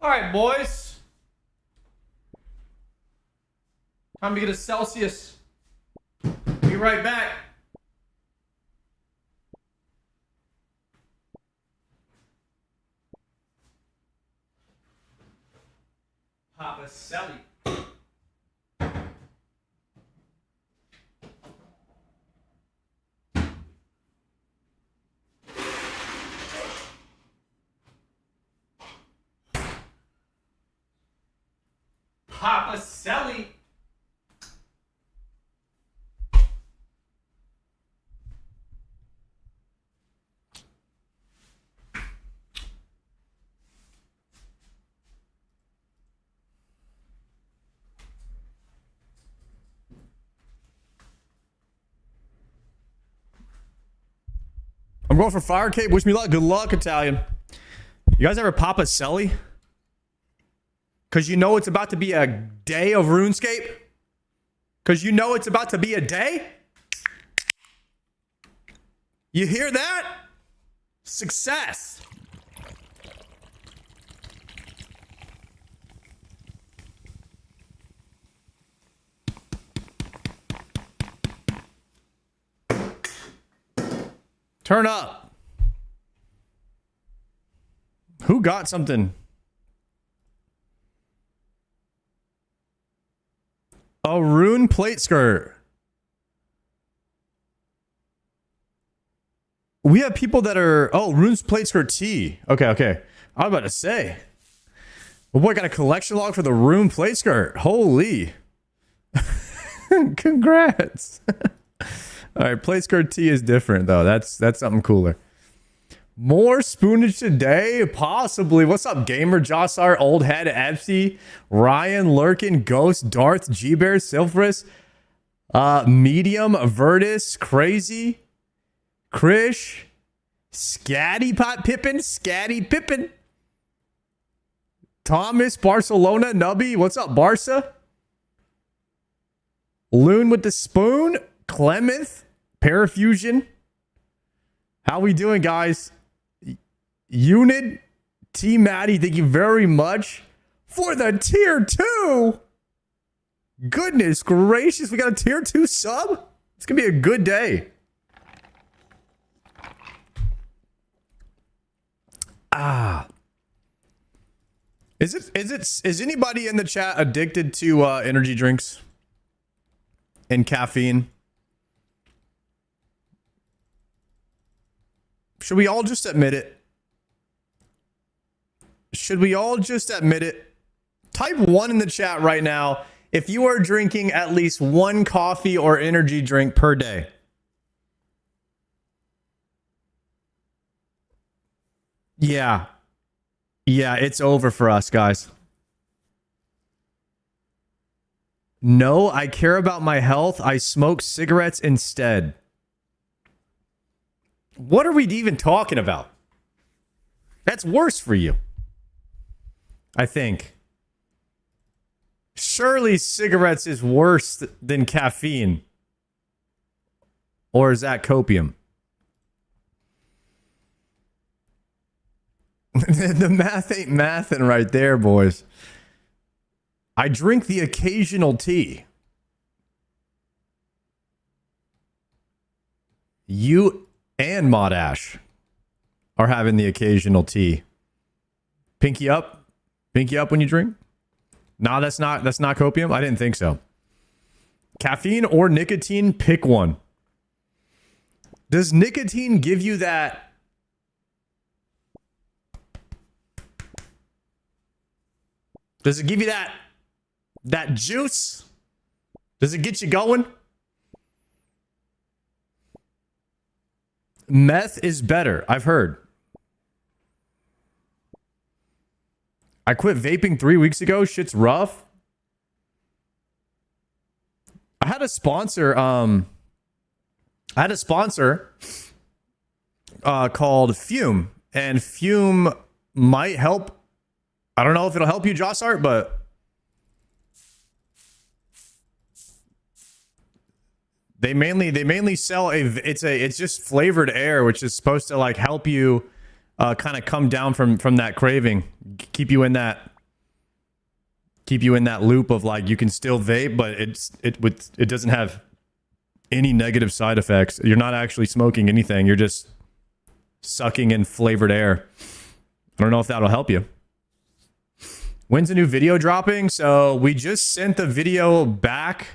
All right, boys. Time to get a Celsius. Be right back. Papa Sally. Papa Sally. I'm going for Fire Cape. Wish me luck. Good luck, Italian. You guys ever pop a celly? Because you know it's about to be a day of RuneScape? Because you know it's about to be a day? You hear that? Success. Turn up. Who got something? A rune plate skirt. We have people that are... Oh, rune's plate skirt T. Okay. I was about to say. Oh boy, got a collection log for the rune plate skirt. Holy. Congrats. All right, plate skirt T is different though. That's something cooler. More spoonage today? Possibly. What's up, Gamer, Jossar, Old Head, Epsy, Ryan, Lurkin, Ghost, Darth, G-Bear, Silverus, Medium, Vertus, Crazy, Krish, Scatty Pippin, Thomas, Barcelona, Nubby. What's up, Barca? Loon with the spoon, Clemeth, Parafusion. How we doing, guys? Unit, T Maddie, thank you very much for the tier 2. Goodness gracious, we got a tier 2 sub. It's gonna be a good day. Is anybody in the chat addicted to energy drinks and caffeine? Should we all just admit it? Type 1 in the chat right now if you are drinking at least one coffee or energy drink per day. Yeah, it's over for us, guys. No, I care about my health. I smoke cigarettes instead. What are we even talking about? That's worse for you, I think. Surely cigarettes is worse than caffeine. Or is that copium? The math ain't mathin' right there, boys. I drink the occasional tea. You and Mod Ash are having the occasional tea. Pinky up when you drink. Nah, that's not copium. I didn't think so. Caffeine or nicotine, pick one. Does nicotine give you that? Does it give you that juice? Does it get you going? Meth is better, I've heard. I quit vaping 3 weeks ago. Shit's rough. I had a sponsor. Called Fume, and Fume might help. I don't know if it'll help you, Joss Art, but they mainly sell it's just flavored air, which is supposed to like help you kind of come down from that craving, keep you in that keep you in that loop of like you can still vape, but it doesn't have any negative side effects. You're not actually smoking anything. You're just sucking in flavored air. I don't know if that'll help you. When's a new video dropping? So we just sent the video back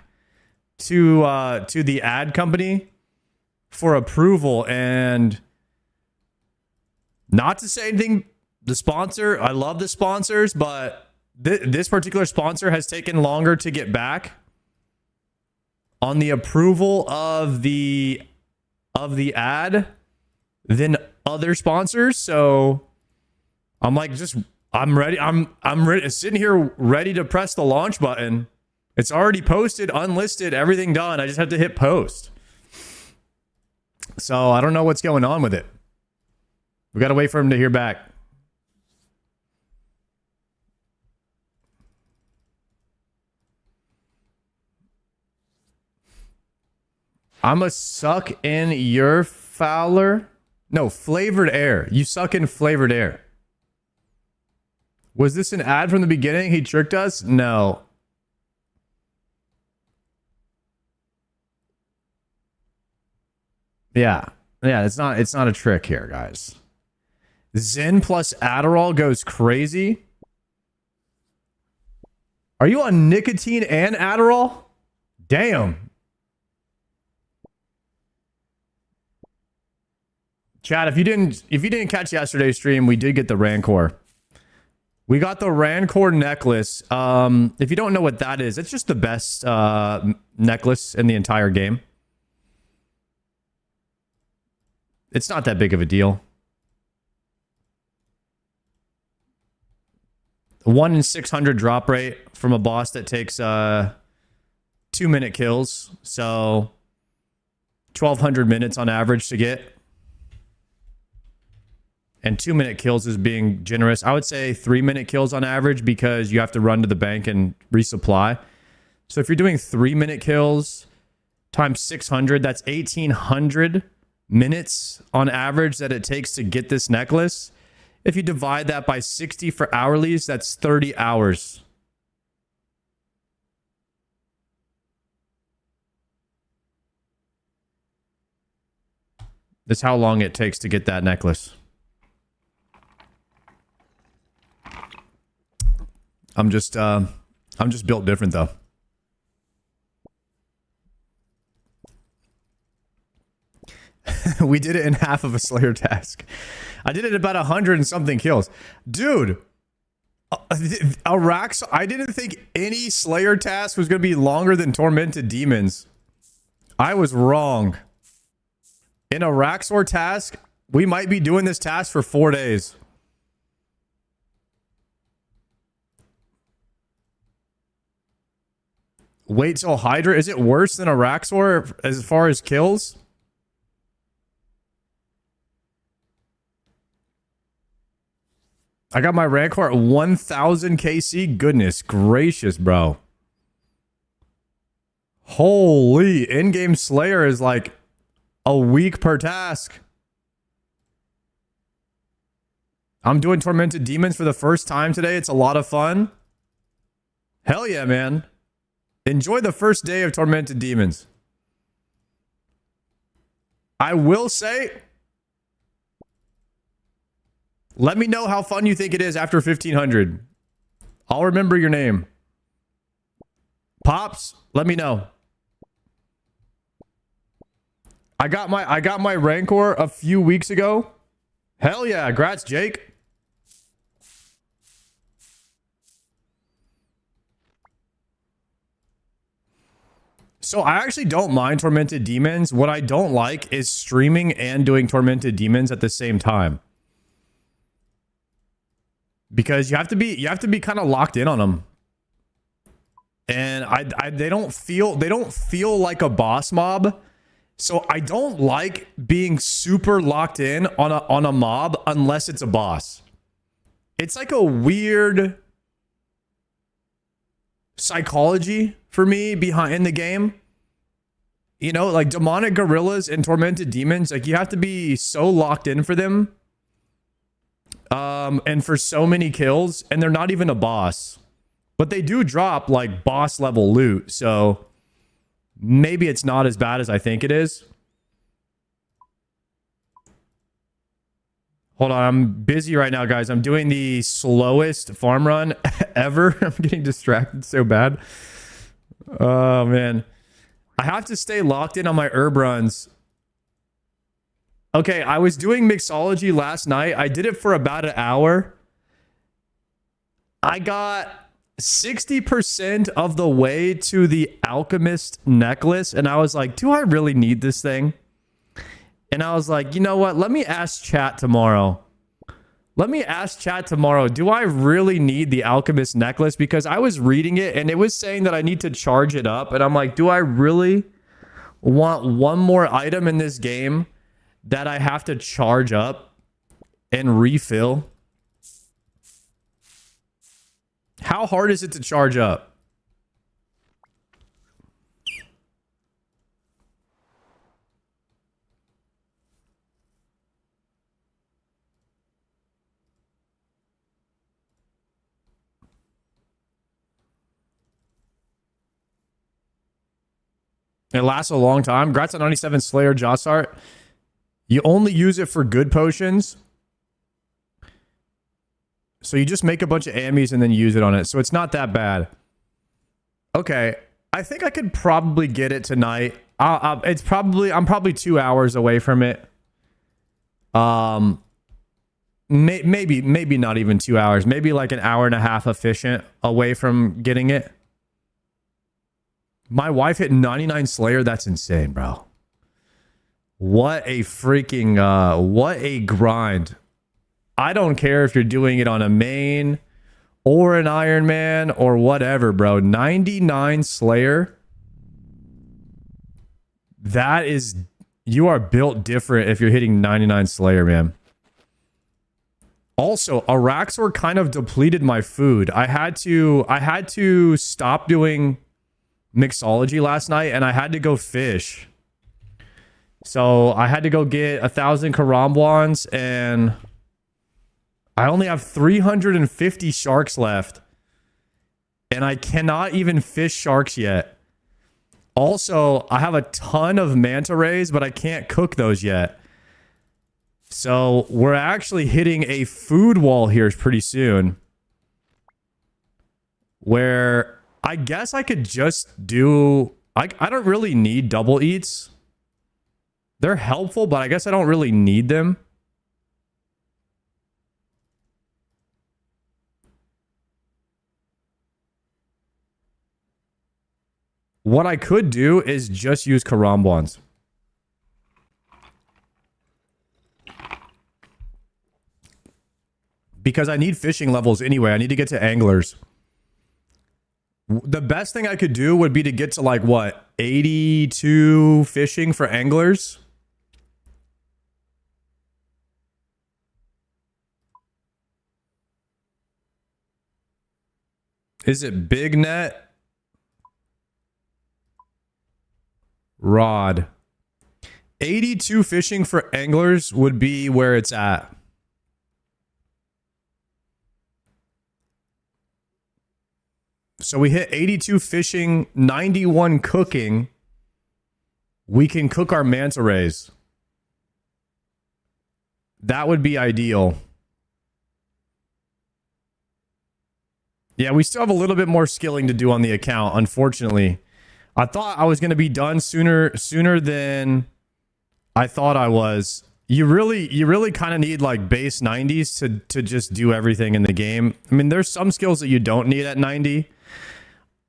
to the ad company for approval, and not to say anything, the sponsor, I love the sponsors, but this particular sponsor has taken longer to get back on the approval of the ad than other sponsors. So I'm like, I'm ready. I'm ready, sitting here ready to press the launch button. It's already posted, unlisted, everything done. I just have to hit post. So I don't know what's going on with it. We got to wait for him to hear back. I'm a suck in your Fowler. No, flavored air. You suck in flavored air. Was this an ad from the beginning? He tricked us? No. Yeah. Yeah, it's not a trick here, guys. Zen plus Adderall goes crazy. Are you on nicotine and Adderall? Damn. Chad, if you didn't catch yesterday's stream, we did get the Rancour. We got the Rancour necklace. If you don't know what that is, it's just the best necklace in the entire game. It's not that big of a deal. 1 in 600 drop rate from a boss that takes 2-minute kills. So 1,200 minutes on average to get. And 2-minute kills is being generous. I would say 3-minute kills on average because you have to run to the bank and resupply. So if you're doing 3-minute kills times 600, that's 1,800 minutes on average that it takes to get this necklace. If you divide that by 60 for hourlies, that's 30 hours. That's how long it takes to get that necklace. I'm just built different though. We did it in half of a Slayer task. I did it about 100 and something kills. Dude, Arax, I didn't think any Slayer task was going to be longer than Tormented Demons. I was wrong. In a Raxor task, we might be doing this task for 4 days. Wait till Hydra. Is it worse than a Raxor as far as kills? I got my Rancour at 1,000 KC. Goodness gracious, bro. Holy, in-game Slayer is like a week per task. I'm doing Tormented Demons for the first time today. It's a lot of fun. Hell yeah, man. Enjoy the first day of Tormented Demons. I will say, let me know how fun you think it is after 1,500. I'll remember your name. Pops, let me know. I got my Rancour a few weeks ago. Hell yeah, congrats, Jake. So I actually don't mind Tormented Demons. What I don't like is streaming and doing Tormented Demons at the same time. Because you have to be kind of locked in on them. And they don't feel like a boss mob. So I don't like being super locked in on a mob unless it's a boss. It's like a weird psychology for me behind the game. You know, like demonic gorillas and tormented demons, like you have to be so locked in for them. And for so many kills, and they're not even a boss. But they do drop like boss level loot, so maybe it's not as bad as I think it is. Hold on, I'm busy right now, guys. I'm doing the slowest farm run ever. I'm getting distracted so bad. Oh, man. I have to stay locked in on my herb runs. Okay, I was doing mixology last night. I did it for about an hour. I got 60% of the way to the alchemist necklace, and I was like, do I really need this thing? And I was like, you know what? Let me ask chat tomorrow. Do I really need the alchemist necklace? Because I was reading it and it was saying that I need to charge it up. And I'm like, do I really want one more item in this game that I have to charge up and refill? How hard is it to charge up? It lasts a long time. Grats on 97 Slayer Jossart. You only use it for good potions. So you just make a bunch of ammies and then use it on it. So it's not that bad. Okay. I think I could probably get it tonight. I'm probably 2 hours away from it. Maybe not even 2 hours. Maybe like an hour and a half efficient away from getting it. My wife hit 99 Slayer. That's insane, bro. What a freaking, what a grind. I don't care if you're doing it on a main or an Iron Man or whatever, bro. 99 Slayer. That is, you are built different if you're hitting 99 Slayer, man. Also, Araxor kind of depleted my food. I had to stop doing mixology last night and I had to go fish. So I had to go get 1,000 karambwans and I only have 350 sharks left. And I cannot even fish sharks yet. Also, I have a ton of manta rays, but I can't cook those yet. So we're actually hitting a food wall here pretty soon. Where I guess I could just do... I don't really need double eats. They're helpful, but I guess I don't really need them. What I could do is just use karambwans. Because I need fishing levels anyway. I need to get to anglers. The best thing I could do would be to get to like, what, 82 fishing for anglers? Is it big net? Rod. 82 fishing for anglers would be where it's at. So we hit 82 fishing, 91 cooking. We can cook our manta rays. That would be ideal. Yeah, we still have a little bit more skilling to do on the account, unfortunately. I thought I was going to be done sooner than I thought I was. You really kind of need like base 90s to just do everything in the game. I mean, there's some skills that you don't need at 90.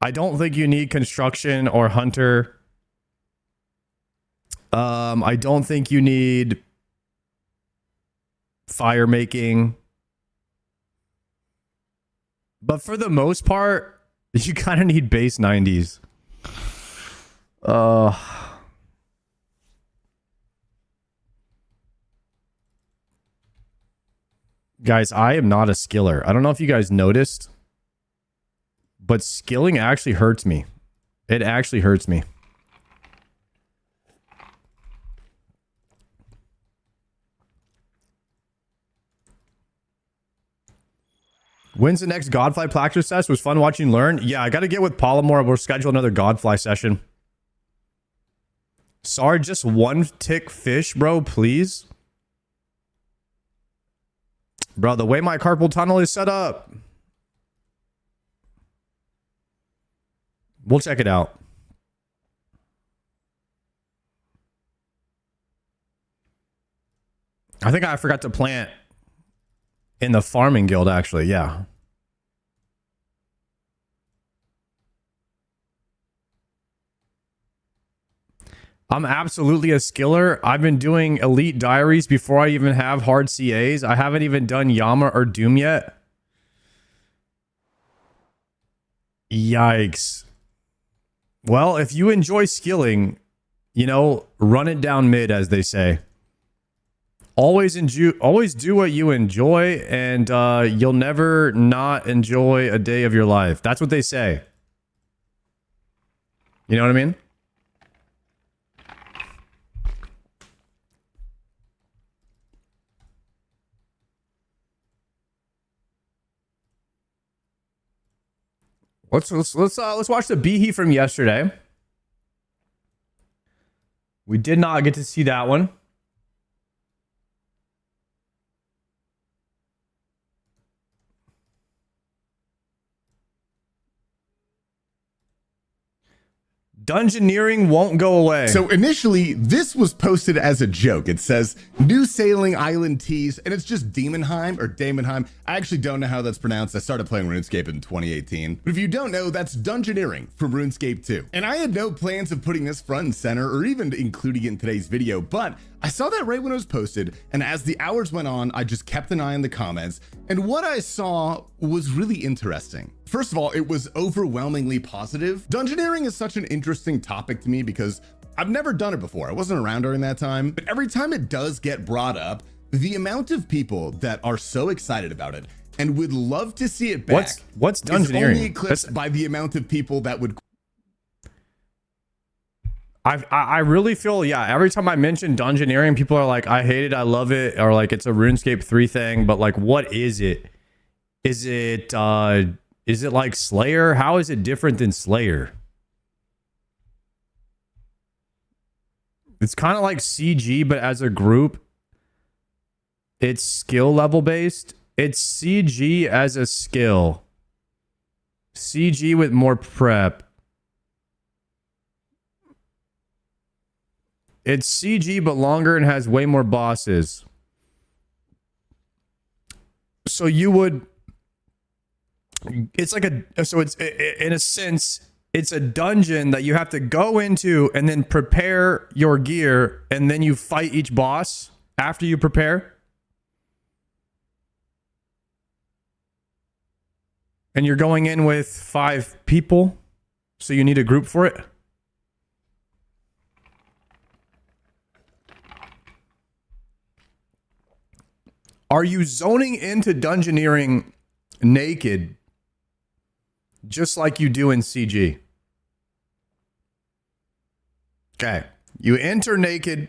I don't think you need construction or hunter. I don't think you need fire making. But for the most part, you kind of need base 90s. Guys, I am not a skiller. I don't know if you guys noticed, but skilling actually hurts me. It actually hurts me. When's the next Godfly practice test? Was fun watching learn. Yeah, I got to get with Polymore. We'll schedule another Godfly session. Sorry, just one tick fish, bro, please. Bro, the way my carpal tunnel is set up. We'll check it out. I think I forgot to plant in the farming guild, actually. Yeah. I'm absolutely a skiller. I've been doing elite diaries before I even have hard CAs. I haven't even done Yama or Doom yet. Yikes. Well, if you enjoy skilling, you know, run it down mid, as they say. Always do what you enjoy, and you'll never not enjoy a day of your life. That's what they say. You know what I mean? Let's watch the Behe from yesterday. We did not get to see that one. Dungeoneering won't go away. So initially, this was posted as a joke. It says, new sailing island tease, and it's just Demonheim or Damonheim. I actually don't know how that's pronounced. I started playing RuneScape in 2018. But if you don't know, that's Dungeoneering from RuneScape 2. And I had no plans of putting this front and center or even including it in today's video, but I saw that right when it was posted, and as the hours went on, I just kept an eye on the comments, and what I saw was really interesting. First of all, it was overwhelmingly positive. Dungeoneering is such an interesting topic to me because I've never done it before. I wasn't around during that time, but every time it does get brought up, the amount of people that are so excited about it and would love to see it back what's is Dungeoneering? only eclipsed by the amount of people that would. I really feel, yeah, every time I mention Dungeoneering, people are like, I hate it, I love it, or like it's a RuneScape 3 thing, but like, what is it? Is it like Slayer? How is it different than Slayer? It's kind of like CG, but as a group, it's skill level based. It's CG as a skill. CG with more prep. It's CG but longer and has way more bosses. So you would, it's like so it's in a sense, it's a dungeon that you have to go into and then prepare your gear, and then you fight each boss after you prepare. And you're going in with 5 people, so you need a group for it. Are you zoning into Dungeoneering naked just like you do in CG? Okay. You enter naked.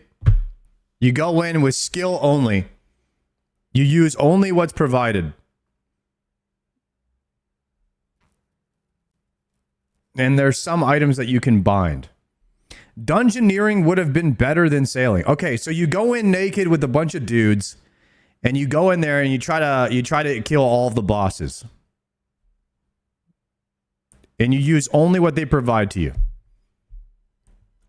You go in with skill only. You use only what's provided. And there's some items that you can bind. Dungeoneering would have been better than sailing. Okay, so you go in naked with a bunch of dudes. And you go in there and you try to kill all of the bosses. And you use only what they provide to you.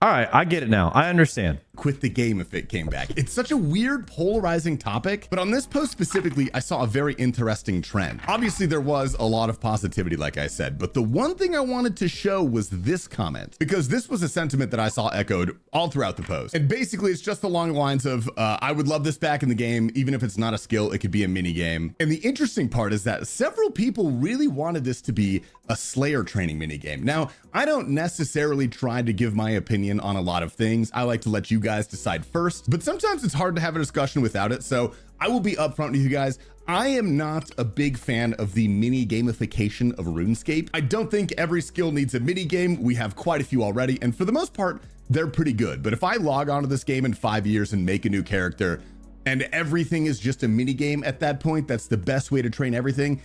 All right, I get it now. I understand. Quit the game if it came back. It's such a weird, polarizing topic, but on this post specifically, I saw a very interesting trend. Obviously, there was a lot of positivity, like I said, but the one thing I wanted to show was this comment, because this was a sentiment that I saw echoed all throughout the post. And basically, it's just along the lines of, I would love this back in the game, even if it's not a skill, it could be a mini game. And the interesting part is that several people really wanted this to be a Slayer training mini game. Now, I don't necessarily try to give my opinion on a lot of things. I like to let you guys decide first, but sometimes it's hard to have a discussion without it. So I will be upfront with you guys. I am not a big fan of the mini gamification of RuneScape. I don't think every skill needs a mini game. We have quite a few already, and for the most part, they're pretty good. But if I log onto this game in 5 years and make a new character and everything is just a mini game at that point, that's the best way to train everything.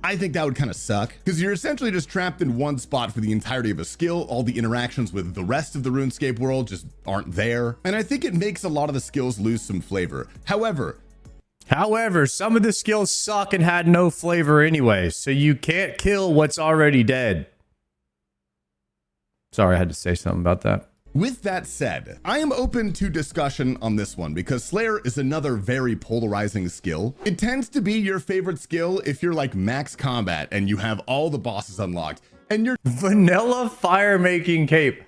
I think that would kind of suck because you're essentially just trapped in one spot for the entirety of a skill. All the interactions with the rest of the RuneScape world just aren't there. And I think it makes a lot of the skills lose some flavor. However, some of the skills suck and had no flavor anyway, so you can't kill what's already dead. Sorry, I had to say something about that. With that said, I am open to discussion on this one because Slayer is another very polarizing skill. It tends to be your favorite skill if you're like max combat and you have all the bosses unlocked and you're Vanilla fire making cape.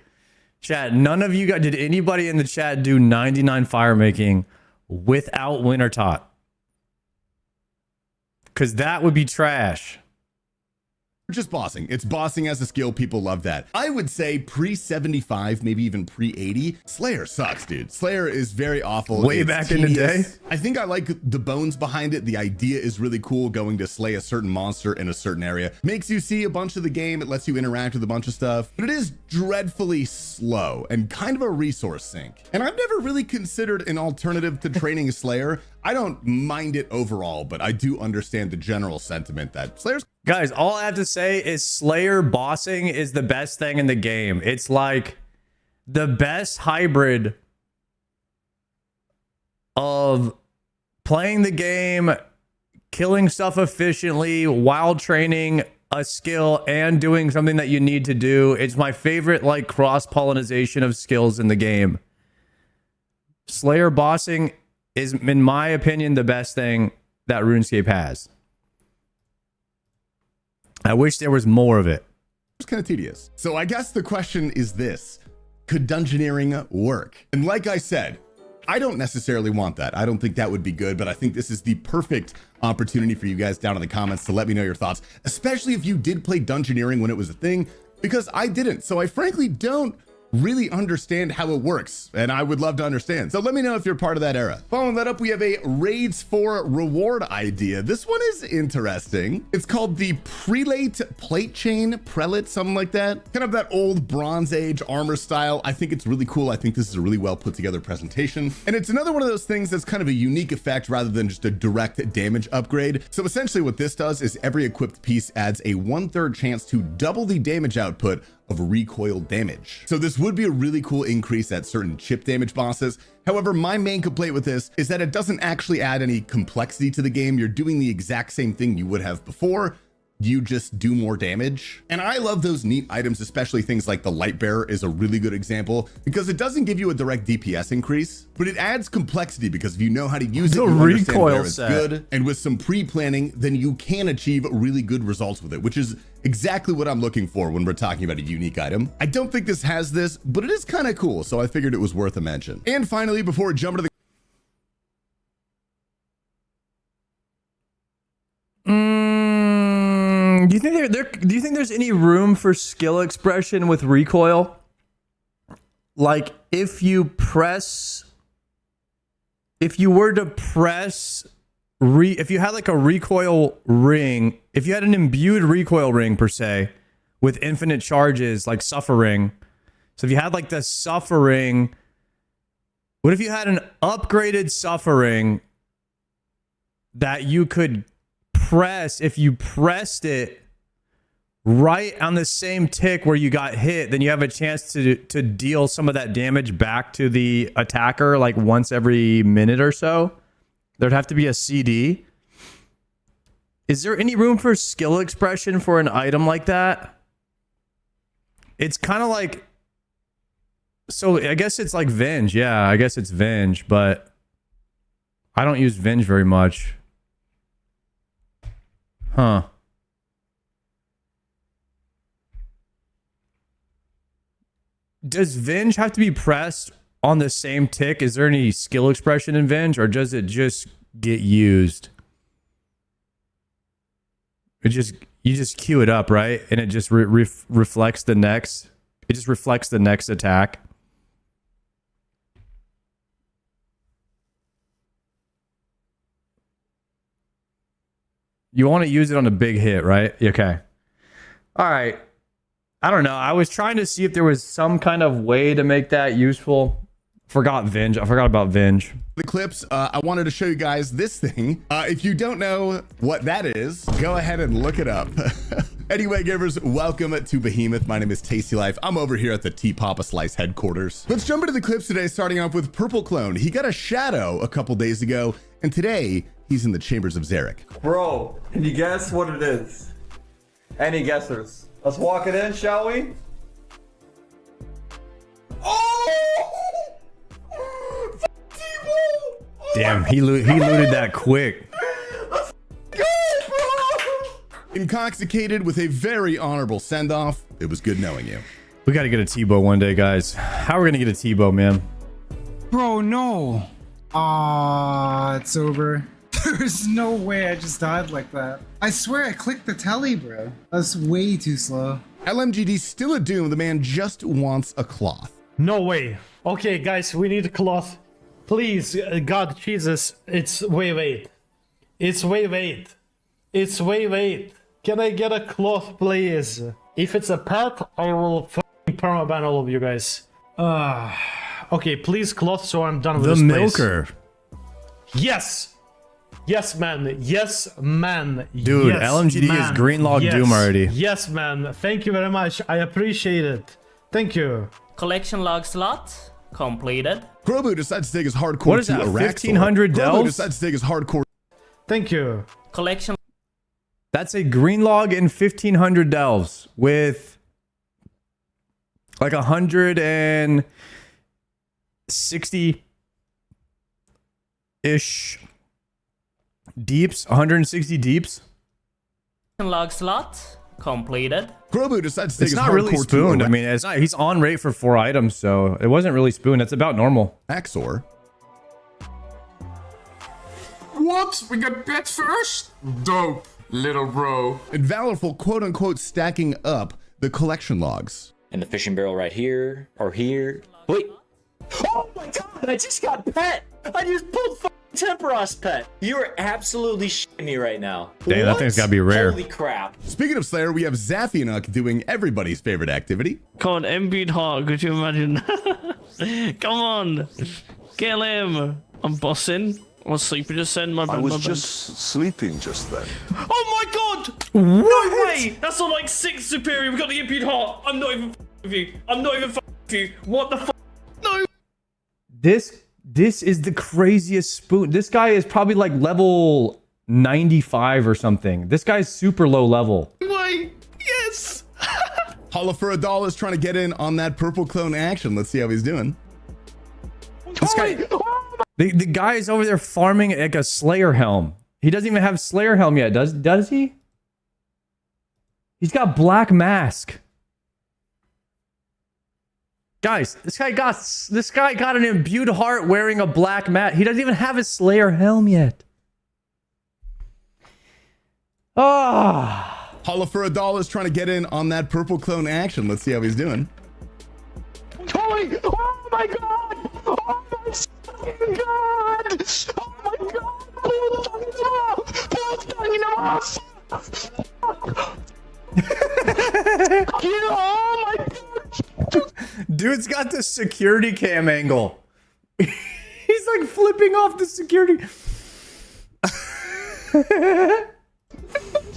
Chat, none of you got, did anybody in the chat do 99 fire making without Winter Tot? Because that would be trash. just bossing. It's bossing as a skill. People love that. I would say pre 75, maybe even pre 80. Slayer sucks, dude. Slayer is very awful. Way back in the day. I think I like the bones behind it. The idea is really cool. Going to slay a certain monster in a certain area makes you see a bunch of the game. It lets you interact with a bunch of stuff, but it is dreadfully slow and kind of a resource sink. And I've never really considered an alternative to training Slayer. I don't mind it overall, but I do understand the general sentiment that Slayer's... Guys, all I have to say is Slayer bossing is the best thing in the game. It's like the best hybrid of playing the game, killing stuff efficiently while training a skill and doing something that you need to do. It's my favorite, like, cross-pollination of skills in the game. Slayer bossing is, in my opinion, the best thing that RuneScape has. I wish there was more of it. It's kind of tedious. So I guess the question is this: could dungeoneering work? And like I said, I don't necessarily want that. I don't think that would be good, but I think this is the perfect opportunity for you guys down in the comments to let me know your thoughts, especially if you did play dungeoneering when it was a thing, because I didn't. So I frankly don't really understand how it works, and I would love to understand. So let me know if you're part of that era. Following that up, we have a Raids 4 reward idea. This one is interesting. It's called the Prelate Plate Chain, Prelate, something like that. Kind of that old Bronze Age armor style. I think it's really cool. I think this is a really well put together presentation. And it's another one of those things that's kind of a unique effect rather than just a direct damage upgrade. So essentially what this does is every equipped piece adds a 1/3 chance to double the damage output of recoil damage. So this would be a really cool increase at certain chip damage bosses. However, my main complaint with this is that it doesn't actually add any complexity to the game. You're doing the exact same thing you would have before. You just do more damage. And I love those neat items, especially things like the light bearer is a really good example, because it doesn't give you a direct DPS increase, but it adds complexity because if you know how to use it, you understand where it's good. And with some pre-planning, then you can achieve really good results with it, which is exactly what I'm looking for when we're talking about a unique item. I don't think this has this, but it is kind of cool, so I figured it was worth a mention. And finally, before we jump into the do you think there's any room for skill expression with recoil? Like if you were to press if you had like a recoil ring, if you had an imbued recoil ring per se with infinite charges like suffering. So if you had like the suffering, what if you had an upgraded suffering that you could press, if you pressed it right on the same tick where you got hit, then you have a chance to deal some of that damage back to the attacker like once every minute or so. There'd have to be a CD. Is there any room for skill expression for an item like that? It's kind of like, so I guess it's like Venge. Yeah, I guess it's Venge, but I don't use Venge very much. Huh. Does Venge have to be pressed on the same tick? Is there any skill expression in Venge, or does it just get used? You just queue it up, right? And it just reflects the next. It just reflects the next attack. You want to use it on a big hit, right? Okay. All right. I don't know. I was trying to see if there was some kind of way to make that useful Forgot Venge. I forgot about Venge. The clips, I wanted to show you guys this thing. If you don't know what that is, go ahead and look it up. Anyway, givers, welcome to Behemoth. My name is Tasty Life. I'm over here at the T Papa Slice headquarters. Let's jump into the clips today, starting off with Purple Clone. He got a shadow a couple days ago, and today he's in the chambers of Zarek. Bro, can you guess what it is? Any guessers? Let's walk it in, shall we? Damn, he looted that quick. Intoxicated with a very honorable send-off. It was good knowing you. We got to get a T-bow one day, guys. How are we going to get a T-bow, man? Bro, no. It's over. There's no way I just died like that. I swear I clicked the telly, bro. That's way too slow. LMGD still a doom. The man just wants a cloth. No way. Okay, guys, we need a cloth. Please, God, Jesus, it's wait. It's wait. It's wait. Can I get a cloth, please? If it's a pet, I will fucking permaban all of you guys. Okay, please cloth so I'm done with The this milker. place. Yes! Yes, man. Yes, man. Dude, yes, LMGD man. is green log yes. doom already. Yes, man. Thank you very much. I appreciate it. Thank you. Collection log slot completed. Grobu decides to take his hardcore What is to that, Araxor. 1500 Grobu delves? decides to take his hardcore. Thank you. Collection That's a green log in 1500 delves with like 160-ish deeps, 160 deeps. log slot completed. Grobu decides to take It's his not really hardcore spooned. to I mean, it's not. He's on rate for 4 items, so it wasn't really spooned. It's about normal. Araxor. What? We got bet first? Dope, little bro. And Valorful quote-unquote stacking up the collection logs. And the fishing barrel right here, or here. Wait. Oh my god, I just got pet! I just pulled Temperos pet. You're absolutely shitting me right now. Damn, that thing's gotta be rare. Holy crap. Speaking of Slayer, we have Zaphianuk doing everybody's favorite activity. Come on, MB Hawk, could you imagine? Come on, kill him. I'm bossing. I was sleeping just then. My bad. sleeping just then. Oh my god! What? No way! That's on like 6 superior. We got the impede heart. I'm not even with you. I'm not even with you. What the fuck? No. This is the craziest spoon. This guy is probably like level 95 or something. This guy's super low level. Way. Yes. Holla for $1 is trying to get in on that purple clone action. Let's see how he's doing. This guy, the guy is over there farming like a Slayer helm. He doesn't even have Slayer helm yet, does he? He's got Black Mask. Guys, this guy got an imbued heart wearing a black mat. He doesn't even have his Slayer helm yet. Ah. Holla for $1 is trying to get in on that purple clone action. Let's see how he's doing. Oh my god! Oh my fucking god! Oh my god! Oh my god! Dude's got the security cam angle. He's like flipping off the security.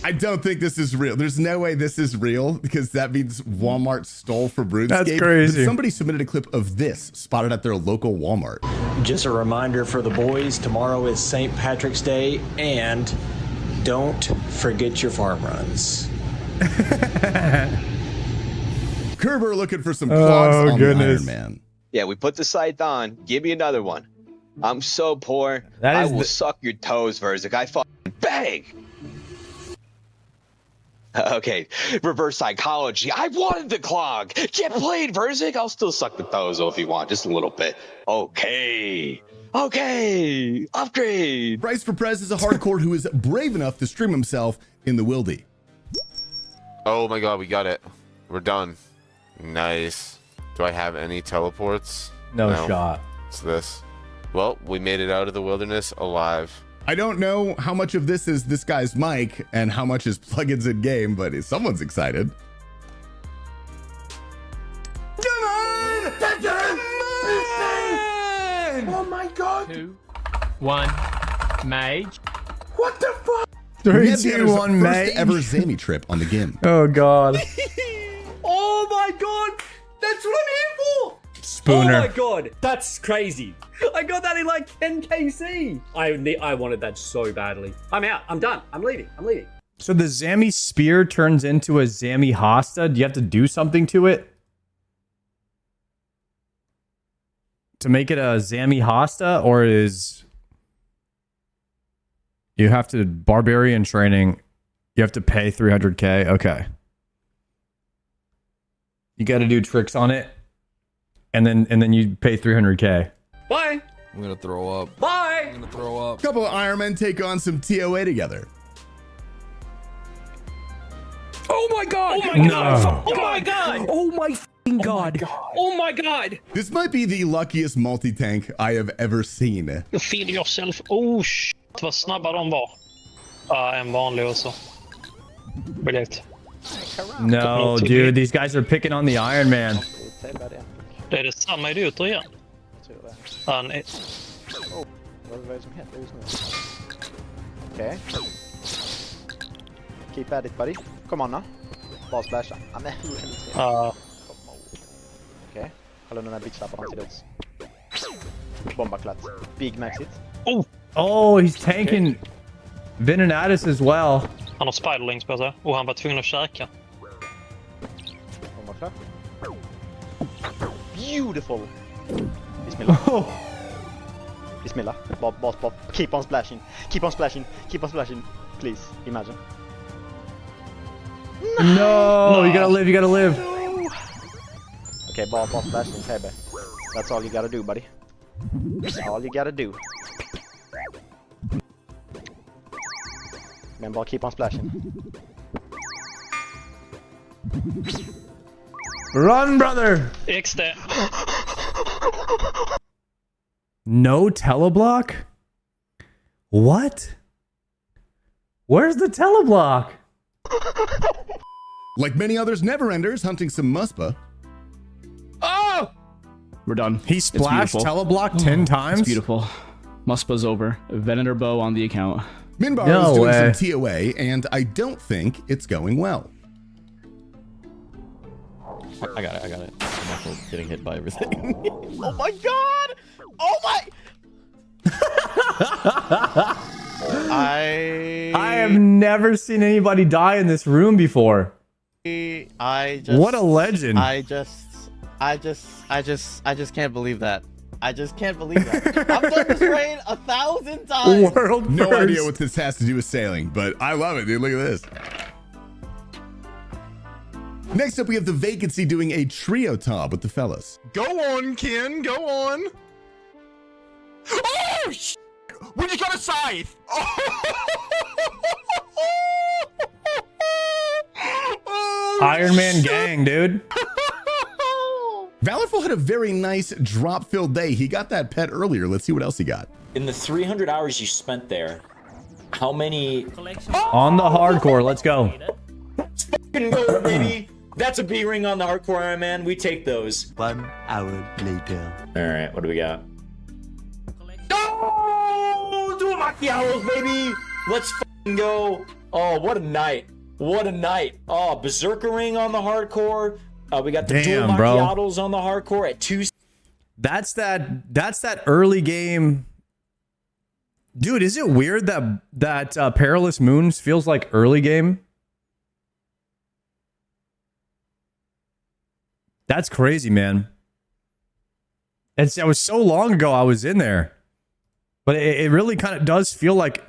I don't think this is real. There's no way this is real because that means Walmart stole for RuneScape. That's crazy. But somebody submitted a clip of this spotted at their local Walmart. Just a reminder for the boys, tomorrow is St. Patrick's Day, and don't forget your farm runs. Kerber looking for some clogs on the Iron Man. Yeah, we put the scythe on. Give me another one. I'm so poor. That is I will suck your toes, Verzik. I fucking beg. Okay, reverse psychology. I wanted the clog. Get played, Verzik. I'll still suck the toes though if you want, just a little bit. Okay. Upgrade. Bryce for Prez is a hardcore who is brave enough to stream himself in the wildy. Oh my god, we got it. We're done. Nice. Do I have any teleports? No shot. It's this. Well, we made it out of the wilderness alive. I don't know how much of this is this guy's mic and how much is plugins in game, but someone's excited. again. Oh my god. 2, 1, mage. What the fuck? 3, First 2, 1, mate. ever Zammy trip on the game. Oh god. Oh my god! That's what I'm here for! Spooner. Oh my god, that's crazy. I got that in like 10 KC. I wanted that so badly. I'm out. I'm done. I'm leaving. So the Zammy spear turns into a Zammy Hosta. Do you have to do something to it to make it a Zammy Hosta, or is you have to barbarian training? You have to pay 300k. Okay. You got to do tricks on it, and then you pay 300k. Bye. I'm gonna throw up. Bye. I'm gonna throw up. A couple of Iron Men take on some TOA together. Oh my god. Oh my god. Oh my god. Oh my f***ing god. Oh my god. This might be the luckiest multi-tank I have ever seen. Feed yourself. Oh shit, vad snabba de var. Ja, en vanlig också. Brilliant. No, dude, these guys are picking on the Iron Man. Det är samma idioter igen. Han är... Vad är det som heter just nu? Okej. Keep at it, buddy. Come on now. Bara splasha. Okej. Kolla den här bitchlappen till döds. Bombaklatt. Big max hit. Oh, he's tanking Veninatus as well. Han har spiderlings på sig och han var tvungen att käka. Bombaklatt. Beautiful. Bismillah. Bismillah. Boss. Keep on splashing. Keep on splashing. Keep on splashing. Please, imagine. No, you gotta live, you gotta live. Okay, boss splashing, baby. That's all you gotta do, buddy. That's all you gotta do. Men bara keep on splashing. Run, brother! XD. No teleblock? What? Where's the teleblock? Like many others never-enders hunting some Muspa. Oh! We're done. He splashed teleblock 10 times? It's beautiful. Muspa's over. Venator bow on the account. Minbar is doing some TOA, and I don't think it's going well. I got it. I'm also getting hit by everything. Oh my god! Oh my! I have never seen anybody die in this room before. What a legend. I just can't believe that. I just can't believe that. I've done this raid 1,000 times. World No first. idea what this has to do with sailing, but I love it, dude. Look at this. Next up, we have the Vacancy doing a trio top with the fellas. Go on, Ken. Go on. Oh, sh! We just got a scythe. Iron Man gang, dude. Valorful had a very nice drop-filled day. He got that pet earlier. Let's see what else he got. In the 300 hours you spent there, how many... On the hardcore, let's go. Let's fucking go, baby. That's a B ring on the hardcore Iron Man. We take those. 1 hour later. All right, what do we got? Oh, do macchiatos, baby. Let's fucking go. Oh, what a night. What a night. Oh, Berserker ring on the hardcore. We got the dual macchiatos on the hardcore at 2. That's that early game. Dude, is it weird that Perilous Moons feels like early game? That's crazy, man. It was so long ago I was in there. But it really kind of does feel like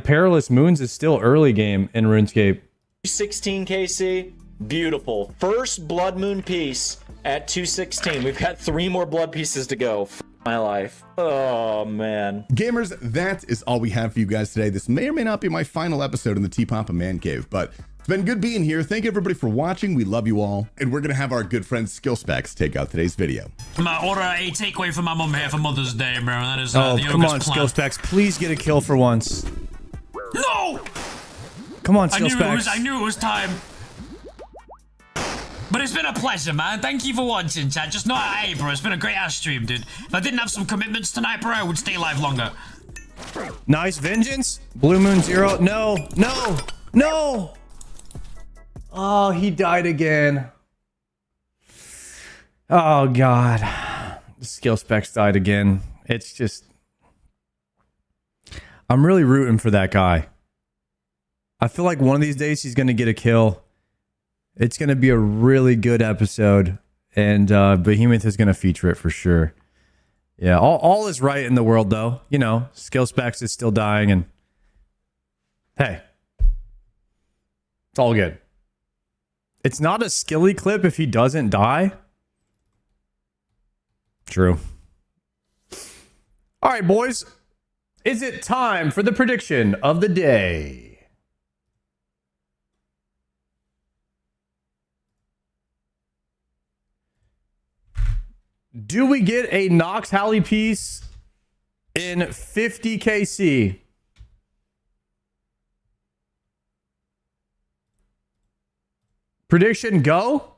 Perilous Moons is still early game in RuneScape. 16 KC. Beautiful. First Blood Moon piece at 216. We've got 3 more blood pieces to go. F my life. Oh, man. Gamers, that is all we have for you guys today. This may or may not be my final episode in the T-Papa Man Cave, but it's been good being here. Thank everybody for watching. We love you all. And we're going to have our good friend Skillspecs take out today's video. Order a takeaway for my mum here for Mother's Day, bro. That is Oh, the come on, Ogre's plan. Skillspecs. Please get a kill for once. No! Come on, Skillspecs. I knew it was time. But it's been a pleasure, man. Thank you for watching, chat. Just not hey, bro. It's been a great ass stream, dude. If I didn't have some commitments tonight, bro, I would stay alive longer. Nice vengeance. Blue Moon 0. No, no, no. Oh, he died again. Oh, God. The skill specs died again. It's just... I'm really rooting for that guy. I feel like one of these days he's going to get a kill. It's going to be a really good episode. And Behemoth is going to feature it for sure. Yeah, all is right in the world, though. You know, skill specs is still dying. And hey, it's all good. It's not a skilly clip if he doesn't die. True. All right, boys. Is it time for the prediction of the day? Do we get a Nox Hally piece in 50 KC? Prediction go.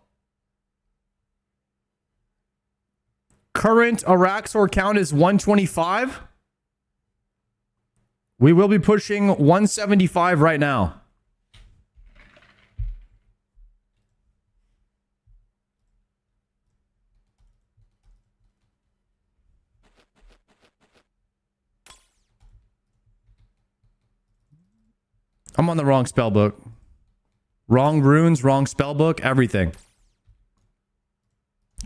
Current Araxor count is 125. We will be pushing 175 right now. I'm on the wrong spell book. Wrong runes, wrong spell book, everything.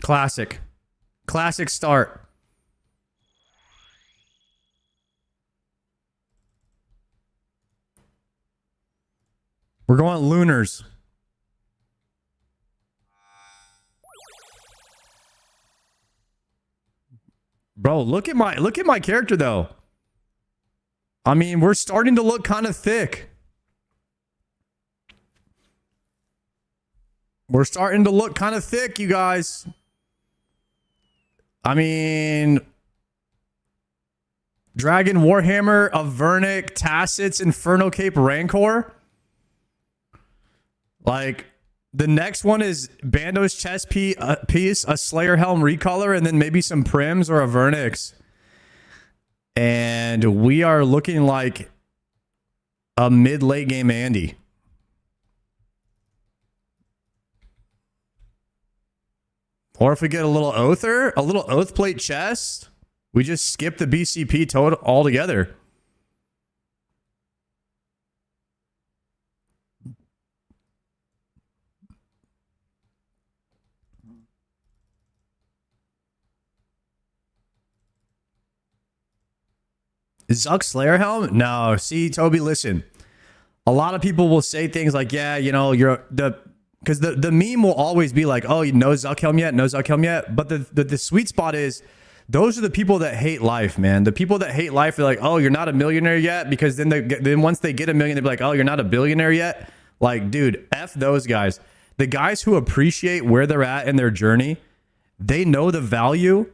Classic. Classic start. We're going lunars. Bro, look at my character though. I mean, we're starting to look kind of thick. We're starting to look kind of thick, you guys. I mean, Dragon Warhammer, Avernic, Tacit's, Inferno Cape, Rancour. Like, the next one is Bando's chest piece, a Slayer Helm recolor, and then maybe some Prims or Avernics. And we are looking like a mid-late game Andy. Or if we get a little Oather, a little Oath Plate chest, we just skip the BCP total altogether. Zuck Slayer Helm? No. See, Toby, listen. A lot of people will say things like, yeah, you know, because the meme will always be like, oh, no Zuck Helm yet, no Zuck Helm yet. But the sweet spot is, those are the people that hate life, man. The people that hate life are like, oh, you're not a millionaire yet, because then once they get a million, they'll be like, oh, you're not a billionaire yet. Like, dude, F those guys. The guys who appreciate where they're at in their journey, they know the value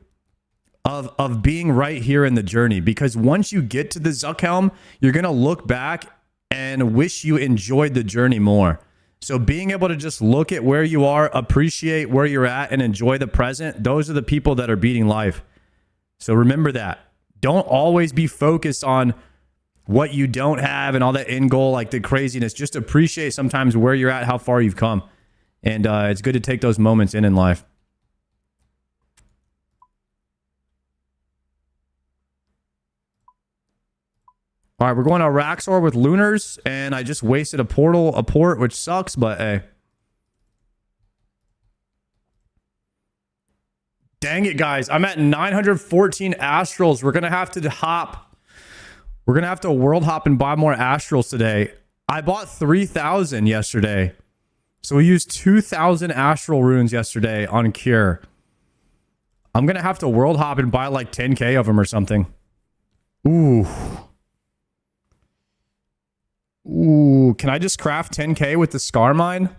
of being right here in the journey, because once you get to the Zuck Helm, you're going to look back and wish you enjoyed the journey more. So being able to just look at where you are, appreciate where you're at, and enjoy the present, those are the people that are beating life. So remember that. Don't always be focused on what you don't have and all that end goal, like the craziness. Just appreciate sometimes where you're at, how far you've come. And it's good to take those moments in life. All right, we're going to Araxor with Lunars, and I just wasted a port, which sucks, but hey. Dang it, guys. I'm at 914 Astrals. We're going to have to hop. We're going to have to world hop and buy more Astrals today. I bought 3,000 yesterday. So we used 2,000 Astral runes yesterday on Cure. I'm going to have to world hop and buy like 10k of them or something. Ooh. Ooh, can I just craft 10k with the Scar Mine?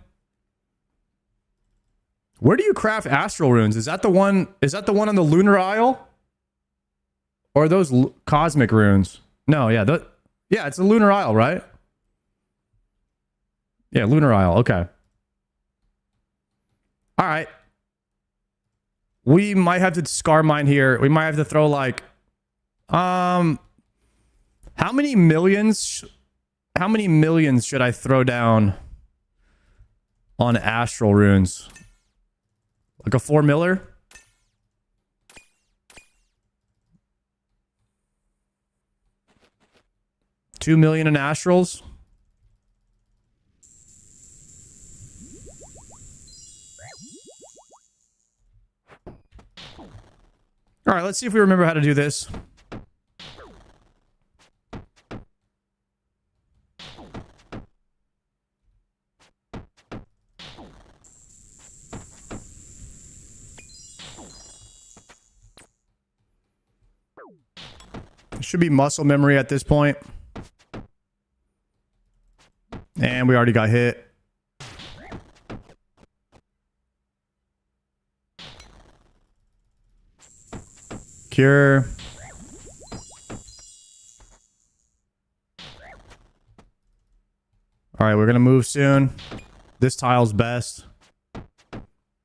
Where do you craft Astral runes? Is that the one on the Lunar Isle? Or are those Cosmic runes? No, yeah, yeah, it's the Lunar Isle, right? Yeah, Lunar Isle, okay. All right. We might have to scar mine here. We might have to throw like, how many millions should I throw down on astral runes? Like a 4 miller? $2 million in astrals? All right, let's see if we remember how to do this. It should be muscle memory at this point. And we already got hit. Cure. All right, we're going to move soon. This tile's best.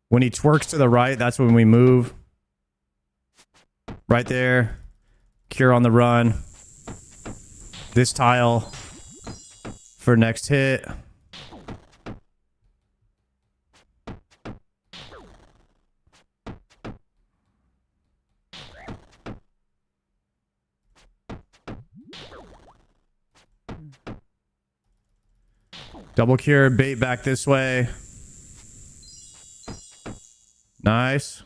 When he twerks to the right, that's when we move. Right there. Cure on the run. This tile for next hit. Double cure, bait back this way. Nice.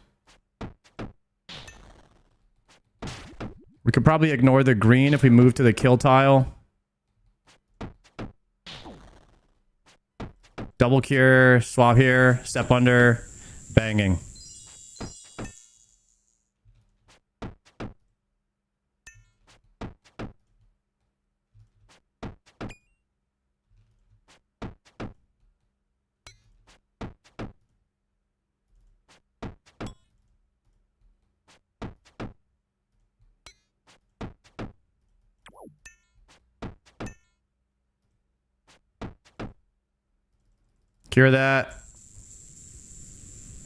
We could probably ignore the green if we move to the kill tile. Double cure, swap here, step under, banging. Cure that.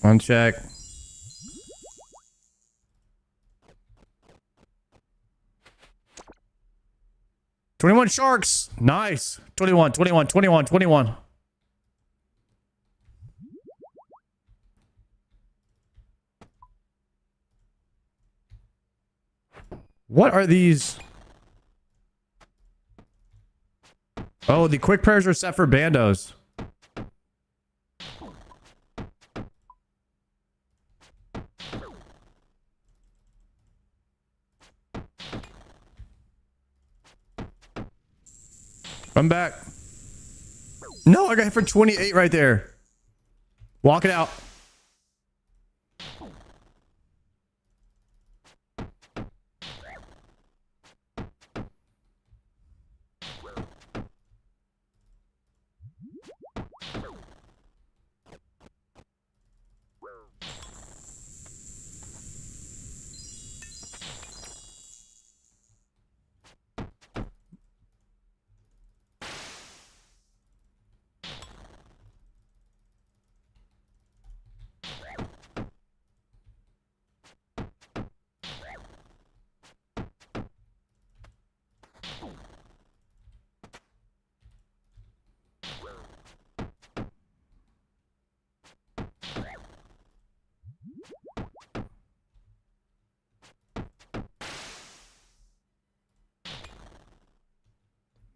One check. $21 sharks. Nice. 21, 21, 21, 21. What are these? Oh, the quick prayers are set for bandos. Come back. No, I got hit for 28 right there. Walk it out.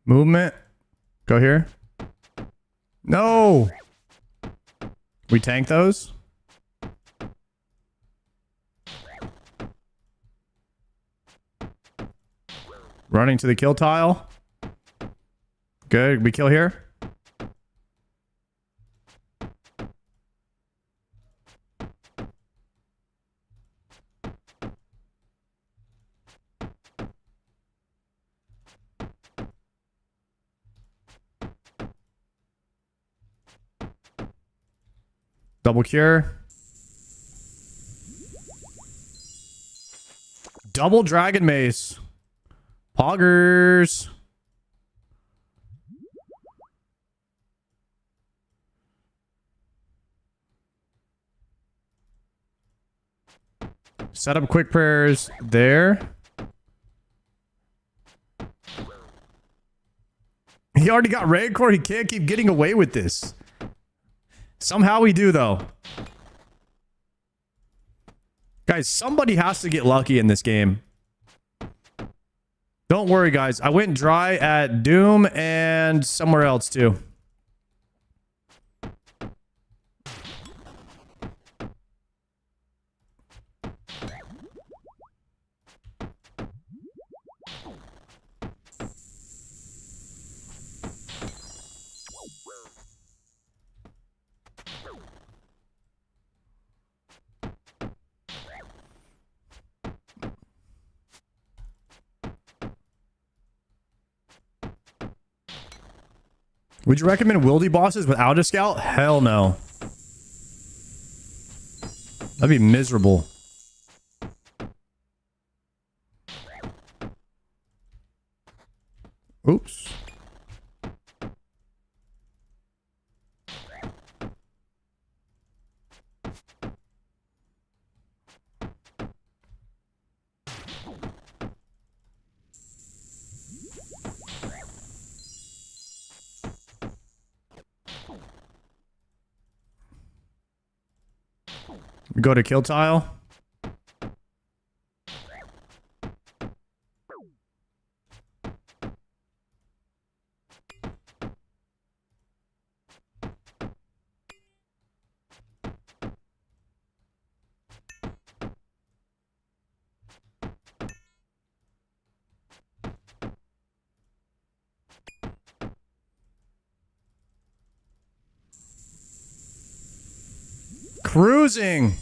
Movement. Go here. No. We tank those. Running to the kill tile. Good. We kill here. Double cure. Double dragon mace. Poggers. Set up quick prayers there. He already got Rancour. He can't keep getting away with this. Somehow we do, though. Guys, somebody has to get lucky in this game. Don't worry, guys. I went dry at Doom and somewhere else, too. Would you recommend wildy bosses without a scout? Hell no. That'd be miserable. Oops. Go to kill tile. Cruising.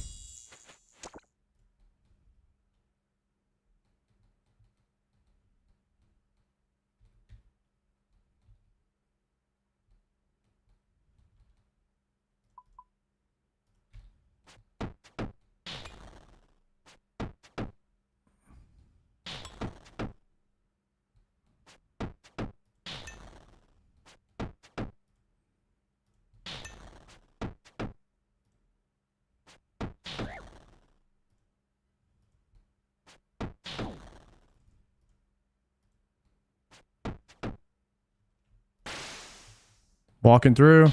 Walking through.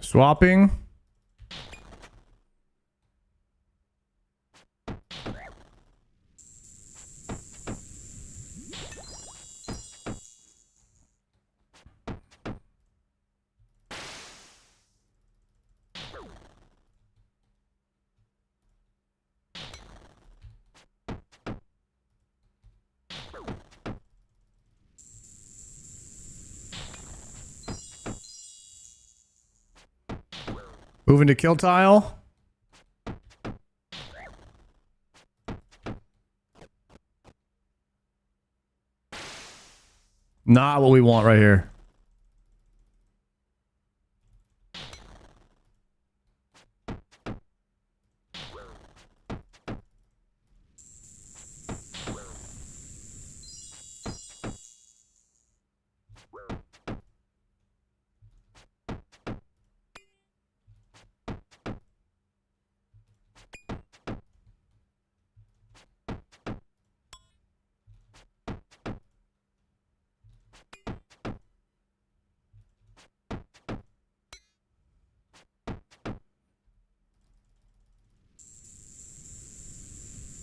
Swapping. Moving to kill tile. Not what we want right here.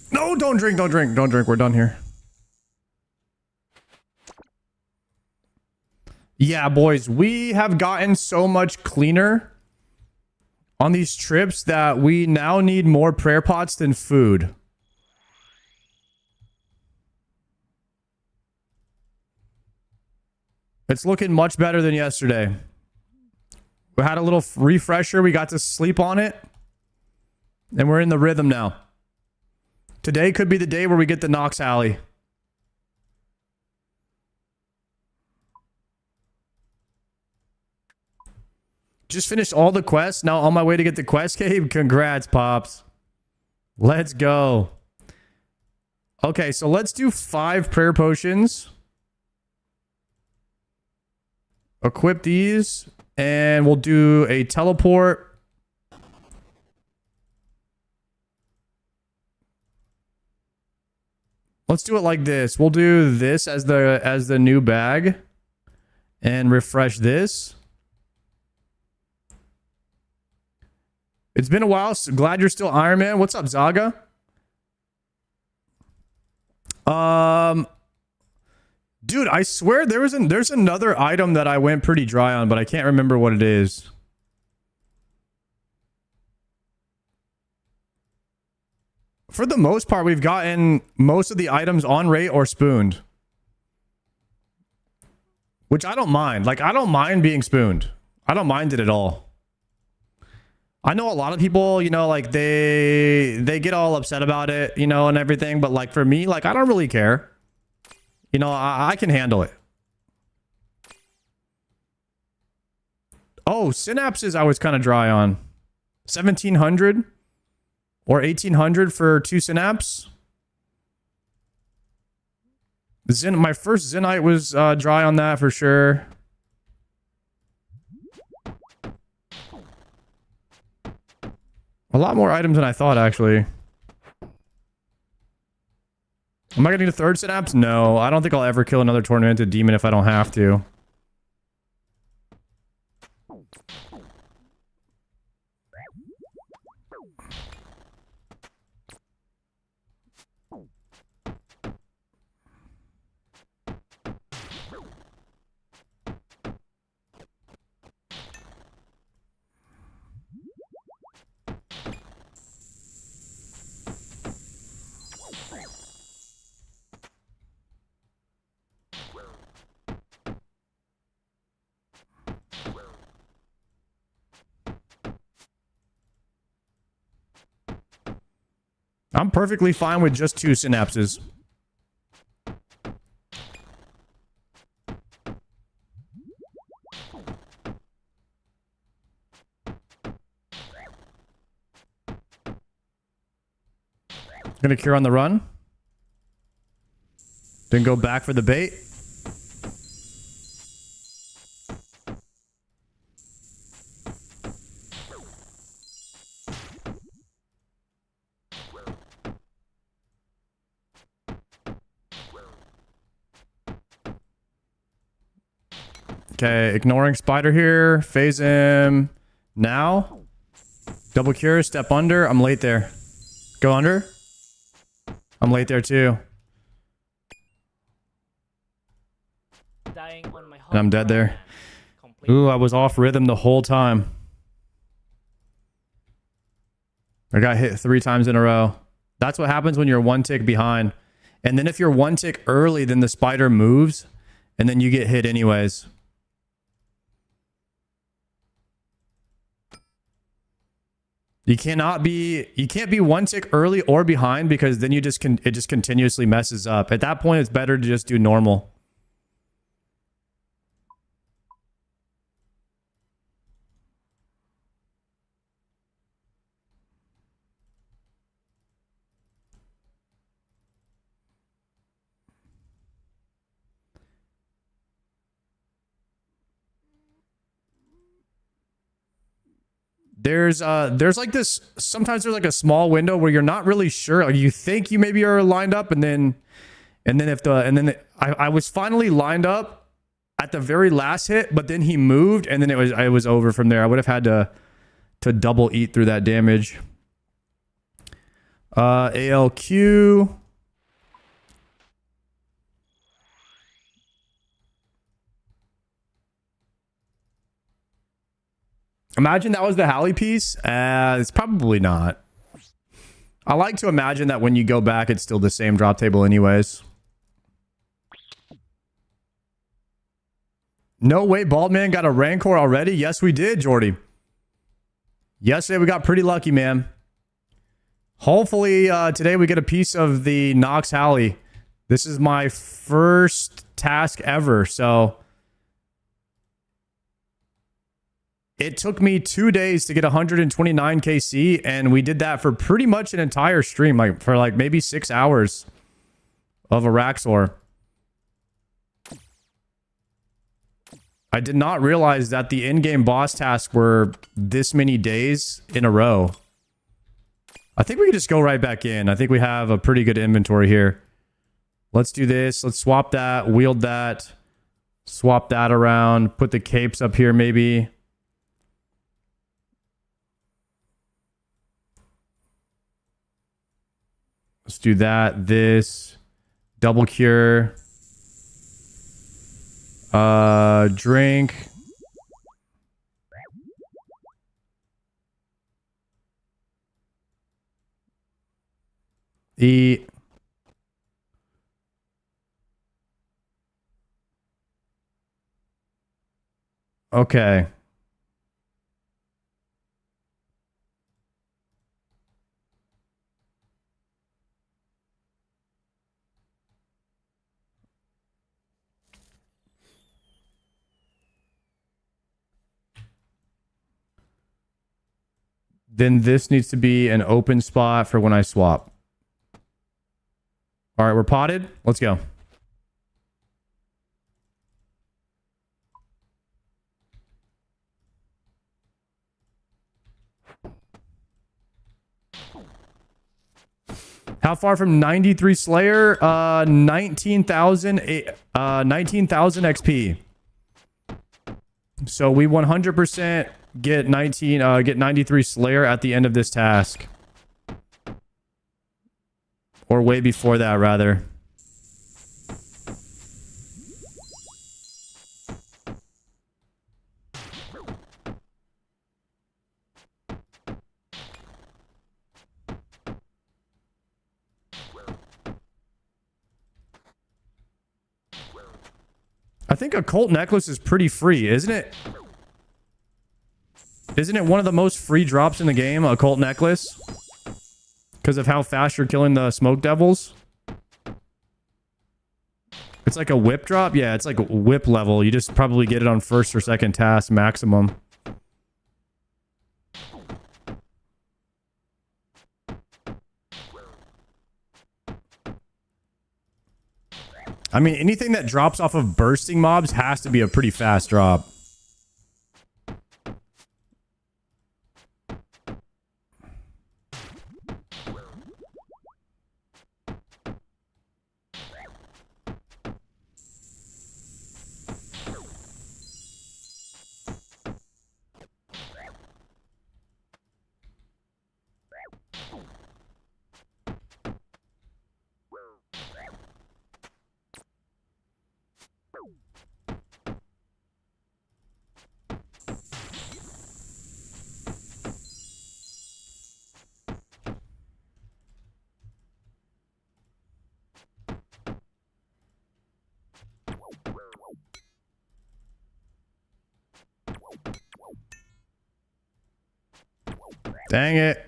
No, don't drink, don't drink, don't drink. We're done here. Yeah, boys, we have gotten so much cleaner on these trips that we now need more prayer pots than food. It's looking much better than yesterday. We had a little refresher. We got to sleep on it. And we're in the rhythm now. Today could be the day where we get the Nox Hally. Just finished all the quests. Now on my way to get the quest cave. Congrats, Pops. Let's go. Okay, so let's do 5 prayer potions. Equip these. And we'll do a teleport. Let's do it like this. We'll do this as the new bag. And refresh this. It's been a while. So glad you're still Iron Man. What's up, Zaga? Dude, I swear there's another item that I went pretty dry on, but I can't remember what it is. For the most part, we've gotten most of the items on rate or spooned. Which I don't mind. Like, I don't mind being spooned. I don't mind it at all. I know a lot of people, you know, like they get all upset about it, you know, and everything. But like for me, like I don't really care. You know, I can handle it. Oh, synapses I was kind of dry on. 1700 or 1800 for 2 synapse. My first Zenite was dry on that for sure. A lot more items than I thought, actually. Am I gonna need a 3rd synapse? No, I don't think I'll ever kill another tormented demon if I don't have to. I'm perfectly fine with just 2 synapses. Gonna cure on the run. Then go back for the bait. Okay, ignoring spider here. Phase him now. Double cure, step under. I'm late there. Go under. I'm late there too. Dying on my And I'm dead there. Ooh, I was off rhythm the whole time. I got hit 3 times in a row. That's what happens when you're 1 tick behind. And then if you're 1 tick early, then the spider moves. And then you get hit anyways. You can't be 1 tick early or behind because then it just continuously messes up. At that point, it's better to just do normal. There's like this, sometimes there's like a small window where you're not really sure. Like you think you maybe are lined up I was finally lined up at the very last hit, but then he moved and then it was over from there. I would have had to double eat through that damage. ALQ. Imagine that was the Hally piece. It's probably not. I like to imagine that when you go back, it's still the same drop table anyways. No way, Baldman got a Rancour already? Yes, we did, Jordy. Yesterday, we got pretty lucky, man. Hopefully, today we get a piece of the Nox Hally. This is my first task ever, so... It took me 2 days to get 129 KC, and we did that for pretty much an entire stream, like for like maybe 6 hours of a Raxor. I did not realize that the in-game boss tasks were this many days in a row. I think we can just go right back in. I think we have a pretty good inventory here. Let's do this. Let's swap that, wield that, swap that around, put the capes up here maybe. Let's do that. This. Double cure. Drink. Eat. Okay. Then this needs to be an open spot for when I swap. All right, we're potted. Let's go. How far from 93 Slayer? 19,000 XP. So we 100% get 93 Slayer at the end of this task. Or way before that, rather. I think a Colt necklace is pretty free, isn't it? Isn't it one of the most free drops in the game, a Colt necklace? Because of how fast you're killing the smoke devils? It's like a whip drop? Yeah, it's like whip level. You just probably get it on first or second task maximum. I mean, anything that drops off of bursting mobs has to be a pretty fast drop. Dang it.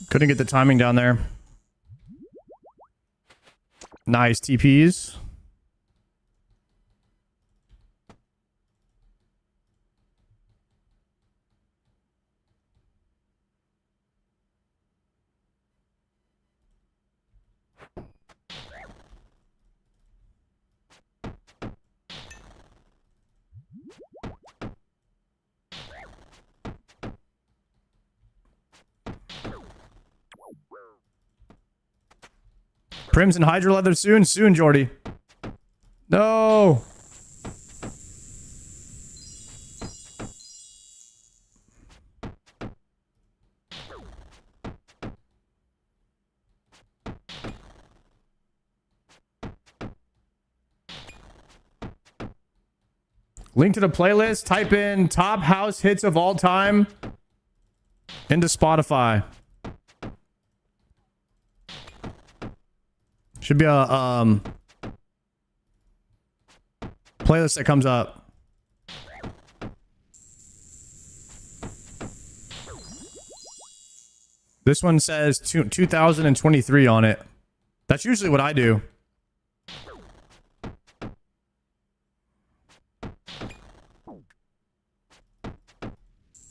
Couldn't get the timing down there. Nice TPs. Prims and Hydra Leather soon, Jordy. No. Link to the playlist. Type in top house hits of all time into Spotify. Should be a playlist that comes up. This one says 2023 on it. That's usually what I do.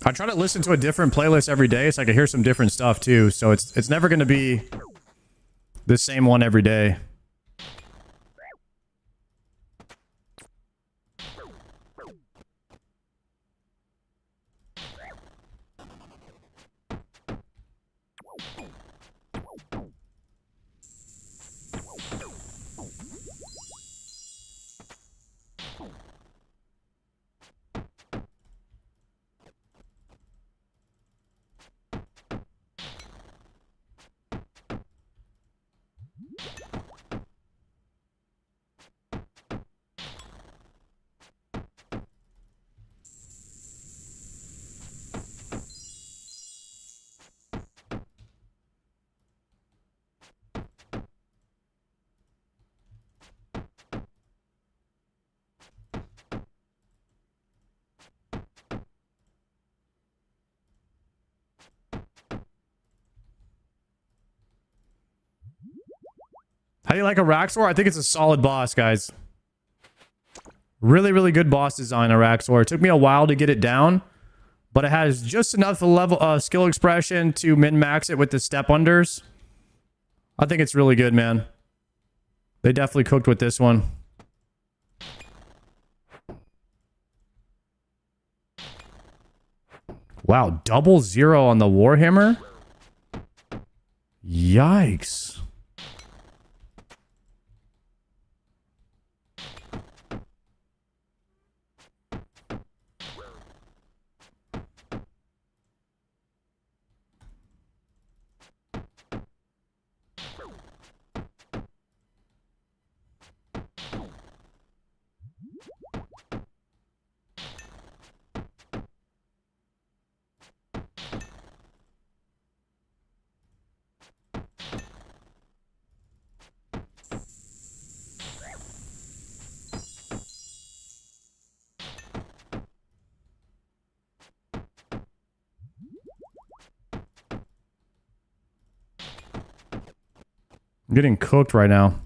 I try to listen to a different playlist every day so I can hear some different stuff too. So it's never going to be the same one every day. How do you like a Rancour? I think it's a solid boss, guys. Really, really good boss design, a Rancour. It took me a while to get it down, but it has just enough level skill expression to min-max it with the step unders. I think it's really good, man. They definitely cooked with this one. Wow, 0-0 on the Warhammer? Yikes. I'm getting cooked right now.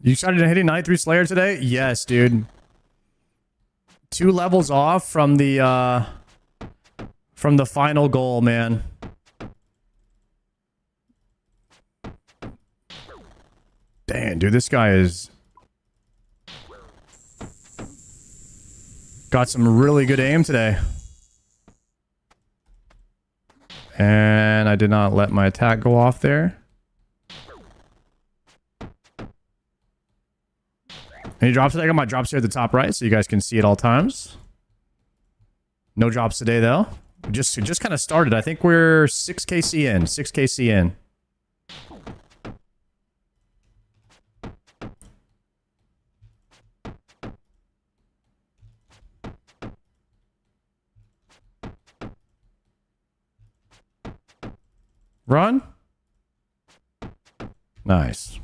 You started hitting 93 Slayer today? Yes, dude. 2 levels off from the final goal, man. Damn, dude, this guy is got some really good aim today. And I did not let my attack go off there. Any drops today? I got my drops here at the top right so you guys can see at all times. No drops today though. Just kind of started. I think we're 6kc in. 6kc in. Run. Nice.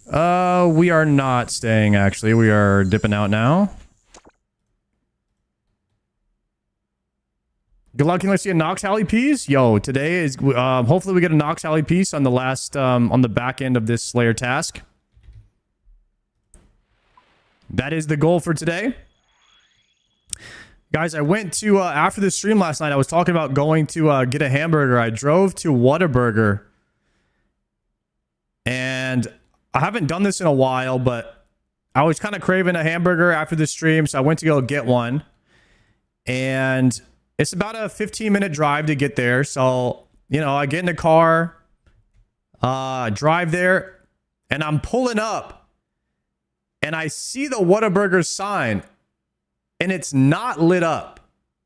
We are not staying, actually. We are dipping out now. Good luck. Can I see a Nox Hally piece? Yo, today is, hopefully we get a Nox Hally piece on the last, on the back end of this Slayer task. That is the goal for today. Guys, I went to, after the stream last night, I was talking about going to get a hamburger. I drove to Whataburger. And I haven't done this in a while, but I was kind of craving a hamburger after the stream, so I went to go get one. And it's about a 15-minute drive to get there. So, you know, I get in the car, drive there, and I'm pulling up. And I see the Whataburger sign. And it's not lit up.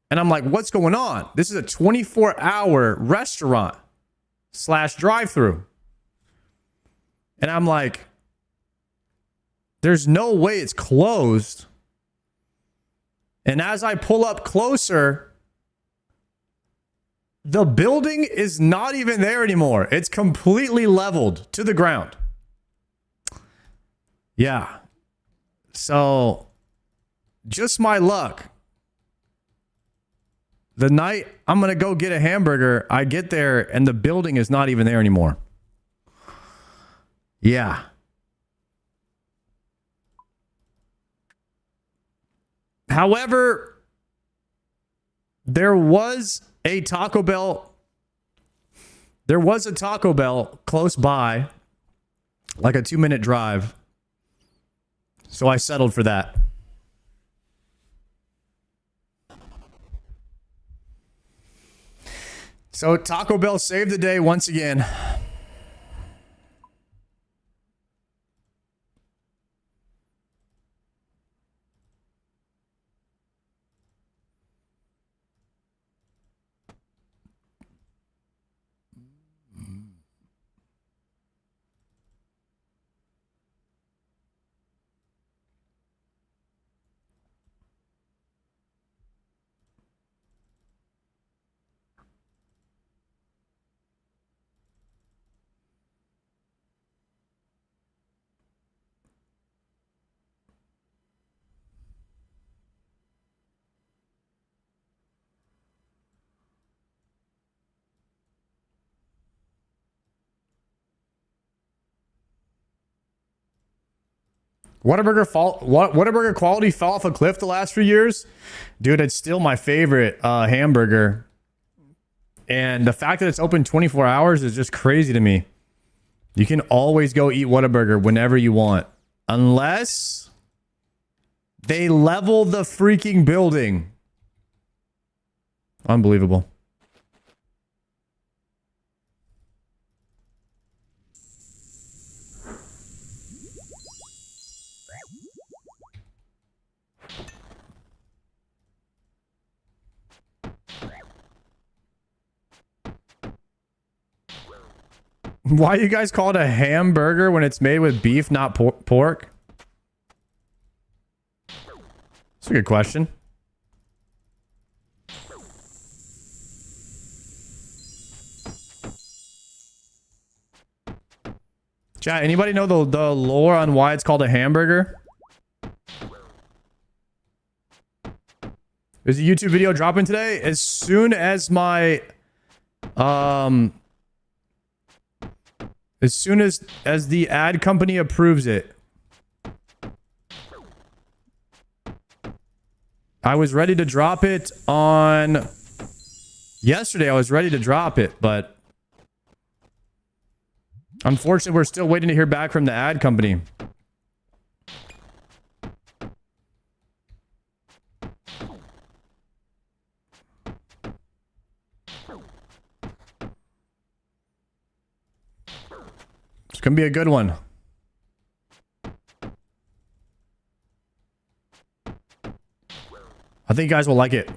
And I'm like, what's going on? This is a 24-hour restaurant / drive-through. And I'm like, there's no way it's closed. And as I pull up closer, the building is not even there anymore. It's completely leveled to the ground. Yeah. So, just my luck. The night I'm going to go get a hamburger, I get there and the building is not even there anymore. Yeah. However, there was a Taco Bell. There was a Taco Bell close by, like a 2-minute drive. So I settled for that. So Taco Bell saved the day once again. Whataburger quality fell off a cliff the last few years. Dude, it's still my favorite hamburger. And the fact that it's open 24 hours is just crazy to me. You can always go eat Whataburger whenever you want. Unless they level the freaking building. Unbelievable. Why you guys call it a hamburger when it's made with beef, not pork? That's a good question. Chat, anybody know the lore on why it's called a hamburger? There's a YouTube video dropping today. As soon as my as soon as the ad company approves it. I was ready to drop it on yesterday. I was ready to drop it, but unfortunately, we're still waiting to hear back from the ad company. It's gonna be a good one. I think you guys will like it.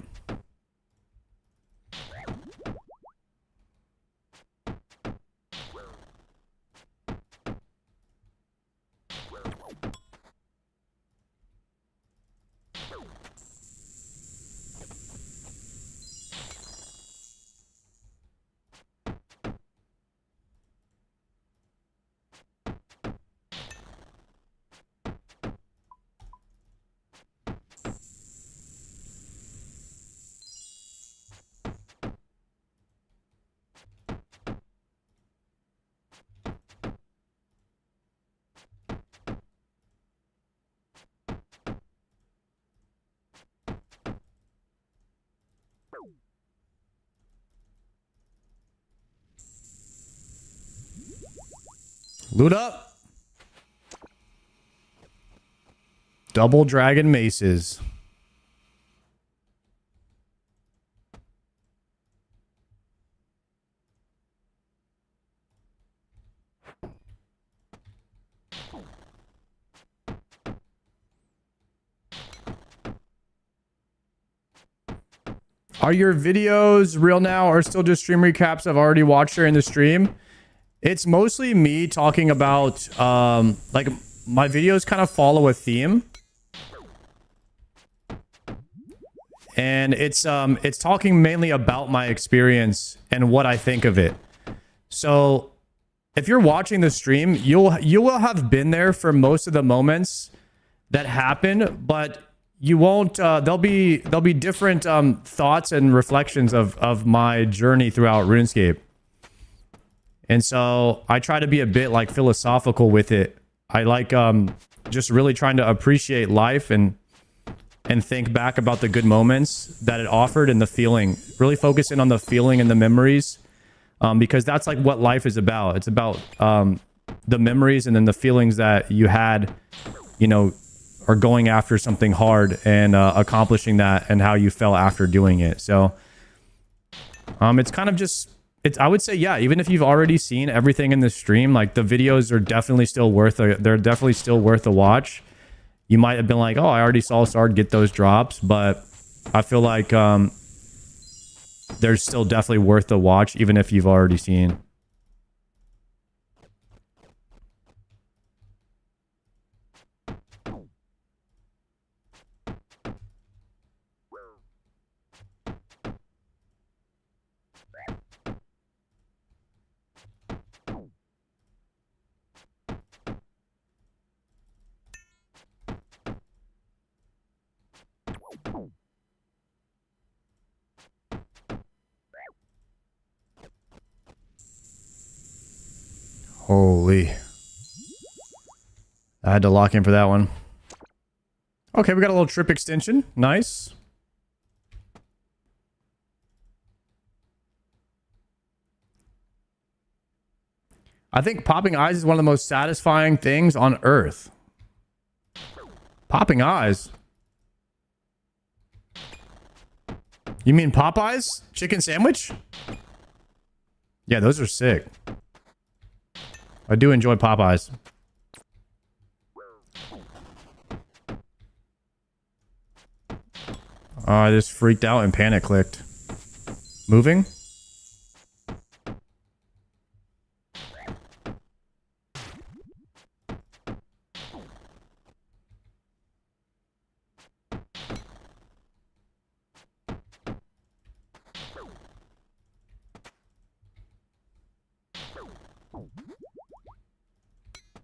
Loot up. Double dragon maces. Are your videos real now or still just stream recaps I've already watched during the stream? It's mostly me talking about, like, my videos kind of follow a theme. And it's talking mainly about my experience and what I think of it. So if you're watching the stream, you will have been there for most of the moments that happen, but you won't, there'll be different thoughts and reflections of my journey throughout RuneScape. And so I try to be a bit like philosophical with it. I like just really trying to appreciate life and think back about the good moments that it offered and the feeling. Really focus in on the feeling and the memories, because that's like what life is about. It's about the memories and then the feelings that you had, you know, or going after something hard and accomplishing that and how you felt after doing it. So it's kind of just, I would say, yeah, even if you've already seen everything in the stream, like the videos are definitely still worth a watch. You might have been like, oh, I already saw Sard get those drops, but I feel like they're still definitely worth the watch, even if you've already seen. Holy. I had to lock in for that one. Okay, we got a little trip extension. Nice. I think popping eyes is one of the most satisfying things on Earth. Popping eyes? You mean Popeyes? Chicken sandwich? Yeah, those are sick. I do enjoy Popeyes. Oh, I just freaked out and panic clicked. Moving?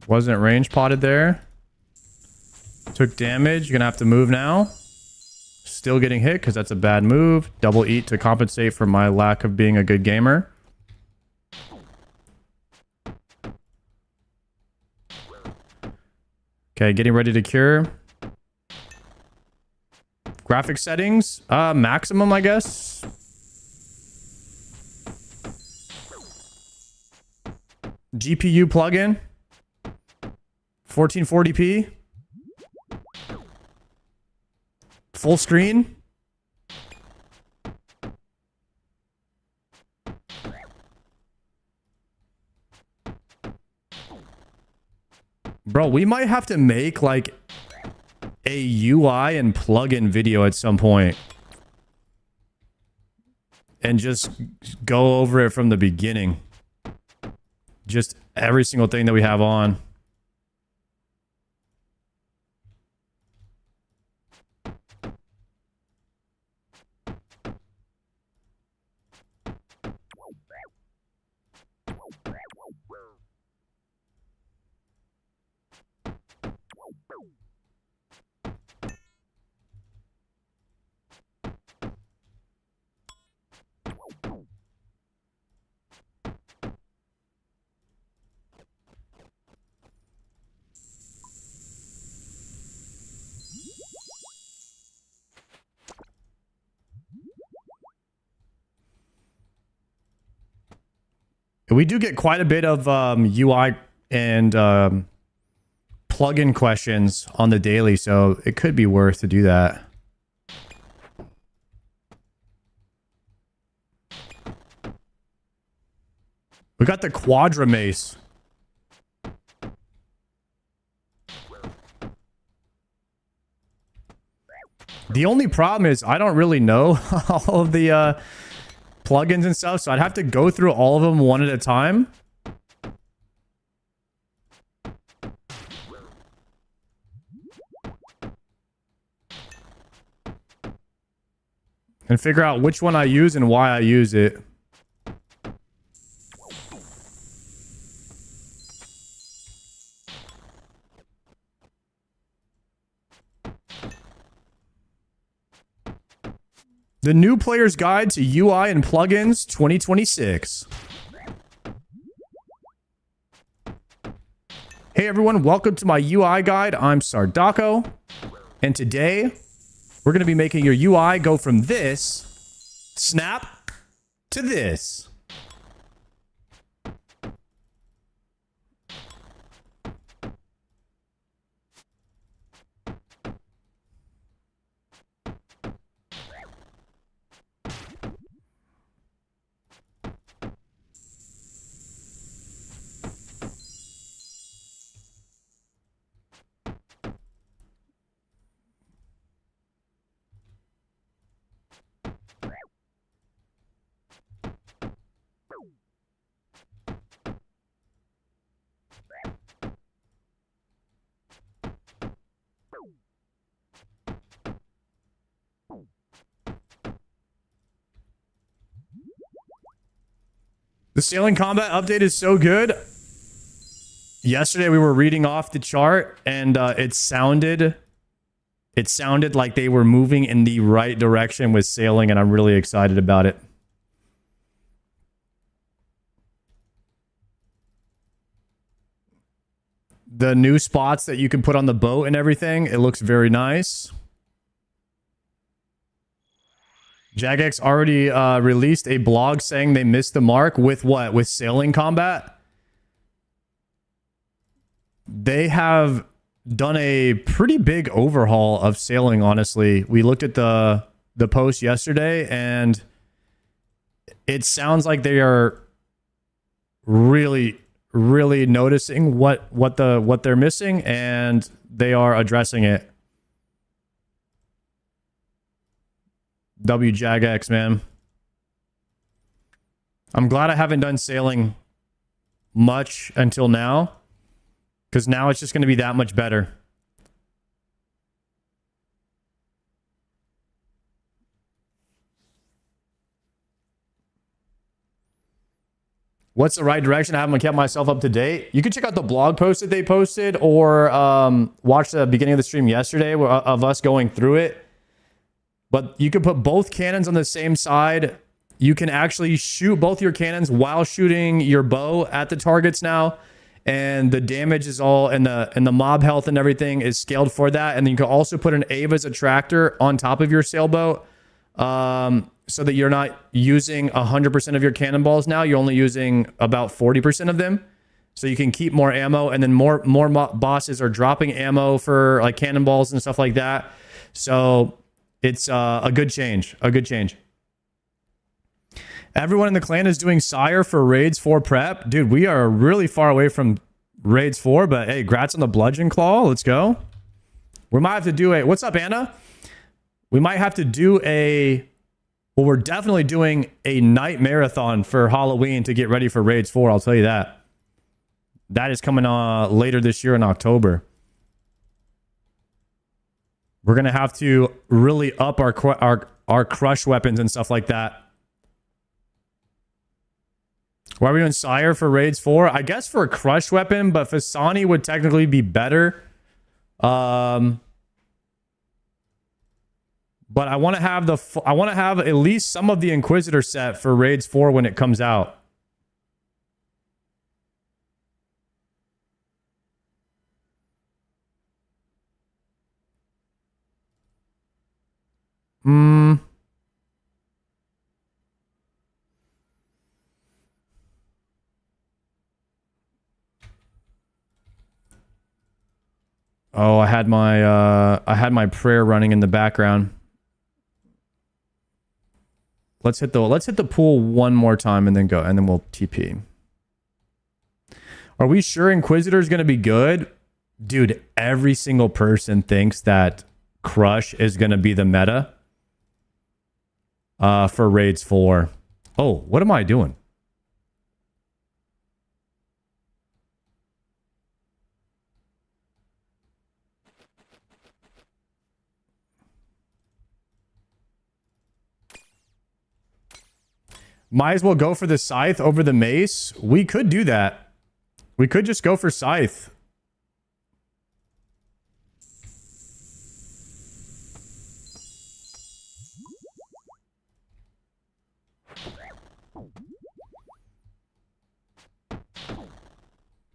Wasn't range potted there. Took damage. You're gonna have to move now. Still getting hit because that's a bad move. Double eat to compensate for my lack of being a good gamer. Okay, getting ready to cure. Graphic settings. Maximum, I guess. GPU plugin. 1440p. Full screen. Bro, we might have to make like a UI and plugin video at some point. And just go over it from the beginning. Just every single thing that we have on. We do get quite a bit of UI and plugin questions on the daily, so it could be worth to do that. We got the Quadra Mace. The only problem is I don't really know all of the plugins and stuff, so I'd have to go through all of them one at a time. And figure out which one I use and why I use it. The New Player's Guide to UI and Plugins 2026. Hey everyone, welcome to my UI guide. I'm Sardako, and today we're going to be making your UI go from this snap to this. The sailing combat update is so good. Yesterday we were reading off the chart and it sounded like they were moving in the right direction with sailing, and I'm really excited about it. The new spots that you can put on the boat and everything, it looks very nice. Jagex already released a blog saying they missed the mark with what? With sailing combat? They have done a pretty big overhaul of sailing, honestly. We looked at the post yesterday, and it sounds like they are really noticing what they're missing, and they are addressing it. WJagX, man. I'm glad I haven't done sailing much until now, because now it's just going to be that much better. What's the right direction? I haven't kept myself up to date. You can check out the blog post that they posted, or watch the beginning of the stream yesterday of us going through it. But you can put both cannons on the same side. You can actually shoot both your cannons while shooting your bow at the targets now. And the damage is all, and the mob health and everything is scaled for that. And then you can also put an Ava's attractor on top of your sailboat, so that you're not using 100% of your cannonballs now. You're only using about 40% of them. So you can keep more ammo, and then more bosses are dropping ammo for like cannonballs and stuff like that. So it's a good change. A good change. Everyone in the clan is doing Sire for Raids 4 prep. Dude, we are really far away from Raids 4, but hey, grats on the Bludgeon Claw. Let's go. We might have to do a... What's up, Anna? We might have to do a... Well, we're definitely doing a night marathon for Halloween to get ready for Raids 4. I'll tell you that. That is coming later this year in October. We're going to have to really up our crush weapons and stuff like that. Why are we doing Sire for Raids 4? I guess for a crush weapon, but Fasani would technically be better. But I want to have at least some of the Inquisitor set for Raids 4 when it comes out. Oh, I had my prayer running in the background. Let's hit the pool one more time and then go, and then we'll TP. Are we sure Inquisitor is going to be good? Dude, every single person thinks that Crush is going to be the meta for Raids 4. Oh, what am I doing? Might as well go for the Scythe over the Mace. We could do that. We could just go for Scythe.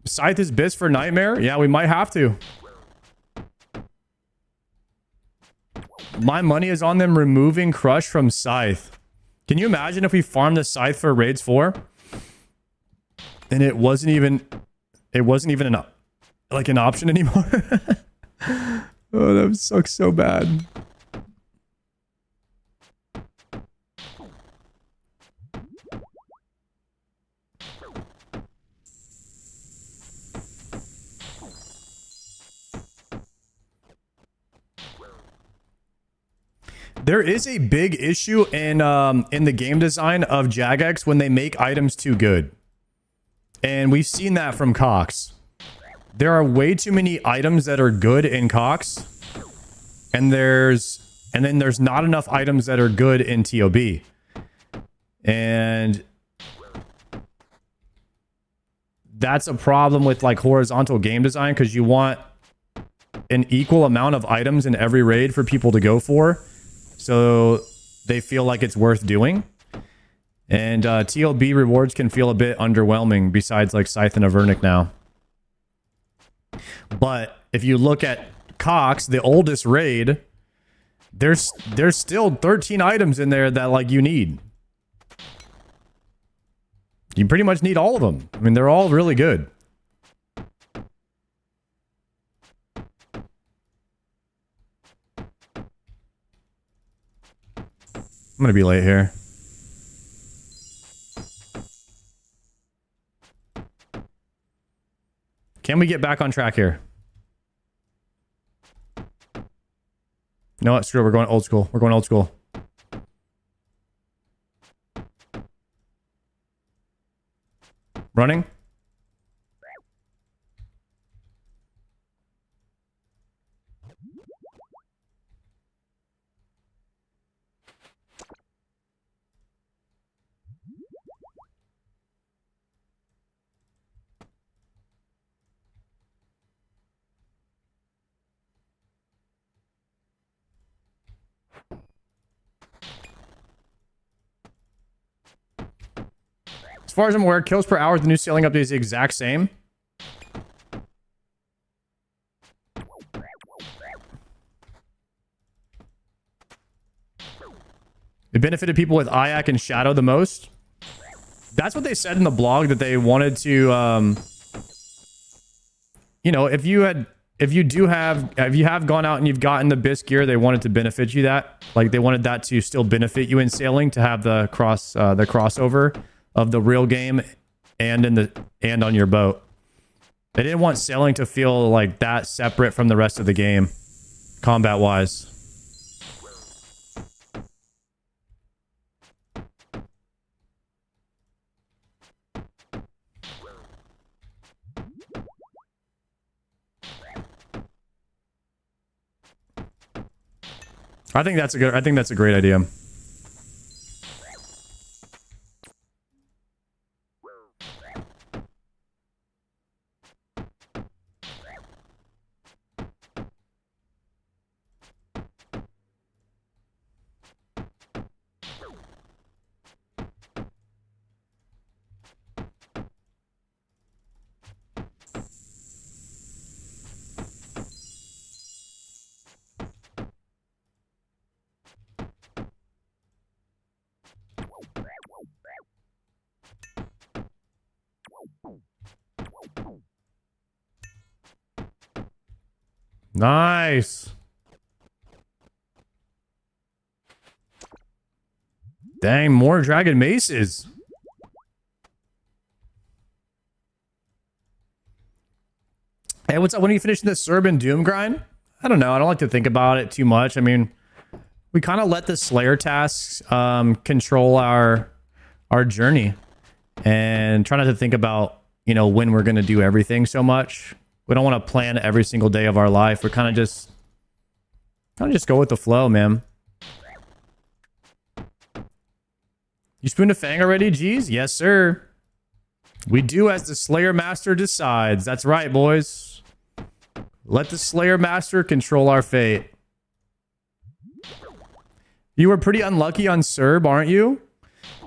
Scythe is best for Nightmare? Yeah, we might have to. My money is on them removing Crush from Scythe. Can you imagine if we farmed the Scythe for Raids 4? And it wasn't even an option anymore. Oh, that sucks so bad. There is a big issue in the game design of Jagex when they make items too good. And we've seen that from Cox. There are way too many items that are good in Cox. And then there's not enough items that are good in TOB. And that's a problem with like horizontal game design, because you want an equal amount of items in every raid for people to go for, so they feel like it's worth doing. And TLB rewards can feel a bit underwhelming besides like Scythe and Avernic now. But if you look at Cox, the oldest raid, there's still 13 items in there that like you need. You pretty much need all of them. I mean, they're all really good. I'm gonna be late here. Can we get back on track here? No, screw it. We're going old school. We're going old school. Running. As far as I'm aware, kills per hour with the new sailing update is the exact same. It benefited people with Ayak and Shadow the most. That's what they said in the blog, that they wanted to, you know, if you have gone out and you've gotten the BIS gear, they wanted to benefit you that. Like, they wanted that to still benefit you in sailing, to have the crossover of the real game and on your boat. They didn't want sailing to feel like that separate from the rest of the game, combat wise. I think that's a great idea. Nice. Dang, more dragon maces. Hey, what's up? When are you finishing the Serb and Doom grind? I don't know. I don't like to think about it too much. I mean, we kind of let the Slayer tasks control our journey, and try not to think about, you know, when we're going to do everything so much. We don't want to plan every single day of our life. We're kind of just go with the flow, man. You spooned a fang already, G's? Yes, sir. We do as the Slayer Master decides. That's right, boys. Let the Slayer Master control our fate. You were pretty unlucky on Serb, aren't you?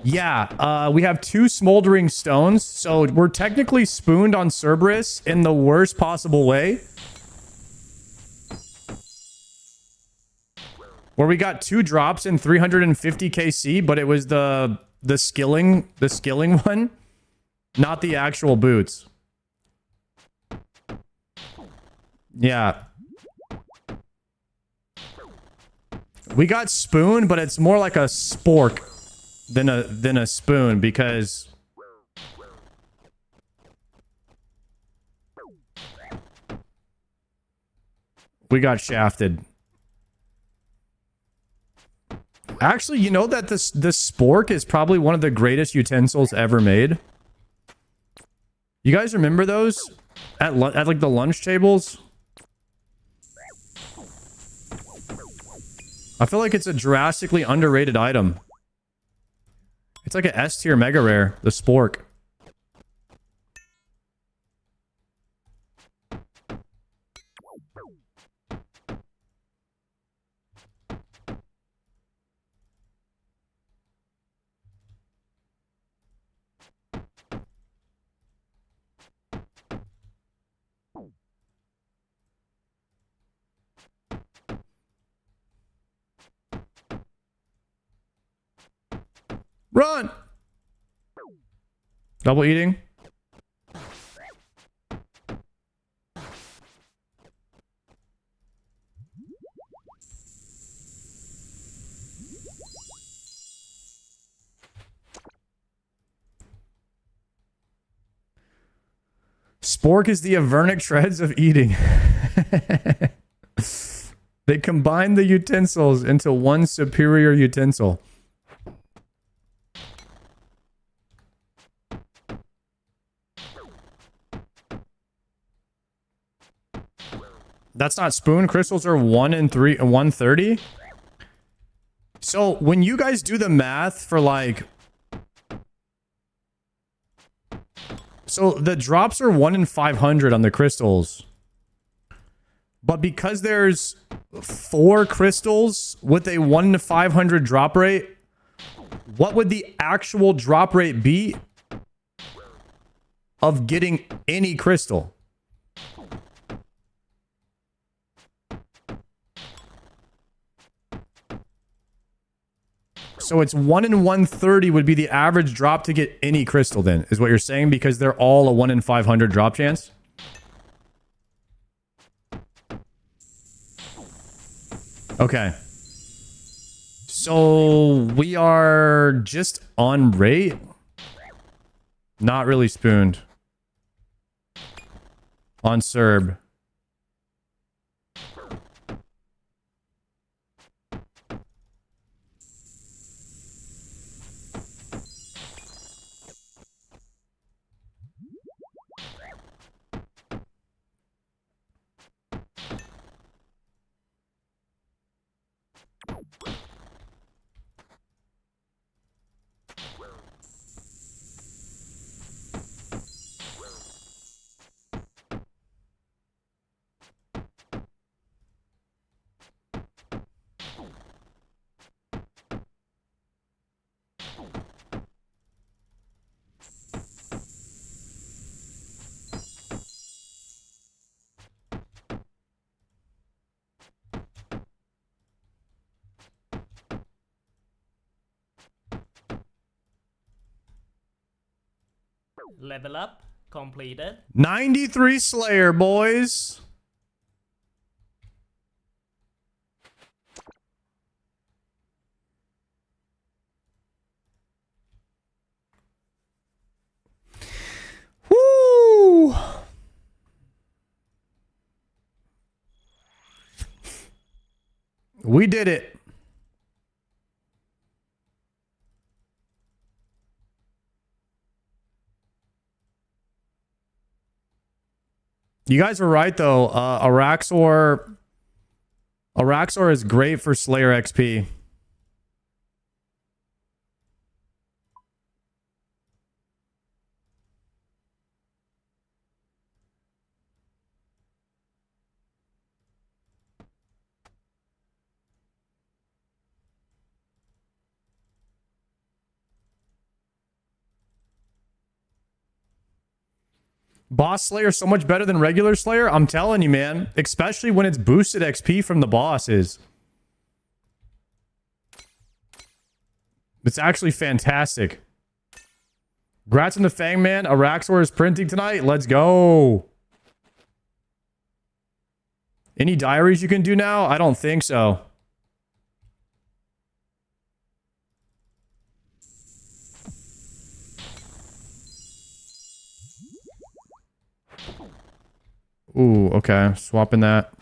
Yeah, we have 2 smoldering stones, so we're technically spooned on Cerberus in the worst possible way. Where we got 2 drops in 350 KC, but it was the skilling one, not the actual boots. Yeah. We got spoon, but it's more like a spork than a spoon, because we got shafted. Actually, you know that this spork is probably one of the greatest utensils ever made. You guys remember those at like the lunch tables? I feel like it's a drastically underrated item. It's like an S tier mega rare, the spork. Run! Double eating. Spork is the Avernic shreds of eating. They combine the utensils into one superior utensil. That's not spoon. Crystals are 1 and 3 and 130. So when you guys do the math for like, so the drops are 1 in 500 on the crystals, but because there's 4 crystals with a 1 in 500 drop rate, what would the actual drop rate be of getting any crystal? So it's 1 in 130 would be the average drop to get any crystal then, is what you're saying, because they're all a 1 in 500 drop chance? Okay. So we are just on rate. Not really spooned. On Serb. Level up completed. 93 Slayer, boys. Woo! We did it. You guys were right though. Araxor is great for Slayer XP. Boss Slayer so much better than regular Slayer. I'm telling you, man. Especially when it's boosted XP from the bosses. It's actually fantastic. Grats on the Fang Man. Araxor is printing tonight. Let's go. Any diaries you can do now? I don't think so. Ooh, okay. Swapping that.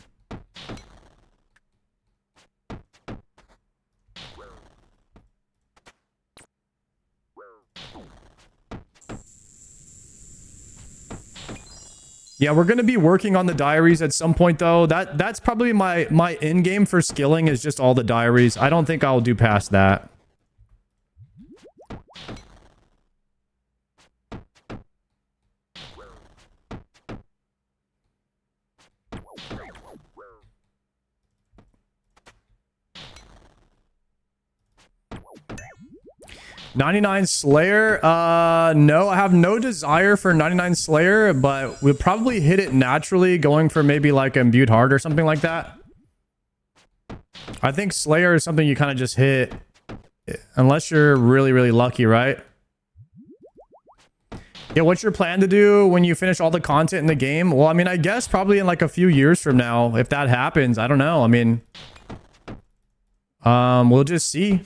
Yeah, we're going to be working on the diaries at some point, though. That's probably my end game for skilling is just all the diaries. I don't think I'll do past that. $99 Slayer? No, I have no desire for $99 Slayer, but we'll probably hit it naturally going for maybe like Imbued Heart or something like that. I think Slayer is something you kind of just hit unless you're really, really lucky, right? Yeah, what's your plan to do when you finish all the content in the game? Well, I mean, I guess probably in like a few years from now, if that happens. I don't know. I mean, we'll just see.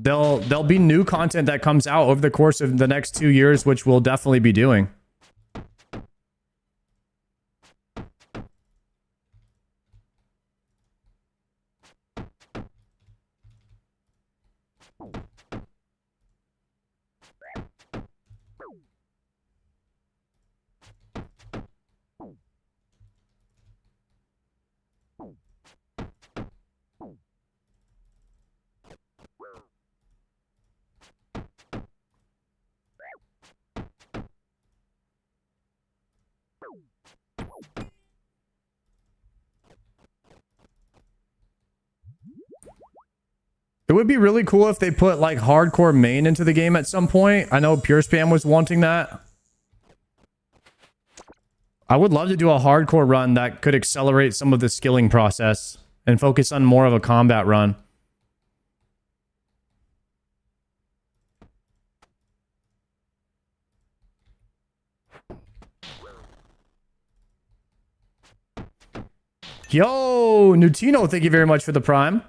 There'll be new content that comes out over the course of the next 2 years, which we'll definitely be doing. It would be really cool if they put like hardcore main into the game at some point. I know Pure Spam was wanting that. I would love to do a hardcore run that could accelerate some of the skilling process and focus on more of a combat run. Yo, Nutino, thank you very much for the Prime.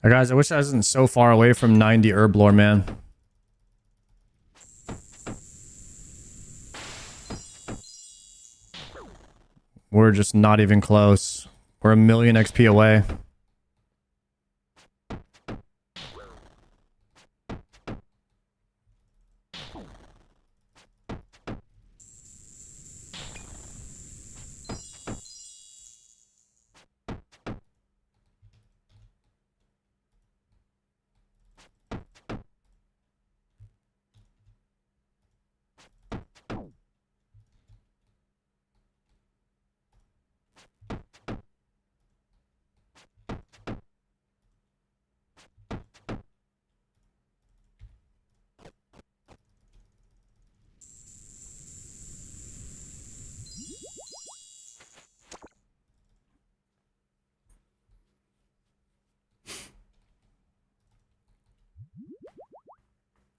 Guys, I wish I wasn't so far away from 90 Herblore, man. We're just not even close. We're 1,000,000 XP away.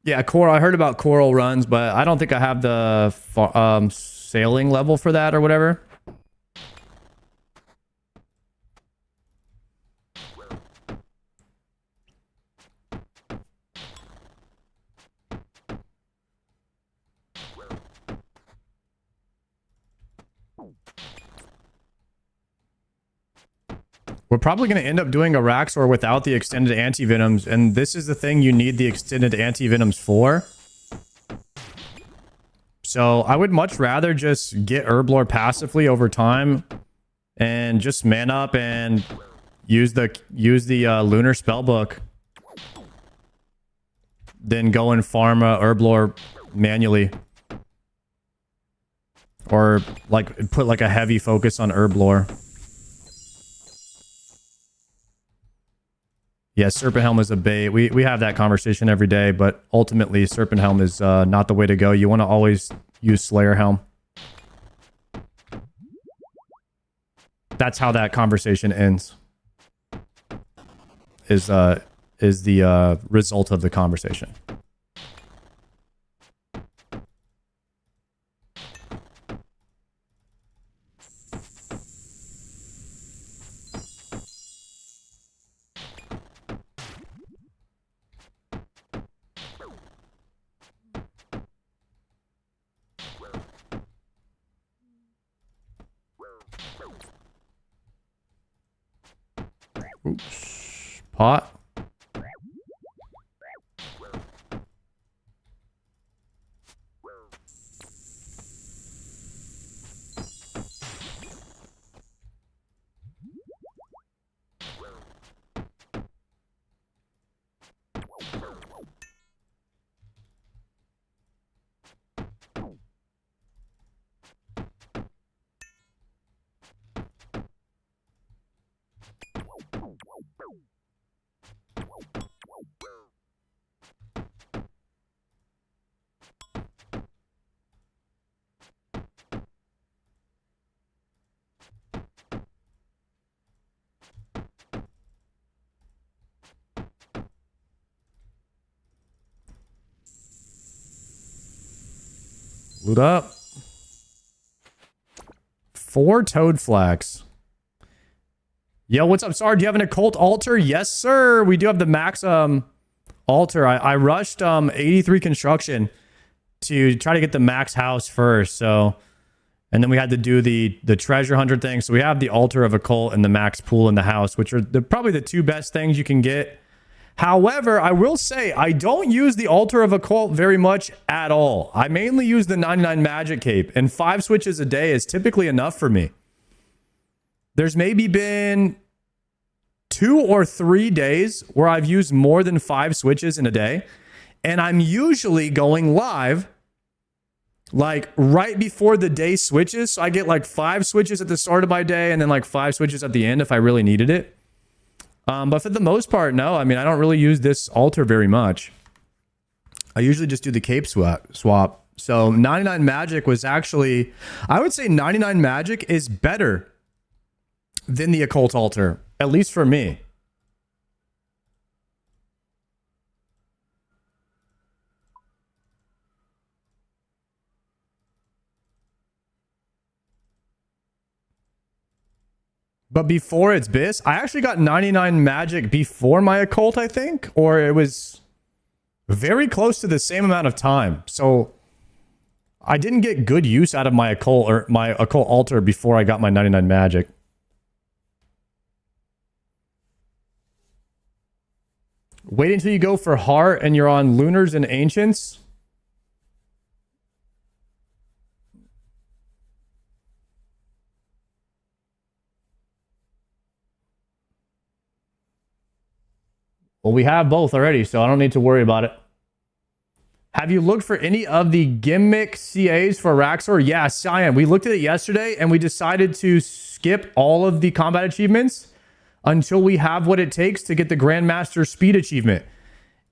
Yeah, coral. I heard about coral runs, but I don't think I have the sailing level for that or whatever. We're probably going to end up doing a Rancour without the extended anti-venoms, and this is the thing you need the extended anti-venoms for. So I would much rather just get Herblore passively over time and just man up and use the Lunar Spellbook than go and farm Herblore manually. Or like put like a heavy focus on Herblore. Yeah, Serpent Helm is a bait. We have that conversation every day, but ultimately Serpent Helm is not the way to go. You want to always use Slayer Helm. That's how that conversation ends. Is the result of the conversation. Oops. Pot. Loot up. 4 Toad Flax. Yo, what's up, Sar? Do you have an occult altar? Yes, sir. We do have the max altar. I rushed 83 construction to try to get the max house first. So, and then we had to do the treasure hunter thing. So we have the altar of occult and the max pool in the house, which are probably the 2 best things you can get. However, I will say I don't use the altar of occult very much at all. I mainly use the 99 magic cape, and 5 switches a day is typically enough for me. There's maybe been 2 or 3 days where I've used more than 5 switches in a day, and I'm usually going live like right before the day switches. So I get like 5 switches at the start of my day and then like 5 switches at the end if I really needed it. But for the most part, no. I mean, I don't really use this altar very much. I usually just do the cape swap. So 99 magic was actually, I would say 99 magic is better than the occult altar, at least for me. But before its bis, I actually got 99 magic before my occult, I think. Or it was very close to the same amount of time. So I didn't get good use out of my occult or my occult altar before I got my 99 magic. Wait until you go for heart and you're on lunars and ancients. Well, we have both already, so I don't need to worry about it. Have you looked for any of the gimmick CAs for Rancour? Yeah, Cyan. We looked at it yesterday, and we decided to skip all of the combat achievements until we have what it takes to get the Grandmaster Speed achievement.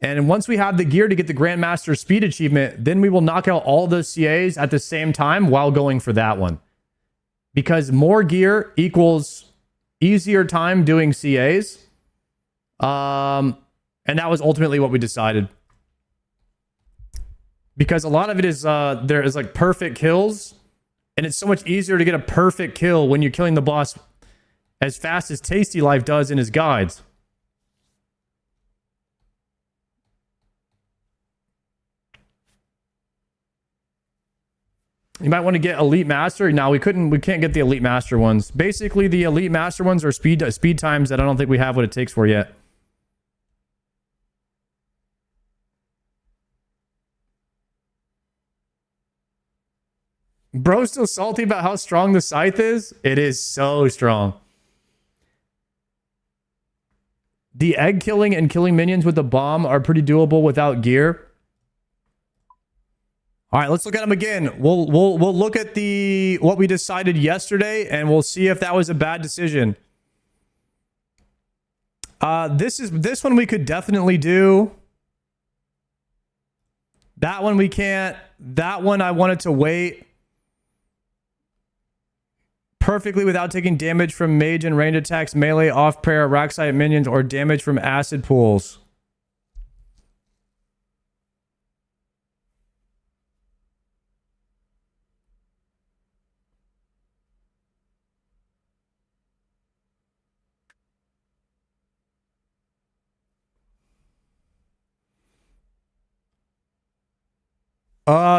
And once we have the gear to get the Grandmaster Speed achievement, then we will knock out all the CAs at the same time while going for that one. Because more gear equals easier time doing CAs. And that was ultimately what we decided. Because a lot of it is there is like perfect kills, and it's so much easier to get a perfect kill when you're killing the boss as fast as Tasty Life does in his guides. You might want to get Elite Master. No, we can't get the Elite Master ones. Basically, the Elite Master ones are speed times that I don't think we have what it takes for yet. Bro's still salty about how strong the scythe is? It is so strong. The egg killing and killing minions with the bomb are pretty doable without gear. All right, let's look at them again. We'll look at what we decided yesterday, and we'll see if that was a bad decision. This one we could definitely do. That one we can't. That one I wanted to wait. Perfectly without taking damage from mage and range attacks, melee, off prayer, rack site minions, or damage from acid pools.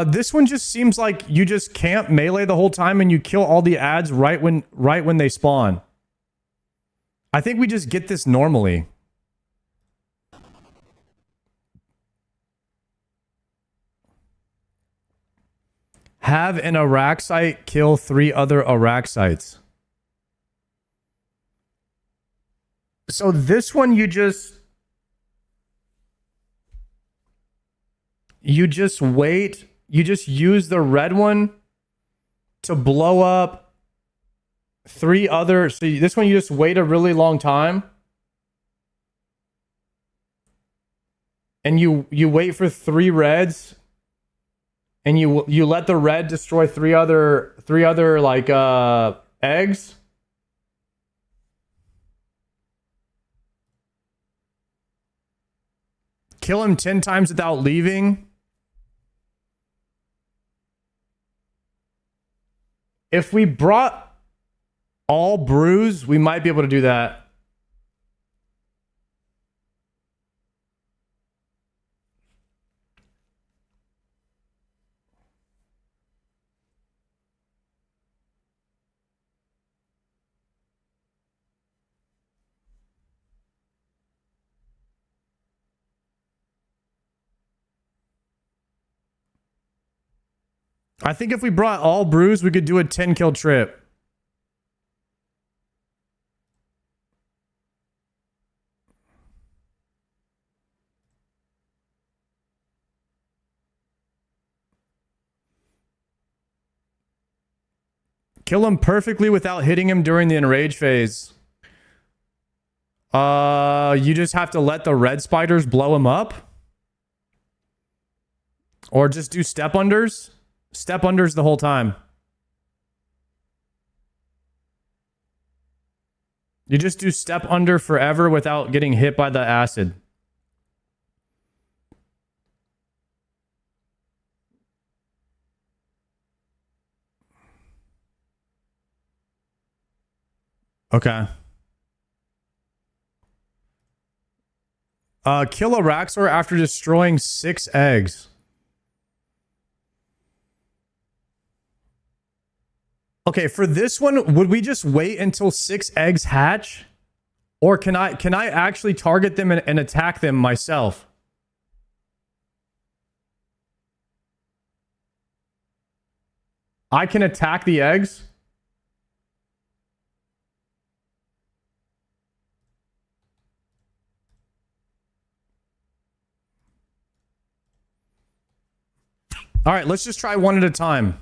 This one just seems like you just camp melee the whole time and you kill all the ads right when they spawn. I think we just get this normally. Have an Araxite kill 3 other Araxites. So this one you just wait. You just use the red one to blow up 3 other. So this one you just wait a really long time. And you wait for 3 reds. And you let the red destroy 3 other like eggs. Kill him 10 times without leaving. If we brought all brews, we might be able to do that. I think if we brought all brews, we could do a 10 kill trip. Kill him perfectly without hitting him during the enrage phase. You just have to let the red spiders blow him up. Or just do step unders. Step unders the whole time. You just do step under forever without getting hit by the acid. Okay. Kill a Raxor after destroying 6 eggs. Okay, for this one, would we just wait until 6 eggs hatch? Or can I actually target them and attack them myself? I can attack the eggs? All right, let's just try one at a time.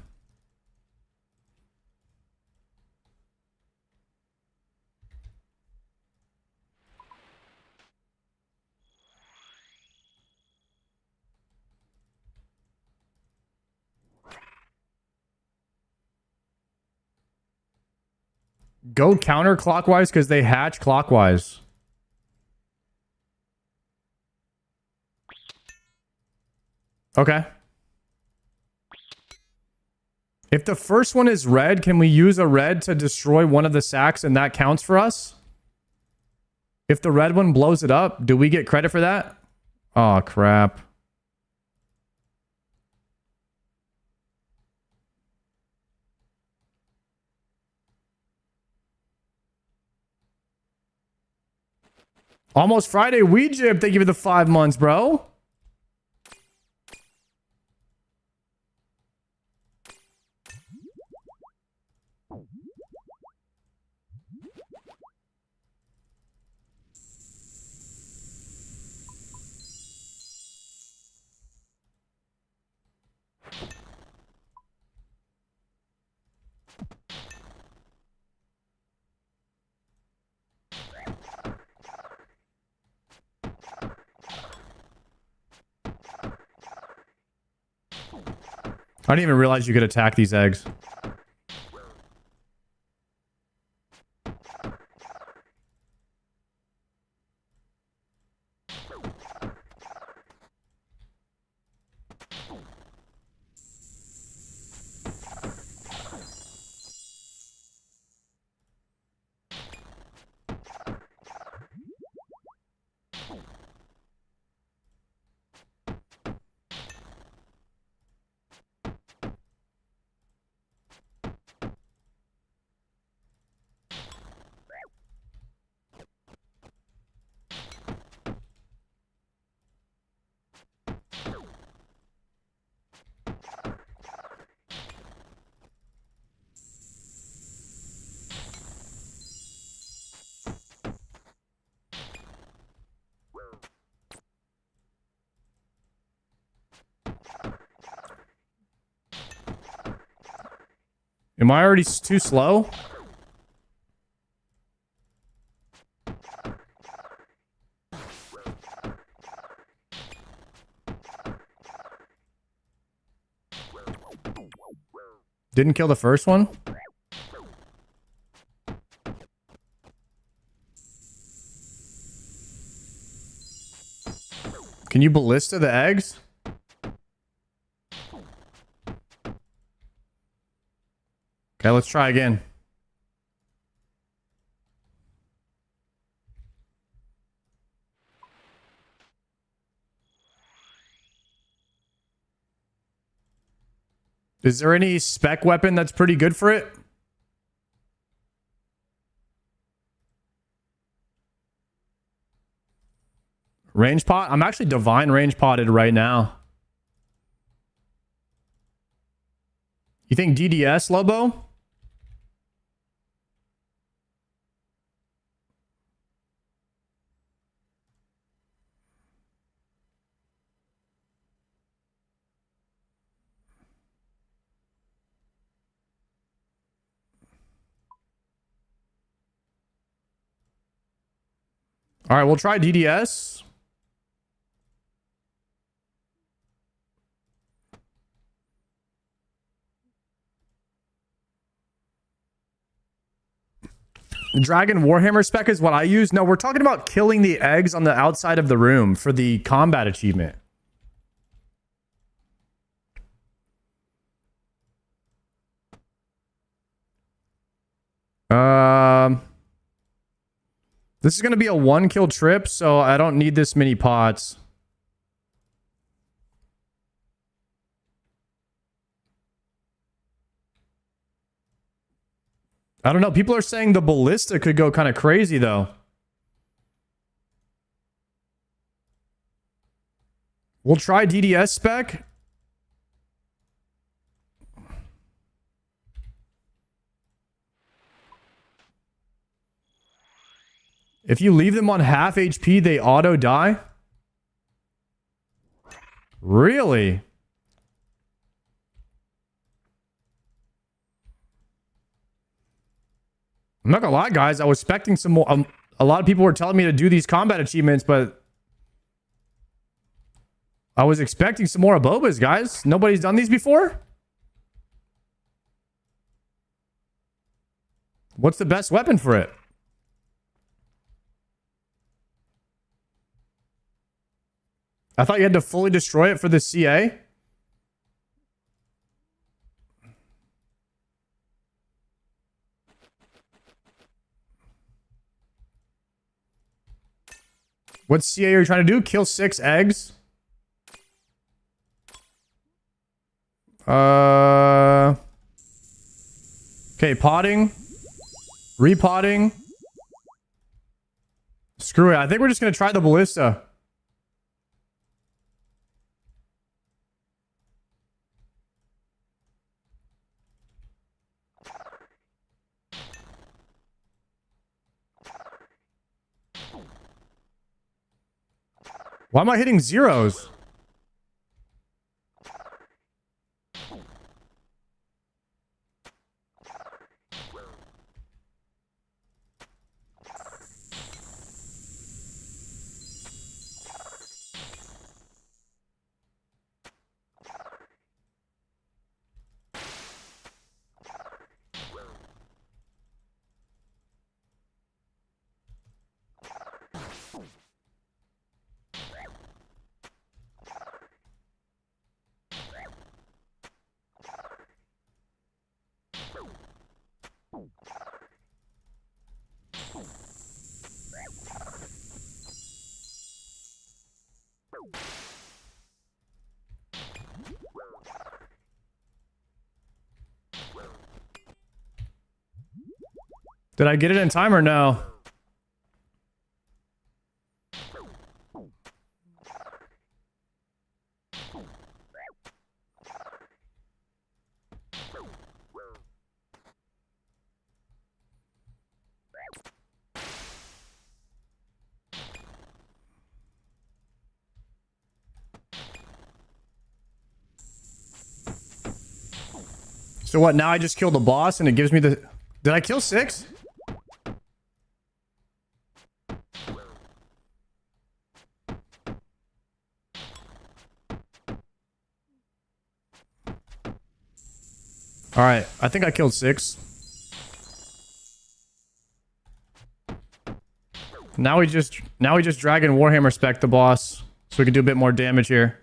Go counterclockwise because they hatch clockwise. Okay. If the first one is red, can we use a red to destroy one of the sacks and that counts for us? If the red one blows it up, do we get credit for that? Oh, crap. Almost Friday, Weejib. Thank you for the 5 months, bro. I didn't even realize you could attack these eggs. Am I already too slow? Didn't kill the first one? Can you ballista the eggs? Okay, let's try again. Is there any spec weapon that's pretty good for it? Range pot? I'm actually divine range potted right now. You think DDS, Lobo? All right, we'll try DDS. Dragon Warhammer spec is what I use. No, we're talking about killing the eggs on the outside of the room for the combat achievement. This is going to be a 1-kill trip, so I don't need this many pots. I don't know. People are saying the ballista could go kind of crazy, though. We'll try DDS spec. If you leave them on half HP, they auto die? Really? I'm not gonna lie, guys. I was expecting some more. A lot of people were telling me to do these combat achievements, but I was expecting some more Abobas, guys. Nobody's done these before? What's the best weapon for it? I thought you had to fully destroy it for the CA. What CA are you trying to do? Kill 6 eggs? Okay, potting. Repotting. Screw it. I think we're just going to try the ballista. Why am I hitting zeros? Did I get it in time or no? So what, now I just killed the boss and it gives me the... Did I kill 6? Alright, I think I killed 6. Now we just Dragon Warhammer spec the boss. So we can do a bit more damage here.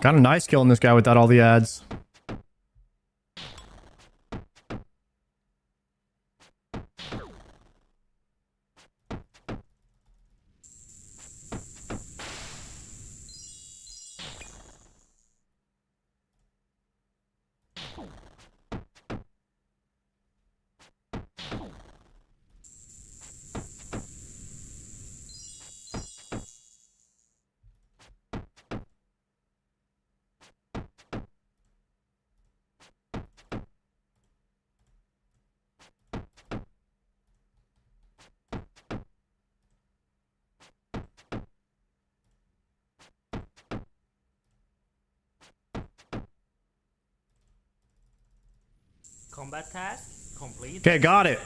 Kind of nice killing this guy without all the ads. Combat task complete. Okay, got it.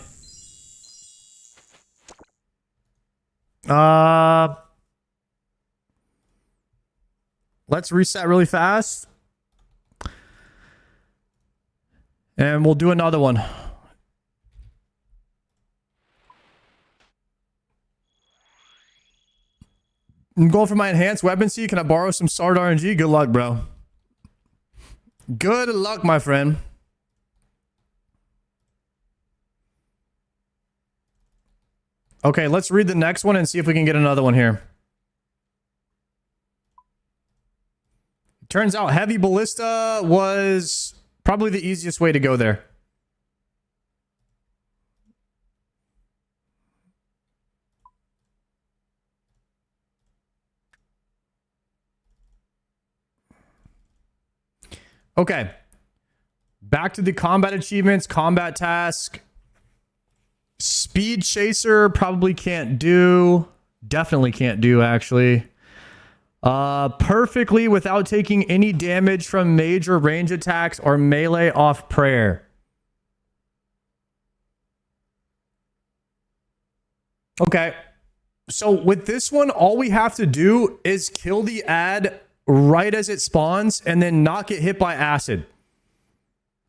Let's reset really fast. And we'll do another one. I'm going for my enhanced weapon. See, can I borrow some sword RNG? Good luck, bro. Good luck, my friend. Okay, let's read the next one and see if we can get another one here. Turns out heavy ballista was probably the easiest way to go there. Okay. Back to the combat achievements, combat task. Speed chaser probably can't do. Definitely can't do, actually. Perfectly without taking any damage from major range attacks or melee off prayer. Okay. So with this one, all we have to do is kill the ad right as it spawns and then not get hit by acid.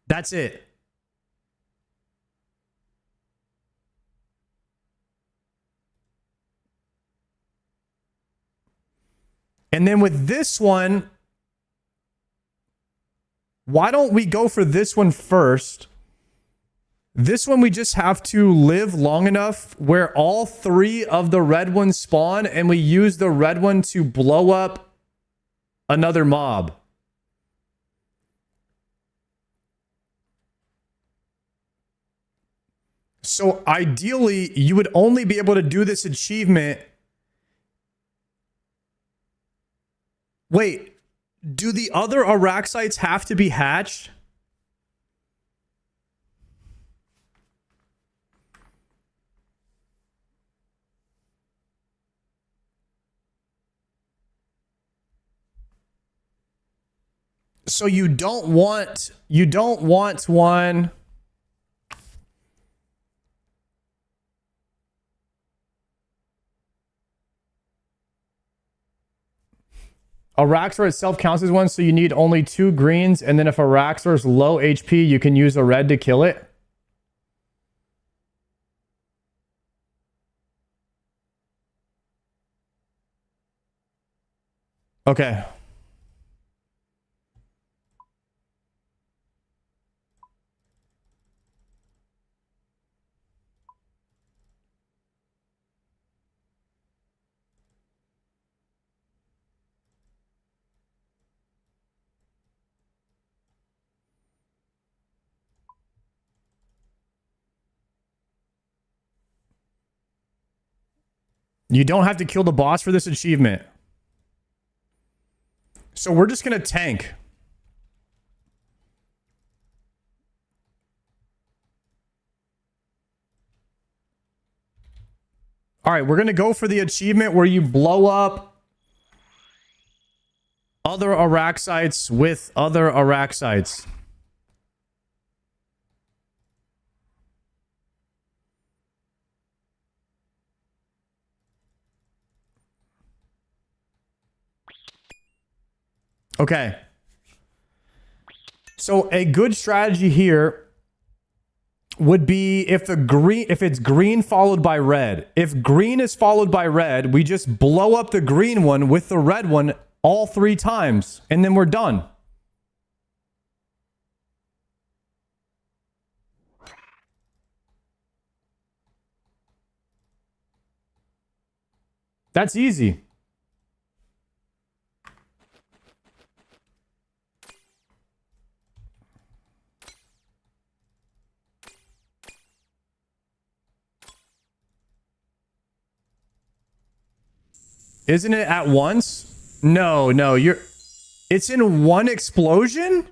That's it. And then with this one, why don't we go for this one first? This one, we just have to live long enough where all 3 of the red ones spawn and we use the red one to blow up another mob. So ideally, you would only be able to do this achievement. Wait, do the other Araxites have to be hatched? So you don't want one. Araxor itself counts as one, so you need only 2 greens, and then if Araxor is low HP, you can use a red to kill it. Okay. You don't have to kill the boss for this achievement. So we're just going to tank. All right, we're going to go for the achievement where you blow up other Araxites with other Araxites. Okay. So a good strategy here would be if it's green followed by red. If green is followed by red, we just blow up the green one with the red one all 3 times, and then we're done. That's easy. Isn't it at once? No, it's in one explosion?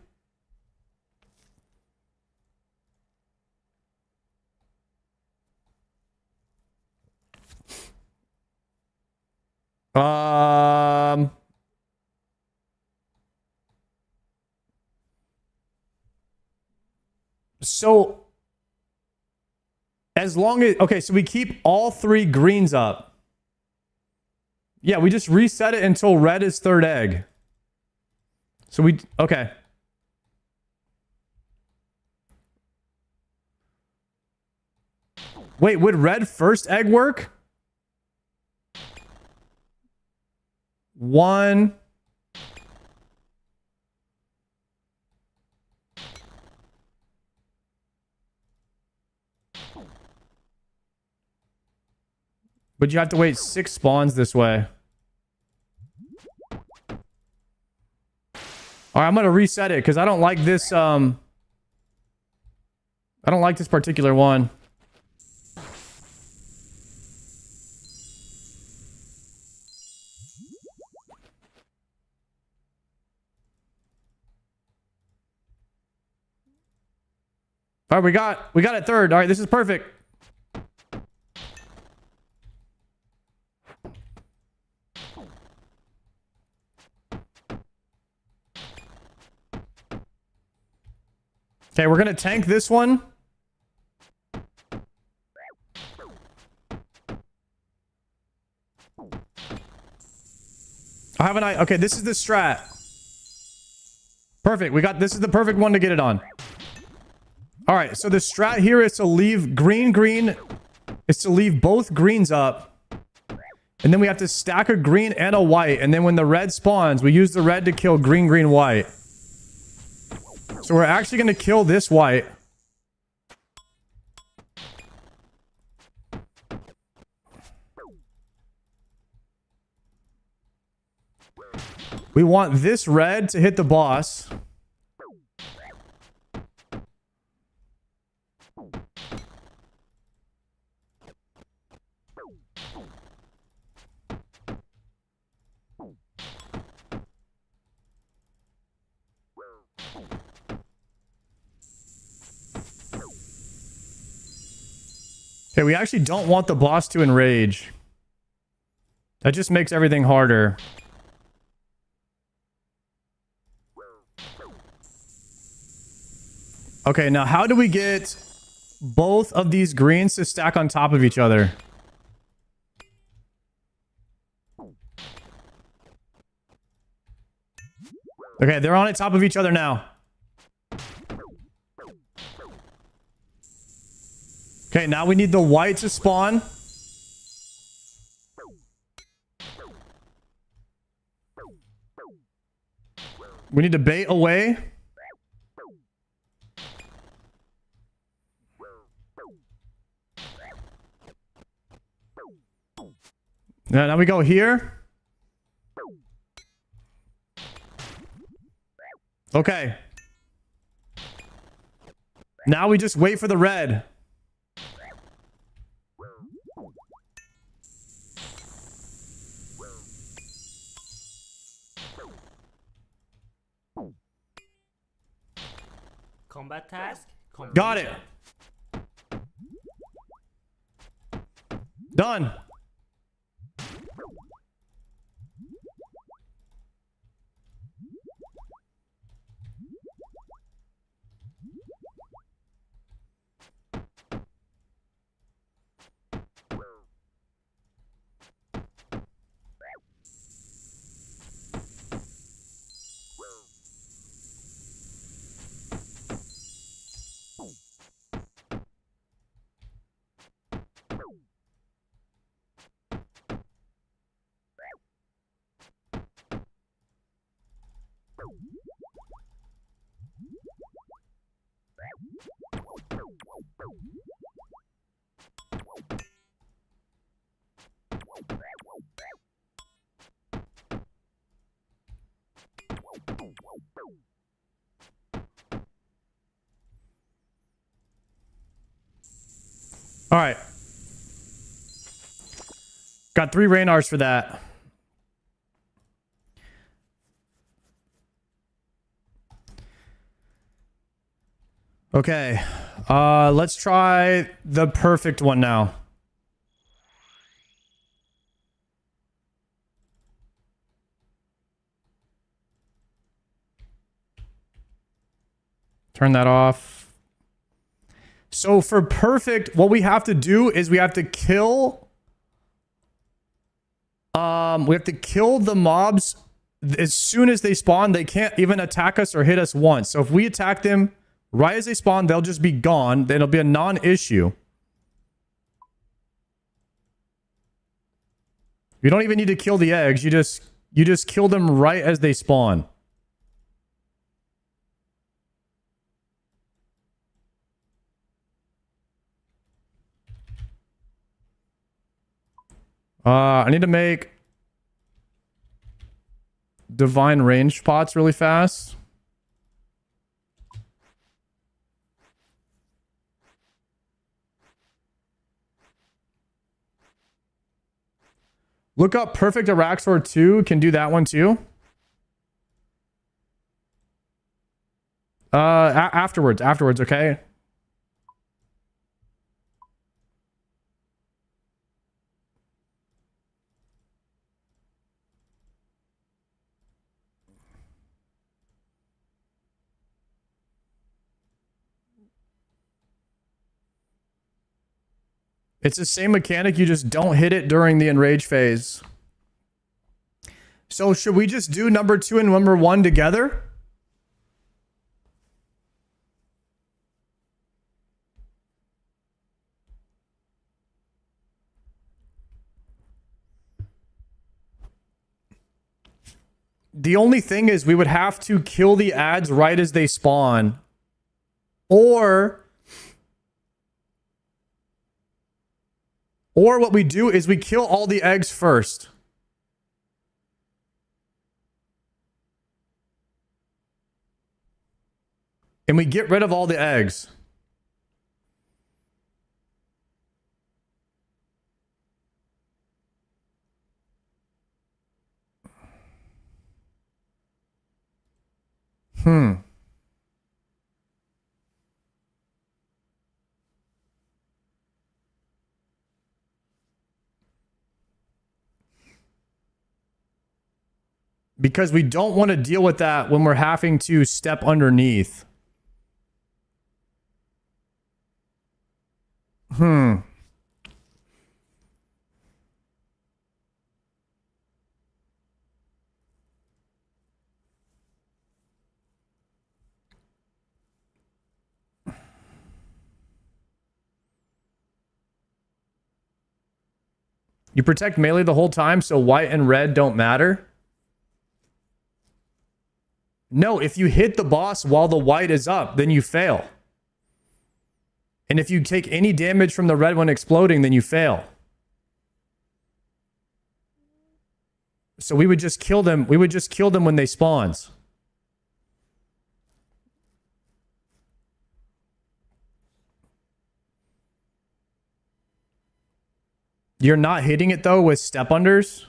So as long as, okay, so we keep all 3 greens up. Yeah, we just reset it until red is 3rd egg. So okay. Wait, would red 1st egg work? 1. But you have to wait 6 spawns this way. All right, I'm going to reset it because I don't like this. I don't like this particular one. All right, we got it third. All right, this is perfect. Okay, we're gonna tank this one. I have an eye. Okay, this is the strat. Perfect. We got this is the perfect one to get it on. All right, so the strat here is to leave green is to leave both greens up. And then we have to stack a green and a white, and then when the red spawns, we use the red to kill green white. So we're actually going to kill this white. We want this red to hit the boss. Okay, we actually don't want the boss to enrage. That just makes everything harder. Okay, now how do we get both of these greens to stack on top of each other? Okay, they're on top of each other now. Okay, now we need the white to spawn. We need to bait away. Now we go here. Okay. Now we just wait for the red. Combat task. Got it. Done. All right. Got 3 Ranars for that. Okay. Let's try the perfect one now. Turn that off. So for perfect, what we have to do is we have to kill the mobs as soon as they spawn. They can't even attack us or hit us once. So if we attack them right as they spawn, they'll just be gone. Then it'll be a non-issue. You don't even need to kill the eggs. You just kill them right as they spawn. I need to make divine range pots really fast. Look up Perfect Araxor 2. Can do that one too. Afterwards, okay? It's the same mechanic, you just don't hit it during the enrage phase. So should we just do number 2 and number 1 together? The only thing is we would have to kill the ads right as they spawn. Or what we do is we kill all the eggs first. And we get rid of all the eggs. Because we don't want to deal with that when we're having to step underneath. You protect melee the whole time, so white and red don't matter? No, if you hit the boss while the white is up, then you fail. And if you take any damage from the red one exploding, then you fail. So we would just kill them. We would just kill them when they spawns. You're not hitting it though with step unders?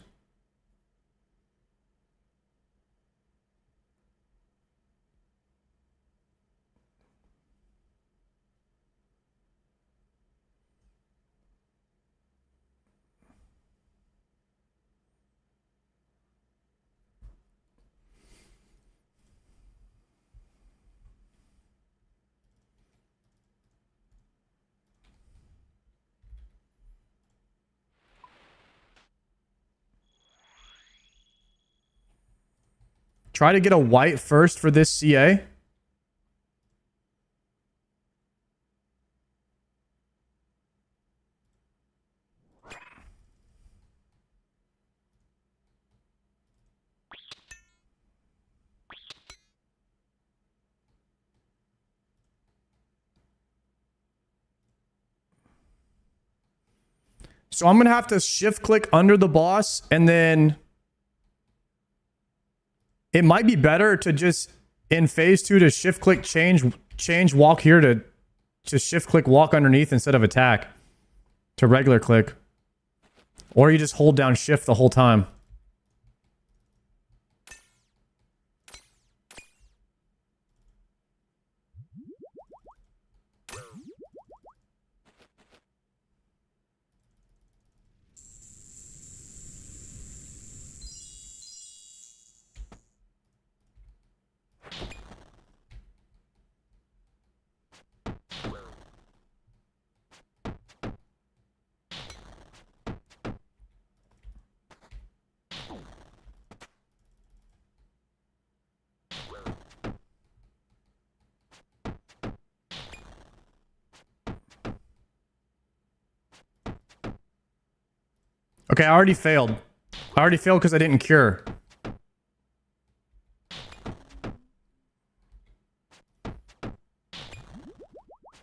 Try to get a white first for this CA. So I'm going to have to shift click under the boss and then it might be better to just in phase 2 to shift click change walk here to shift click walk underneath instead of attack to regular click. Or you just hold down shift the whole time. Okay, I already failed. I already failed because I didn't cure.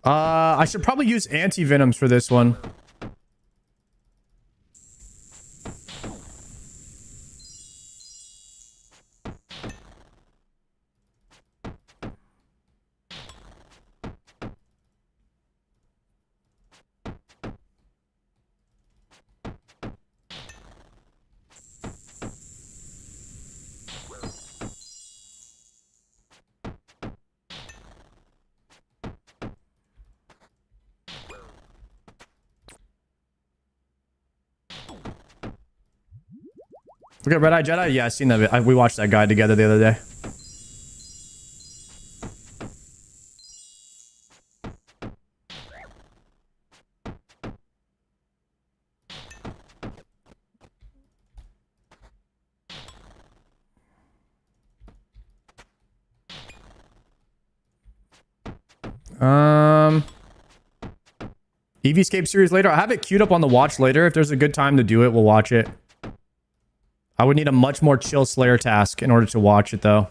I should probably use anti-venoms for this one. Look at Red Eye Jedi? Yeah, I seen that. We watched that guy together the other day. EVscape series later. I have it queued up on the watch later. If there's a good time to do it, we'll watch it. I would need a much more chill Slayer task in order to watch it, though.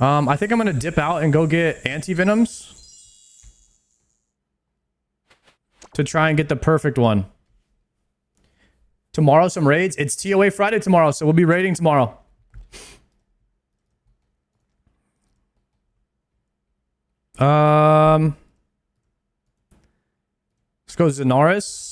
I think I'm gonna dip out and go get anti-venoms to try and get the perfect one. Tomorrow, some raids. It's TOA Friday tomorrow, so we'll be raiding tomorrow. Let's go Zenaris.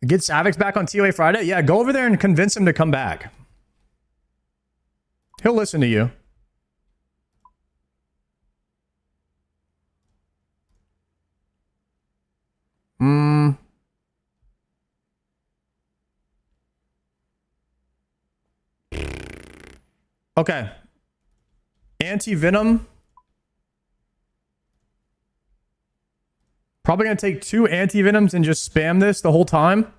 Get Savix back on TOA Friday? Yeah, go over there and convince him to come back. He'll listen to you. Okay. Anti-venom. Probably going to take 2 anti-venoms and just spam this the whole time.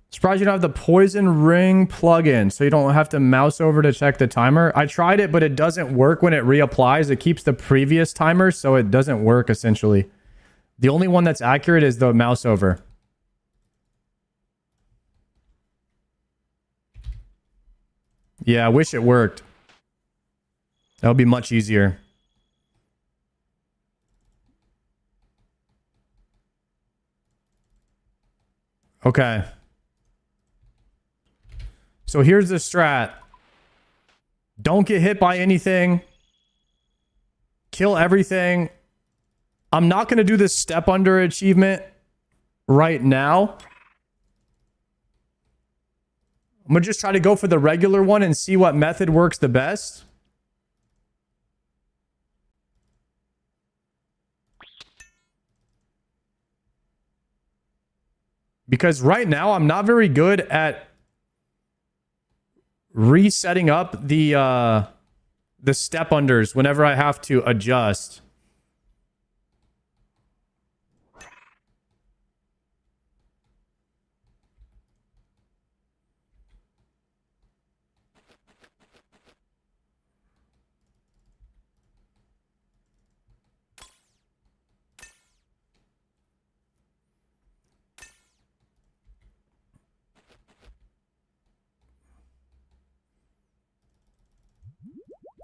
Surprised you don't have the poison ring plugin, so you don't have to mouse over to check the timer. I tried it, but it doesn't work when it reapplies. It keeps the previous timer, so it doesn't work, essentially. The only one that's accurate is the mouse over. Yeah, I wish it worked. That would be much easier. Okay. So here's the strat. Don't get hit by anything. Kill everything. I'm not going to do this step under achievement right now. I'm going to just try to go for the regular one and see what method works the best. Because right now, I'm not very good at resetting up the step unders whenever I have to adjust.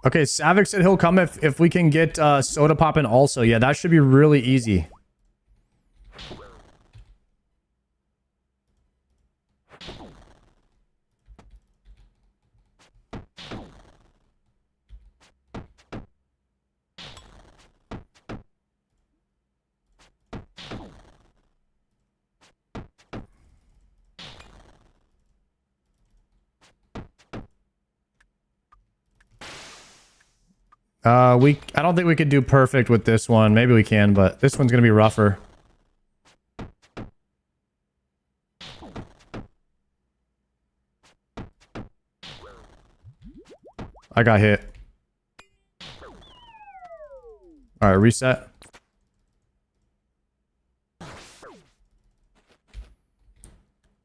Okay, Savik said he'll come if we can get soda poppin' also. Yeah, that should be really easy. I don't think we could do perfect with this one. Maybe we can, but this one's gonna be rougher. I got hit. All right, reset.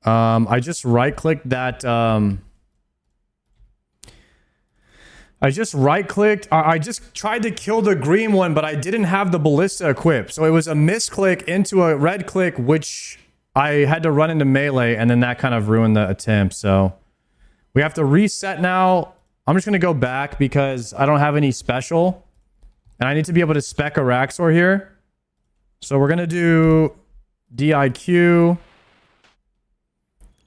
I just right-clicked that. I just right-clicked. I just tried to kill the green one, but I didn't have the ballista equipped. So it was a misclick into a red click, which I had to run into melee, and then that kind of ruined the attempt. So we have to reset now. I'm just going to go back because I don't have any special. And I need to be able to spec a Raxor here. So we're going to do DIQ.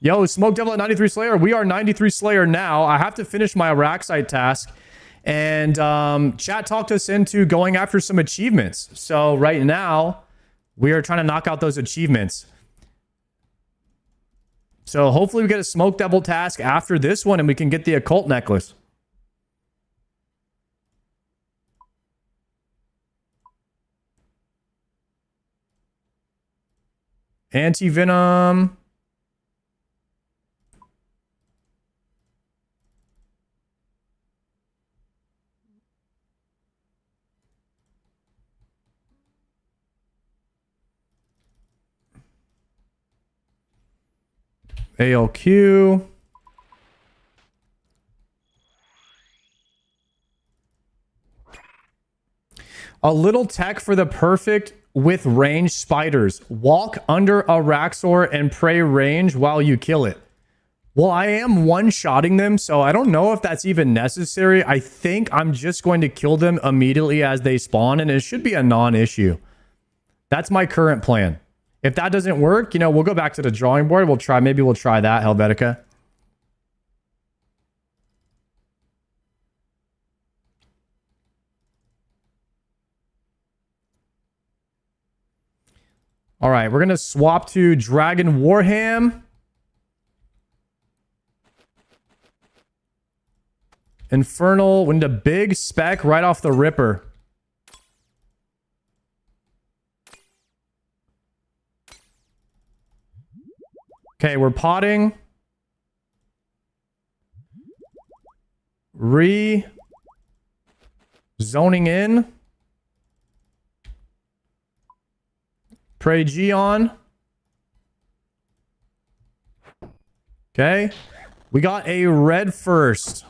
Yo, Smoke Devil at 93 Slayer. We are 93 Slayer now. I have to finish my Araxite task. And chat talked us into going after some achievements. So right now, we are trying to knock out those achievements. So hopefully we get a Smoke Devil task after this one and we can get the Occult Necklace. Anti-venom. ALQ. A little tech for the perfect with range spiders. Walk under a Raxor and pray range while you kill it. Well, I am one-shotting them, so I don't know if that's even necessary. I think I'm just going to kill them immediately as they spawn, and it should be a non-issue. That's my current plan. If that doesn't work, you know, we'll go back to the drawing board. Maybe we'll try that, Helvetica. All right, we're going to swap to Dragon Warham. Infernal. We need a big spec right off the ripper. Okay, we're potting. Zoning in. Pray G on. Okay. We got a red first.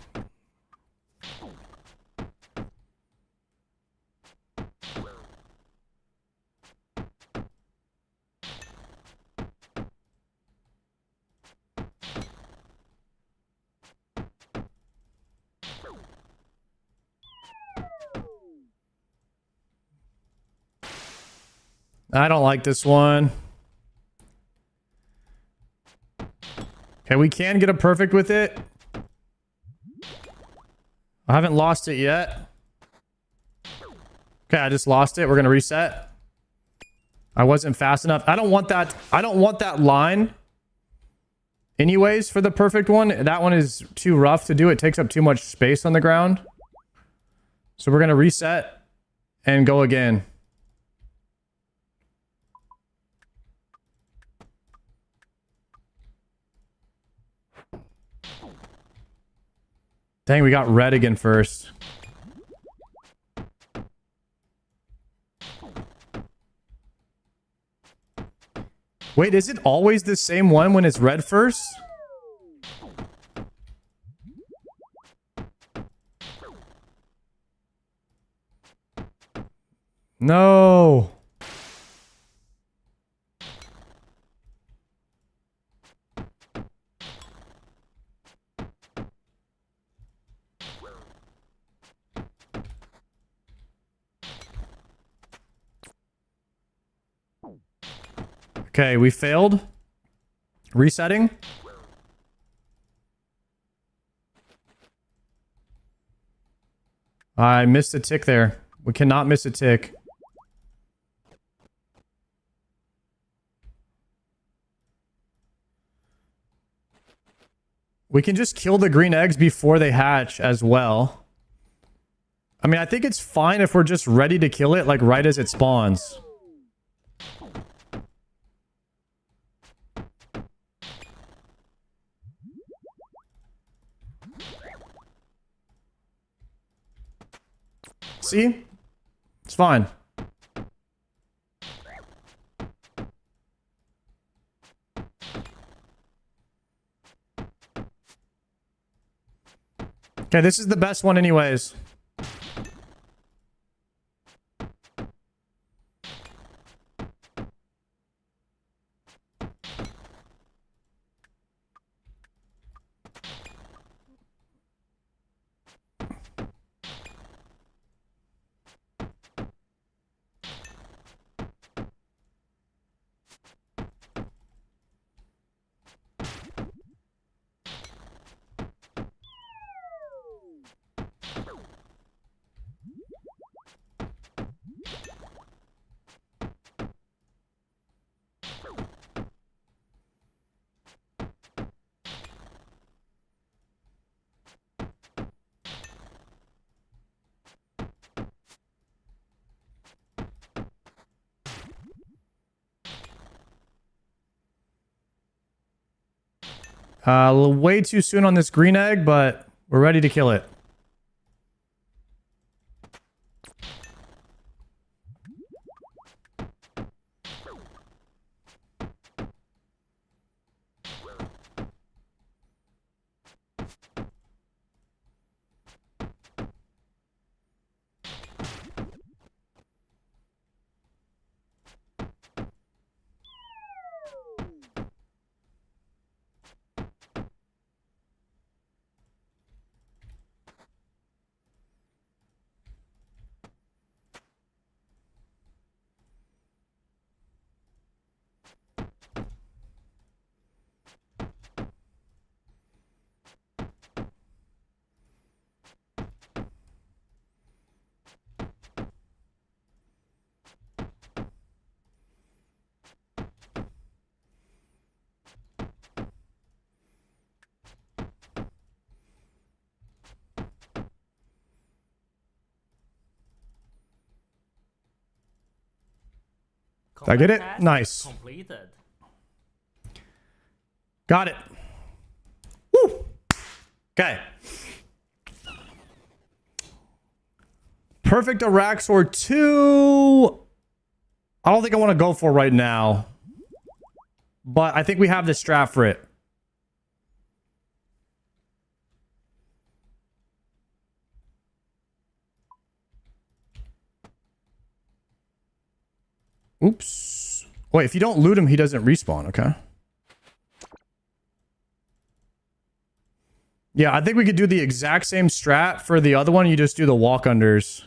I don't like this one. Okay, we can get a perfect with it. I haven't lost it yet. Okay, I just lost it. We're gonna reset. I wasn't fast enough. I don't want that line. Anyways, for the perfect one, that one is too rough to do. It takes up too much space on the ground. So we're gonna reset and go again. Dang, we got red again first. Wait, is it always the same one when it's red first? No. Okay, we failed. Resetting. I missed a tick there. We cannot miss a tick. We can just kill the green eggs before they hatch as well. I mean, I think it's fine if we're just ready to kill it, like right as it spawns. See? It's fine. Okay, this is the best one anyways. Way too soon on this green egg, but we're ready to kill it. Did I get it? Nice. Completed. Got it. Woo! Okay. Perfect Araxor 2. I don't think I want to go for right now. But I think we have the strat for it. Oops. Wait, if you don't loot him, he doesn't respawn, okay? Yeah, I think we could do the exact same strat for the other one. You just do the walk-unders.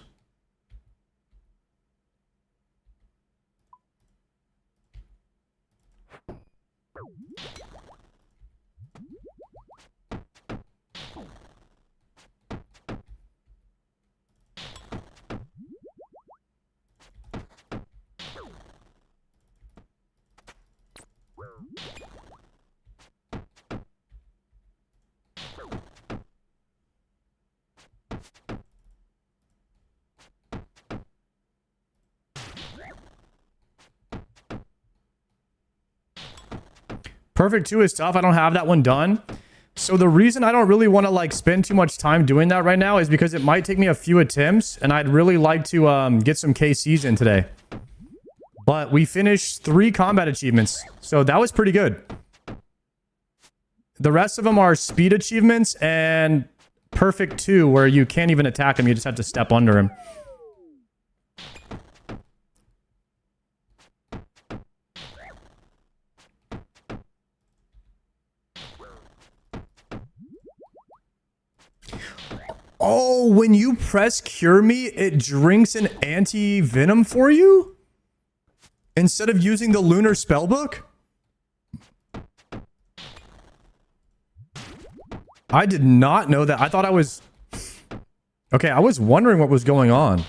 Perfect 2 is tough. I don't have that one done. So the reason I don't really want to like spend too much time doing that right now is because it might take me a few attempts and I'd really like to get some KCs in today. But we finished 3 combat achievements. So that was pretty good. The rest of them are speed achievements and perfect 2 where you can't even attack him. You just have to step under him. Oh, when you press Cure Me, it drinks an anti-venom for you? Instead of using the Lunar Spellbook? I did not know that. I thought I was... Okay, I was wondering what was going on.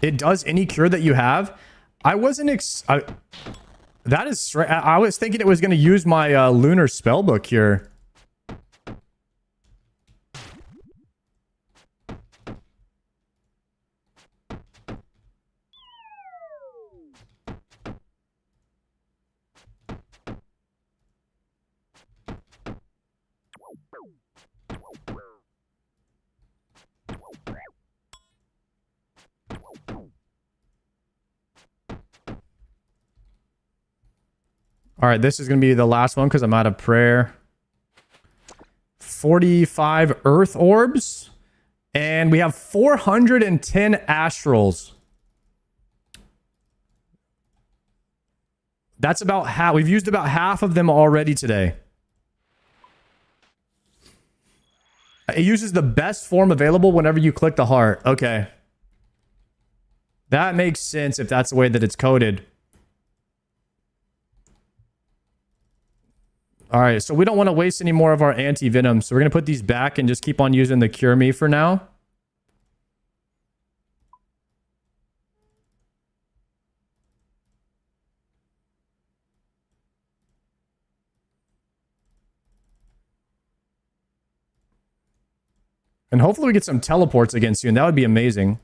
It does any cure that you have? I wasn't that is straight. I was thinking it was going to use my Lunar Spellbook here. All right, this is going to be the last one because I'm out of prayer. 45 Earth Orbs. And we have 410 Astrals. That's about half. We've used about half of them already today. It uses the best form available whenever you click the heart. Okay. That makes sense if that's the way that it's coded. All right, so we don't want to waste any more of our anti-venom, so we're going to put these back and just keep on using the Cure Me for now. And hopefully we get some teleports again soon. That would be amazing.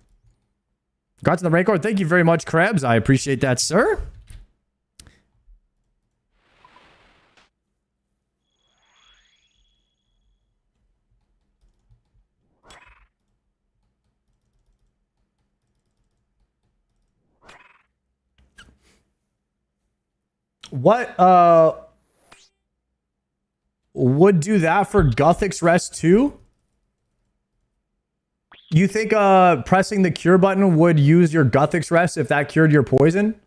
Got to the Rancour. Thank you very much, Krebs. I appreciate that, sir. What would do that for Guthix Rest 2? You think pressing the cure button would use your Guthix Rest if that cured your poison?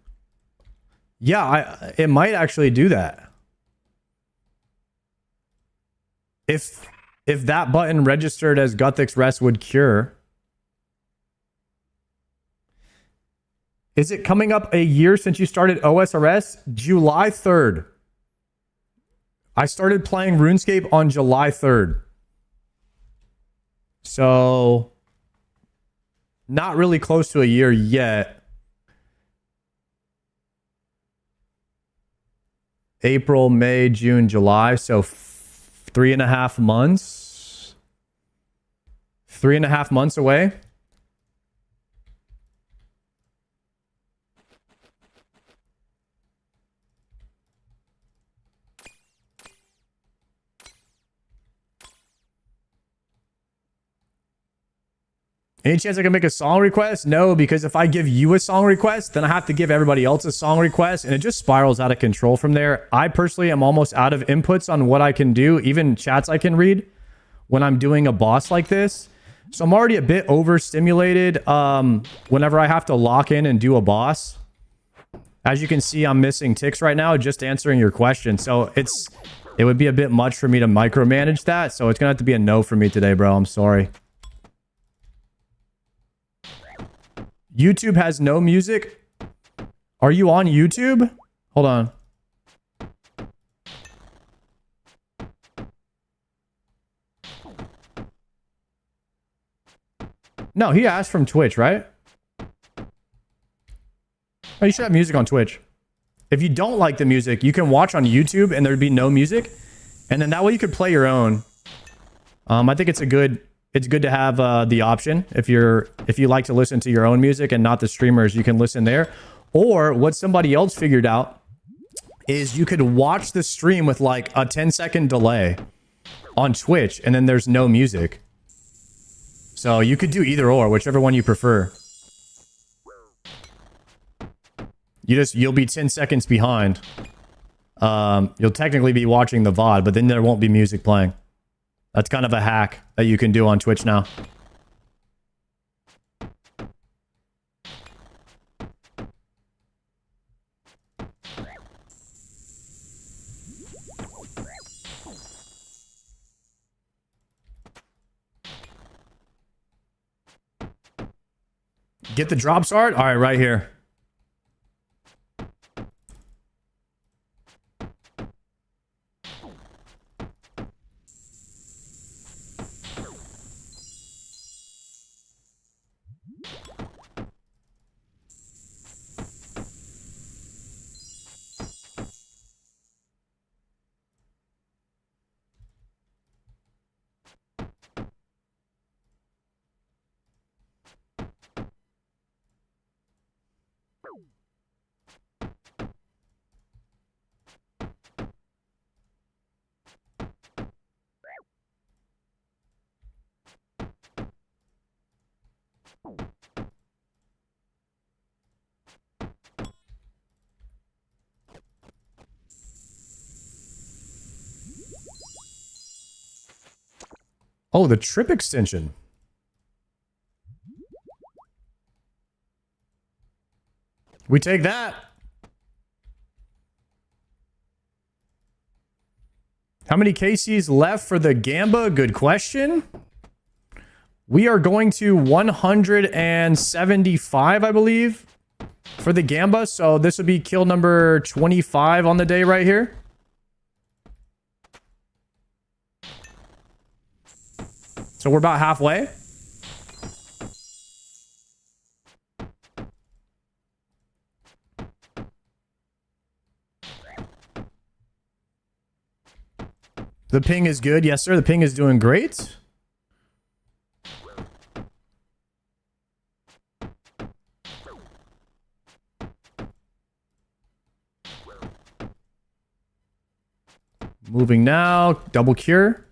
Yeah, it might actually do that. If that button registered as Guthix Rest would cure. Is it coming up a year since you started OSRS? July 3rd. I started playing RuneScape on July 3rd. So, not really close to a year yet. April, May, June, July. So, 3.5 months. 3.5 months away. Any chance I can make a song request? No, because if I give you a song request, then I have to give everybody else a song request, and it just spirals out of control from there. I personally am almost out of inputs on what I can do, even chats I can read when I'm doing a boss like this. So I'm already a bit overstimulated whenever I have to lock in and do a boss. As you can see, I'm missing ticks right now just answering your question. So it would be a bit much for me to micromanage that. So it's going to have to be a no for me today, bro. I'm sorry. YouTube has no music. Are you on YouTube? Hold on. No, he asked from Twitch, right? Oh, you should have music on Twitch. If you don't like the music, you can watch on YouTube and there'd be no music. And then that way you could play your own. I think it's good to have the option. If you like to listen to your own music and not the streamers, you can listen there. Or what somebody else figured out is you could watch the stream with like a 10-second delay on Twitch and then there's no music. So you could do either or, whichever one you prefer. You'll be 10 seconds behind. You'll technically be watching the VOD, but then there won't be music playing. That's kind of a hack that you can do on Twitch now. Get the drops art? All right, right here. Oh, the trip extension. We take that. How many KCs left for the Gamba? Good question. We are going to 175, I believe, for the Gamba. So this would be kill number 25 on the day right here. So we're about halfway. The ping is good. Yes, sir. The ping is doing great. Moving now. Double cure.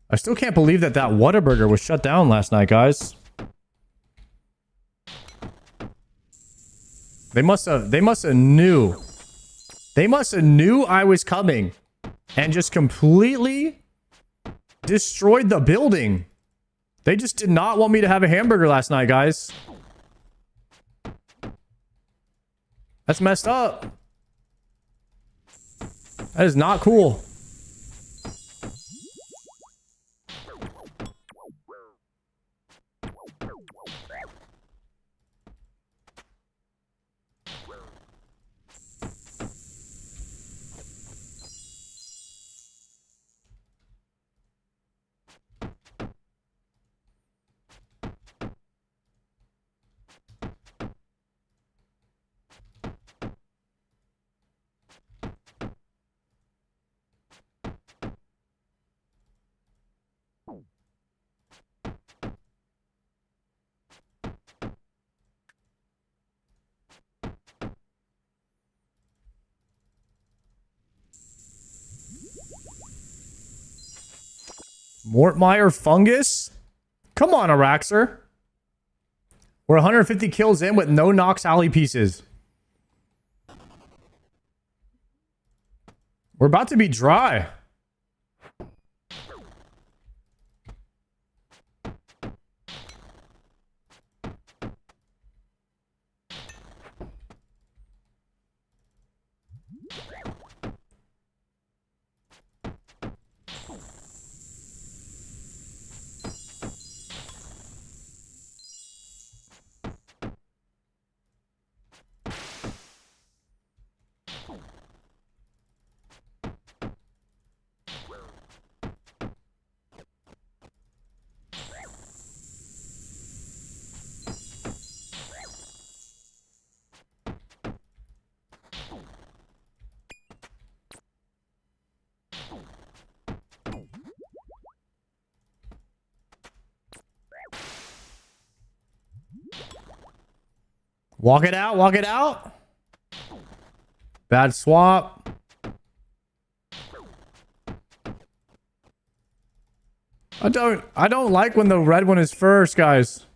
I still can't believe that Whataburger was shut down last night, guys. They must have knew. They must have knew I was coming and just completely destroyed the building. They just did not want me to have a hamburger last night, guys. That's messed up. That is not cool. Mortmeyer fungus? Come on, Araxer. We're 150 kills in with no Nox Hally pieces. We're about to be dry. Walk it out, walk it out. Bad swap. I don't like when the red one is first, guys.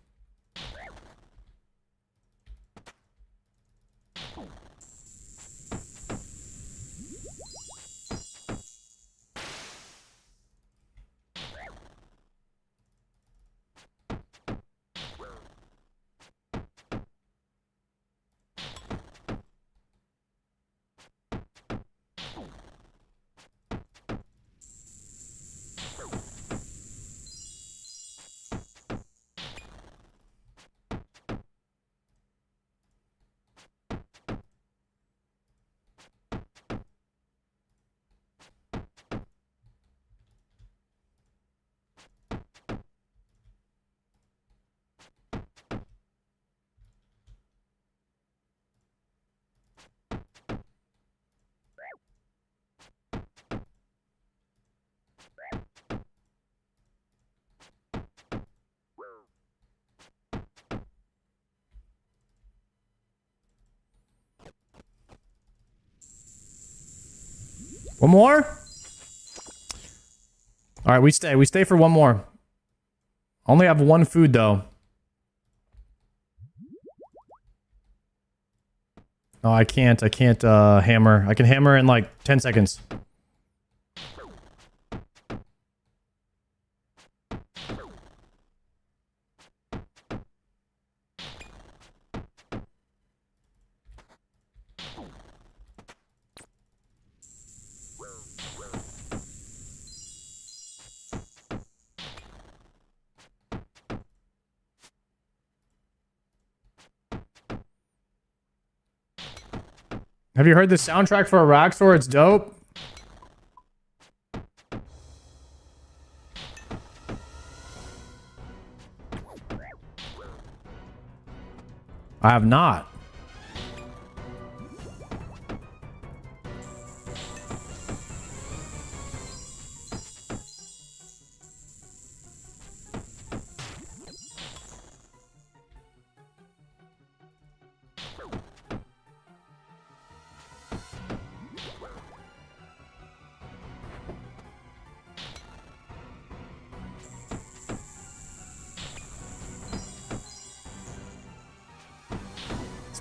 One more? All right, we stay. We stay for one more. Only have one food, though. No, I can't. I can't hammer. I can hammer in like 10 seconds. Have you heard the soundtrack for Araxor? It's dope. I have not.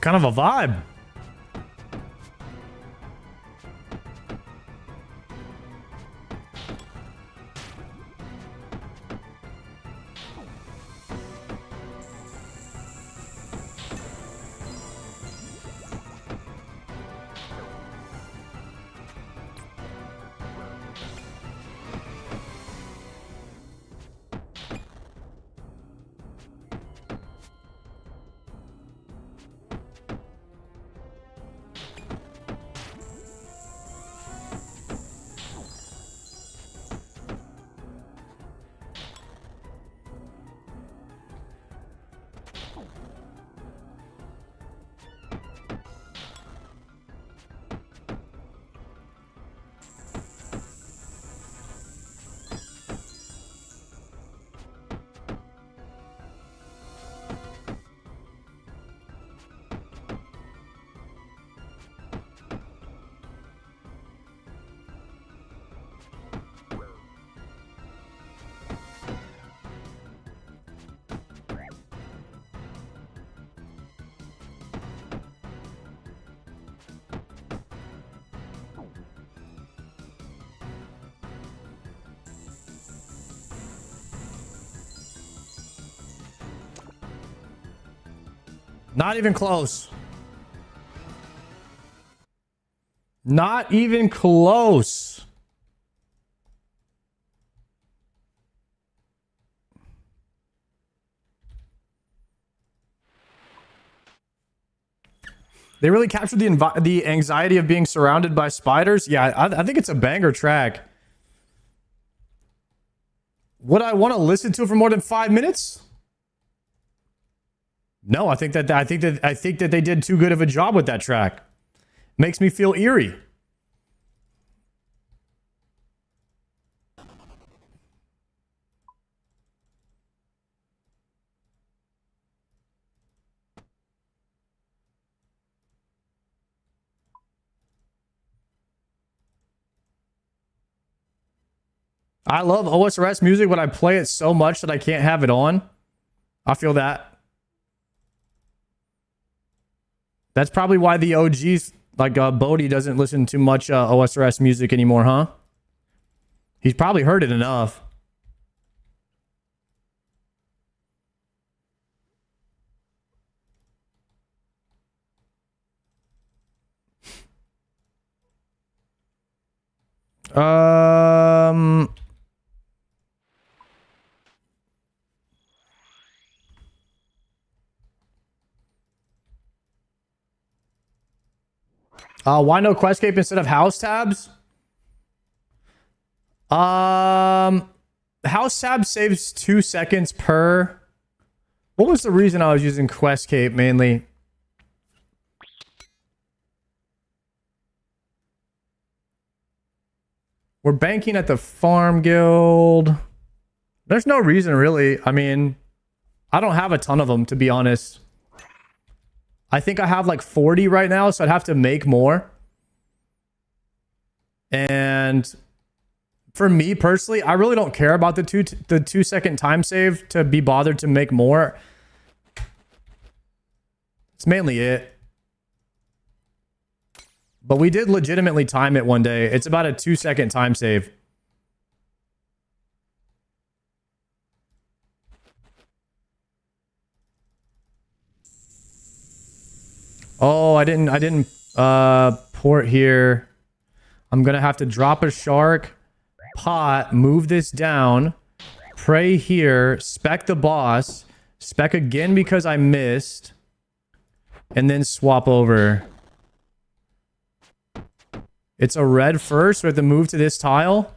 kind of a vibe. Not even close. Not even close. They really captured the anxiety of being surrounded by spiders. Yeah, I think it's a banger track. Would I want to listen to it for more than 5 minutes? No, I think that they did too good of a job with that track. Makes me feel eerie. I love OSRS music, but I play it so much that I can't have it on. I feel that. That's probably why the OGs, like Bodhi, doesn't listen to much OSRS music anymore, huh? He's probably heard it enough. Why no Questcape instead of house tabs? House tab saves 2 seconds per. What was the reason I was using Questcape mainly? We're banking at the farm guild. There's no reason really. I mean, I don't have a ton of them, to be honest. I think I have like 40 right now, so I'd have to make more. And for me personally, I really don't care about the 2 second time save to be bothered to make more. It's mainly it. But we did legitimately time it one day. It's about a 2 second time save. Oh, I didn't port here. I'm gonna have to drop a shark, pot, move this down, pray here, spec the boss, spec again because I missed, and then swap over. It's a red first. We have to move to this tile.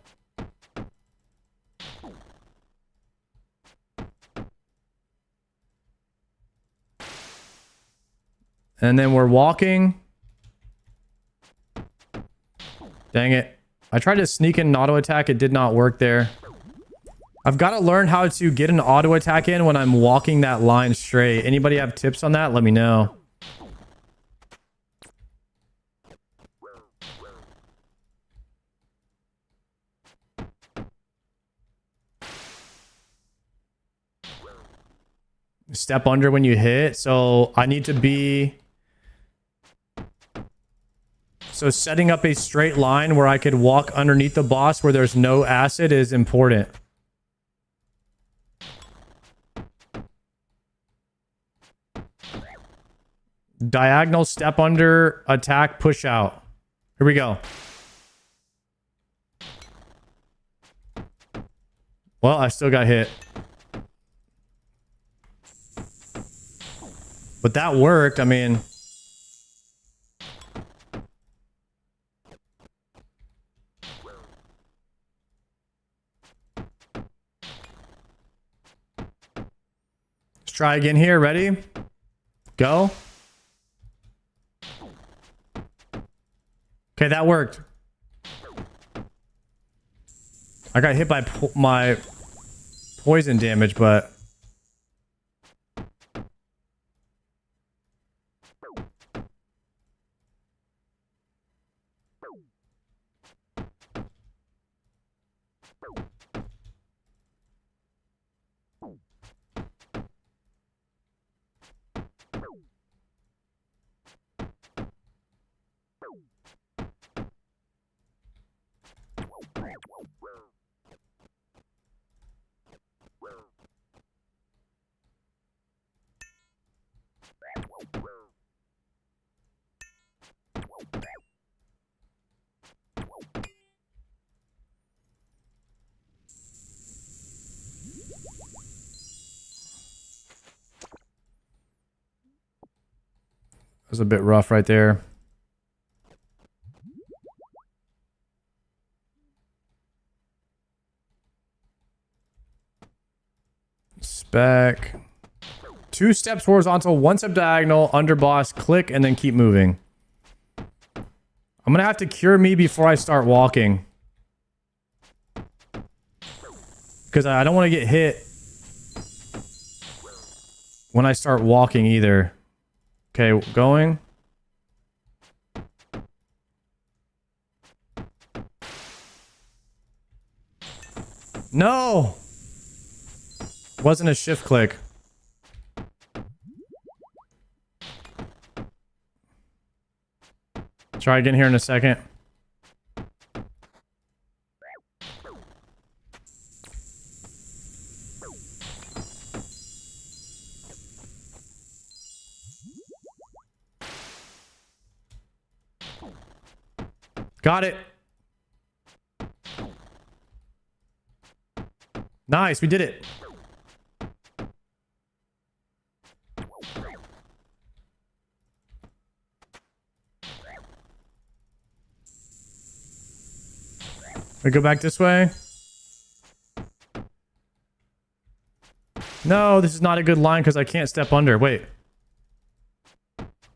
And then we're walking. Dang it. I tried to sneak in an auto attack. It did not work there. I've got to learn how to get an auto attack in when I'm walking that line straight. Anybody have tips on that? Let me know. Step under when you hit. So I need to be So setting up a straight line where I could walk underneath the boss where there's no acid is important. Diagonal step under, attack, push out. Here we go. Well, I still got hit. But that worked. I mean... Let's try again here. Ready? Go. Okay, that worked. I got hit by my poison damage, but... That was a bit rough right there. Spec. 2 steps horizontal, 1 step diagonal, under boss, click, and then keep moving. I'm gonna have to cure me before I start walking. Because I don't want to get hit when I start walking either. Okay, going. No! Wasn't a shift click. Try again here in a second. Got it. Nice, we did it. We go back this way. No, this is not a good line because I can't step under. Wait.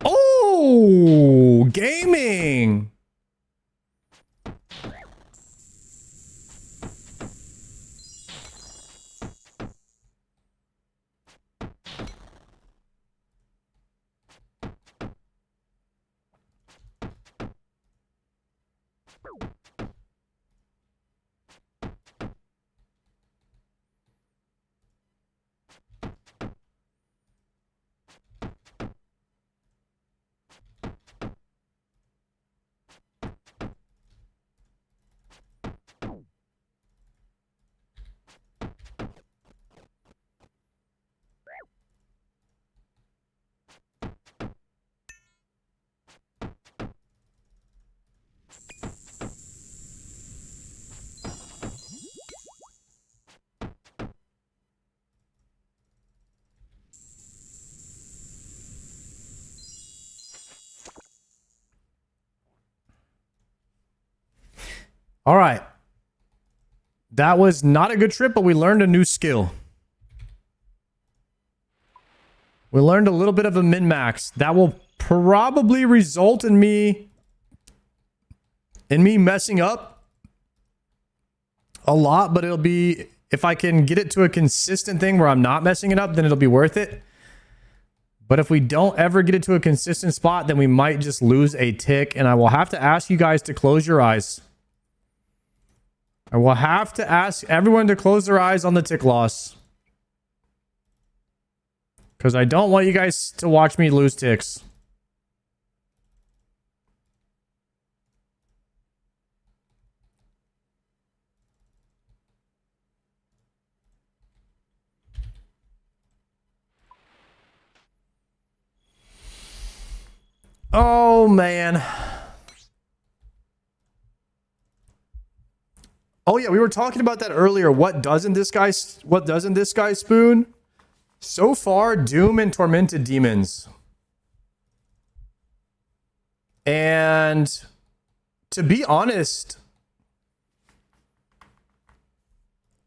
Oh, gaming. All right. That was not a good trip, but we learned a new skill. We learned a little bit of a min-max. That will probably result in me messing up a lot, but it'll be, if I can get it to a consistent thing where I'm not messing it up, then it'll be worth it. But if we don't ever get it to a consistent spot, then we might just lose a tick, and I will have to ask you guys to close your eyes. I will have to ask everyone to close their eyes on the tick loss. Because I don't want you guys to watch me lose ticks. man. Oh yeah, we were talking about that earlier. What doesn't this guy spoon? So far, Doom and Tormented Demons. And to be honest,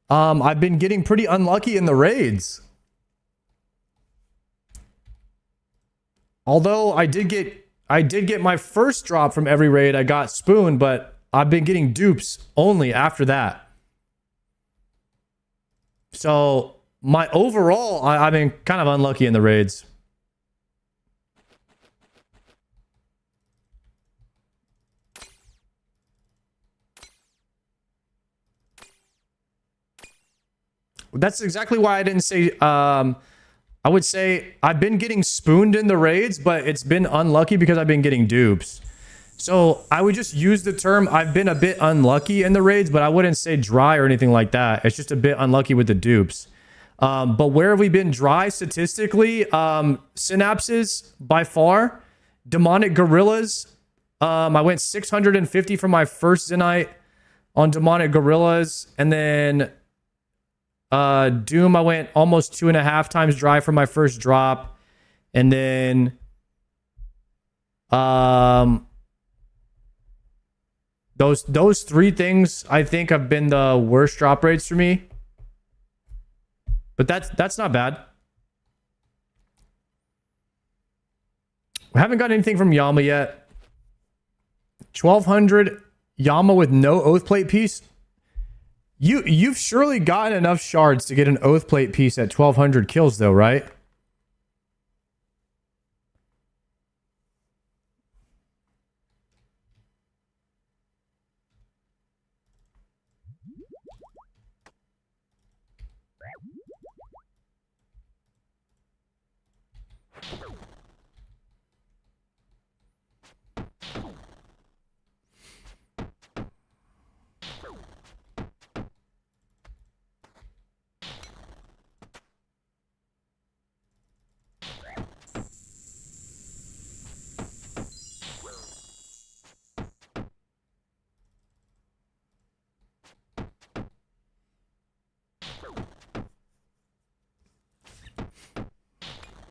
I've been getting pretty unlucky in the raids. Although I did get my first drop from every raid, I got spoon, but I've been getting dupes only after that. So my overall, I've been kind of unlucky in the raids. That's exactly why I didn't say, I would say I've been getting spooned in the raids, but it's been unlucky because I've been getting dupes. So I would just use the term, I've been a bit unlucky in the raids, but I wouldn't say dry or anything like that. It's just a bit unlucky with the dupes. But where have we been dry statistically? Synapses by far. Demonic Gorillas. I went 650 for my first Zenite on Demonic Gorillas. And then Doom, I went almost 2.5 times dry for my first drop. And then those three things I think have been the worst drop rates for me. But that's not bad. We haven't got anything from Yama yet. 1200 Yama with no oath plate piece. You've surely gotten enough shards to get an oath plate piece at 1200 kills though, right?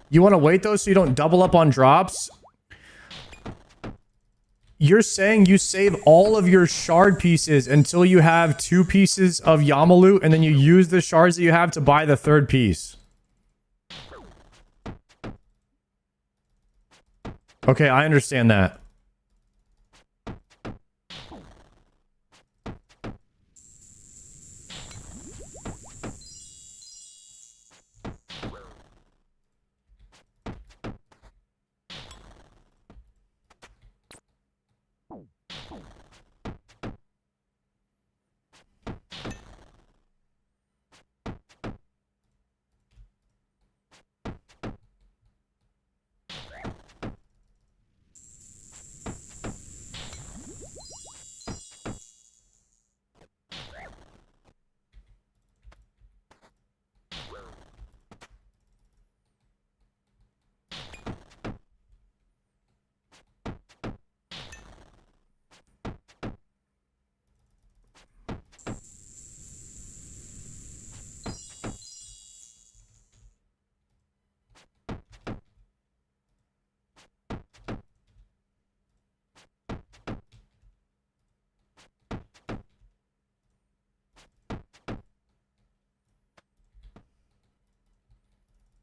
You want to wait though so you don't double up on drops? You're saying you save all of your shard pieces until you have 2 pieces of Yamalu, and then you use the shards that you have to buy the 3rd piece. Okay, I understand that.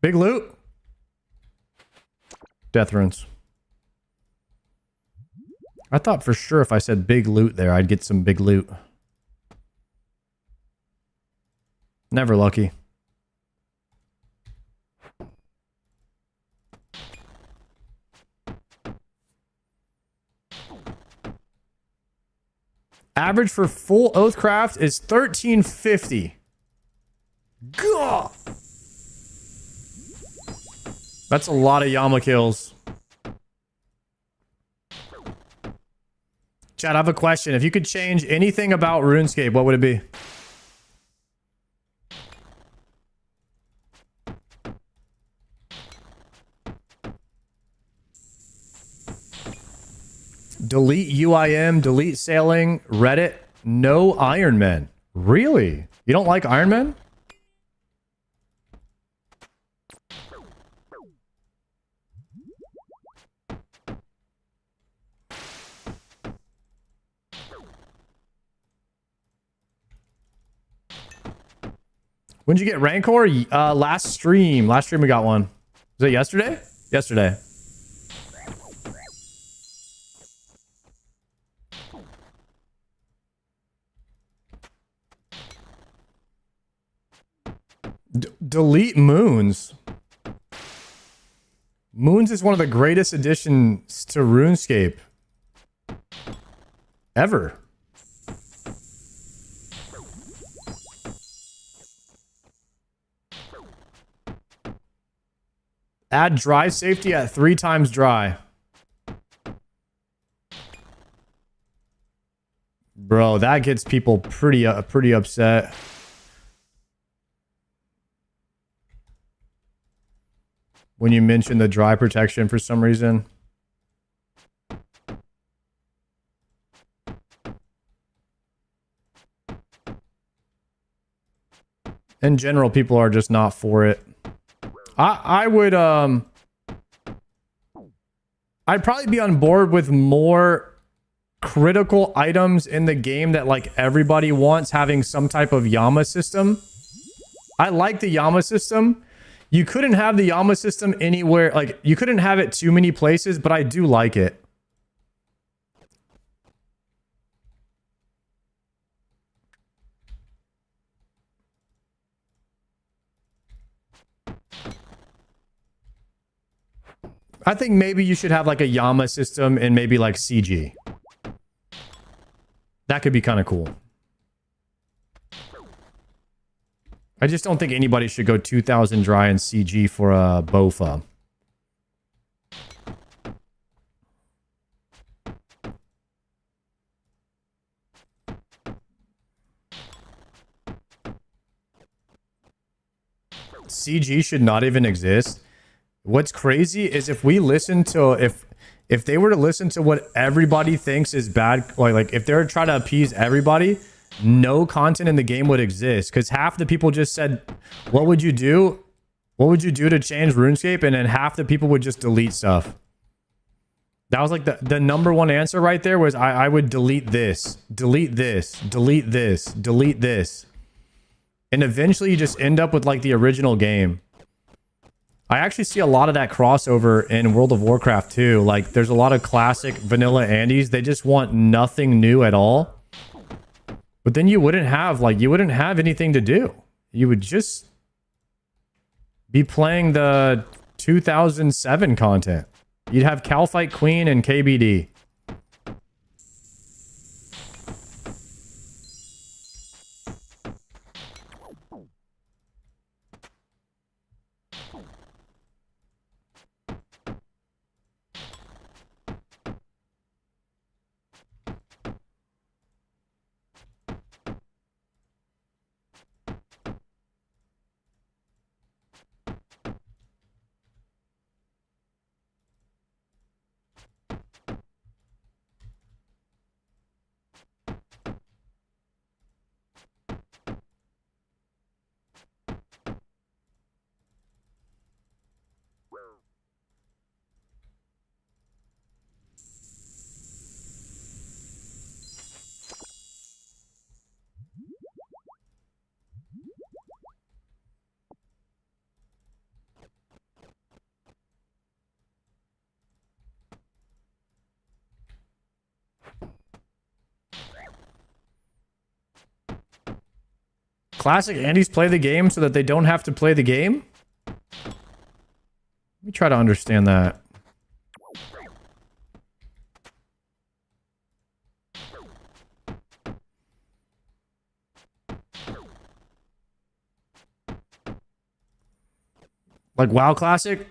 Big loot. Death runes. I thought for sure if I said big loot there, I'd get some big loot. Never lucky. Average for full Oathcraft is 1350. Gah! That's a lot of Yama kills. Chat, I have a question. If you could change anything about RuneScape, what would it be? delete UIM, delete sailing, Reddit, no Iron Men. Really? You don't like Iron Men? When'd you get Rancour? Last stream. Last stream we got one. Was it yesterday? Yesterday. Delete Moons. Moons is one of the greatest additions to RuneScape ever. Add dry safety at 3 times dry. Bro, that gets people pretty upset. When you mention the dry protection for some reason. In general, people are just not for it. I would I'd probably be on board with more critical items in the game that like everybody wants, having some type of Yama system. I like the Yama system. You couldn't have the Yama system anywhere, like you couldn't have it too many places, but I do like it. I think maybe you should have like a Yama system and maybe like CG. That could be kind of cool. I just don't think anybody should go 2000 dry and CG for a BOFA. CG should not even exist. What's crazy is if we listen to if they were to listen to what everybody thinks is bad, like if they're trying to appease everybody, no content in the game would exist, because half the people just said, what would you do? What would you do to change RuneScape? And then half the people would just delete stuff. That was like the number one answer right there was I would delete this, delete this, delete this, delete this. And eventually you just end up with like the original game. I actually see a lot of that crossover in World of Warcraft too. Like there's a lot of classic vanilla Andes. They just want nothing new at all. But then you wouldn't have anything to do. You would just be playing the 2007 content. You'd have Calfight Queen and KBD. Classic Andes play the game so that they don't have to play the game? Let me try to understand that. Like WoW Classic?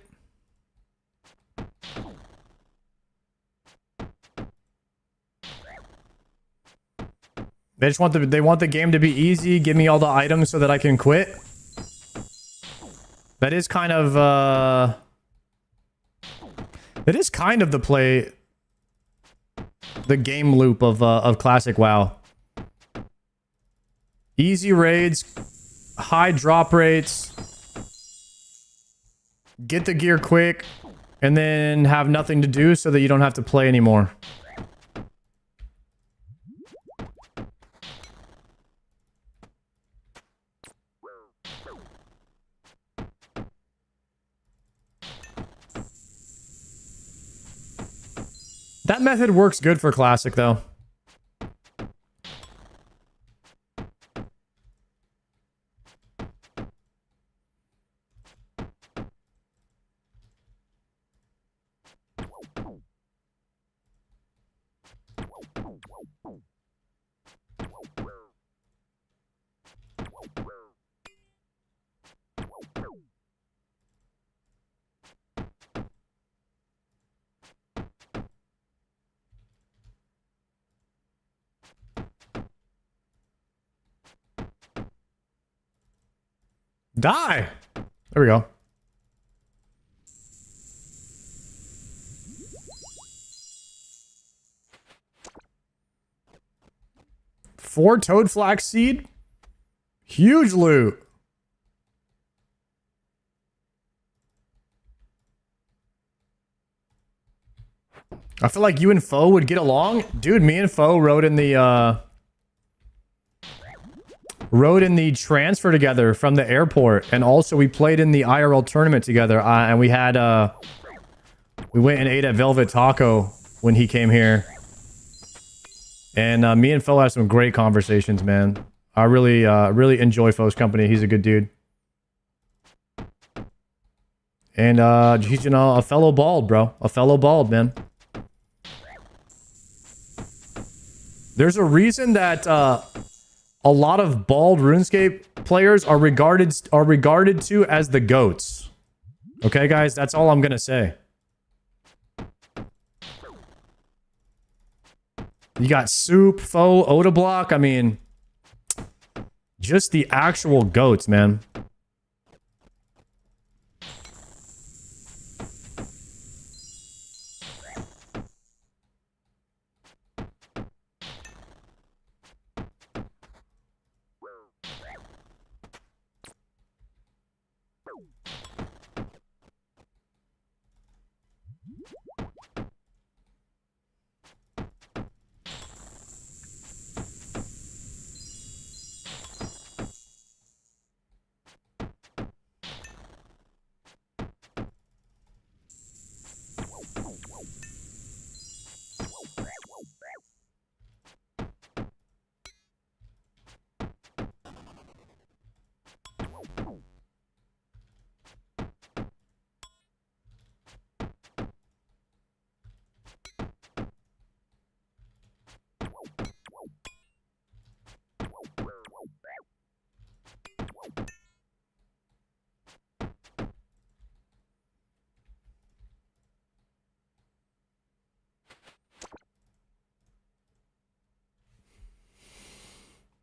They just want they want the game to be easy, give me all the items so that I can quit. That is kind of the play. the game loop of classic WoW. Easy raids, high drop rates, get the gear quick, and then have nothing to do so that you don't have to play anymore. That method works good for classic though. Die! There we go. Four toad flax seed. Huge loot. I feel like you and Foe would get along. Dude, me and Foe rode in the transfer together from the airport, and also we played in the IRL tournament together, and we had we went and ate at Velvet Taco when he came here, and me and Phil had some great conversations, man. I really enjoy Foe's company. He's a good dude, and he's, you know, a fellow bald, bro, a fellow bald, man. There's a reason that a lot of bald RuneScape players are regarded to as the GOATs. Okay, guys, that's all I'm gonna say. You got Soup, Foe, Odablock. I mean, just the actual GOATs, man.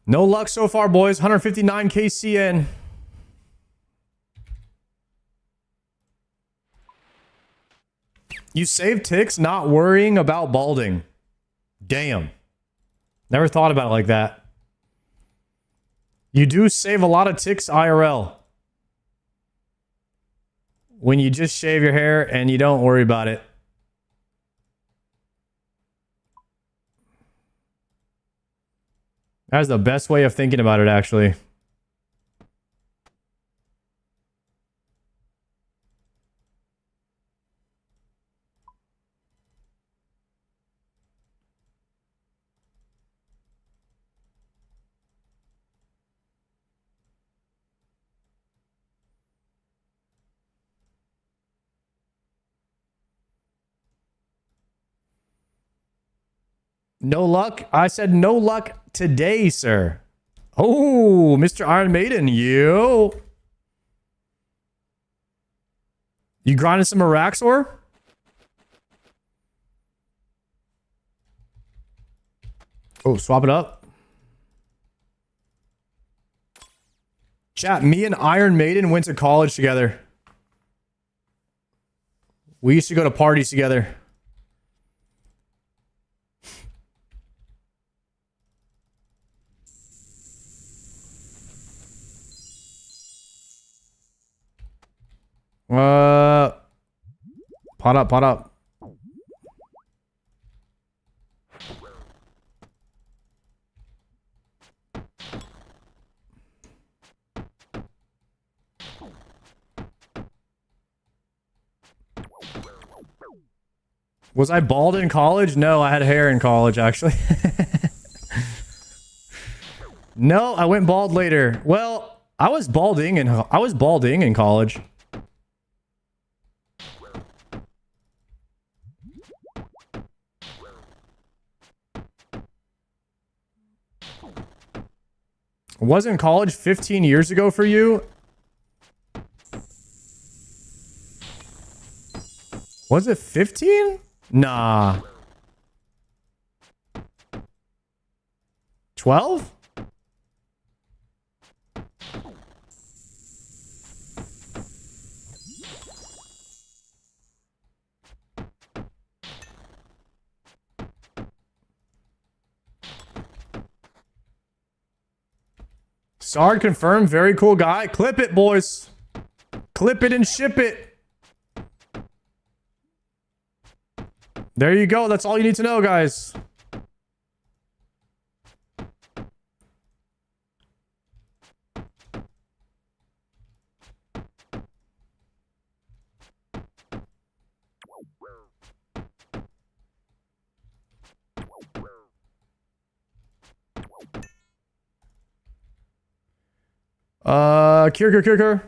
No luck so far, boys. 159 KCN. You save ticks not worrying about balding. Damn. Never thought about it like that. You do save a lot of ticks IRL. When you just shave your hair and you don't worry about it. That's the best way of thinking about it, actually. No luck? I said no luck today, sir. Oh, Mr. Iron Maiden, you grinding some Araxor? Oh, swap it up. Chat, me and Iron Maiden went to college together. We used to go to parties together. Pot up, pot up. Was I bald in college? No, I had hair in college, actually. No, I went bald later. Well, I was balding in college. Wasn't college 15 years ago for you? Was it 15? Nah. 12? Sard confirmed. Very cool guy. Clip it, boys. Clip it and ship it. There you go. That's all you need to know, guys. Cure.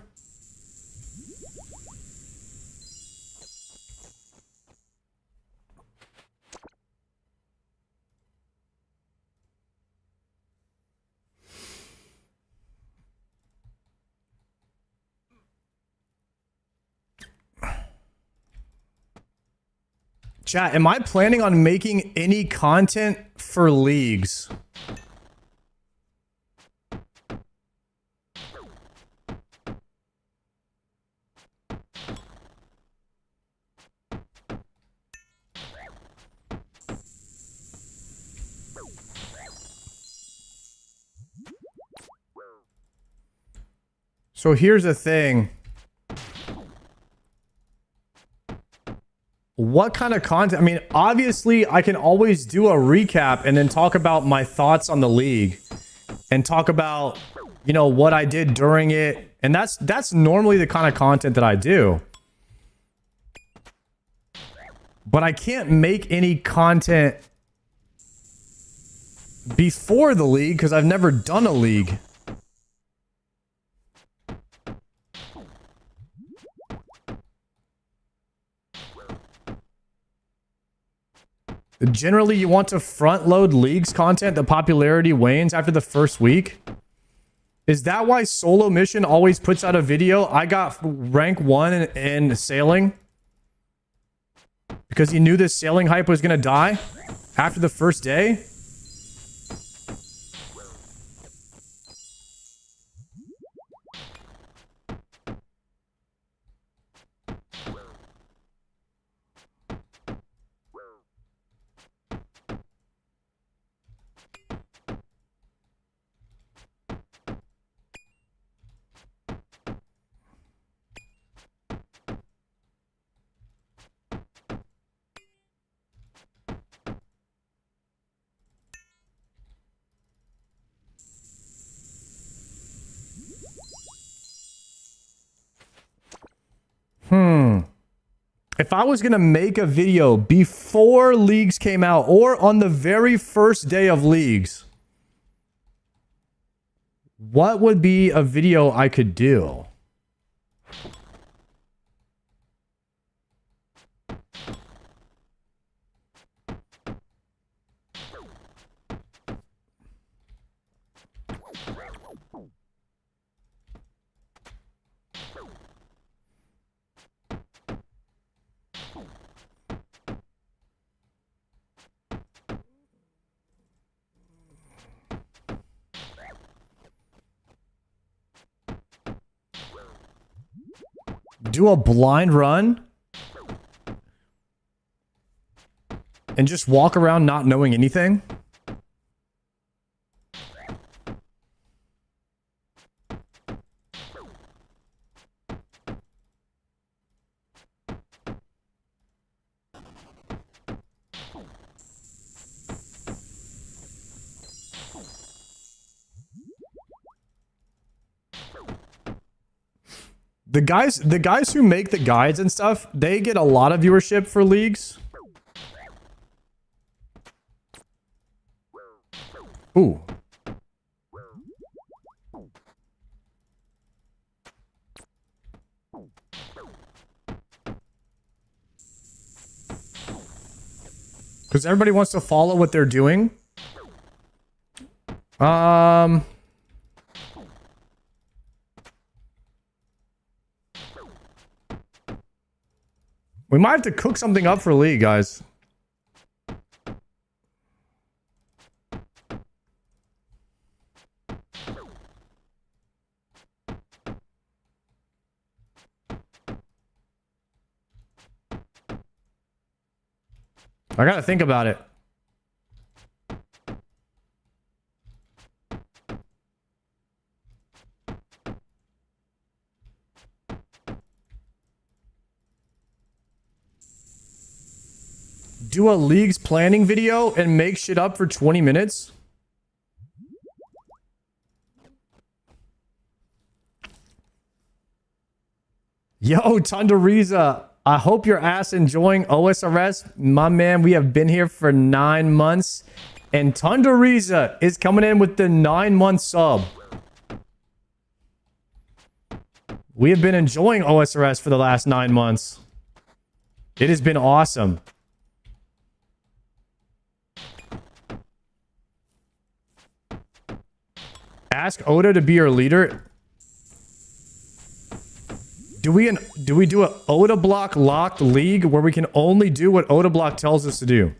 Chat, am I planning on making any content for leagues? So here's the thing. What kind of content? I mean, obviously, I can always do a recap and then talk about my thoughts on the league and talk about, you know, what I did during it. And that's normally the kind of content that I do. But I can't make any content before the league because I've never done a league. Generally, you want to front load leagues content. The popularity wanes after the first week. Is that why Solo Mission always puts out a video? I got rank 1 in sailing because he knew this sailing hype was going to die after the first day. If I was going to make a video before leagues came out or on the very first day of leagues, what would be a video I could do? Do a blind run and just walk around not knowing anything? The guys who make the guides and stuff, they get a lot of viewership for leagues. Ooh. Because everybody wants to follow what they're doing. We might have to cook something up for League, guys. I gotta think about it. Do a league's planning video and make shit up for 20 minutes? Yo, Tundariza, I hope your ass enjoying OSRS. My man, we have been here for 9 months. And Tundariza is coming in with the 9-month sub. We have been enjoying OSRS for the last 9 months. It has been awesome. Ask Oda to be your leader. Do we do a Oda block locked league where we can only do what Oda block tells us to do?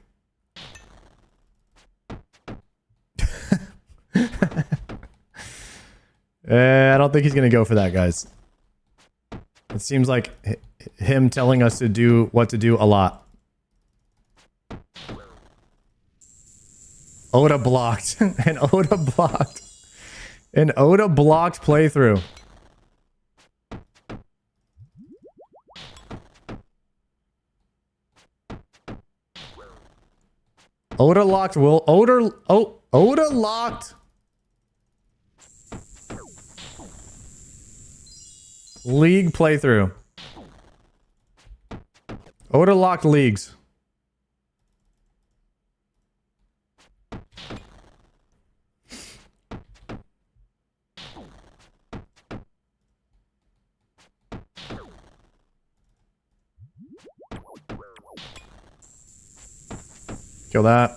I don't think he's gonna go for that, guys. It seems like him telling us to do what to do a lot. Oda blocked. An Oda blocked. An Oda blocked playthrough. Oda locked will Oda locked league playthrough. Oda locked leagues. Kill that.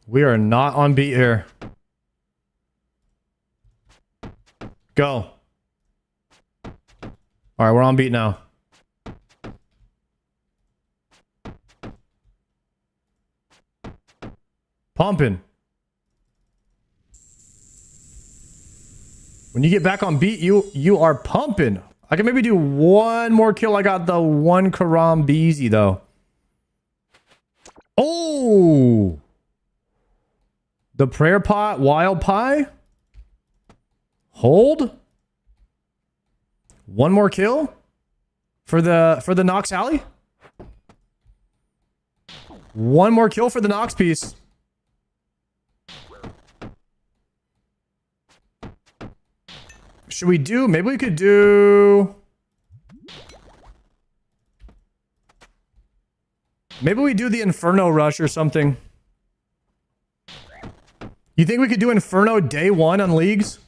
We are not on beat here. Go. All right, we're on beat now. Pumping. When you get back on beat, you are pumping. I can maybe do one more kill. I got the one Karam Beezy though. Oh! The prayer pot, wild pie. Hold. One more kill for the Nox Hally. One more kill for the Nox piece. Should we do... Maybe we could do... Maybe we do the Inferno Rush or something. You think we could do Inferno day 1 on leagues?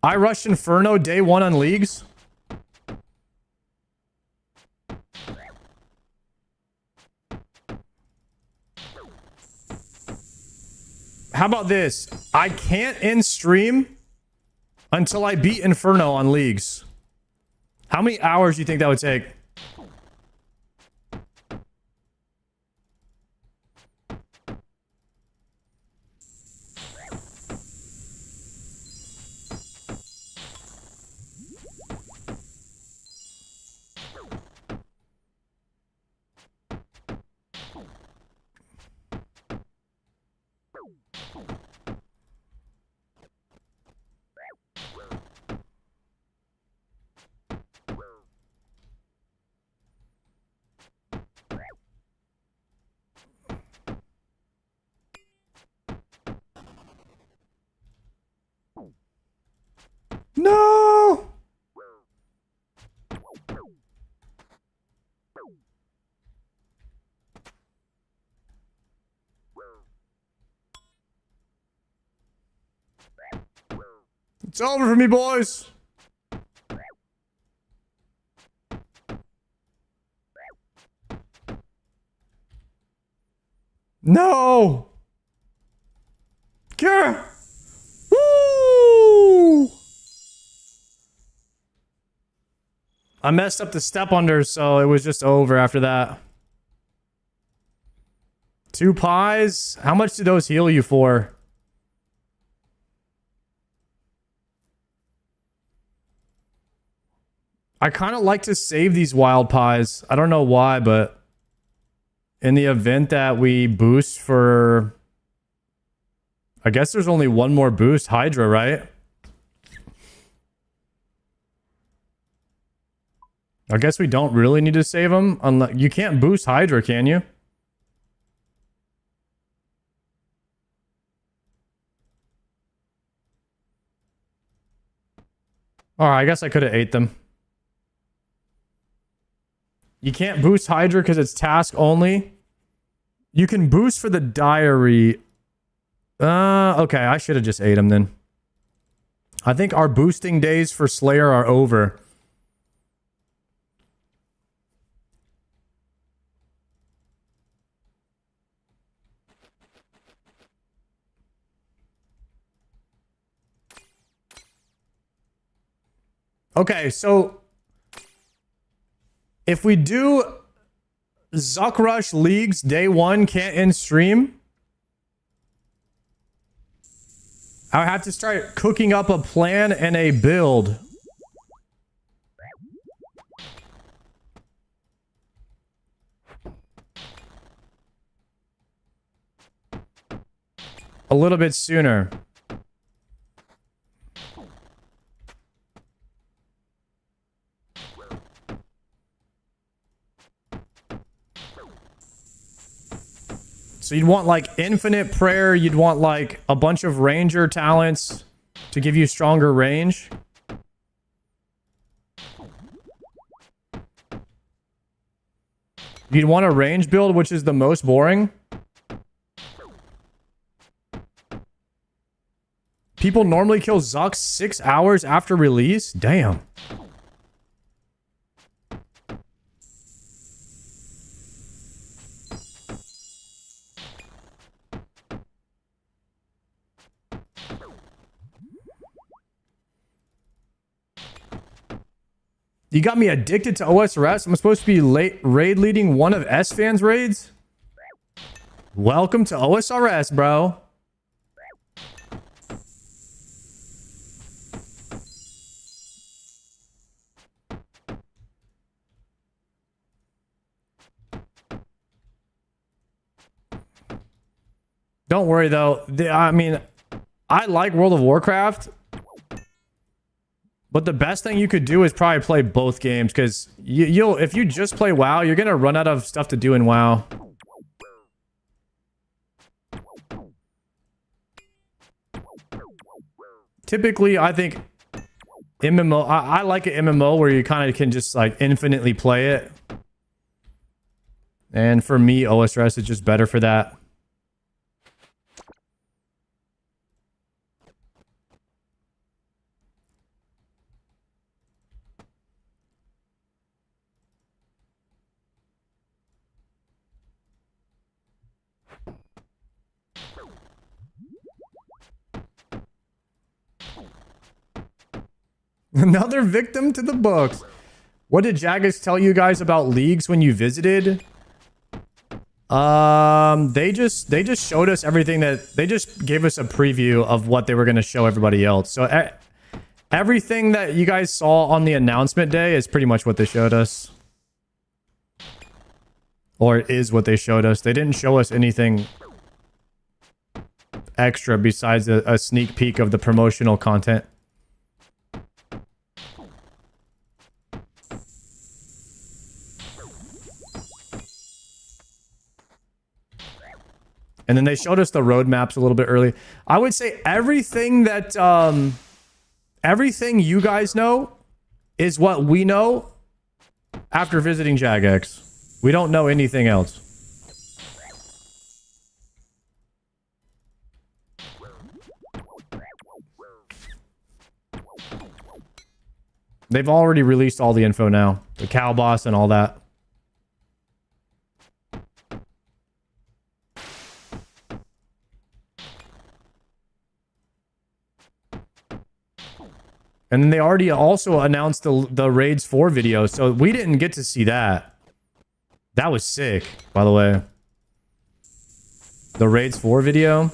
I rushed Inferno day 1 on leagues. How about this? I can't end stream until I beat Inferno on leagues. How many hours do you think that would take? It's over for me, boys. No. Cure. Woo! I messed up the step under, so it was just over after that. 2 pies? How much do those heal you for? I kind of like to save these wild pies. I don't know why, but in the event that we boost for... I guess there's only one more boost, Hydra, right? I guess we don't really need to save them. Unless you can't boost Hydra, can you? Alright, I guess I could have ate them. You can't boost Hydra because it's task only. You can boost for the diary. Okay, I should have just ate them then. I think our boosting days for Slayer are over. Okay, so if we do Zuck Rush Leagues day 1 can't end stream, I have to start cooking up a plan and a build. A little bit sooner. So you'd want like infinite prayer, you'd want like a bunch of ranger talents to give you stronger range. You'd want a range build, which is the most boring. People normally kill Zuck 6 hours after release? Damn. You got me addicted to osrs. I'm supposed to be raid leading one of S-Fans raids? Welcome to osrs, bro. Don't worry though. I mean, I like World of Warcraft. But the best thing you could do is probably play both games, because you'll if you just play WoW, you're gonna run out of stuff to do in WoW. Typically, I think MMO. I like an MMO where you kind of can just like infinitely play it. And for me, OSRS is just better for that. Another victim to the books. What did Jagex tell you guys about leagues when you visited? They just showed us everything they just gave us a preview of what they were going to show everybody else. So everything that you guys saw on the announcement day is pretty much what they showed us. Or is what they showed us. They didn't show us anything extra besides a sneak peek of the promotional content. And then they showed us the roadmaps a little bit early. I would say everything that, everything you guys know is what we know after visiting Jagex. We don't know anything else. They've already released all the info now. The cow boss and all that. And then they already also announced the Raids 4 video, so we didn't get to see that. That was sick, by the way. The Raids 4 video.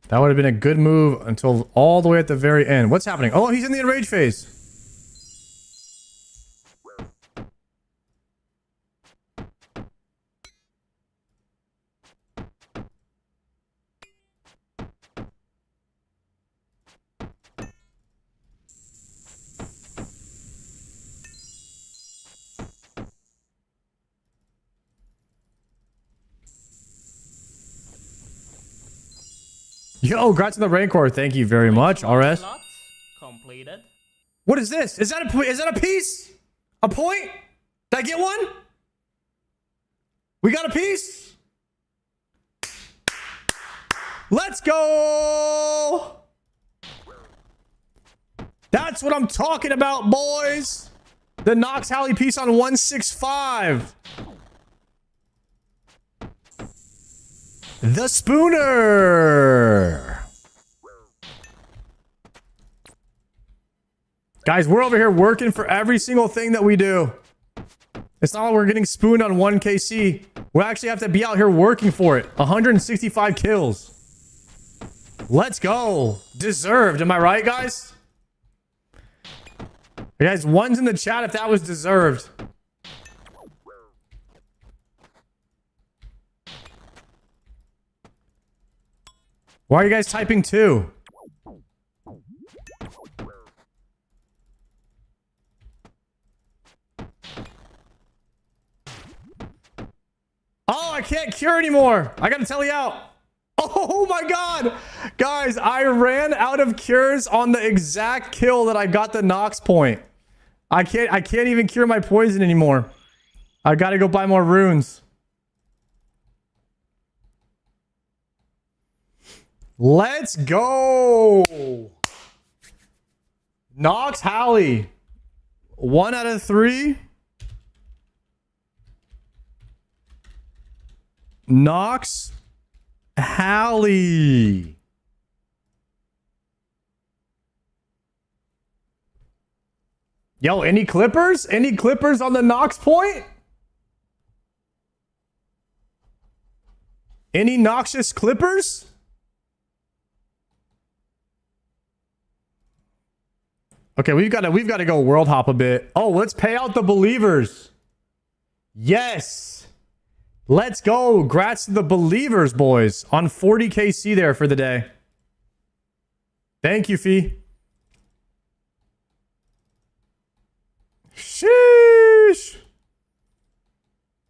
That would have been a good move until all the way at the very end. What's happening? Oh, he's in the enrage phase. Yo, congrats on the Rancour. Thank you very much, RS. Completed. What is this? Is that a piece? A point? Did I get one? We got a piece? Let's go! That's what I'm talking about, boys. The Nox Hally piece on 165. The Spooner. Guys, we're over here working for every single thing that we do. It's not like we're getting spooned on 1KC. We actually have to be out here working for it. 165 kills. Let's go. Deserved. Am I right, guys? Hey guys, ones in the chat if that was deserved. Why are you guys typing 2? Oh, I can't cure anymore. I gotta tell you out. Oh my god. Guys, I ran out of cures on the exact kill that I got the Nox point. I can't even cure my poison anymore. I gotta go buy more runes. Let's go. Nox Hally. 1 out of 3. Nox Hally. Yo, any clippers? Any clippers on the Nox point? Any noxious clippers? Okay, we've got to go world hop a bit. Oh, let's pay out the believers. Yes. Let's go. Congrats to the believers, boys. On 40KC there for the day. Thank you, Fee. Sheesh.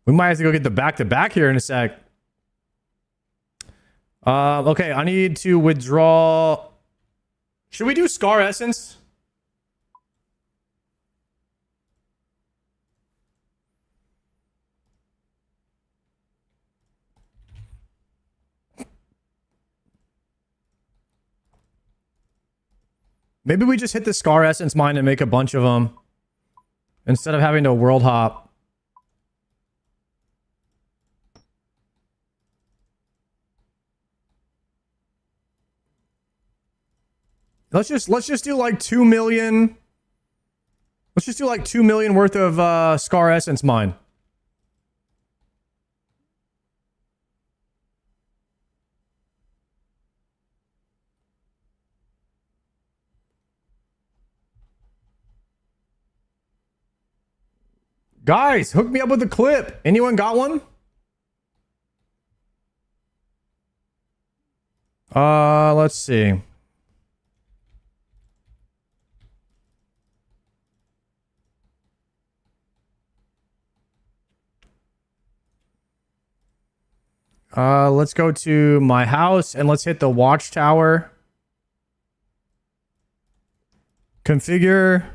We might have to go get the back-to-back here in a sec. Okay, I need to withdraw. Should we do Scar Essence? Maybe we just hit the Scar Essence mine and make a bunch of them. Instead of having to world hop. Let's just do like 2 million. Let's just do like 2 million worth of Scar Essence mine. Guys, hook me up with a clip. Anyone got one? Let's see. Let's go to my house and let's hit the watchtower. Configure.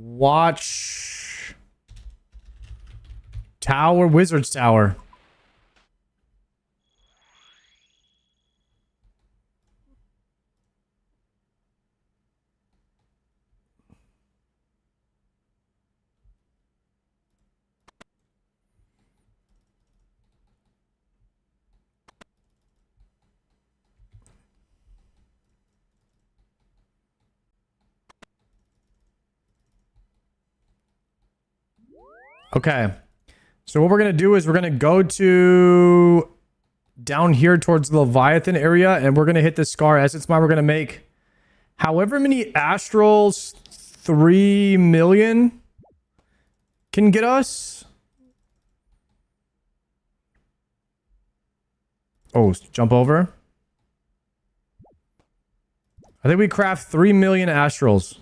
Watch Tower, Wizard's Tower. Okay. So what we're going to do is we're going to go to down here towards the Leviathan area, and we're going to hit the Scar Essence Mine. We're going to make however many astrals 3 million can get us. Oh, jump over. I think we craft 3 million astrals.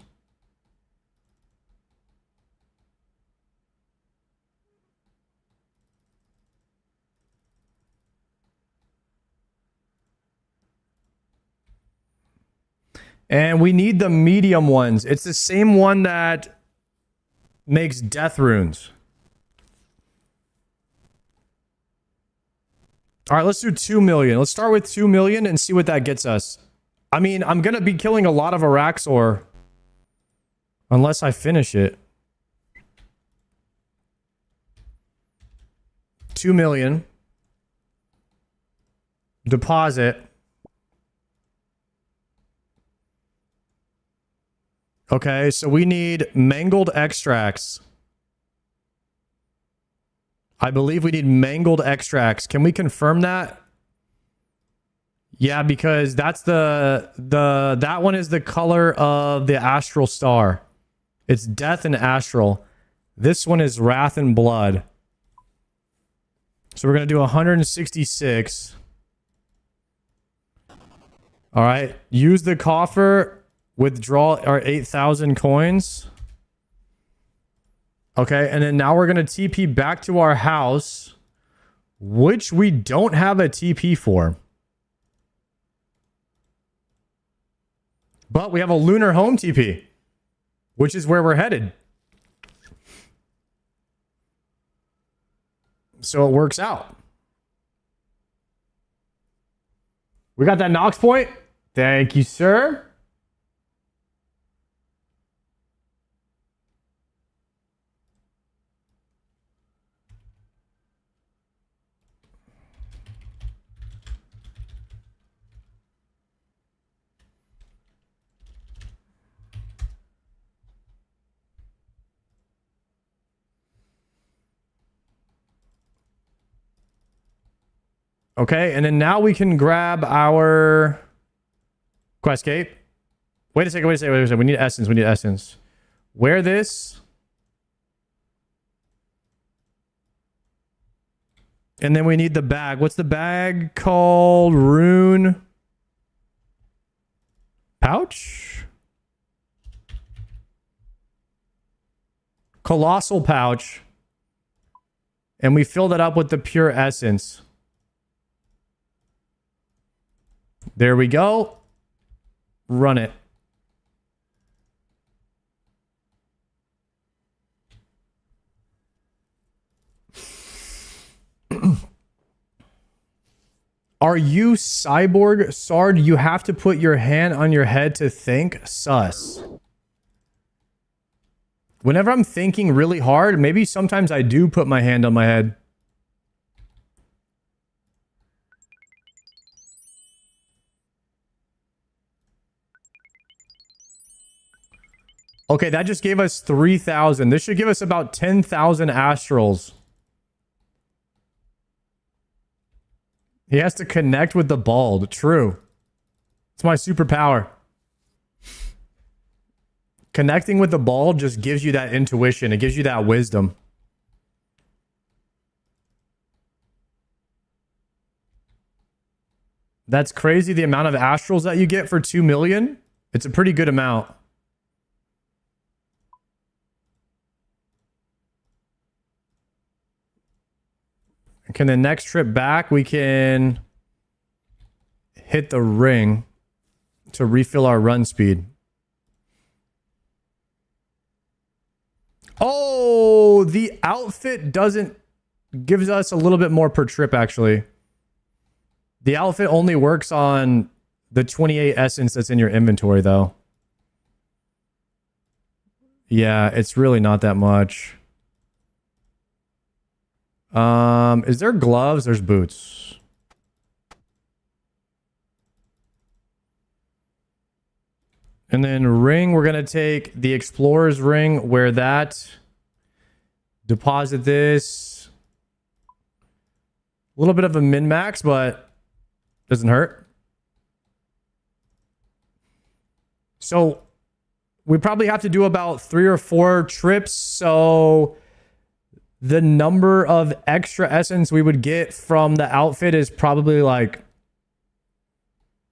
And we need the medium ones. It's the same one that makes death runes. All right, let's do 2 million. Let's start with 2 million and see what that gets us. I mean, I'm going to be killing a lot of Araxor unless I finish it. 2 million. Deposit. Okay, so we need mangled extracts. I believe we need mangled extracts. Can we confirm that? Yeah, because that's that one is the color of the astral star. It's death and astral. This one is wrath and blood. So we're going to do 166. All right, use the coffer. Withdraw our 8,000 coins. Okay, and then now we're going to TP back to our house, which we don't have a TP for. But we have a lunar home TP, which is where we're headed. So it works out. We got that Nox point. Thank you, sir. Okay, and then now we can grab our quest cape. Wait a second. We need essence. Wear this. And then we need the bag. What's the bag called? Rune pouch? Colossal pouch. And we fill that up with the pure essence. There we go. Run it. Are you cyborg, Sard? You have to put your hand on your head to think? Sus. Whenever I'm thinking really hard, maybe sometimes I do put my hand on my head. Okay, that just gave us 3,000. This should give us about 10,000 astrals. He has to connect with the bald. True. It's my superpower. Connecting with the bald just gives you that intuition. It gives you that wisdom. That's crazy, the amount of astrals that you get for 2 million. It's a pretty good amount. Okay, the next trip back, we can hit the ring to refill our run speed. Oh, the outfit gives us a little bit more per trip, actually. The outfit only works on the 28 essence that's in your inventory, though. Yeah, it's really not that much. Is there gloves? There's boots. And then ring, we're going to take the explorer's ring, wear that. Deposit this. A little bit of a min-max, but doesn't hurt. So we probably have to do about 3 or 4 trips. So the number of extra essence we would get from the outfit is probably like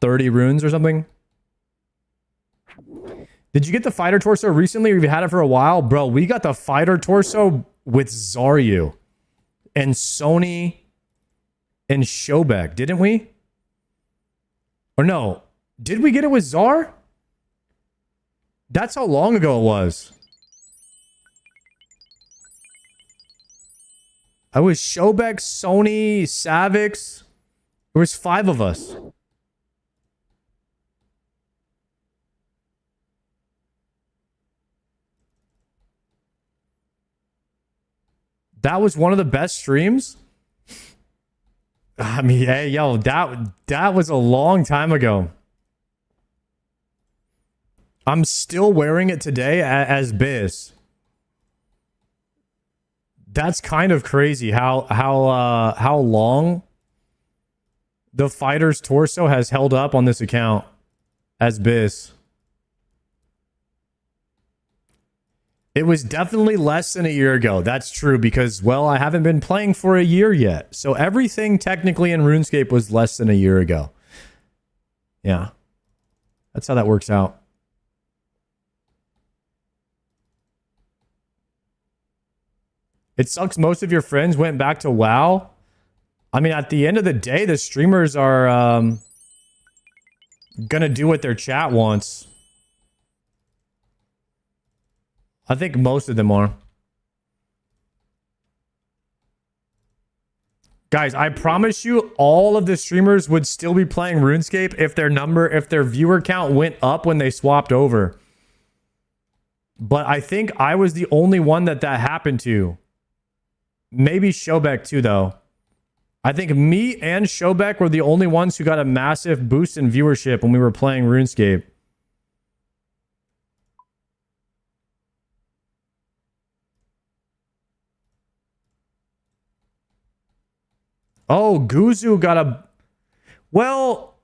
30 runes or something. Did you get the fighter torso recently, or have you had it for a while? Bro, we got the fighter torso with Zaryu and Sony and Shobek, didn't we? Or no, did we get it with Zar? That's how long ago it was. I was Shobek, Sony, Savix. There was 5 of us. That was one of the best streams. I mean, hey, yo, that was a long time ago. I'm still wearing it today as Biz. That's kind of crazy how long the fighter's torso has held up on this account as Biz. It was definitely less than a year ago. That's true because, well, I haven't been playing for a year yet. So everything technically in RuneScape was less than a year ago. Yeah. That's how that works out. It sucks most of your friends went back to WoW. I mean, at the end of the day, the streamers are gonna do what their chat wants. I think most of them are. Guys, I promise you all of the streamers would still be playing RuneScape if their viewer count went up when they swapped over. But I think I was the only one that happened to. Maybe Shobek too, though. I think me and Shobek were the only ones who got a massive boost in viewership when we were playing RuneScape. Oh, Guzu got a... Well...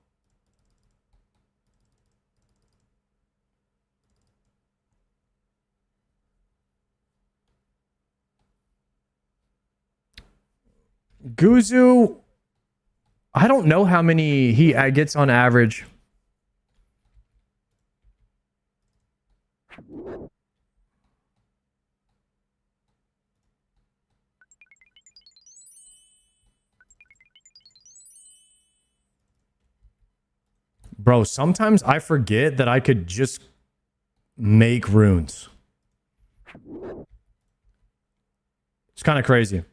Guzu... I don't know how many he gets on average. Bro, sometimes I forget that I could just make runes. It's kind of crazy.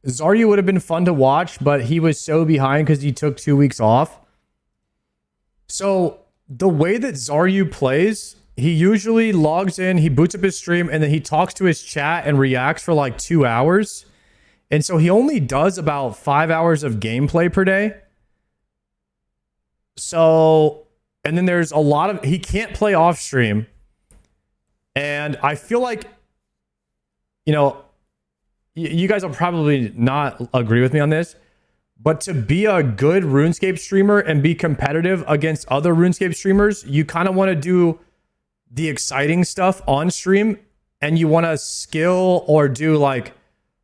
Zaryu would have been fun to watch, but he was so behind because he took 2 weeks off. So the way that Zaryu plays... He usually logs in, he boots up his stream, and then he talks to his chat and reacts for like 2 hours. And so he only does about 5 hours of gameplay per day. So, and then there's a lot of... He can't play off stream. And I feel like, you know, you guys will probably not agree with me on this, but to be a good RuneScape streamer and be competitive against other RuneScape streamers, you kind of want to do the exciting stuff on stream, and you want to skill or do like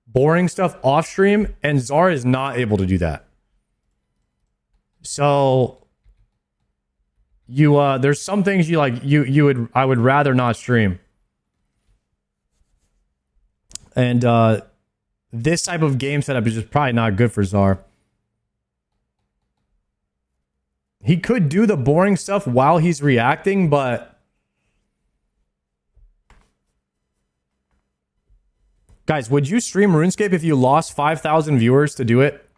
boring stuff off stream, and Zar is not able to do that. So you there's some things you like I would rather not stream. And this type of game setup is just probably not good for Zar. He could do the boring stuff while he's reacting, but guys, would you stream RuneScape if you lost 5,000 viewers to do it?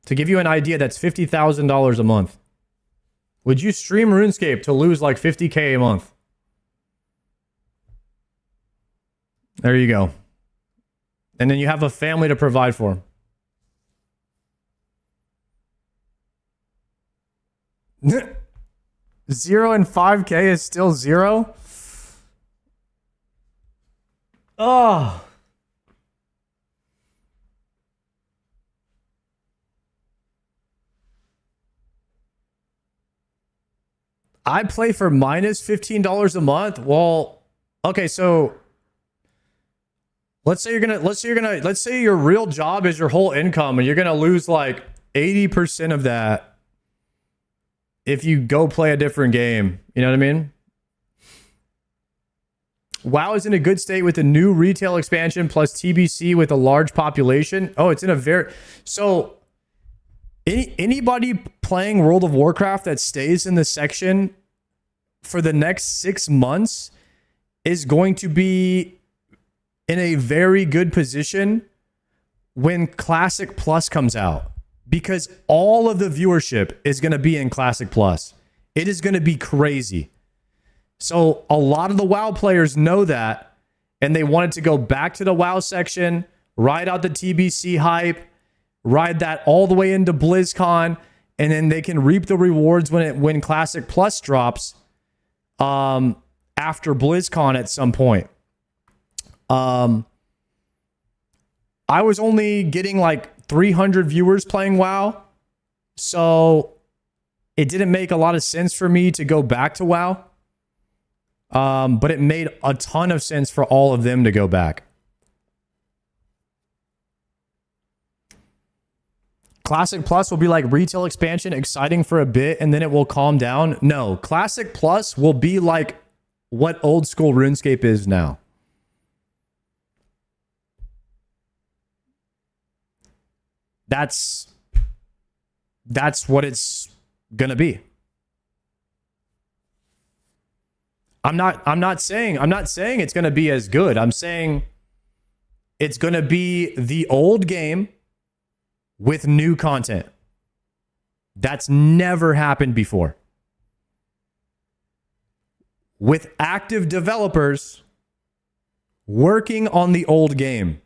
To give you an idea, that's $50,000 a month. Would you stream RuneScape to lose like 50K a month? There you go. And then you have a family to provide for. 0 and 5K is still 0? Oh. I play for minus $15 a month. Well, okay, so let's say your real job is your whole income and you're going to lose like 80% of that if you go play a different game. You know what I mean? WoW is in a good state with the new retail expansion plus TBC with a large population. Oh, it's in a very... So, anybody playing World of Warcraft that stays in the section for the next 6 months is going to be in a very good position when Classic Plus comes out. Because all of the viewership is going to be in Classic Plus. It is going to be crazy. So a lot of the WoW players know that, and they wanted to go back to the WoW section, ride out the TBC hype, ride that all the way into BlizzCon, and then they can reap the rewards when Classic Plus drops after BlizzCon at some point. I was only getting like 300 viewers playing WoW, so it didn't make a lot of sense for me to go back to WoW. But it made a ton of sense for all of them to go back. Classic Plus will be like retail expansion, exciting for a bit, and then it will calm down. No, Classic Plus will be like what old school RuneScape is now. That's what it's gonna be. I'm not saying it's gonna be as good. I'm saying it's gonna be the old game with new content. That's never happened before. With active developers working on the old game.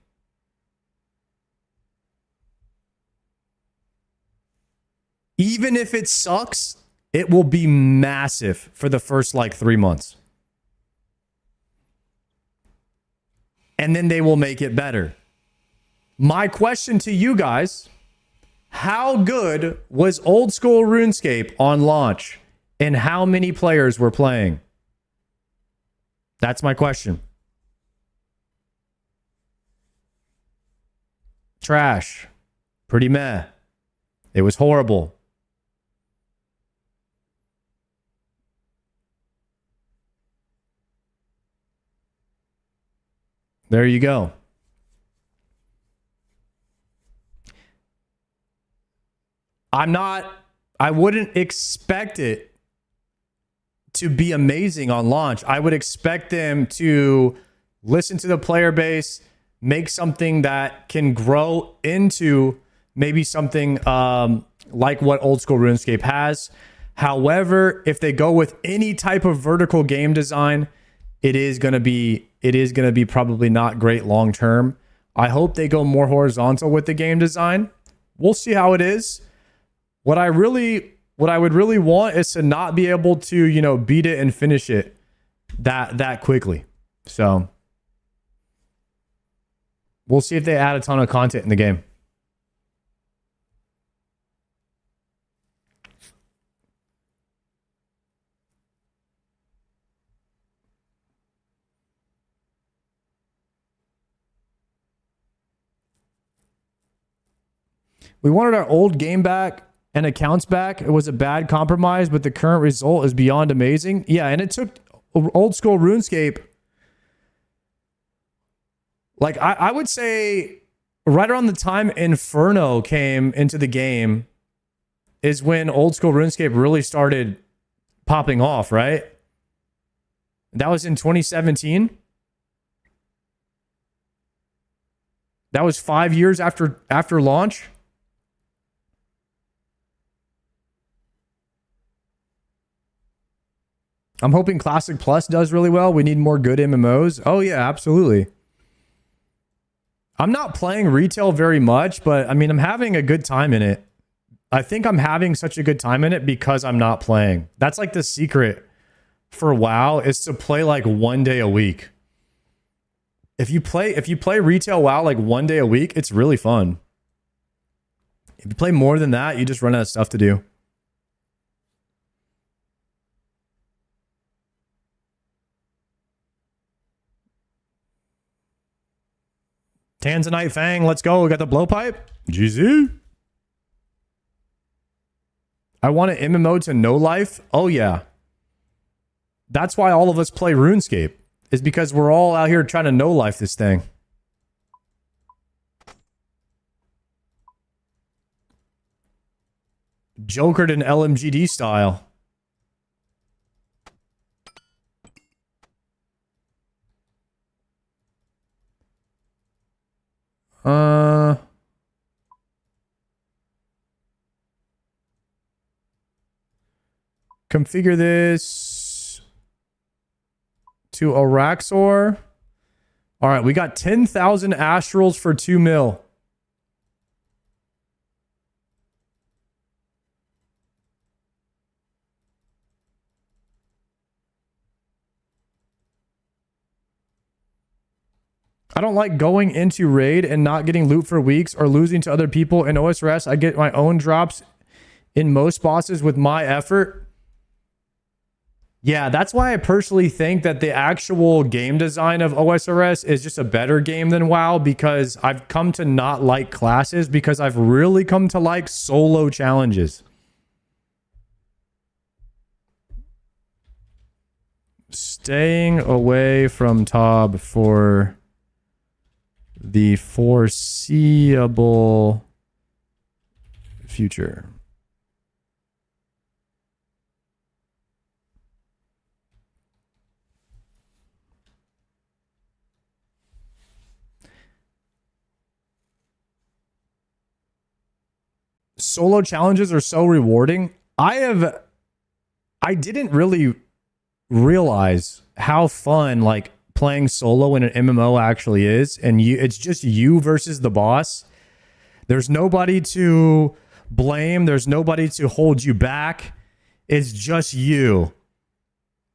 Even if it sucks, it will be massive for the first like 3 months. And then they will make it better. My question to you guys, how good was old school RuneScape on launch? And how many players were playing? That's my question. Trash. Pretty meh. It was horrible. There you go. I wouldn't expect it to be amazing on launch. I would expect them to listen to the player base, make something that can grow into maybe something like what old school RuneScape has. However, if they go with any type of vertical game design, it is going to be probably not great long term. I hope they go more horizontal with the game design. We'll see how it is. What I would really want is to not be able to, beat it and finish it that quickly. So we'll see if they add a ton of content in the game. We wanted our old game back and accounts back. It was a bad compromise, but the current result is beyond amazing. Yeah, and it took old school RuneScape. Like, I would say right around the time Inferno came into the game is when old school RuneScape really started popping off, right? That was in 2017. That was 5 years after launch. I'm hoping Classic Plus does really well. We need more good MMOs. Oh yeah, absolutely. I'm not playing retail very much, but I mean, I'm having a good time in it. I think I'm having such a good time in it because I'm not playing. That's like the secret for WoW, is to play like 1 day a week. If you play retail WoW like 1 day a week, it's really fun. If you play more than that, you just run out of stuff to do. Tanzanite Fang, let's go. We got the blowpipe. GZ. I want an MMO to no life. Oh yeah. That's why all of us play RuneScape, is because we're all out here trying to no life this thing. Jokered in LMGD style. Configure this to Araxor. All right, we got 10,000 astrals for 2 mil. I don't like going into raid and not getting loot for weeks or losing to other people. In OSRS, I get my own drops in most bosses with my effort. Yeah, that's why I personally think that the actual game design of OSRS is just a better game than WoW, because I've come to not like classes because I've really come to like solo challenges. Staying away from Tob for the foreseeable future. Solo challenges are so rewarding. I didn't really realize how fun like playing solo in an MMO actually is, and it's just you versus the boss. There's nobody to blame, there's nobody to hold you back. It's just you.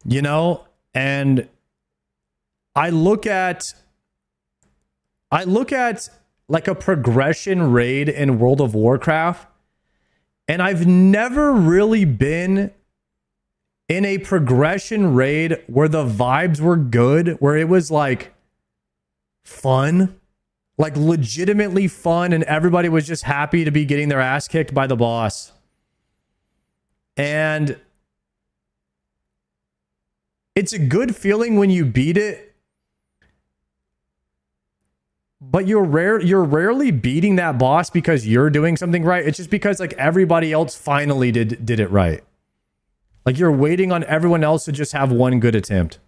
You know? And I look at like a progression raid in World of Warcraft, and I've never really been in a progression raid where the vibes were good, where it was like fun, like legitimately fun, and everybody was just happy to be getting their ass kicked by the boss. And it's a good feeling when you beat it, but you're rarely beating that boss because you're doing something right. It's just because like everybody else finally did it right. Like you're waiting on everyone else to just have one good attempt.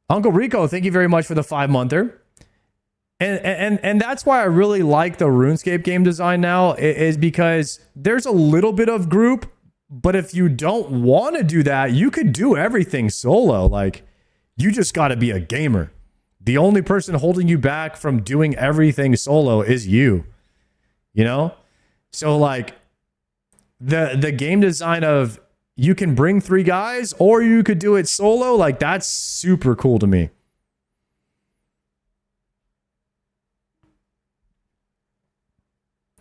Uncle Rico, thank you very much for the 5-monther. And that's why I really like the RuneScape game design now, is because there's a little bit of group, but if you don't want to do that, you could do everything solo. Like, you just got to be a gamer. The only person holding you back from doing everything solo is you. You know? So like the game design of you can bring 3 guys or you could do it solo, like that's super cool to me.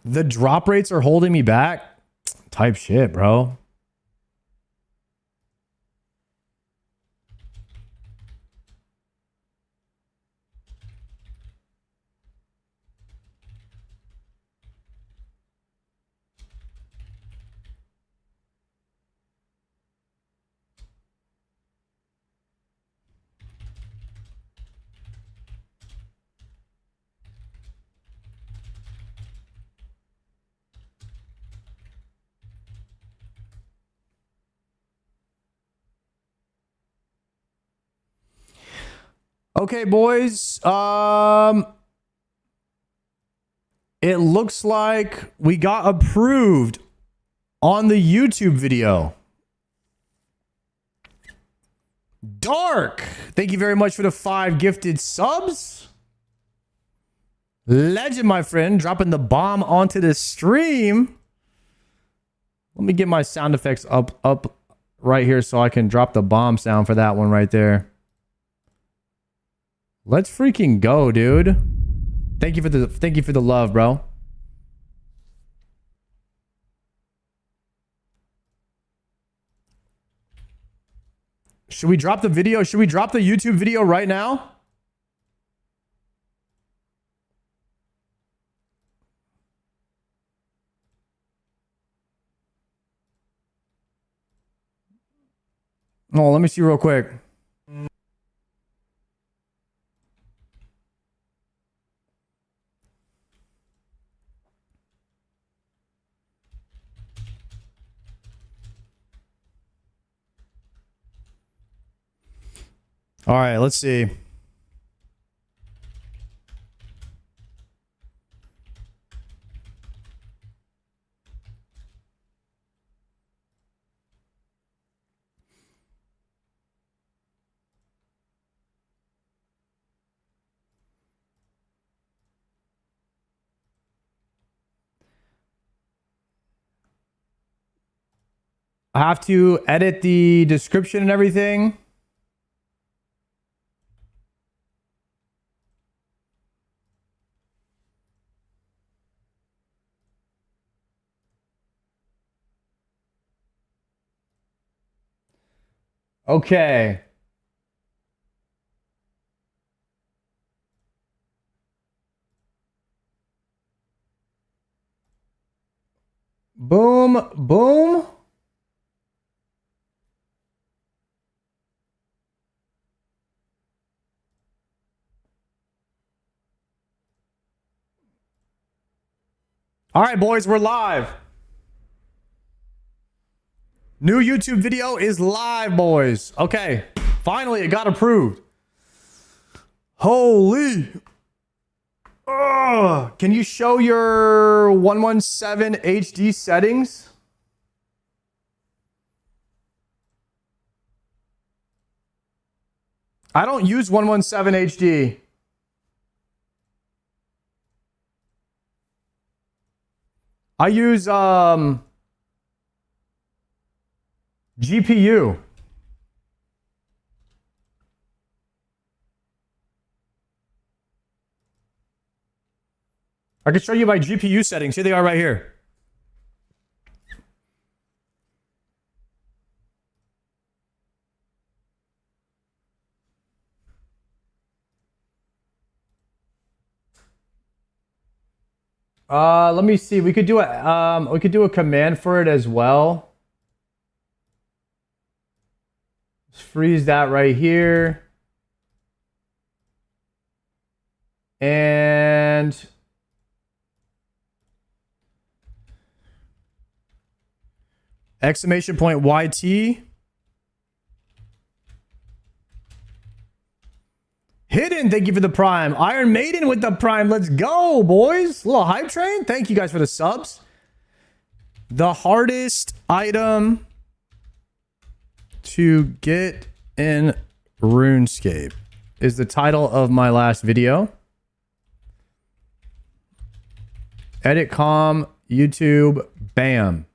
The drop rates are holding me back. Type shit, bro. Okay, boys. It looks like we got approved on the YouTube video. Dark, thank you very much for the 5 gifted subs. Legend, my friend, dropping the bomb onto the stream. Let me get my sound effects up right here so I can drop the bomb sound for that one right there. Let's freaking go, dude. Thank you for the love, bro. Should we drop the video? Should we drop the YouTube video right now? Oh, let me see real quick. All right, let's see. I have to edit the description and everything. Okay. Boom, boom. All right, boys, we're live. New YouTube video is live, boys. Okay, finally it got approved. Holy. Ugh. Can you show your 117 HD settings? I don't use 117 HD. I use GPU. I can show you my GPU settings. Here they are right here. Let me see. We could do a command for it as well. Let's freeze that right here. And exclamation point YT. Hidden, thank you for the prime. Iron Maiden with the prime. Let's go, boys. A little hype train. Thank you guys for the subs. The hardest item to get in RuneScape is the title of my last video. Edit com, YouTube, bam.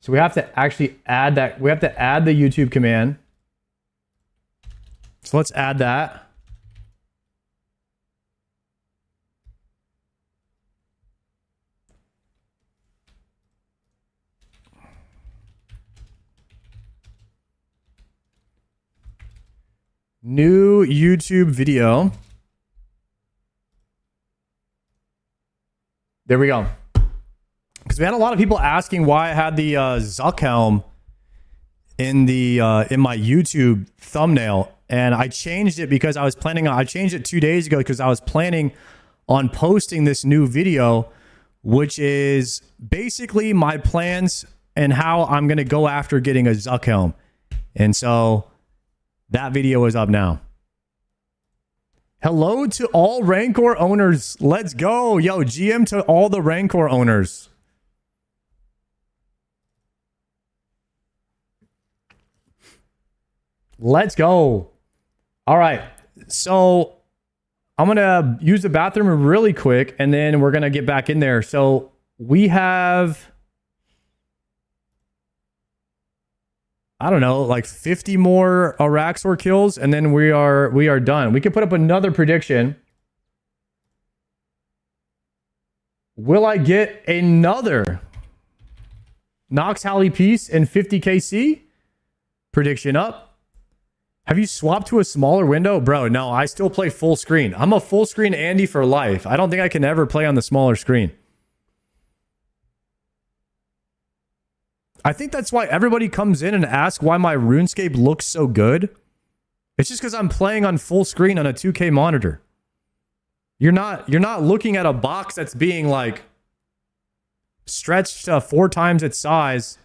So we have to actually add that. We have to add the YouTube command. So let's add that. New YouTube video. There we go. Because we had a lot of people asking why I had the Zuck helm in the in my YouTube thumbnail. And I changed it because I was planning on, I changed it 2 days ago because I was planning on posting this new video, which is basically my plans and how I'm going to go after getting a Zuck helm. And so that video is up now. Hello to all Rancour owners. Let's go. Yo, GM to all the Rancour owners. Let's go. All right. So I'm going to use the bathroom really quick, and then we're going to get back in there. So we have, I don't know, like 50 more Araxor kills, and then we are done. We can put up another prediction. Will I get another Nox Hally piece and 50 KC? Prediction up. Have you swapped to a smaller window? Bro, no, I still play full screen. I'm a full screen Andy for life. I don't think I can ever play on the smaller screen. I think that's why everybody comes in and asks why my RuneScape looks so good. It's just because I'm playing on full screen on a 2K monitor. You're not looking at a box that's being like stretched 4 times its size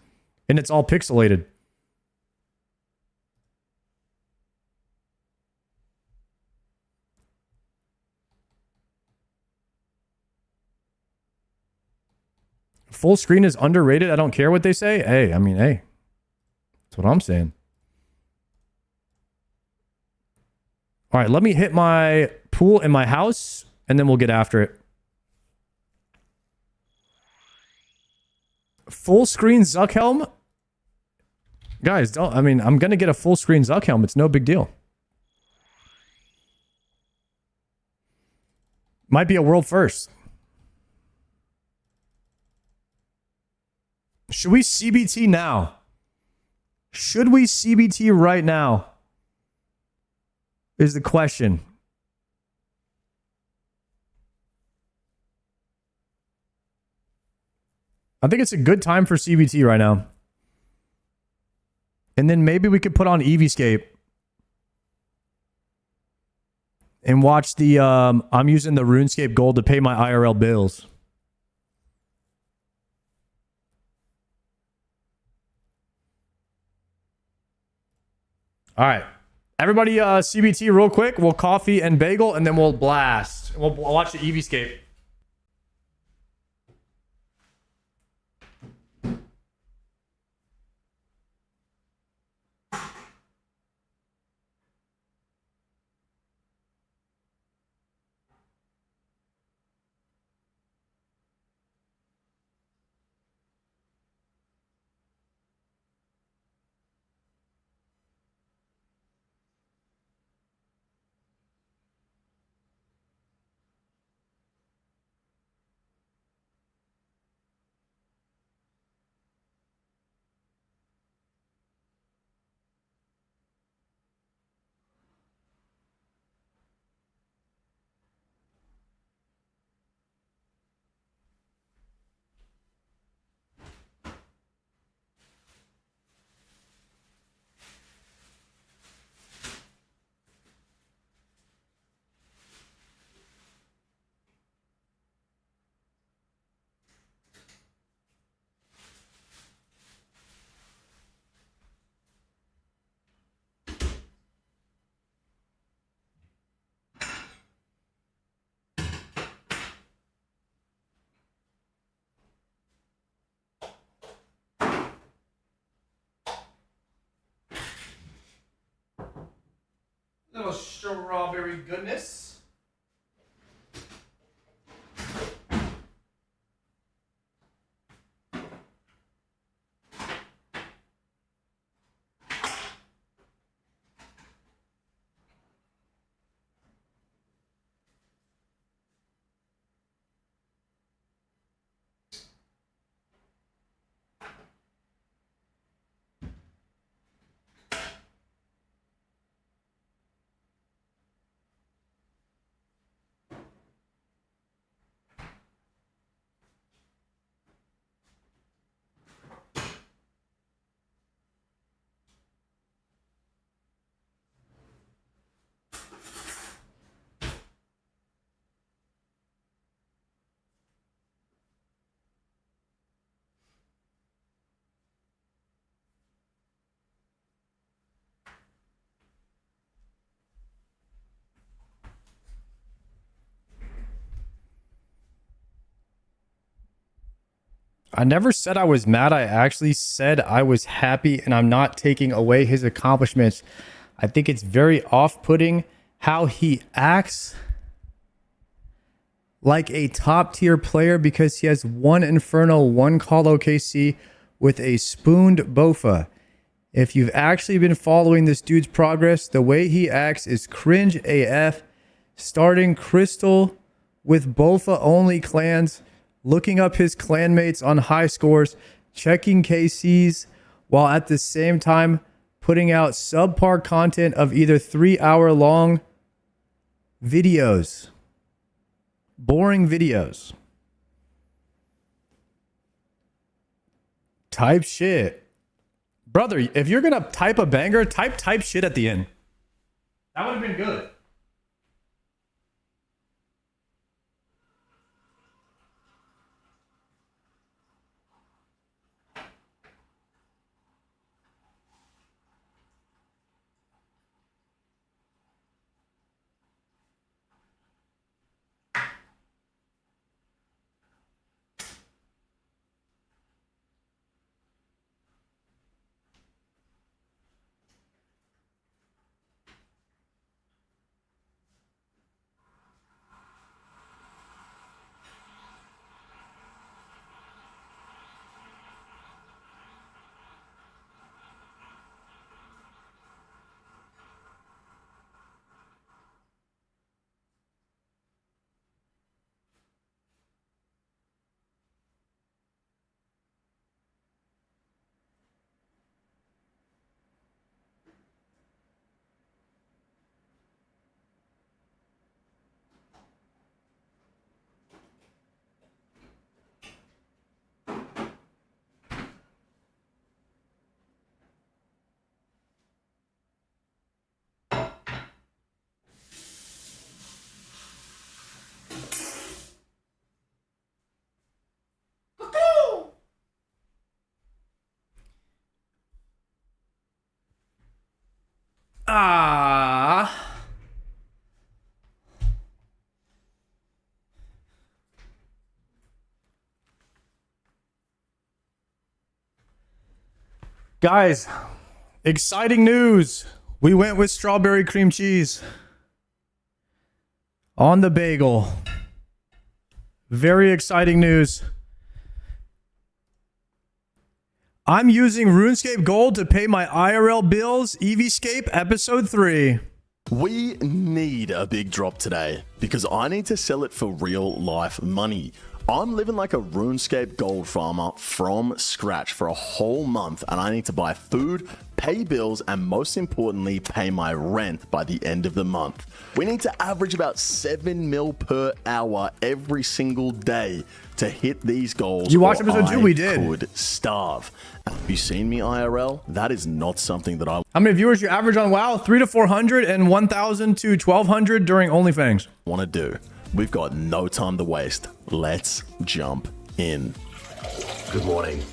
and it's all pixelated. Full screen is underrated. I don't care what they say. Hey, I mean, hey. That's what I'm saying. All right, let me hit my pool in my house, and then we'll get after it. Full screen Zuckhelm? Guys, don't, I mean, I'm going to get a full screen Zuckhelm. It's no big deal. Might be a world first. Should we CBT now? Should we CBT right now? Is the question. I think it's a good time for CBT right now. And then maybe we could put on Eevescape. And watch the, I'm using the RuneScape gold to pay my IRL bills. All right. Everybody CBT real quick. We'll coffee and bagel, and then we'll blast. We'll watch the Eevescape. Little strawberry goodness. I never said I was mad. I actually said I was happy, and I'm not taking away his accomplishments. I think it's very off-putting how he acts like a top-tier player because he has one Inferno, one Call OKC with a spooned Bofa. If you've actually been following this dude's progress, the way he acts is cringe AF. Starting Crystal with Bofa-only clans, looking up his clanmates on high scores, checking KCs, while at the same time putting out subpar content of either 3-hour-long videos. Boring videos. Type shit. Brother, if you're going to type a banger, type shit at the end. That would have been good. Guys, exciting news. We went with strawberry cream cheese on the bagel. Very exciting news. I'm using RuneScape Gold to pay my IRL bills. EVscape Episode 3. We need a big drop today because I need to sell it for real life money. I'm living like a RuneScape Gold farmer from scratch for a whole month, and I need to buy food, pay bills, and most importantly, pay my rent by the end of the month. We need to average about 7 mil per hour every single day to hit these goals. You watched episode 2? We did. Could starve. Have you seen me IRL? That is not something that I How many viewers you average on WoW? 300 to 400 and 1,000 to 1,200 during OnlyFans. want to do. We've got no time to waste. Let's jump in. Good morning.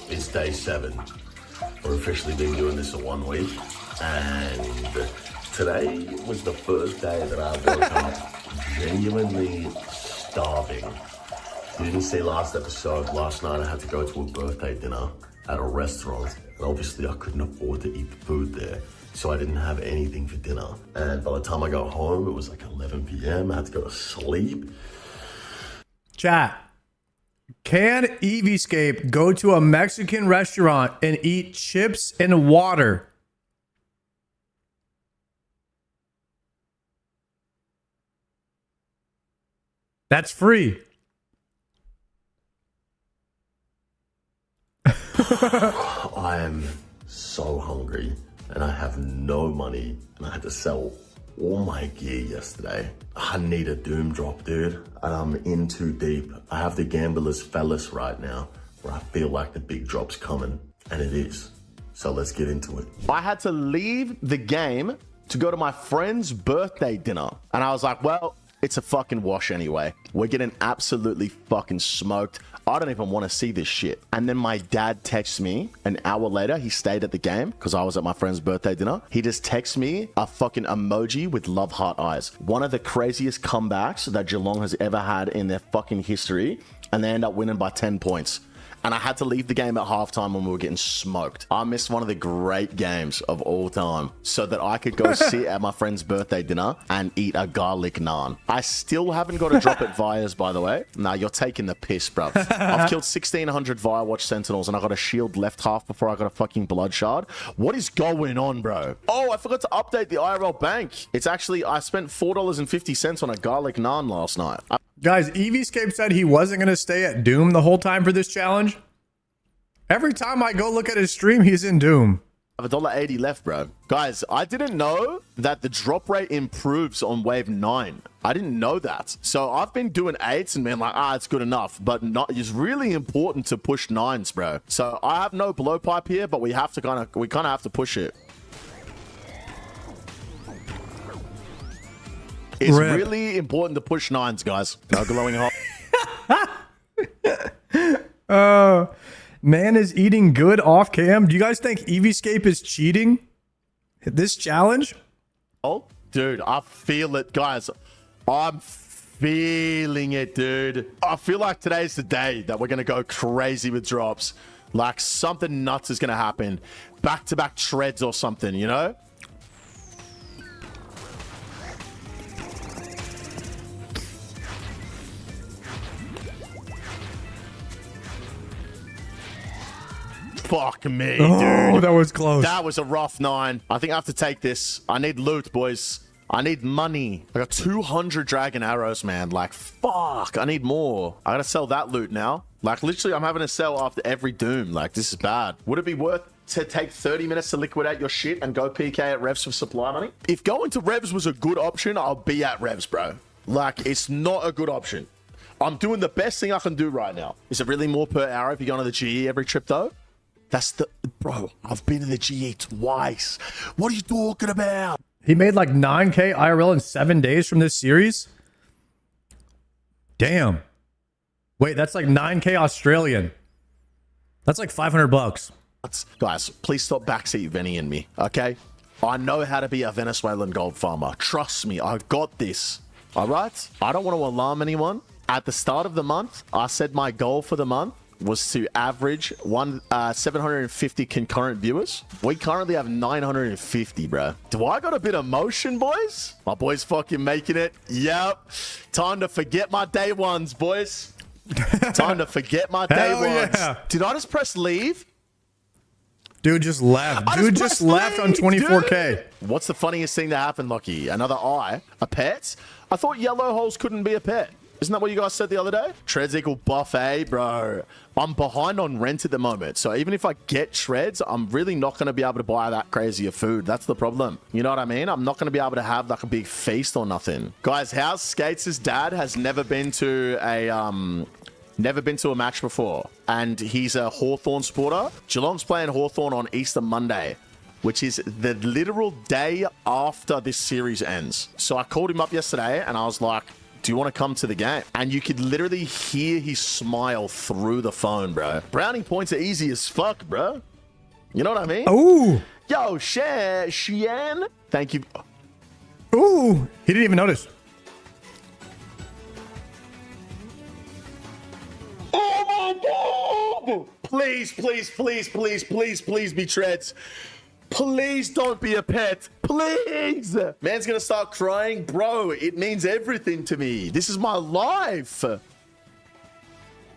It's day 7. We're officially been doing this for 1 week, and today was the first day that I woke up genuinely starving. You didn't see last episode. Last night I had to go to a birthday dinner at a restaurant, and obviously I couldn't afford to eat the food there, so I didn't have anything for dinner. And by the time I got home, it was like 11 p.m. I had to go to sleep. Chat. Can EVscape go to a Mexican restaurant and eat chips and water? That's free. I am so hungry and I have no money, and I had to sell all my gear yesterday. I need a doom drop, dude, and I'm in too deep. I have the gambler's phallus right now where I feel like the big drop's coming, and it is. So let's get into it. I had to leave the game to go to my friend's birthday dinner, and I was like, well, it's a fucking wash anyway. We're getting absolutely fucking smoked. I don't even want to see this shit. And then my dad texts me an hour later. He stayed at the game because I was at my friend's birthday dinner. He just texts me a fucking emoji with love heart eyes. One of the craziest comebacks that Geelong has ever had in their fucking history. And they end up winning by 10 points. and I had to leave the game at halftime when we were getting smoked. I missed one of the great games of all time so that I could go sit at my friend's birthday dinner and eat a garlic naan. I still haven't got a drop at Vias, by the way. Nah, you're taking the piss, bro. I've killed 1,600 Via Watch Sentinels and I got a shield left half before I got a fucking blood shard. What is going on, bro? Oh, I forgot to update the IRL bank. It's actually, I spent $4.50 on a garlic naan last night. Guys, Eviescape said he wasn't going to stay at Doom the whole time for this challenge. Every time I go look at his stream, he's in Doom. I have $1.80 left, bro. Guys, I didn't know that the drop rate improves on wave 9. I didn't know that. So I've been doing 8s and been like, it's good enough. But it's really important to push 9s, bro. So I have no blowpipe here, but we have to kind of have to push it. It's really important to push 9s, guys. No glowing hot. Man is eating good off cam. Do you guys think Eviescape is cheating this challenge? Oh, dude, I feel it, guys. I'm feeling it, dude. I feel like today's the day that we're going to go crazy with drops. Like something nuts is going to happen. Back-to-back treads or something, you know? Fuck me, dude. Oh, that was close. That was a rough 9. I think I have to take this. I need loot, boys. I need money. I got 200 dragon arrows, man. Like, fuck. I need more. I gotta sell that loot now. Like, literally, I'm having to sell after every doom. Like, this is bad. Would it be worth to take 30 minutes to liquidate your shit and go PK at Revs for supply money? If going to Revs was a good option, I'll be at Revs, bro. Like, it's not a good option. I'm doing the best thing I can do right now. Is it really more per hour if you go to the GE every trip, though? That's the... Bro, I've been in the GE twice. What are you talking about? He made like 9K IRL in 7 days from this series? Damn. Wait, that's like 9K Australian. That's like $500. Guys, please stop backseat Venny and me, okay? I know how to be a Venezuelan gold farmer. Trust me, I got this. All right? I don't want to alarm anyone. At the start of the month, I said my goal for the month was to average 750 concurrent viewers. We currently have 950, bro. Do I got a bit of motion, boys? My boys fucking making it. Yep. Time to forget my day ones, boys. Time to forget my day ones. Yeah. Did I just press leave? Dude just left. Dude just left on 24K. Dude. What's the funniest thing that happened, Lockie? Another eye? A pet? I thought yellow holes couldn't be a pet. Isn't that what you guys said the other day? Treads equal buffet, bro. I'm behind on rent at the moment. So even if I get treads, I'm really not going to be able to buy that crazy of food. That's the problem. You know what I mean? I'm not going to be able to have like a big feast or nothing. Guys, how's Skates' dad has never been to a match before. And he's a Hawthorn supporter. Geelong's playing Hawthorn on Easter Monday, which is the literal day after this series ends. So I called him up yesterday and I was like, do you want to come to the game? And you could literally hear his smile through the phone, bro. Browning points are easy as fuck, bro. You know what I mean? Ooh. Yo, Shian. Thank you. Ooh. He didn't even notice. Oh my God. Please, please, please, please, please, please be treads. Please don't be a pet. Please. Man's gonna start crying. Bro, it means everything to me. This is my life.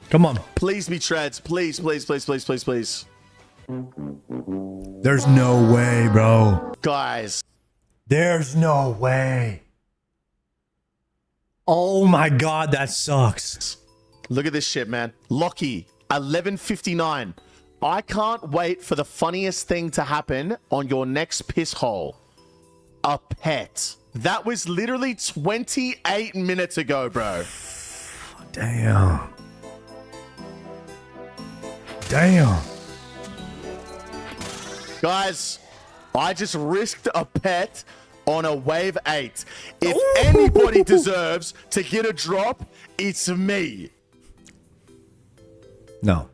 Come on. Please be treads. Please, please, please, please, please, please. There's no way, bro. Guys. There's no way. Oh my God, that sucks. Look at this shit, man. Lockie, 11:59. I can't wait for the funniest thing to happen on your next piss hole. A pet. That was literally 28 minutes ago, bro. Damn. Damn. Guys, I just risked a pet on a wave 8. If anybody deserves to get a drop, it's me. No.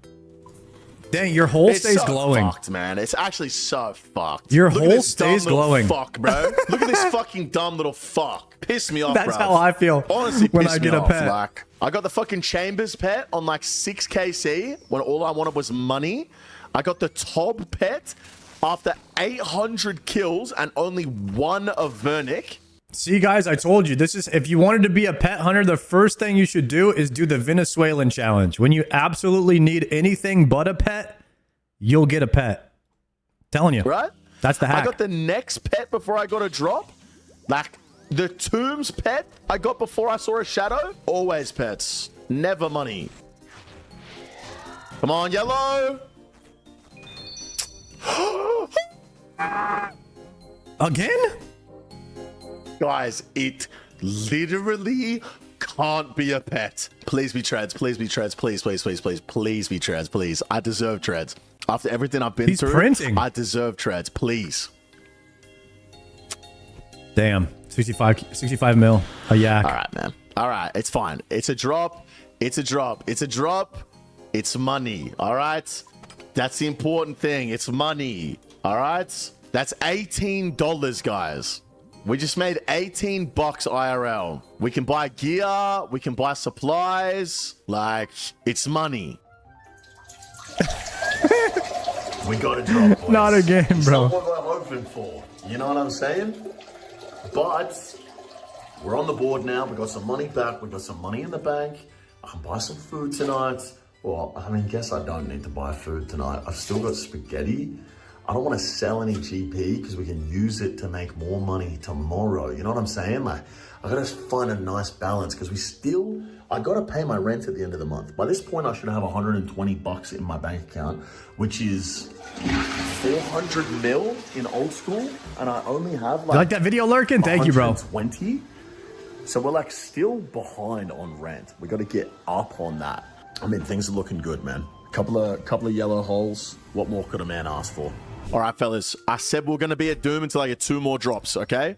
Dang, your hole It's stays so glowing. Fucked, man. It's actually so fucked. Your Look at hole this stays dumb little glowing. Fuck, bro. Look at this fucking dumb little fuck. Piss me off, That's bro. how I feel Honestly, when piss I me get a off. pet. Like, I got the fucking Chambers pet on like 6kc when all I wanted was money. I got the Tob pet after 800 kills and only 1 of Vernick. See, guys, I told you, this is, if you wanted to be a pet hunter, the first thing you should do is do the Venezuelan challenge. When you absolutely need anything but a pet, you'll get a pet. Telling you. Right? That's the hack. I got the next pet before I got a drop. Like, the Tombs pet I got before I saw a shadow. Always pets. Never money. Come on, yellow. Again? Guys, it literally can't be a pet. Please be treads. Please be treads. Please, please, please, please. Please be treads. Please. I deserve treads. After everything I've been through, printing. I deserve treads. Please. Damn. 65 mil. A yak. All right, man. All right. It's fine. It's a drop. It's a drop. It's a drop. It's money. All right? That's the important thing. It's money. All right? That's $18, guys. We just made 18 bucks IRL. We can buy gear. We can buy supplies. Like, it's money. We got a drop, boys. Not again, It's bro. not what I'm hoping for. You know what I'm saying? But we're on the board now. We got some money back. We got some money in the bank. I can buy some food tonight. Well, I mean, guess I don't need to buy food tonight. I've still got spaghetti. I don't want to sell any GP because we can use it to make more money tomorrow. You know what I'm saying? Like, I gotta find a nice balance because I gotta pay my rent at the end of the month. By this point, I should have 120 bucks in my bank account, which is 400 mil in old school. And I only have You like that video, Lurkin? Thank you, bro. 120. So we're like still behind on rent. We gotta get up on that. I mean, things are looking good, man. Couple of yellow holes. What more could a man ask for? All right, fellas. I said we're going to be at Doom until I get 2 more drops, okay?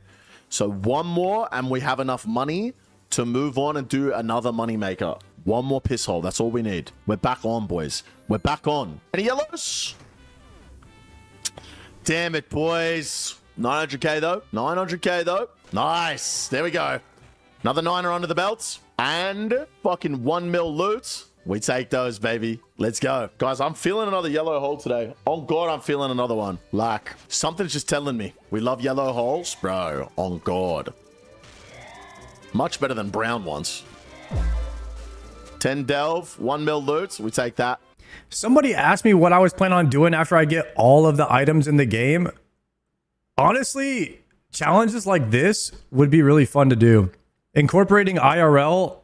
So 1 more, and we have enough money to move on and do another money maker. 1 more piss hole. That's all we need. We're back on, boys. We're back on. Any yellows? Damn it, boys. 900k, though. 900k, though. Nice. There we go. Another 9er under the belts. And fucking 1 mil loot. We take those, baby. Let's go. Guys, I'm feeling another yellow hole today. On God, I'm feeling another one. Like, something's just telling me. We love yellow holes, bro. On God. Much better than brown ones. 10 delve, 1 mil loot. We take that. Somebody asked me what I was planning on doing after I get all of the items in the game. Honestly, challenges like this would be really fun to do. Incorporating IRL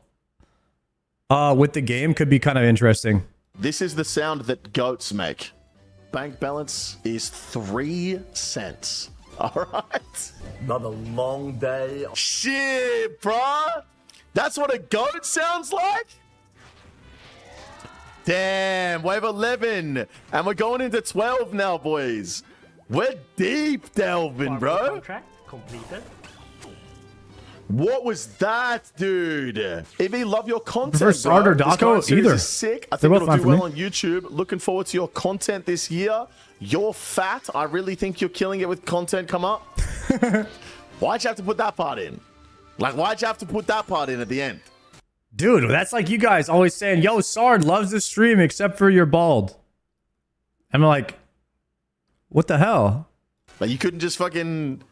with the game could be kind of interesting. This is the sound that goats make. Bank balance is 3 cents. All right. Another long day. Shit, bruh. That's what a goat sounds like? Damn, wave 11. And we're going into 12 now, boys. We're deep delving, bro. Contract completed. What was that, dude? If love your content, For Sard or bro. This Daco, current series either. is sick. I They're think both it'll fine do for well me. on YouTube. Looking forward to your content this year. You're fat. I really think you're killing it with content. Come up. Why'd you have to put that part in? Like, why'd you have to put that part in at the end? Dude, that's like you guys always saying, yo, Sard loves the stream except for you're bald. I'm like, what the hell? Like, you couldn't just fucking...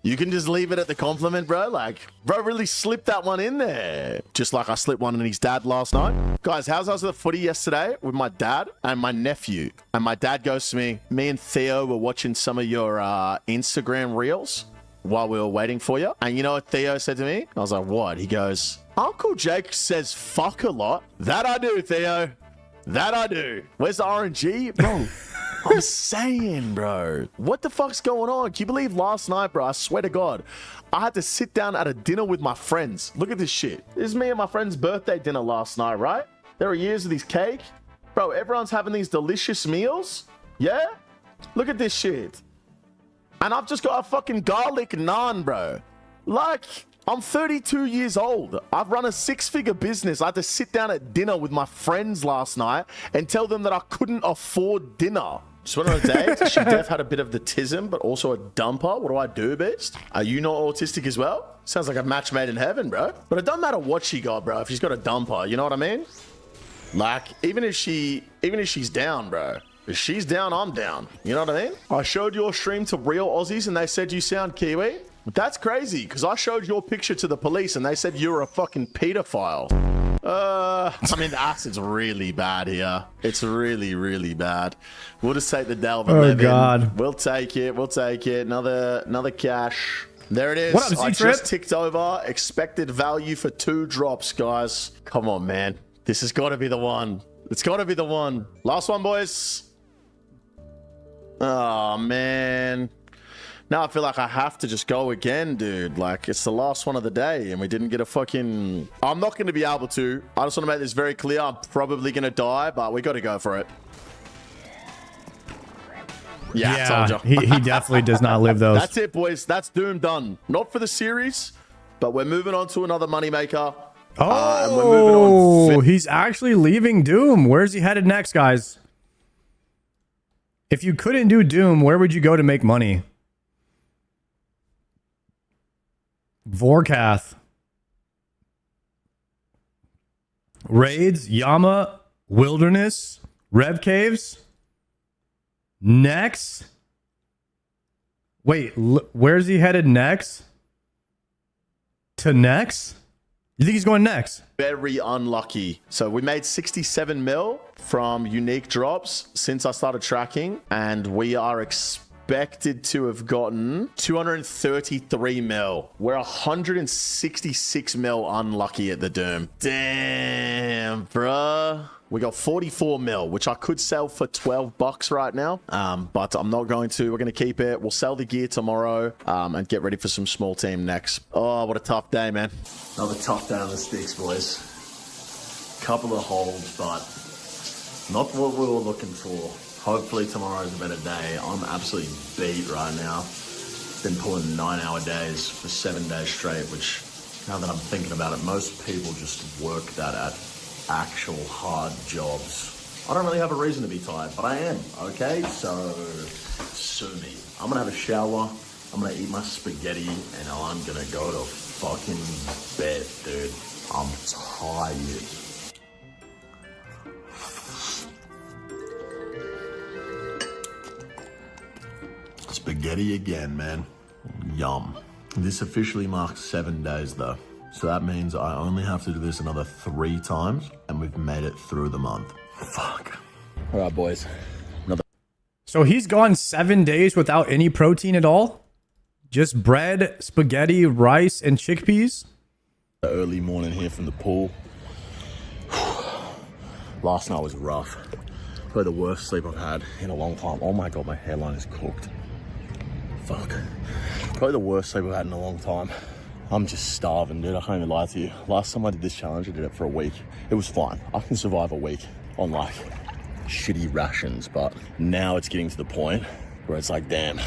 You can just leave it at the compliment, bro. Like, bro really slipped that one in there. Just like I slipped one in his dad last night. Guys, how's I was at the footy yesterday with my dad and my nephew. And my dad goes to me and Theo were watching some of your Instagram reels while we were waiting for you. And you know what Theo said to me? I was like, what? He goes, Uncle Jake says fuck a lot. That I do, Theo. That I do. Where's the RNG? Bro. I'm saying, bro. What the fuck's going on? Can you believe last night, bro? I swear to God. I had to sit down at a dinner with my friends. Look at this shit. This is me and my friend's birthday dinner last night, right? There are years of this cake. Bro, everyone's having these delicious meals. Yeah? Look at this shit. And I've just got a fucking garlic naan, bro. Like, I'm 32 years old. I've run a 6-figure business. I had to sit down at dinner with my friends last night and tell them that I couldn't afford dinner. Just went on a date. She def had a bit of the tism, but also a dumper. What do I do, Beast? Are you not autistic as well? Sounds like a match made in heaven, bro. But it doesn't matter what she got, bro. If she's got a dumper, you know what I mean? Like, even if she's down, bro. If she's down, I'm down. You know what I mean? I showed your stream to real Aussies and they said you sound Kiwi. That's crazy, because I showed your picture to the police and they said you were a fucking pedophile. I mean, the acid's really bad here. It's really, really bad. We'll just take the Delve 11. God. We'll take it. We'll take it. Another cash. There it is. What up, I Z-Trip? just ticked over. Expected value for 2 drops, guys. Come on, man. This has got to be the one. It's got to be the one. Last one, boys. Oh, man. Now I feel like I have to just go again, dude. Like, it's the last one of the day and we didn't get a fucking... I'm not going to be able to. I just want to make this very clear. I'm probably going to die, but we got to go for it. Yeah, I told you. he definitely does not live those. That's it, boys. That's Doom done. Not for the series, but we're moving on to another moneymaker. And we're moving on. He's actually leaving Doom. Where's he headed next, guys? If you couldn't do Doom, where would you go to make money? Vorkath. Raids, Yama, Wilderness, Rev Caves. Next. Wait, where's he headed next? To next? You think he's going next? Very unlucky. So we made 67 mil from unique drops since I started tracking, and we are expected to have gotten 233 mil. We're 166 mil unlucky at the Doom. Damn, bruh. We got 44 mil, which I could sell for 12 bucks right now, but I'm not going to. We're going to keep it. We'll sell the gear tomorrow and get ready for some small team next. Oh, what a tough day, man. Another tough day on the sticks, boys. Couple of holds, but not what we were looking for. Hopefully tomorrow's a better day. I'm absolutely beat right now. Been pulling 9-hour days for 7 days straight, which now that I'm thinking about it, most people just work that at actual hard jobs. I don't really have a reason to be tired, but I am, okay? So, sue me. I'm gonna have a shower, I'm gonna eat my spaghetti, and I'm gonna go to fucking bed, dude. I'm tired. Spaghetti again, man. Yum. This officially marks 7 days, though. So that means I only have to do this another 3 times, and we've made it through the month. Fuck. All right, boys. So he's gone 7 days without any protein at all? Just bread, spaghetti, rice, and chickpeas? Early morning here from the pool. Last night was rough. Probably the worst sleep I've had in a long time. Oh my God, my hairline is cooked. Fuck. Probably the worst sleep I've had in a long time. I'm just starving, dude. I can't even lie to you. Last time I did this challenge, I did it for a week. It was fine. I can survive a week on like shitty rations, but now it's getting to the point where it's like, damn,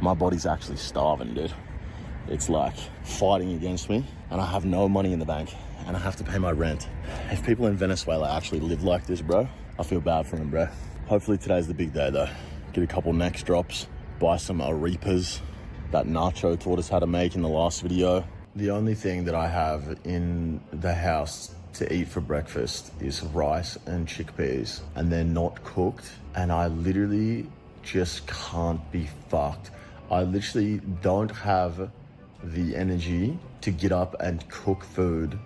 my body's actually starving, dude. It's like fighting against me, and I have no money in the bank, and I have to pay my rent. If people in Venezuela actually live like this, bro, I feel bad for them, bro. Hopefully today's the big day, though. Get a couple next drops, buy some arepas that Nacho taught us how to make in the last video. The only thing that I have in the house to eat for breakfast is rice and chickpeas, and they're not cooked, and I literally just can't be fucked. I literally don't have the energy to get up and cook food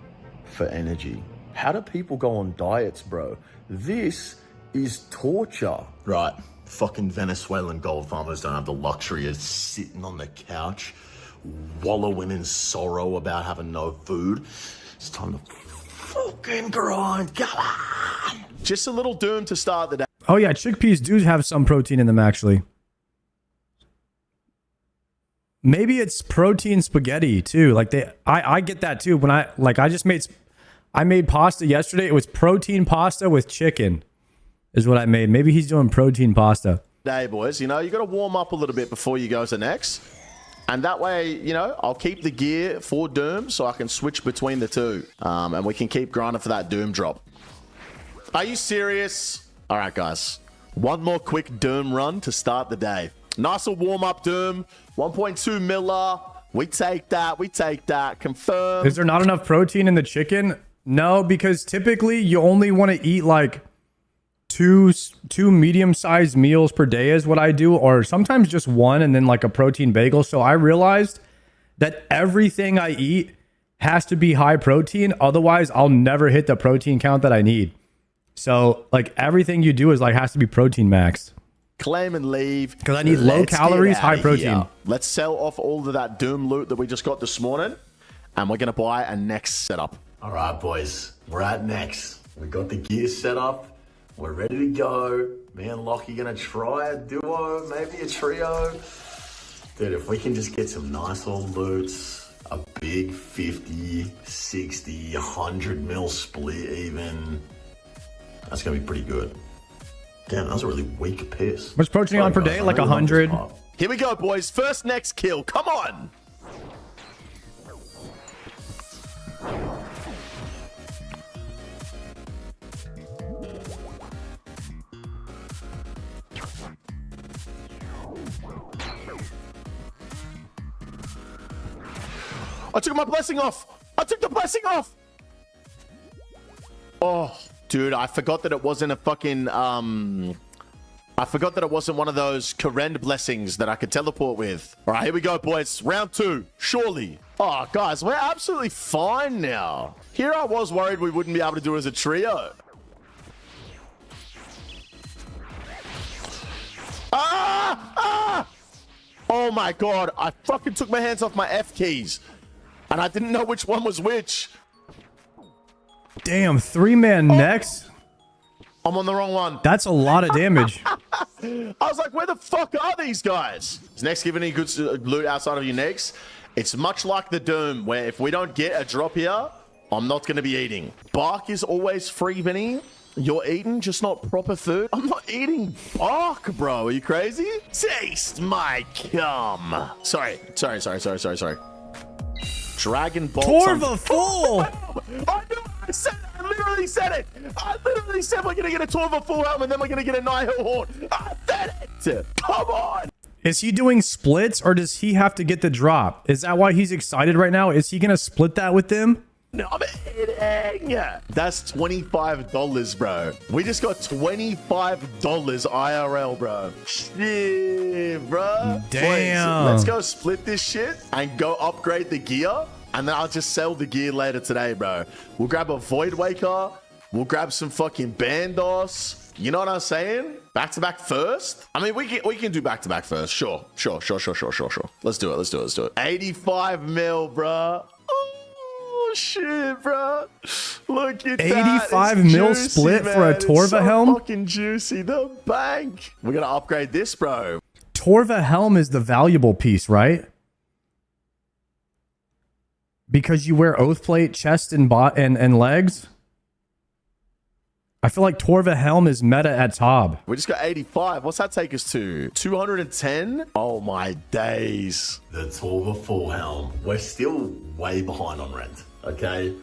for energy. How do people go on diets, bro? This is torture. Right. Fucking Venezuelan gold farmers don't have the luxury of sitting on the couch, wallowing in sorrow about having no food. It's time to fucking grind. Come on. Just a little Doom to start the day. Oh yeah, chickpeas do have some protein in them, actually. Maybe it's protein spaghetti too. Like I get that too. When I made pasta yesterday. It was protein pasta with chicken. Is what I made. Maybe he's doing protein pasta. Day, boys. You know, you got to warm up a little bit before you go to next. And that way, you know, I'll keep the gear for Doom so I can switch between the two. And we can keep grinding for that Doom drop. Are you serious? All right, guys. One more quick Doom run to start the day. Nice little warm-up Doom. 1.2 miller. We take that. We take that. Confirm. Is there not enough protein in the chicken? No, because typically you only want to eat like two medium-sized meals per day is what I do, or sometimes just one and then like a protein bagel. So I realized that everything I eat has to be high protein. Otherwise, I'll never hit the protein count that I need. So like everything you do is like has to be protein maxed. Claim and leave. Because I need low calories, high protein. Here. Let's sell off all of that Doom loot that we just got this morning. And we're going to buy a next setup. All right, boys. We're at next. We got the gear set up. We're ready to go. Me and Lockie going to try a duo, maybe a trio. Dude, if we can just get some nice little loots, a big 50, 60, 100 mil split even, that's going to be pretty good. Damn, that was a really weak piss. What's protein on per day? Like 100? Here we go, boys. First next kill. Come on. I took my blessing off. I took the blessing off. Oh, dude, I forgot that it wasn't a fucking, I forgot that it wasn't one of those Karen blessings that I could teleport with. All right, here we go, boys. Round 2, surely. Oh, guys, we're absolutely fine now. Here I was worried we wouldn't be able to do it as a trio. Oh my God, I fucking took my hands off my F keys. And I didn't know which one was which. Damn, 3-man next? I'm on the wrong one. That's a lot of damage. I was like, where the fuck are these guys? Is Next give any good loot outside of your necks? It's much like the Doom, where if we don't get a drop here, I'm not going to be eating. Bark is always free, Vinny. You're eating, just not proper food. I'm not eating bark, bro. Are you crazy? Taste my cum. Sorry. Dragon Bolt. Torva full. I knew it. I said it. I literally said it. I literally said we're going to get a Torva full helm and then we're going to get a Nihil Horn. I said it. Come on. Is he doing splits or does he have to get the drop? Is that why he's excited right now? Is he going to split that with them? No, I'm kidding. That's $25, bro. We just got $25 IRL, bro. Shit, bro. Damn. Boys, let's go split this shit and go upgrade the gear. And then I'll just sell the gear later today, bro. We'll grab a Void Waker. We'll grab some fucking Bandos. You know what I'm saying? Back-to-back first? I mean, we can do back-to-back first. Sure. Let's do it. 85 mil, bro. Oh, shit, bro. Look at 85 that. mil Juicy, split man. for a Torva it's so helm? Fucking juicy. The bank. We're going to upgrade this, bro. Torva helm is the valuable piece, right? Because you wear oath plate, chest, and legs? I feel like Torva helm is meta at top. We just got 85. What's that take us to? 210? Oh my days. The Torva full helm. We're still way behind on rent, okay?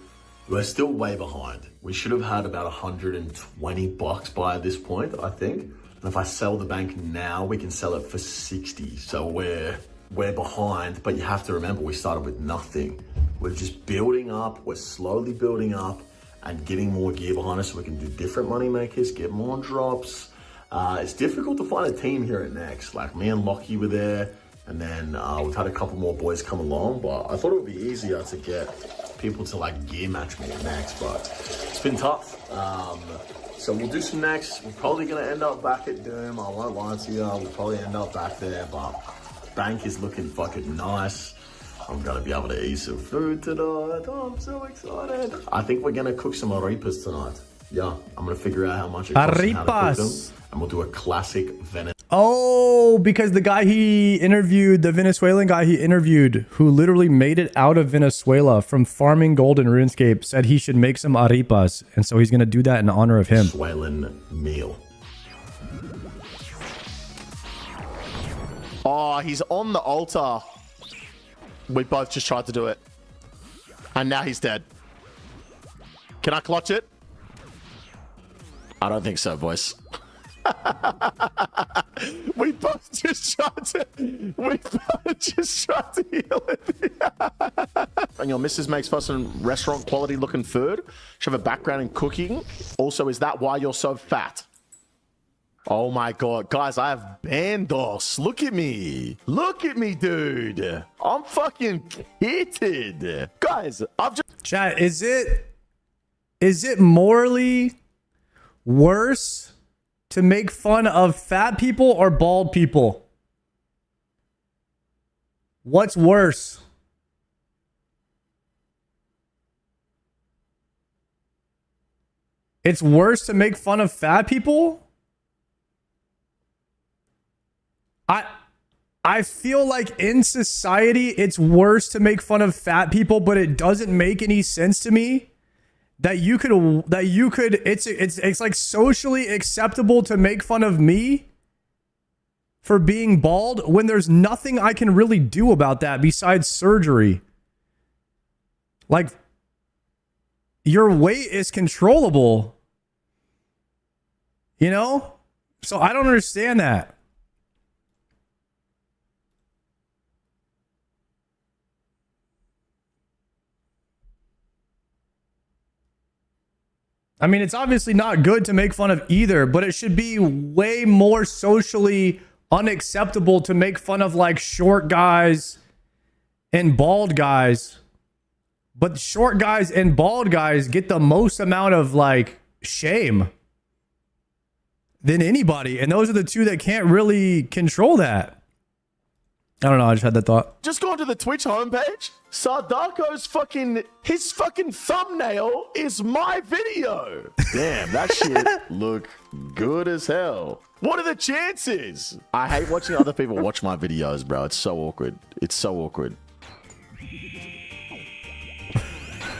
We're still way behind. We should have had about $120 by this point, I think. And if I sell the bank now, we can sell it for 60. So we're behind, but you have to remember we started with nothing. We're just building up. We're slowly building up and getting more gear behind us so we can do different money makers, get more drops. It's difficult to find a team here at Next. Like me and Lockie were there, and then we've had a couple more boys come along, but I thought it would be easier to get people to like gear match me at Next, but it's been tough. So we'll do some Next. We're probably gonna end up back at Doom. I won't lie to you, we'll probably end up back there, but bank is looking fucking nice. I'm gonna be able to eat some food tonight. Oh, I'm so excited. I think we're gonna cook some arepas tonight. Yeah, I'm gonna figure out how much it costs and how to cook them, and we'll do a classic Venezuelan. Oh, because the guy he interviewed, the Venezuelan guy he interviewed, who literally made it out of Venezuela from farming gold in RuneScape, said he should make some arepas, and so he's gonna do that in honor of him. Venezuelan meal. Oh, he's on the altar. We both just tried to do it. And now he's dead. Can I clutch it? I don't think so, boys. We both just tried to heal it. And your missus makes for some restaurant quality looking food. She have a background in cooking. Also, is that why you're so fat? Oh my god, guys, I have bandos. Look at me. Look at me, dude. I'm fucking kitted. Guys, I've just... Chat, is it morally worse to make fun of fat people or bald people? What's worse? It's worse to make fun of fat people? I feel like in society it's worse to make fun of fat people, but it doesn't make any sense to me that you could it's like socially acceptable to make fun of me for being bald when there's nothing I can really do about that besides surgery. Like, your weight is controllable, you know? So I don't understand that. I mean, it's obviously not good to make fun of either, but it should be way more socially unacceptable to make fun of like short guys and bald guys. But short guys and bald guys get the most amount of like shame than anybody. And those are the two that can't really control that. I don't know. I just had that thought. Just go onto the Twitch homepage. Sardako's his fucking thumbnail is my video. Damn, that shit look good as hell. What are the chances? I hate watching other people watch my videos, bro. It's so awkward. It's so awkward.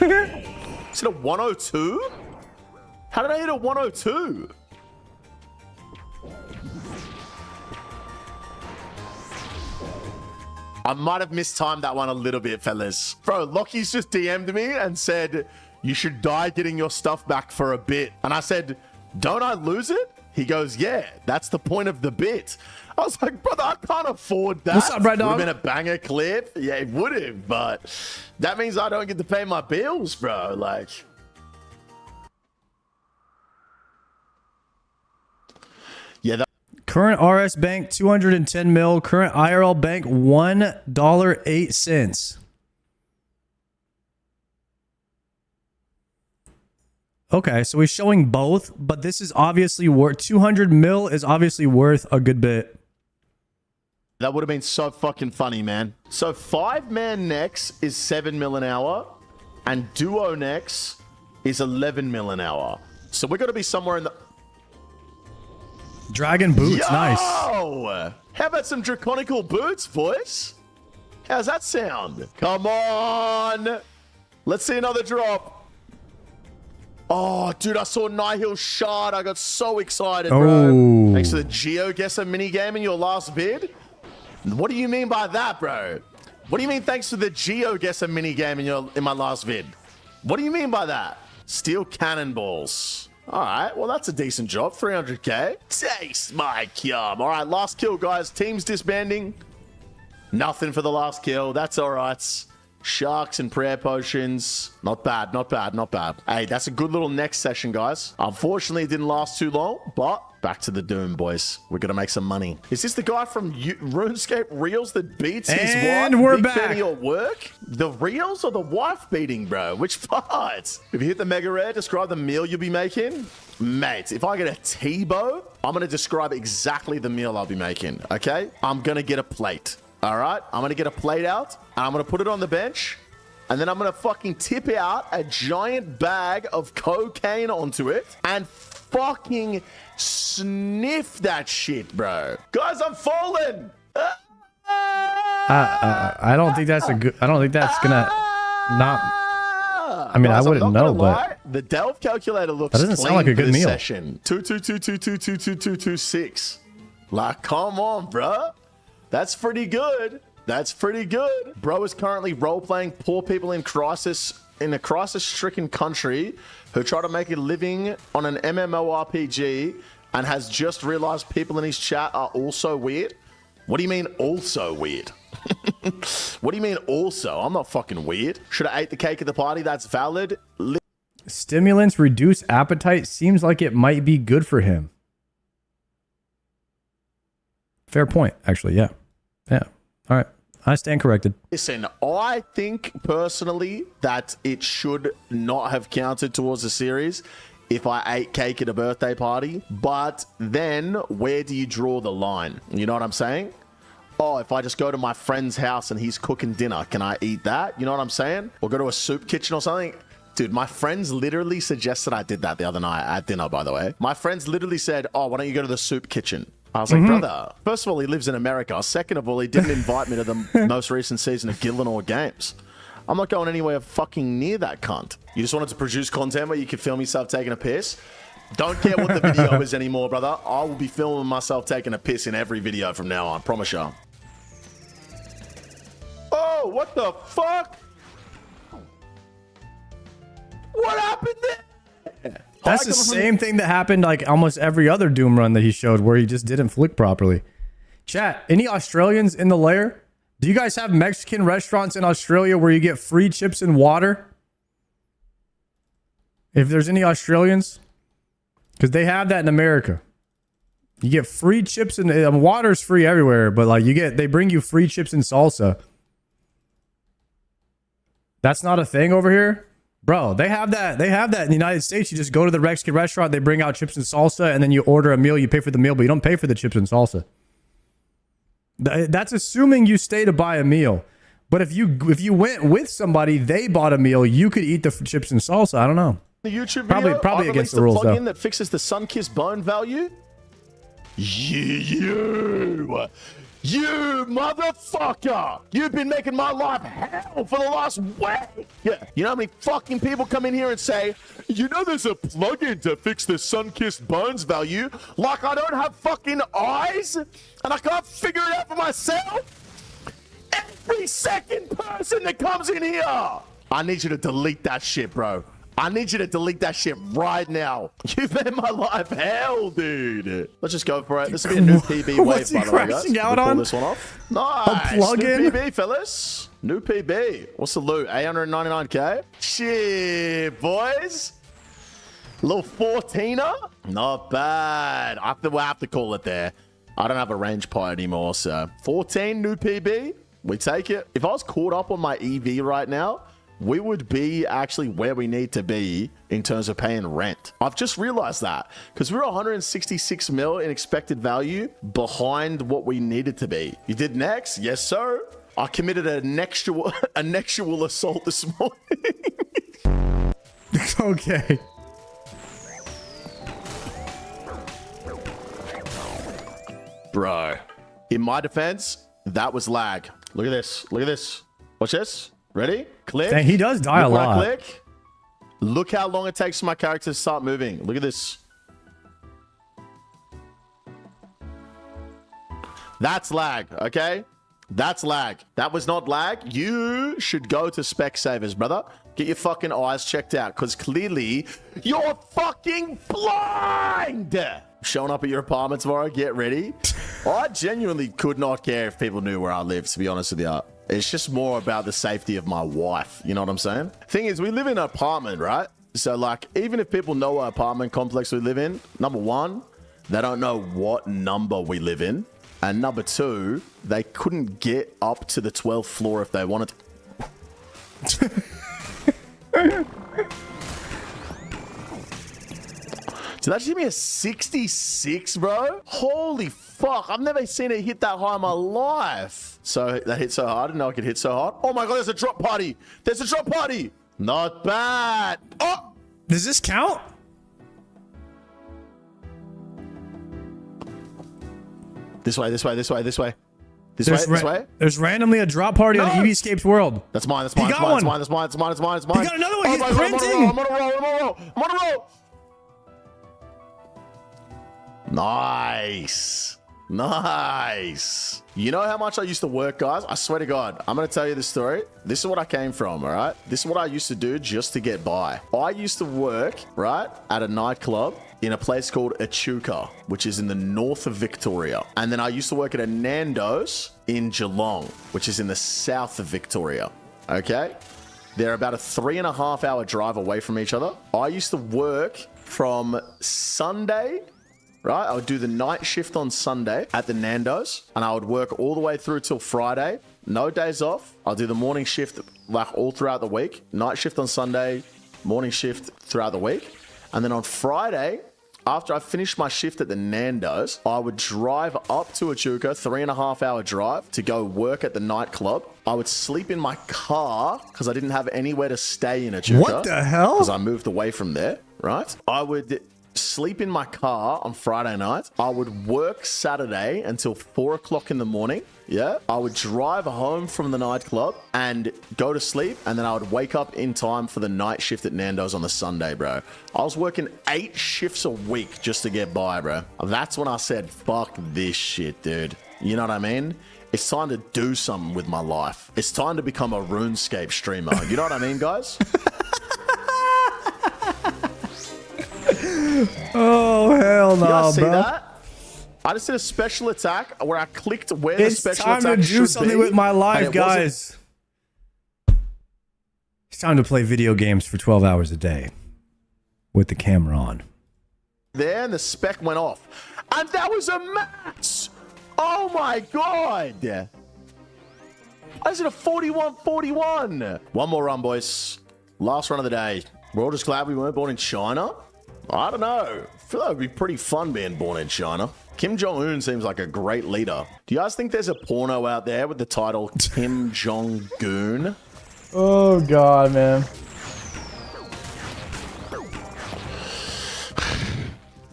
Is it a 102? How did I hit a 102? I might have mistimed that one a little bit, fellas. Bro, Lockie's just DM'd me and said, you should die getting your stuff back for a bit. And I said, don't I lose it? He goes, yeah, that's the point of the bit. I was like, brother, I can't afford that. What's up, Brad Dog? Would have been a banger clip. Yeah, it would have, but that means I don't get to pay my bills, bro. Like... Yeah, that... Current RS Bank 210 mil. Current IRL Bank $1.08. Okay, so he's showing both, but this is obviously worth 200 mil is obviously worth a good bit. That would have been so fucking funny, man. So 5-man necks is 7 mil an hour, and duo necks is 11 mil an hour. So we're gonna be somewhere in the... Dragon boots, Yo! nice. How about some draconical boots, boys? How's that sound? Come on! Let's see another drop. Oh, dude, I saw Nihil Shard. I got so excited, bro. Oh. Thanks for the GeoGuessr minigame in your last vid. What do you mean by that, bro? What do you mean thanks for the GeoGuessr minigame in my last vid? What do you mean by that? Steel cannonballs. All right, well, that's a decent job. 300k. Taste my cum. All right, last kill, guys. Team's disbanding. Nothing for the last kill. That's all right. Sharks and prayer potions. Not bad, not bad, not bad. Hey, that's a good little next session, guys. Unfortunately, it didn't last too long, but back to the doom, boys. We're going to make some money. Is this the guy from RuneScape Reels that beats his wife? And we're Big back. fan of your work? The Reels or the wife beating, bro? Which part? If you hit the mega rare, describe the meal you'll be making. Mate, if I get a T-bow, I'm going to describe exactly the meal I'll be making, okay? I'm going to get a plate. All right, I'm going to get a plate out, and I'm going to put it on the bench, and then I'm going to fucking tip out a giant bag of cocaine onto it and fucking sniff that shit, bro. Guys, I'm falling. I don't think that's a good... I don't think that's gonna not... I mean, Guys, I wouldn't know, but... The Delve calculator looks That doesn't sound like a good meal. Session. 222222226. Like, come on, bro. That's pretty good. That's pretty good. Bro is currently role-playing poor people in a crisis-stricken country who try to make a living on an MMORPG and has just realized people in his chat are also weird. What do you mean also weird? What do you mean also? I'm not fucking weird. Should I ate the cake at the party? That's valid. Stimulants reduce appetite. Seems like it might be good for him. Fair point, actually. Yeah. Yeah. All right. I stand corrected. Listen, I think personally that it should not have counted towards the series if I ate cake at a birthday party. But then where do you draw the line? You know what I'm saying? Oh, if I just go to my friend's house and he's cooking dinner, can I eat that? You know what I'm saying? Or go to a soup kitchen or something? Dude, my friends literally suggested I did that the other night at dinner, by the way. My friends literally said, oh, why don't you go to the soup kitchen? I was like, brother, first of all, he lives in America. Second of all, he didn't invite me to the most recent season of Gillenor Games. I'm not going anywhere fucking near that cunt. You just wanted to produce content where you could film yourself taking a piss? Don't care what the video is anymore, brother. I will be filming myself taking a piss in every video from now on. Promise you. Oh, what the fuck? What happened there? That's the same thing that happened like almost every other Doom run that he showed where he just didn't flick properly. Chat, any Australians in the lair? Do you guys have Mexican restaurants in Australia where you get free chips and water? If there's any Australians? Because they have that in America. You get free chips and water's free everywhere, but like they bring you free chips and salsa. That's not a thing over here? Bro, they have that. They have that in the United States. You just go to the Mexican restaurant, they bring out chips and salsa, and then you order a meal. You pay for the meal, but you don't pay for the chips and salsa. That's assuming you stay to buy a meal. But if you went with somebody, they bought a meal, you could eat the chips and salsa. I don't know. The YouTube video, probably against the rules, plugin though. that fixes the sun-kissed bone value. You motherfucker! You've been making my life hell for the last week! Yeah. You know how many fucking people come in here and say, you know there's a plugin to fix the sun-kissed bones value? Like I don't have fucking eyes? And I can't figure it out for myself? Every second person that comes in here! I need you to delete that shit, bro. I need you to delete that shit right now. You've made my life hell, dude. Let's just go for it. This will be a new PB wave, by the way, guys. Out on? Pull this one off. Nice. A plug-in? New PB, fellas. New PB. What's the loot? 899k? Shit, boys. Little 14er? Not bad. We'll have to call it there. I don't have a range pot anymore, so 14 new PB. We take it. If I was caught up on my EV right now, we would be actually where we need to be in terms of paying rent. I've just realized that because we're 166 mil in expected value behind what we needed to be. You did next? Yes, sir. I committed a nextual assault this morning. Okay. Bro, in my defense, that was lag. Look at this. Look at this. Watch this. Ready? Click. Dang, he does die a lot. Click. Look how long it takes for my character to start moving. Look at this. That's lag, okay? That's lag. That was not lag. You should go to Specsavers, brother. Get your fucking eyes checked out, because clearly you're fucking blind. Showing up at your apartment tomorrow, get ready. I genuinely could not care if people knew where I live, to be honest with you. It's just more about the safety of my wife. You know what I'm saying? Thing is, we live in an apartment, right? So, like, even if people know what apartment complex we live in, number one, they don't know what number we live in. And number two, they couldn't get up to the 12th floor if they wanted to. Did that give me a 66, bro? Holy fuck. I've never seen it hit that high in my life. So that hit so hard. I didn't know it could hit so hard. Oh my god, there's a drop party. There's a drop party. Not bad. Oh! Does this count? This way, this way, this way, this way. This way. There's randomly a drop party on EVscape's world. That's mine, that's mine, He got one. that's mine, that's mine, that's mine, that's mine. He got another one. Oh He's my God, printing. I'm on a roll, I'm on a roll, I'm on a roll. Nice. Nice. You know how much I used to work, guys? I swear to God, I'm going to tell you this story. This is what I came from, all right? This is what I used to do just to get by. I used to work, right, at a nightclub in a place called Echuca, which is in the north of Victoria. And then I used to work at a Nando's in Geelong, which is in the south of Victoria, okay? They're about a 3.5 hour drive away from each other. I used to work from Sunday, right? I would do the night shift on Sunday at the Nando's, and I would work all the way through till Friday. No days off. I'll do the morning shift like all throughout the week. Night shift on Sunday, morning shift throughout the week. And then on Friday, after I finished my shift at the Nando's, I would drive up to Echuca, 3.5 hour drive, to go work at the nightclub. I would sleep in my car because I didn't have anywhere to stay in Echuca. What the hell? Because I moved away from there, right? I would sleep in my car on Friday night. I would work Saturday until 4 o'clock in the morning. Yeah. I would drive home from the nightclub and go to sleep. And then I would wake up in time for the night shift at Nando's on the Sunday, bro. I was working 8 shifts a week just to get by, bro. That's when I said, fuck this shit, dude. You know what I mean? It's time to do something with my life. It's time to become a RuneScape streamer. You know what I mean, guys? Oh, hell no, You guys see bro. that? I just did a special attack where I clicked where the It's special time to attack do should something be, with my and life, it wasn't. guys. It's time to play video games for 12 hours a day with the camera on. There, and the spec went off. And that was a match! Oh my god! I was at a 41-41. One more run, boys. Last run of the day. We're all just glad we weren't born in China. I don't know. I feel like it would be pretty fun being born in China. Kim Jong-un seems like a great leader. Do you guys think there's a porno out there with the title Kim Jong-un? Oh, God, man.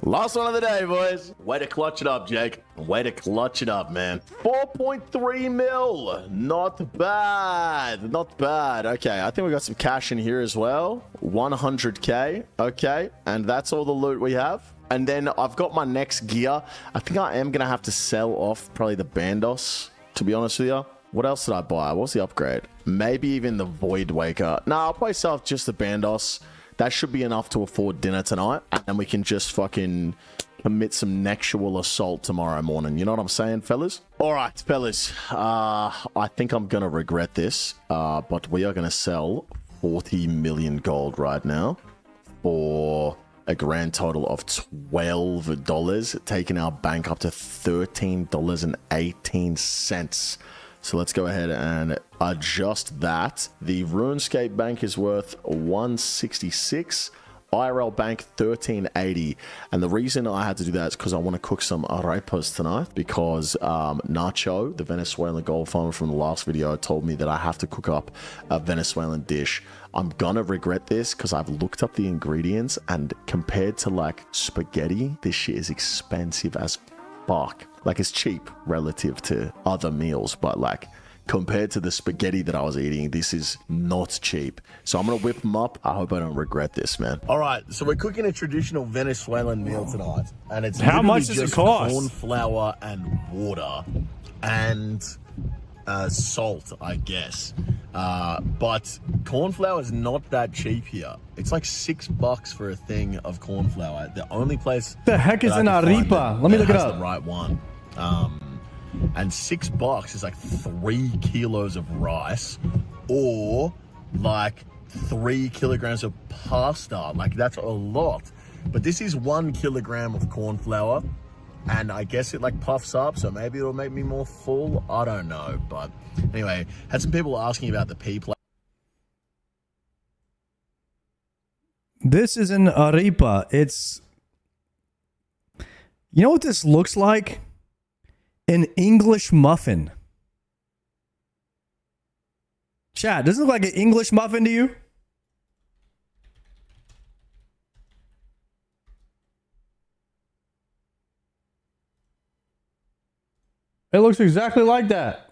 Last one of the day, boys. Way to clutch it up, Jake. Way to clutch it up, man. 4.3 mil. Not bad. Not bad. Okay, I think we got some cash in here as well. 100k. Okay, and that's all the loot we have. And then I've got my next gear. I think I am going to have to sell off probably the Bandos, to be honest with you. What else did I buy? What's the upgrade? Maybe even the Void Waker. No, I'll probably sell off just the Bandos. That should be enough to afford dinner tonight. And we can just fucking commit some nexual assault tomorrow morning. You know what I'm saying, fellas? All right, fellas. I think I'm going to regret this. But we are going to sell 40 million gold right now for a grand total of $12, taking our bank up to $13.18. So let's go ahead and adjust that. The RuneScape bank is worth 166. IRL bank 1380. And the reason I had to do that is because I want to cook some arepas tonight, because Nacho, the Venezuelan gold farmer from the last video, told me that I have to cook up a Venezuelan dish. I'm gonna regret this because I've looked up the ingredients, and compared to like spaghetti, this shit is expensive as fuck. Like, it's cheap relative to other meals, but like compared to the spaghetti that I was eating, this is not cheap. So I'm gonna whip them up. I hope I don't regret this, man. All right, so we're cooking a traditional Venezuelan meal tonight, and it's how much does it just cost? corn flour and water and salt, I guess. But corn flour is not that cheap here. It's like $6 for a thing of corn flour. The only place the heck is an arepa? Let me look it up. The right one. And $6 is like 3 kilos of rice, or like 3 kilograms of pasta. Like, that's a lot. But this is 1 kilogram of corn flour, and I guess it like puffs up, so maybe it'll make me more full. I don't know. But anyway, had some people asking about the pea plate. This is an arepa. It's, you know what this looks like? An English muffin. Chat, does it look like an English muffin to you? It looks exactly like that.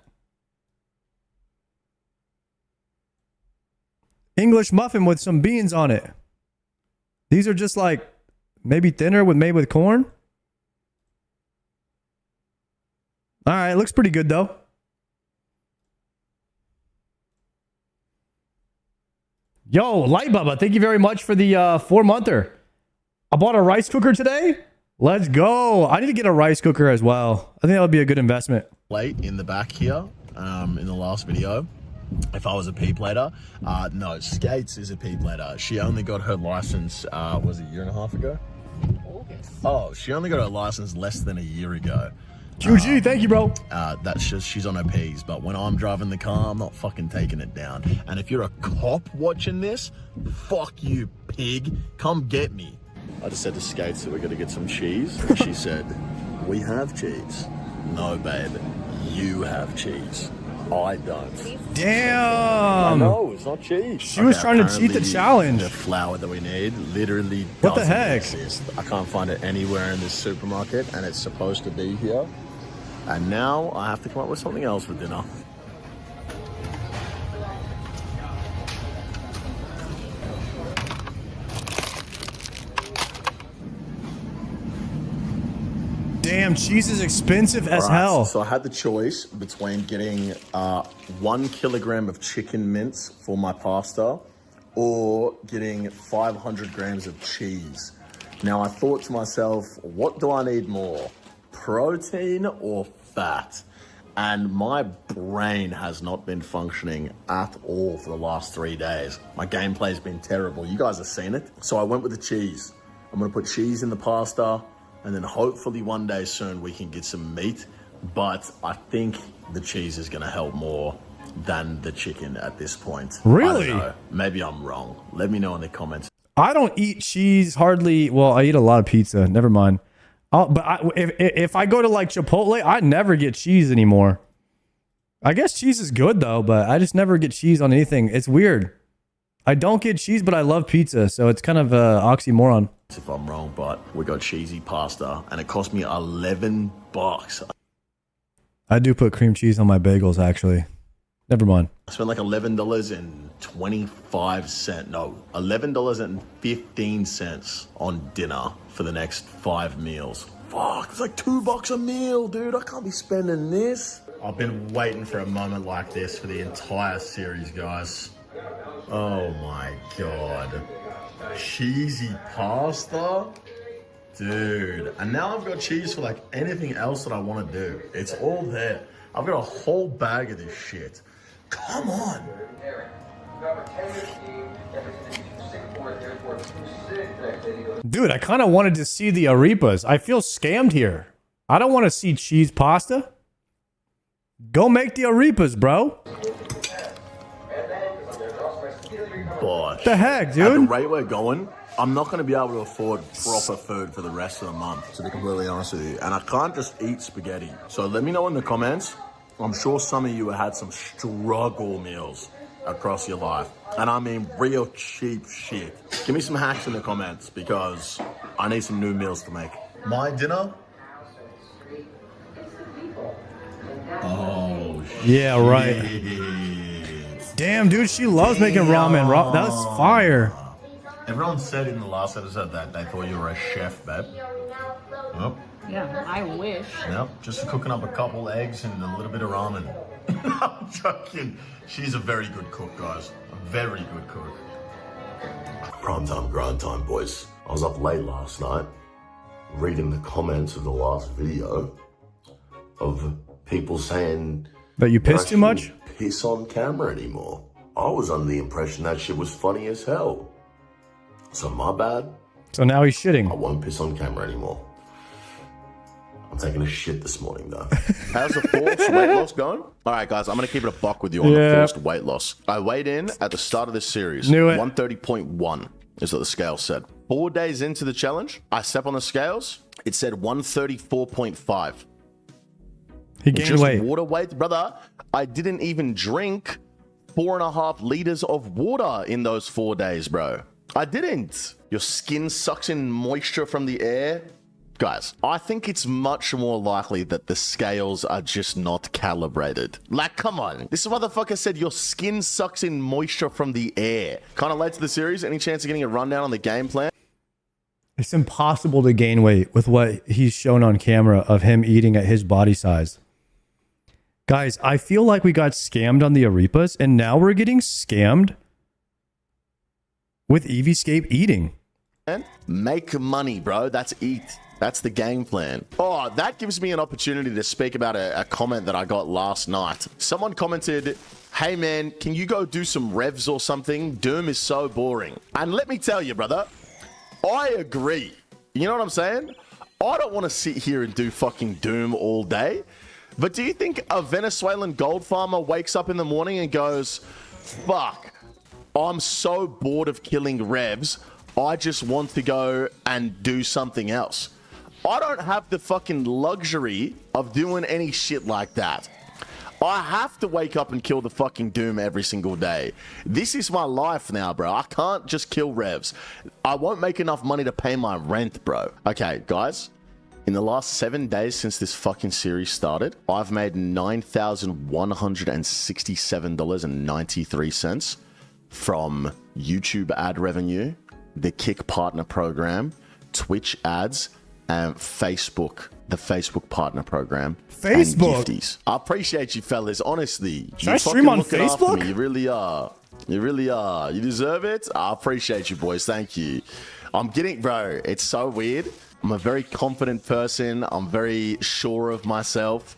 English muffin with some beans on it. These are just like maybe thinner with made with corn. All right, looks pretty good though. Yo, Light Bubba, thank you very much for the 4-monther. I bought a rice cooker today. Let's go. I need to get a rice cooker as well. I think that would be a good investment. Late in the back here, in the last video, if I was a P plater, no, Skates is a P plater. She only got her license, was it a year and a half ago? Oh, she only got her license less than a year ago. QG, thank you, bro. That's just, she's on her P's, but when I'm driving the car, I'm not fucking taking it down. And if you're a cop watching this, fuck you, pig. Come get me. I just said to Skates that we're gonna get some cheese, and she said, we have cheese. No, babe, you have cheese. I don't. Damn. I know, it's not cheese. She was trying to cheat the challenge. The flour that we need literally What the doesn't heck? exist. I can't find it anywhere in this supermarket, and it's supposed to be here. And now I have to come up with something else for dinner. Damn, cheese is expensive as Alright, hell. So I had the choice between getting 1 kilogram of chicken mince for my pasta or getting 500 grams of cheese. Now I thought to myself, what do I need more? Protein or fat? And my brain has not been functioning at all for the last 3 days. My gameplay's been terrible. You guys have seen it. So I went with the cheese. I'm gonna put cheese in the pasta, and then hopefully one day soon we can get some meat. But I think the cheese is gonna help more than the chicken at this point. Really? I don't know. Maybe I'm wrong. Let me know in the comments. I don't eat cheese hardly. Well, I eat a lot of pizza. Never mind. If I go to like Chipotle, I never get cheese anymore. I guess cheese is good though, but I just never get cheese on anything. It's weird. I don't get cheese, but I love pizza, so it's kind of an oxymoron. If I'm wrong, but we got cheesy pasta and it cost me $11. I do put cream cheese on my bagels, actually. Never mind. I spent like $11.25. No, $11.15 on dinner for the next 5 meals. Fuck, it's like $2 a meal, dude. I can't be spending this. I've been waiting for a moment like this for the entire series, guys. Oh my God. Cheesy pasta? Dude. And now I've got cheese for like anything else that I want to do. It's all there. I've got a whole bag of this shit. Come on. Dude, I kind of wanted to see the arepas. I feel scammed here. I don't want to see cheese pasta. Go make the arepas, bro. Bosh. The heck, dude? At the rate we're going, I'm not going to be able to afford proper food for the rest of the month, to be completely honest with you. And I can't just eat spaghetti. So let me know in the comments. I'm sure some of you have had some struggle meals across your life. And I mean real cheap shit. Give me some hacks in the comments because I need some new meals to make. My dinner? Oh, yeah, right. Damn, dude, she loves making ramen. That's fire. Everyone said in the last episode that they thought you were a chef, babe. Oh. Yeah, I wish. Yep, just cooking up a couple eggs and a little bit of ramen. I'm joking. She's a very good cook, guys. A very good cook. Prime time, grind time, boys. I was up late last night reading the comments of the last video of people saying that you pissed too much? Piss on camera anymore. I was under the impression that shit was funny as hell. So my bad. So now he's shitting. I won't piss on camera anymore. I'm taking a shit this morning though. How's the forced weight loss going? All right, guys, I'm going to keep it a buck with you on the forced weight loss. I weighed in at the start of this series. Knew it. 130.1 is what the scale said. 4 days into the challenge, I stepped on the scales. It said 134.5. He gained Just weight. Water weight, brother. I didn't even drink 4.5 liters of water in those 4 days, bro. I didn't. Your skin sucks in moisture from the air. Guys, I think it's much more likely that the scales are just not calibrated. Like, come on. This motherfucker said your skin sucks in moisture from the air. Kind of late to the series. Any chance of getting a rundown on the game plan? It's impossible to gain weight with what he's shown on camera of him eating at his body size. Guys, I feel like we got scammed on the Arepas, and now we're getting scammed with Eevescape eating. Make money, bro. That's eat. That's the game plan. Oh, that gives me an opportunity to speak about a comment that I got last night. Someone commented, hey man, can you go do some revs or something? Doom is so boring. And let me tell you, brother, I agree. You know what I'm saying? I don't want to sit here and do fucking Doom all day. But do you think a Venezuelan gold farmer wakes up in the morning and goes, fuck, I'm so bored of killing revs, I just want to go and do something else? I don't have the fucking luxury of doing any shit like that. I have to wake up and kill the fucking Doom every single day. This is my life now, bro. I can't just kill revs. I won't make enough money to pay my rent, bro. Okay, guys. In the last 7 days since this fucking series started, I've made $9,167.93 from YouTube ad revenue, the Kick Partner Program, Twitch ads, and Facebook, the Facebook Partner Program. Facebook? And gifties. I appreciate you, fellas. Honestly. Should I stream on Facebook? Me. You really are. You really are. You deserve it. I appreciate you, boys. Thank you. I'm getting, bro, it's so weird. I'm a very confident person. I'm very sure of myself.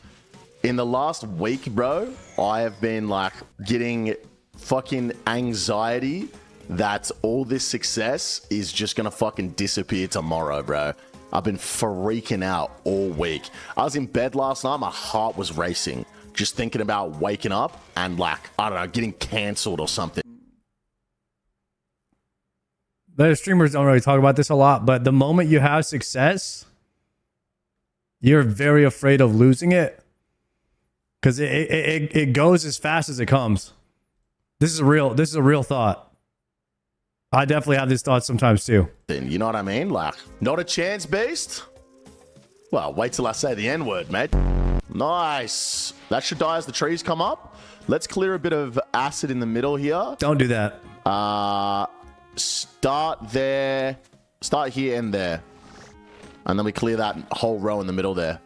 In the last week, bro, I have been like getting fucking anxiety that all this success is just gonna fucking disappear tomorrow, bro. I've been freaking out all week. I was in bed last night. My heart was racing. Just thinking about waking up and like, I don't know, getting cancelled or something. The streamers don't really talk about this a lot, but the moment you have success, you're very afraid of losing it because it goes as fast as it comes. This is a real thought. I definitely have this thought sometimes too. You know what I mean? Like, not a chance, beast? Well, wait till I say the N-word, mate. Nice. That should die as the trees come up. Let's clear a bit of acid in the middle here. Don't do that. Start there. Start here and there. And then we clear that whole row in the middle there.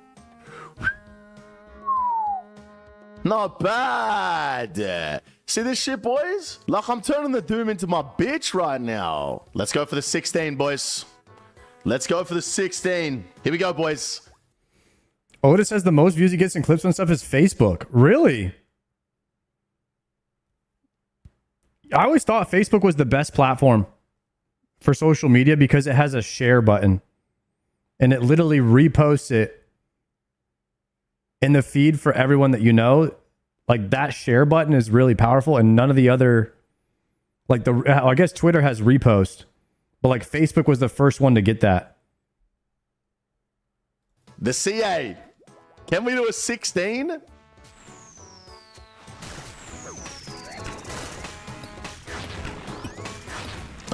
Not bad. See this shit, boys? Like, I'm turning the Doom into my bitch right now. Let's go for the 16, boys. Let's go for the 16. Here we go, boys. Otis says the most views he gets in clips and stuff is Facebook. Really? I always thought Facebook was the best platform for social media because it has a share button. And it literally reposts it in the feed for everyone that you know. Like, that share button is really powerful, and none of the other, like, I guess Twitter has repost, but like Facebook was the first one to get that. The CA. Can we do a 16? All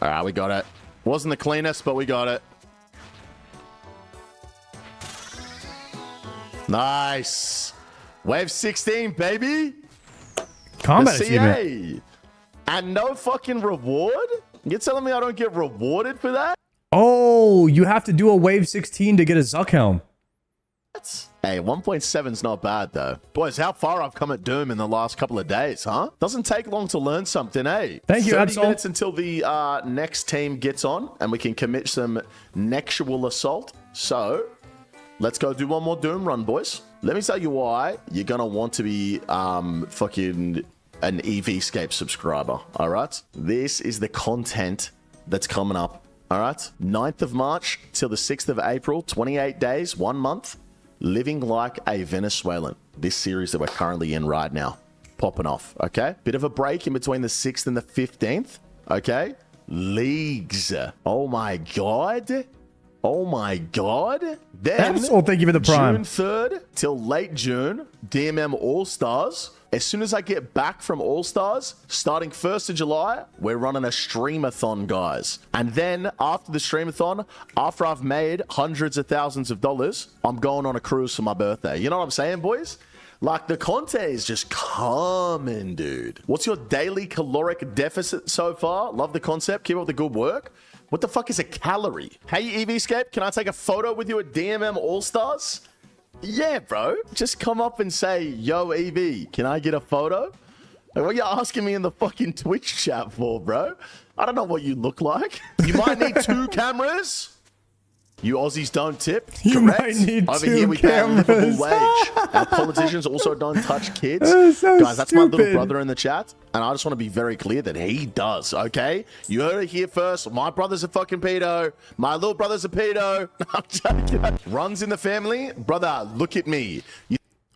right, we got it. Wasn't the cleanest, but we got it. Nice. Wave 16, baby. Combat the achievement. CA. And no fucking reward? You're telling me I don't get rewarded for that? Oh, you have to do a wave 16 to get a Zuck helm. Hey, 1.7's not bad, though. Boys, how far I've come at Doom in the last couple of days, huh? Doesn't take long to learn something, eh? Thank you, 30 Absol. minutes until the next team gets on, and we can commit some nexual assault. So, let's go do one more Doom run, boys. Let me tell you why you're going to want to be fucking an Eevescape subscriber, all right? This is the content that's coming up, all right? 9th of March till the 6th of April, 28 days, 1 month. Living like a Venezuelan. This series that we're currently in right now. Popping off, okay? Bit of a break in between the 6th and the 15th, okay? Leagues. Oh my God. Oh my God. Then, thank you for the prime. June 3rd till late June, DMM All-Stars. As soon as I get back from All-Stars, starting 1st of July, we're running a streamathon, guys. And then after the streamathon, after I've made hundreds of thousands of dollars, I'm going on a cruise for my birthday. You know what I'm saying, boys? Like, the content is just coming, dude. What's your daily caloric deficit so far? Love the concept. Keep up the good work. What the fuck is a calorie? Hey, Eevescape, can I take a photo with you at DMM All-Stars? Yeah, bro. Just come up and say, yo, EV, can I get a photo? Like, what are you asking me in the fucking Twitch chat for, bro? I don't know what you look like. You might need 2 cameras. You Aussies don't tip. You Correct. might need Over 2 here we pay a livable cameras. wage. Our politicians also don't touch kids. That's so Guys, that's my little stupid. brother in the chat. And I just want to be very clear that he does, okay? You heard it here first. My brother's a fucking pedo. My little brother's a pedo. I'm joking. Runs in the family. Brother, look at me.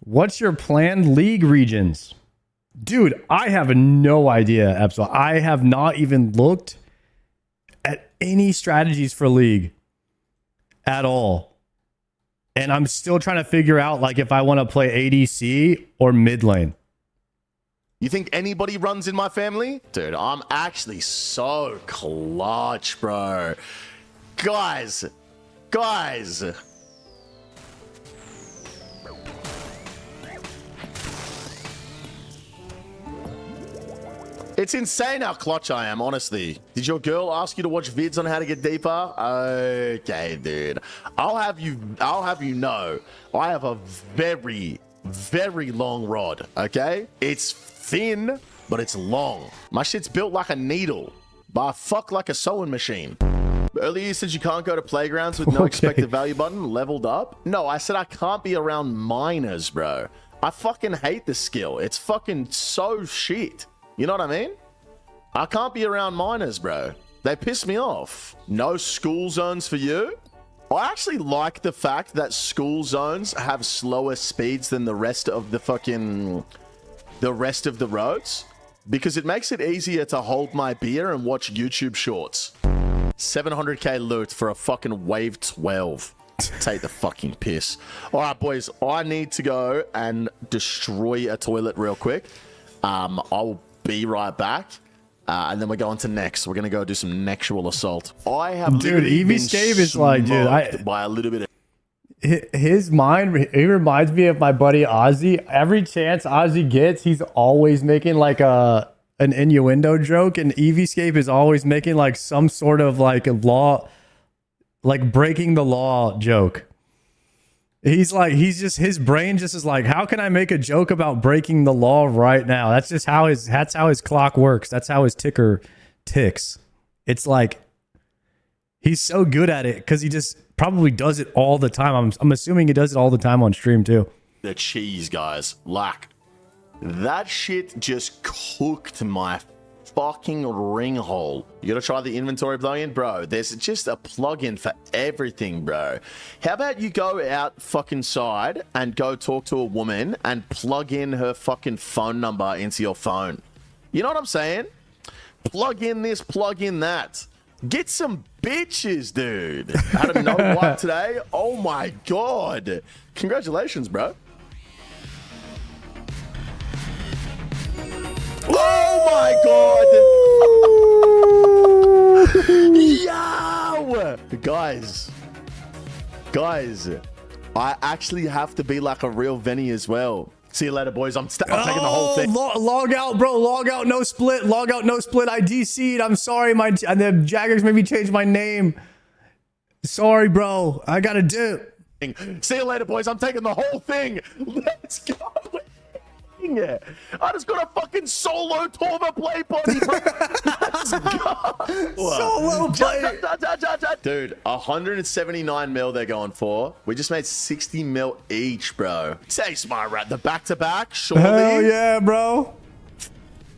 What's your planned league regions? Dude, I have no idea, Absol. I have not even looked at any strategies for league at all. And I'm still trying to figure out like if I want to play ADC or mid lane. You think anybody runs in my family? Dude, I'm actually so clutch, bro. Guys. It's insane how clutch I am, honestly. Did your girl ask you to watch vids on how to get deeper? Okay, dude. I'll have you know, I have a very, very long rod, okay? It's thin, but it's long. My shit's built like a needle, but I fuck like a sewing machine. Earlier you said you can't go to playgrounds with no expected value button, leveled up. No, I said I can't be around miners, bro. I fucking hate the skill. It's fucking so shit. You know what I mean? I can't be around miners, bro. They piss me off. No school zones for you? I actually like the fact that school zones have slower speeds than the rest of the roads, because it makes it easier to hold my beer and watch YouTube shorts. 700k loot for a fucking wave 12. Take the fucking piss. All right, boys, I need to go and destroy a toilet real quick. I'll be right back. And then we're going to next. We're gonna go do some nexual assault. I have dude, Eevee is like, dude, by a little bit of his mind, he reminds me of my buddy Ozzy. Every chance Ozzy gets, he's always making like an innuendo joke, and Eevee is always making like some sort of like a law, like breaking the law joke. His brain just is like, how can I make a joke about breaking the law right now? That's how his clock works. That's how his ticker ticks. It's like he's so good at it because he just probably does it all the time. I'm assuming he does it all the time on stream too. the cheese, guys. Like, that shit just cooked my fucking ring hole. You gotta try the inventory plugin, bro. There's just a plugin for everything, bro. How about you go out fucking side and go talk to a woman and plug in her fucking phone number into your phone? You know what I'm saying? Plug in this, plug in that. Get some bitches, dude. Out of no what today? Oh my god. Congratulations, bro. Oh my god. Yo! Guys, I actually have to be like a real Venny as well. See you later, boys. I'm taking the whole thing. Log out, bro. Log out, no split. Log out, no split. I DC'd. I'm sorry. And the Jaggers made me change my name. Sorry, bro. I gotta do. See you later, boys. I'm taking the whole thing. Let's go. I just got a fucking solo Torva play body, bro. Let's go. Solo play. Dude, 179 mil they're going for. We just made 60 mil each, bro. Say smart rat. The back-to-back, surely. Hell yeah, bro.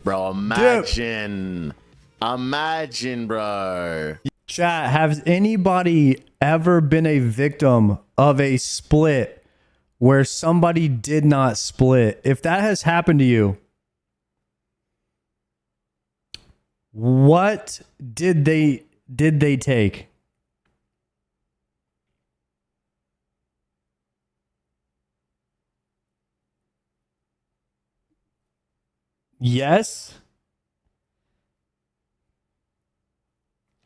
Bro, imagine. Imagine, bro. Chat, has anybody ever been a victim of a split where somebody did not split? If that has happened to you, what did they take? Yes.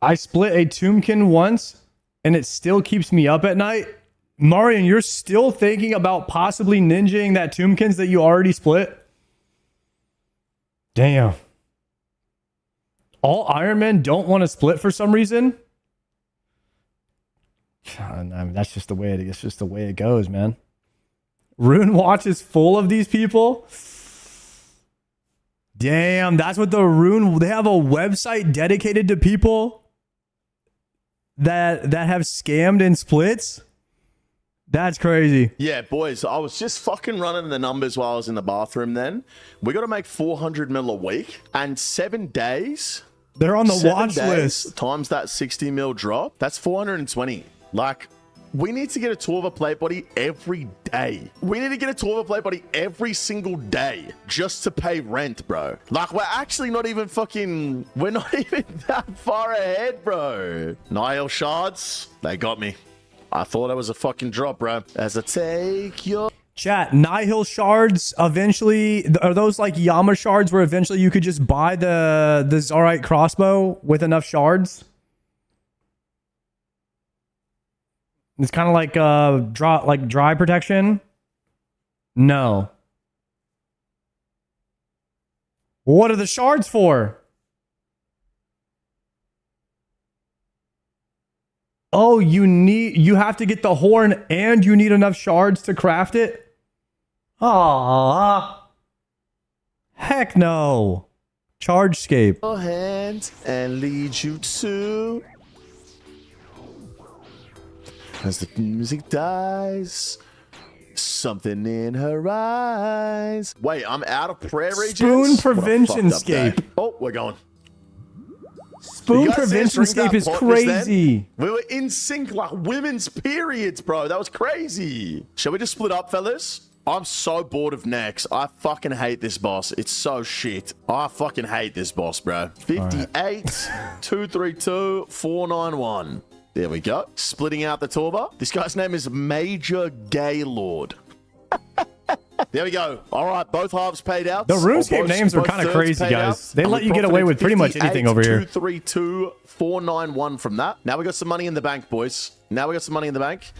I split a Tombkin once and it still keeps me up at night. Marion, you're still thinking about possibly ninjaing that Tombkins that you already split? Damn. All Iron Men don't want to split for some reason? I mean, that's just the way it goes, man. Rune Watch is full of these people. Damn, that's what the Rune... They have a website dedicated to people that have scammed in splits? That's crazy. Yeah, boys, I was just fucking running the numbers while I was in the bathroom then. We got to make 400 mil a week. And 7 days... They're on the watch list. Times that 60 mil drop, that's 420. Like, we need to get a 12 plate body every day. We need to get a 12 plate body every single day just to pay rent, bro. Like, we're actually not even fucking... We're not even that far ahead, bro. Nihil shards, they got me. I thought it was a fucking drop, bro. As I take your... Chat, Nihil shards eventually... Are those like Yama shards where eventually you could just buy the Zarite crossbow with enough shards? It's kind of like dry protection? No. What are the shards for? Oh, you have to get the horn and you need enough shards to craft it? Aww. Heck no. Chargescape. Your hand and lead you to... As the music dies, something in her eyes. Wait, I'm out of prayer regions? Spoon Prevention Scape. Oh, we're going. Spoon Prevention Scape is crazy. We were in sync like women's periods, bro. That was crazy. Shall we just split up, fellas? I'm so bored of Nex. I fucking hate this boss. It's so shit. I fucking hate this boss, bro. 58, 232, 491. There we go. Splitting out the Torba. This guy's name is Major Gaylord. There we go. All right, both halves paid out. The RuneScape names are kind of crazy, guys. They let you get away with pretty much anything over here. 232, 491 from that. Now we got some money in the bank, boys. Now we got some money in the bank.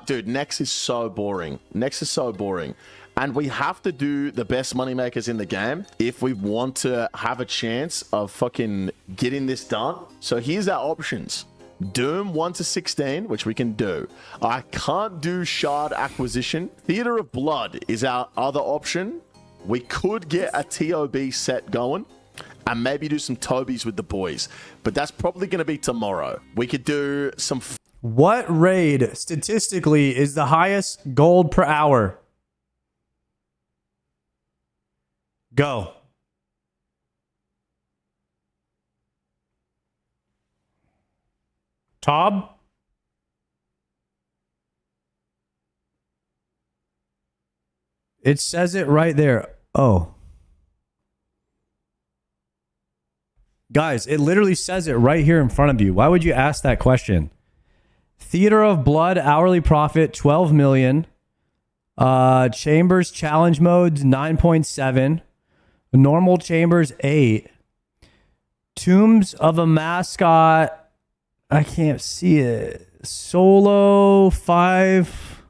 Dude, Nex is so boring. Nex is so boring. And we have to do the best moneymakers in the game if we want to have a chance of fucking getting this done. So here's our options. Doom 1 to 16, which we can do. I can't do shard acquisition. Theater of Blood is our other option. We could get a TOB set going and maybe do some Tobies with the boys. But that's probably going to be tomorrow. We could do some... What raid statistically is the highest gold per hour? Go. Tob? It says it right there. Oh. Guys, it literally says it right here in front of you. Why would you ask that question? Theater of Blood, hourly profit, 12 million. Chambers challenge modes, 9.7. Normal chambers, 8. Tombs of a mascot, I can't see it. Solo 5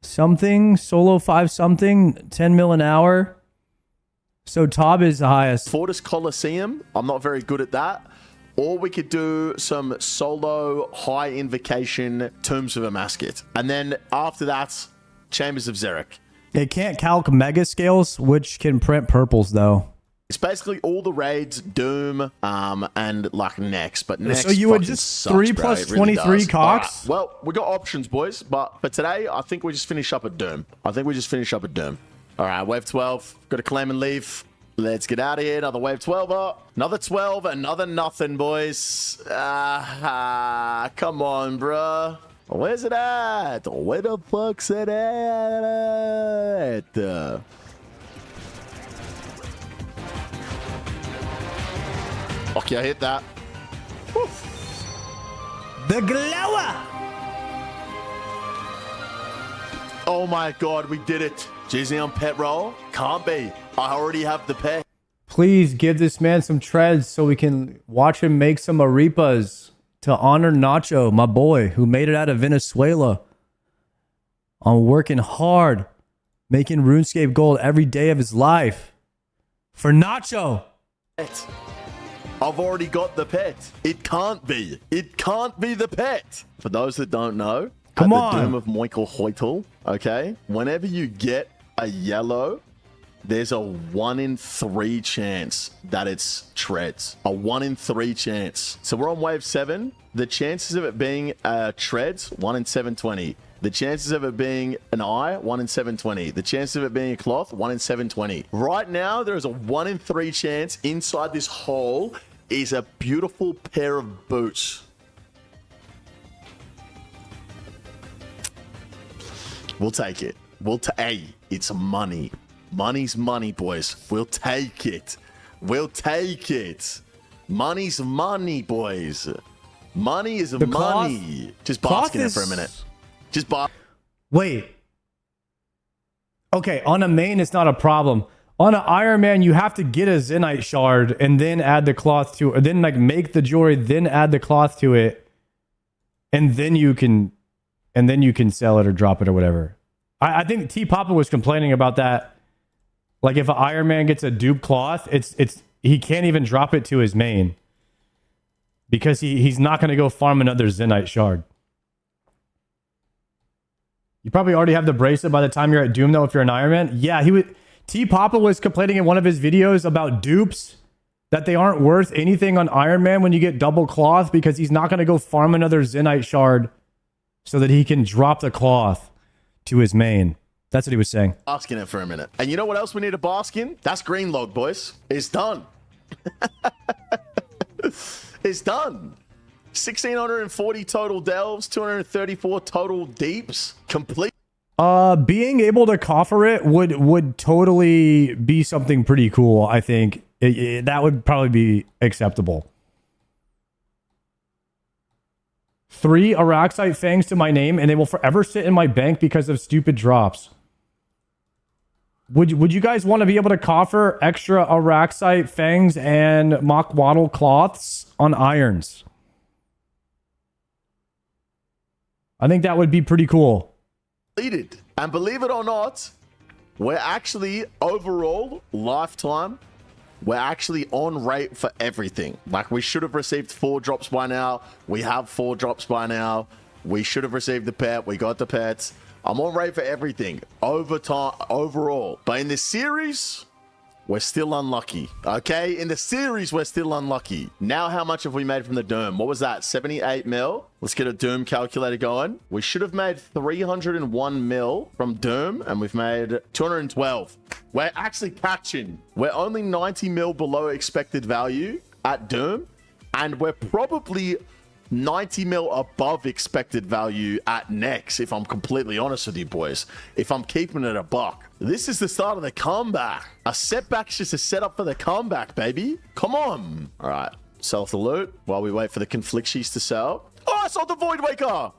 something. Solo 5 something. 10 mil an hour. So Tob is the highest. Fortis Coliseum. I'm not very good at that. Or we could do some solo high invocation Tombs of a Mascot. And then after that, Chambers of Xeric. They can't calc mega scales, which can print purples though. It's basically all the raids, Doom, and like Nex. But Nex, so you would just sucks, 3 plus 23 really cocks? Right. Well, we got options, boys. But for today, I think we just finish up at Doom. All right, wave 12. Got to claim and leave. Let's get out of here. Another wave 12. Another 12. Another nothing, boys. Come on, bruh. Where's it at? Where the fuck's it at? Okay, I hit that. Woo. The glower! Oh my god, we did it. Jay-Z on pet roll? Can't be. I already have the pet. Please give this man some treads so we can watch him make some arepas to honor Nacho, my boy, who made it out of Venezuela. I'm working hard, making RuneScape gold every day of his life. For Nacho! I've already got the pet. It can't be. It can't be the pet. For those that don't know, Come at on. the Doom of Michael Hoitel, okay? Whenever you get a yellow, there's a 1 in 3 chance that it's treads. A 1 in 3 chance. So we're on wave 7. The chances of it being treads, 1 in 720. The chances of it being an eye, 1 in 720. The chances of it being a cloth, 1 in 720. Right now, there is a 1 in 3 chance inside this hole is a beautiful pair of boots. We'll take it. Hey, it's money. Money's money, boys. We'll take it. We'll take it. Money's money, boys. Money is money. Just bask in it for a minute. Just bask. Wait. Okay, on a main, it's not a problem. On an Iron Man, you have to get a Zenite shard and then add the cloth to it, or then like make the jewelry, then add the cloth to it, and then you can sell it or drop it or whatever. I think T Papa was complaining about that. Like if an Iron Man gets a dupe cloth, it's he can't even drop it to his main because he's not going to go farm another Zenite shard. You probably already have the bracelet by the time you're at Doom, though, if you're an Iron Man. Yeah, T Papa was complaining in one of his videos about dupes that they aren't worth anything on Iron Man when you get double cloth because he's not going to go farm another Zenite shard so that he can drop the cloth to his main. That's what he was saying. Bask in it for a minute. And you know what else we need to bask in? That's green log, boys. It's done. It's done. 1,640 total delves, 234 total deeps. Complete. Being able to coffer it would totally be something pretty cool. I think that would probably be acceptable. 3 Araxite fangs to my name, and they will forever sit in my bank because of stupid drops. Would you guys want to be able to coffer extra Araxite fangs and mock waddle cloths on irons? I think that would be pretty cool. And believe it or not, we're actually overall lifetime, we're actually on rate for everything. Like we should have received 4 drops by now. We have 4 drops by now. We should have received the pet. We got the pets. I'm on rate for everything over time overall. But in this series, we're still unlucky. Okay, in the series, we're still unlucky. Now, how much have we made from the Doom? What was that? 78 mil? Let's get a Doom calculator going. We should have made 301 mil from Doom, and we've made 212. We're actually catching. We're only 90 mil below expected value at Doom, and we're probably 90 mil above expected value at Nex, if I'm completely honest with you boys. If I'm keeping it a buck. This is the start of the comeback. A setback's just a setup for the comeback, baby. Come on. All right, sell off the loot while we wait for the conflicties to sell. Oh, I sold the Void Waker.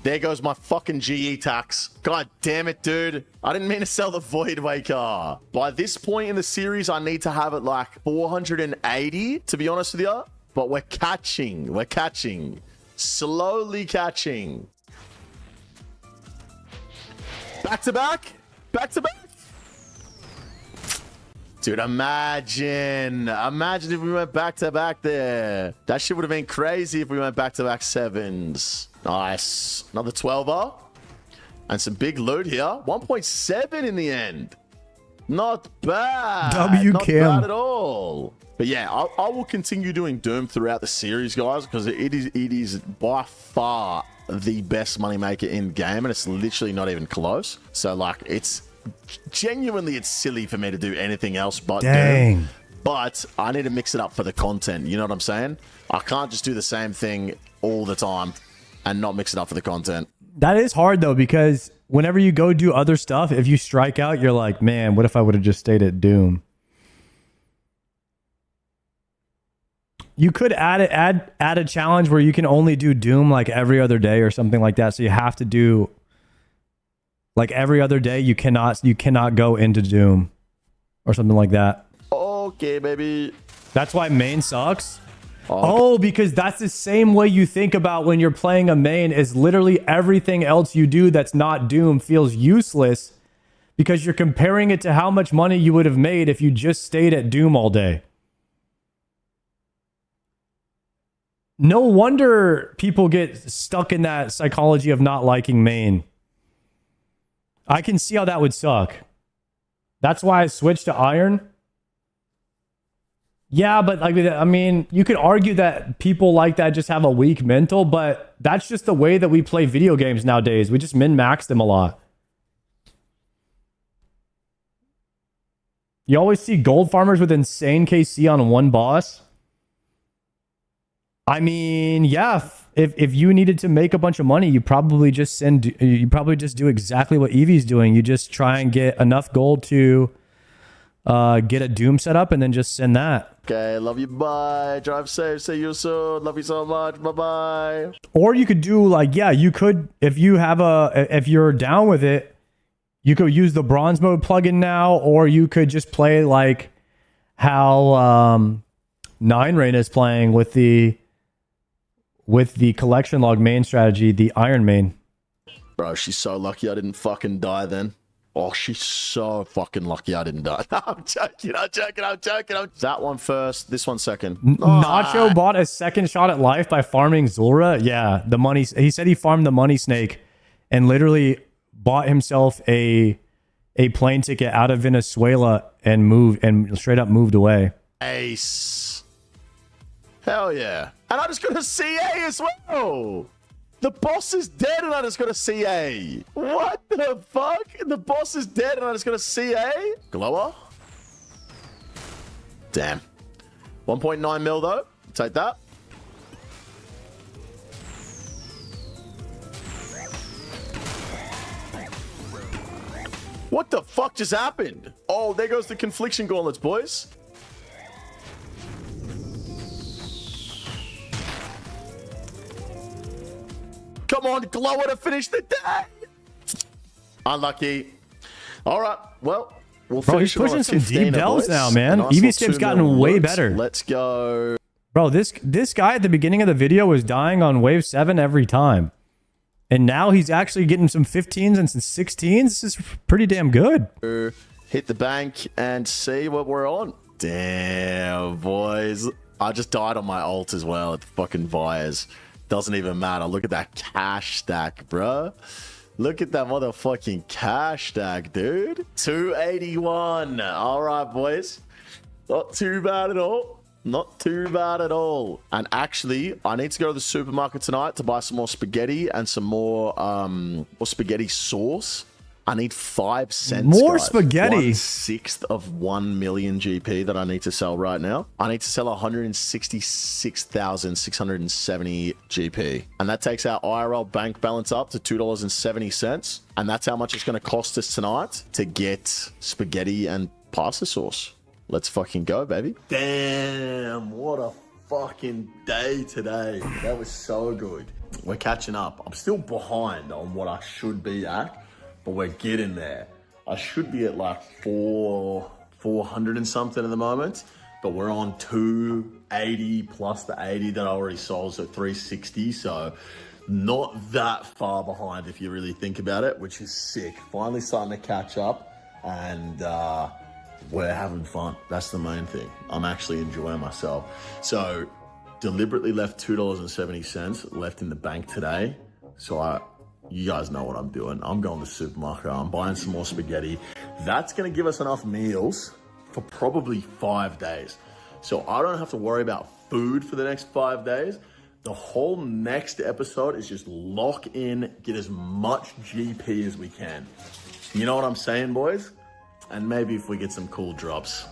There goes my fucking GE tax. God damn it, dude. I didn't mean to sell the Void Waker. By this point in the series, I need to have it like 480, to be honest with you. But we're catching. We're catching. Slowly catching. Back to back? Back to back? Dude, imagine if we went back to back there. That shit would have been crazy if we went back to back 7s. Nice. Another 12er. And some big loot here. 1.7 in the end. Not bad. Not bad at all. But yeah, I will continue doing Doom throughout the series, guys, because it is by far the best moneymaker in game, and it's literally not even close. So like, it's silly for me to do anything else but Doom. But I need to mix it up for the content. You know what I'm saying? I can't just do the same thing all the time and not mix it up for the content. That is hard though, because whenever you go do other stuff, if you strike out, you're like, man, what if I would have just stayed at Doom? You could add a challenge where you can only do Doom like every other day or something like that. So you have to do like every other day. You cannot go into Doom or something like that. Okay, baby. That's why main sucks. Oh, because that's the same way you think about when you're playing a main, is literally everything else you do that's not Doom feels useless because you're comparing it to how much money you would have made if you just stayed at Doom all day. No wonder people get stuck in that psychology of not liking main. I can see how that would suck. That's why I switched to iron. Yeah, but like, I mean, you could argue that people like that just have a weak mental, but that's just the way that we play video games nowadays. We just min-max them a lot. You always see gold farmers with insane KC on one boss. I mean, yeah, if you needed to make a bunch of money, you probably just do exactly what Eevee's doing. You just try and get enough gold to get a Doom set up and then just send that. Okay, love you, bye. Drive safe, see you soon. Love you so much, bye-bye. Or you could do like, yeah, you could, if you're down with it, you could use the bronze mode plugin now, or you could just play like how Nine Rain is playing with the collection log main strategy, the iron main. Bro, she's so lucky I didn't fucking die then. Oh, she's so fucking lucky I didn't die. I'm joking. That one first, this one second. Nacho bought a second shot at life by farming Zulrah. Yeah, the money. He said he farmed the money snake and literally bought himself a plane ticket out of Venezuela and straight up moved away. Ace. Hell yeah. And I just got a CA as well. The boss is dead and I just got a CA. What the fuck? The boss is dead and I just got a CA? Glower? Damn. 1.9 mil though. Take that. What the fuck just happened? Oh, there goes the confliction gauntlets, boys. Come on, Glower to finish the day. Unlucky. All right, well, we'll finish. Bro, he's pushing some deep delves now, man. Eevee skip's gotten way better. Let's go. Bro, this guy at the beginning of the video was dying on wave 7 every time. And now he's actually getting some 15s and some 16s. This is pretty damn good. Hit the bank and see what we're on. Damn, boys. I just died on my ult as well at the fucking Vyres. Doesn't even matter. Look at that cash stack, bro. Look at that motherfucking cash stack, dude. 281. All right, boys. Not too bad at all. Not too bad at all. And actually, I need to go to the supermarket tonight to buy some more spaghetti and some more spaghetti sauce. I need 5 cents. More guys. spaghetti. 1/6 of 1 million GP that I need to sell right now. I need to sell 166,670 GP. And that takes our IRL bank balance up to $2.70. And that's how much it's going to cost us tonight to get spaghetti and pasta sauce. Let's fucking go, baby. Damn, what a fucking day today. That was so good. We're catching up. I'm still behind on what I should be at, but we're getting there. I should be at like 400 and something at the moment, but we're on 280 plus the 80 that I already sold, so 360. So not that far behind if you really think about it, which is sick. Finally starting to catch up, and we're having fun. That's the main thing. I'm actually enjoying myself. So deliberately left $2.70 left in the bank today. So you guys know what I'm doing. I'm going to the supermarket. I'm buying some more spaghetti. That's going to give us enough meals for probably 5 days. So I don't have to worry about food for the next 5 days. The whole next episode is just lock in, get as much GP as we can. You know what I'm saying, boys? And maybe if we get some cool drops,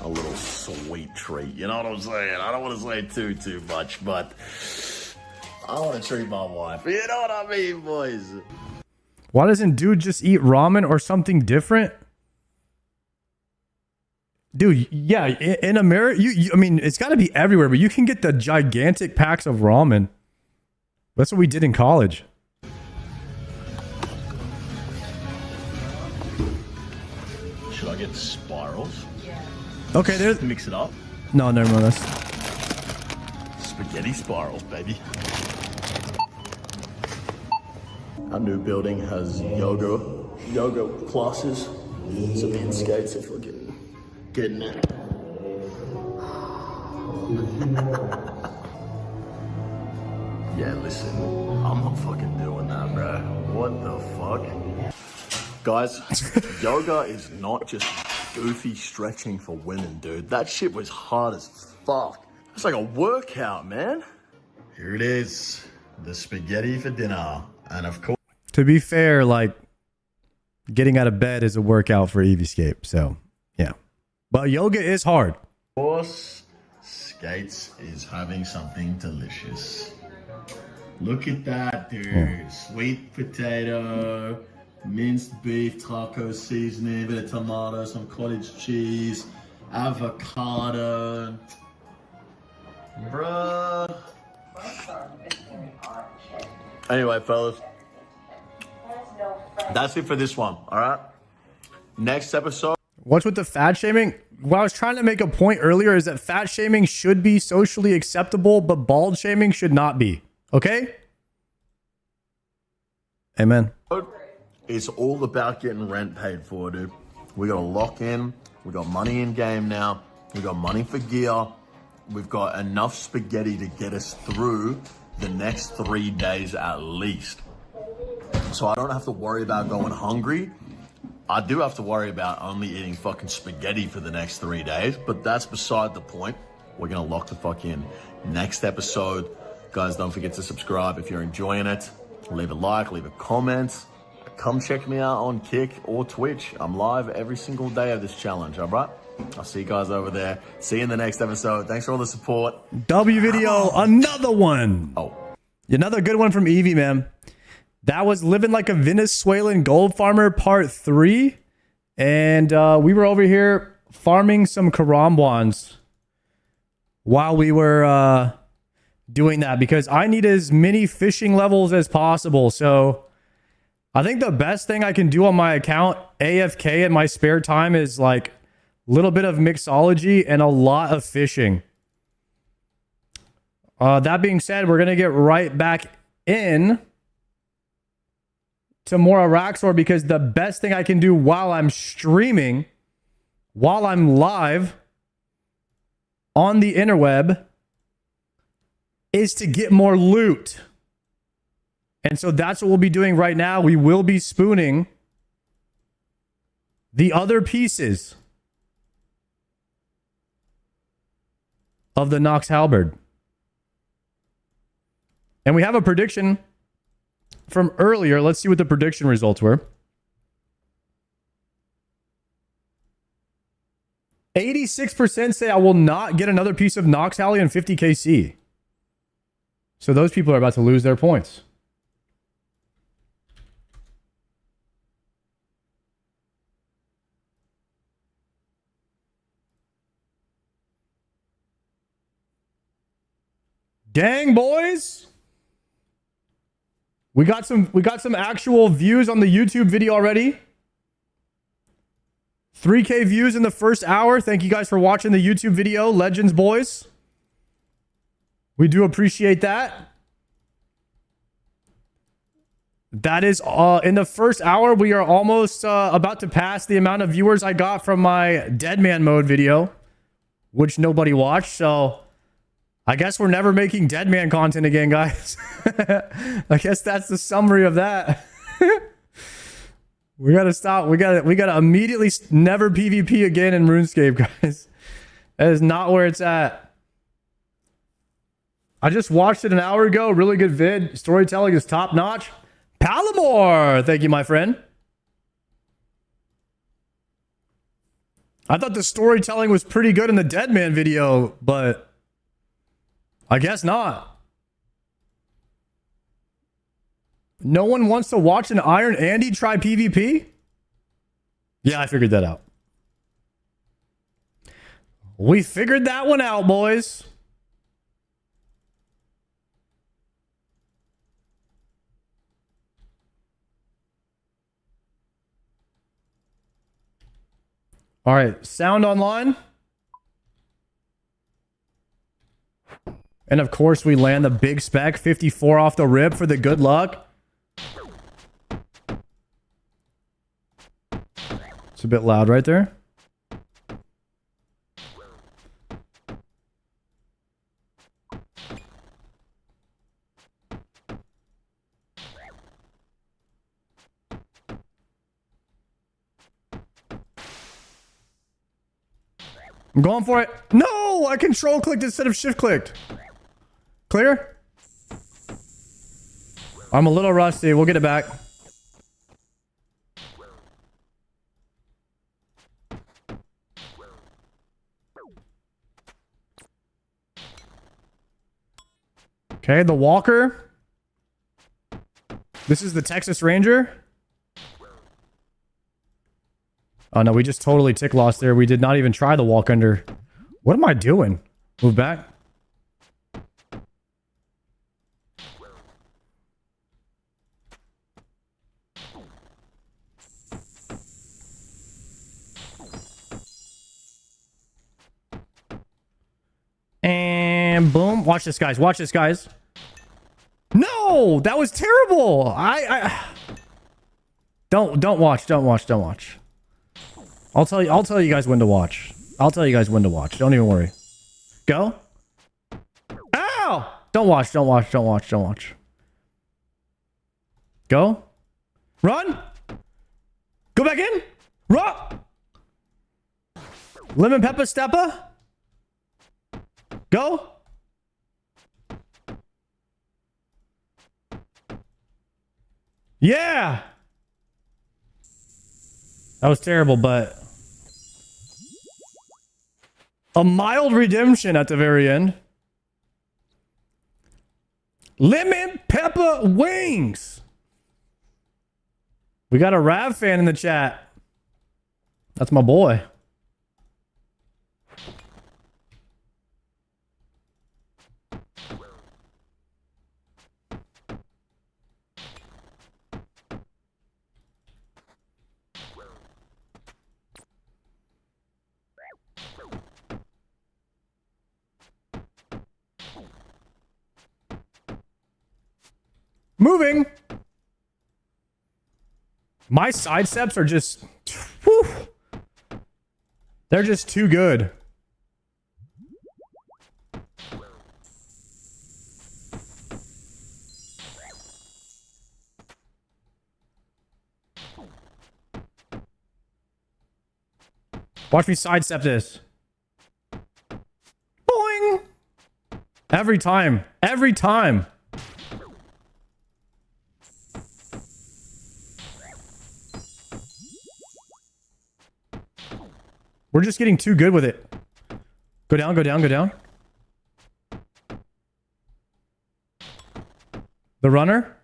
a little sweet treat. You know what I'm saying? I don't want to say too much, but I want to treat my wife. You know what I mean, boys? Why doesn't dude just eat ramen or something different? Dude, yeah, in America, I mean, it's got to be everywhere, but you can get the gigantic packs of ramen. That's what we did in college. Should I get spirals? Okay, there's... Mix it up. No, never mind. That's... Spaghetti spirals, baby. Our new building has yoga classes. So me and Skates are fucking getting it. Yeah, listen, I'm not fucking doing that, bro. What the fuck? Guys, yoga is not just goofy stretching for women, dude. That shit was hard as fuck. It's like a workout, man. Here it is, the spaghetti for dinner. And of course... To be fair, like, getting out of bed is a workout for Eevescape, so, yeah. But yoga is hard. Of course, Skates is having something delicious. Look at that, dude. Yeah. Sweet potato, minced beef, taco seasoning, a bit of tomato, some cottage cheese, avocado. Bruh. Anyway, fellas, that's it for this one, all right? Next episode. What's with the fat shaming? What I was trying to make a point earlier is that fat shaming should be socially acceptable, but bald shaming should not be. Okay? Amen. It's all about getting rent paid for, dude. We got to lock in. We got money in game now. We got money for gear. We've got enough spaghetti to get us through the next 3 days at least. So I don't have to worry about going hungry. I do have to worry about only eating fucking spaghetti for the next 3 days, but that's beside the point. We're going to lock the fuck in. Next episode, guys, don't forget to subscribe if you're enjoying it. Leave a like, leave a comment. Come check me out on Kick or Twitch. I'm live every single day of this challenge, all right? I'll see you guys over there. See you in the next episode. Thanks for all the support. W video, another one. Oh. Another good one from Eevee, man. That was Living Like a Venezuelan Gold Farmer Part 3. And we were over here farming some karambwans while we were doing that because I need as many fishing levels as possible. So I think the best thing I can do on my account, AFK in my spare time, is like a little bit of mixology and a lot of fishing. That being said, we're going to get right back in to more Araxor because the best thing I can do while I'm streaming, while I'm live on the interweb, is to get more loot. And so that's what we'll be doing right now. We will be spooning the other pieces of the Nox Halberd. And we have a prediction from earlier. Let's see what the prediction results were. 86% say I will not get another piece of Nox Hally and 50 KC. So those people are about to lose their points. Dang, boys. We got some actual views on the YouTube video already. 3K views in the first hour. Thank you guys for watching the YouTube video, Legends boys. We do appreciate that. That is in the first hour, we are almost about to pass the amount of viewers I got from my Deadman mode video, which nobody watched. So I guess we're never making Deadman content again, guys. I guess that's the summary of that. We gotta stop. We gotta immediately never PvP again in RuneScape, guys. That is not where it's at. I just watched it an hour ago. Really good vid. Storytelling is top notch. Palamore, thank you, my friend. I thought the storytelling was pretty good in the Deadman video, but I guess not. No one wants to watch an Iron Andy try PvP? Yeah, I figured that out. We figured that one out, boys. All right, sound online. And of course, we land the big spec, 54 off the rip for the good luck. It's a bit loud right there. I'm going for it. No, I control clicked instead of shift clicked. Clear? I'm a little rusty. We'll get it back. Okay, the Walker. This is the Texas Ranger. Oh no, we just totally tick lost there. We did not even try the walk under. What am I doing? Move back. And boom. Watch this, guys. Watch this, guys. No, that was terrible. Don't watch. I'll tell you guys when to watch. Don't even worry. Go. Ow! Don't watch. Go. Run. Go back in. Run. Lemon pepper stepper. Go. Yeah. That was terrible, but a mild redemption at the very end. Lemon pepper wings. We got a Rav fan in the chat. That's my boy. Moving. My side steps are just... Whew, they're just too good. Watch me sidestep this. Boing! Every time. Every time. We're just getting too good with it. Go down, go down, go down. The runner.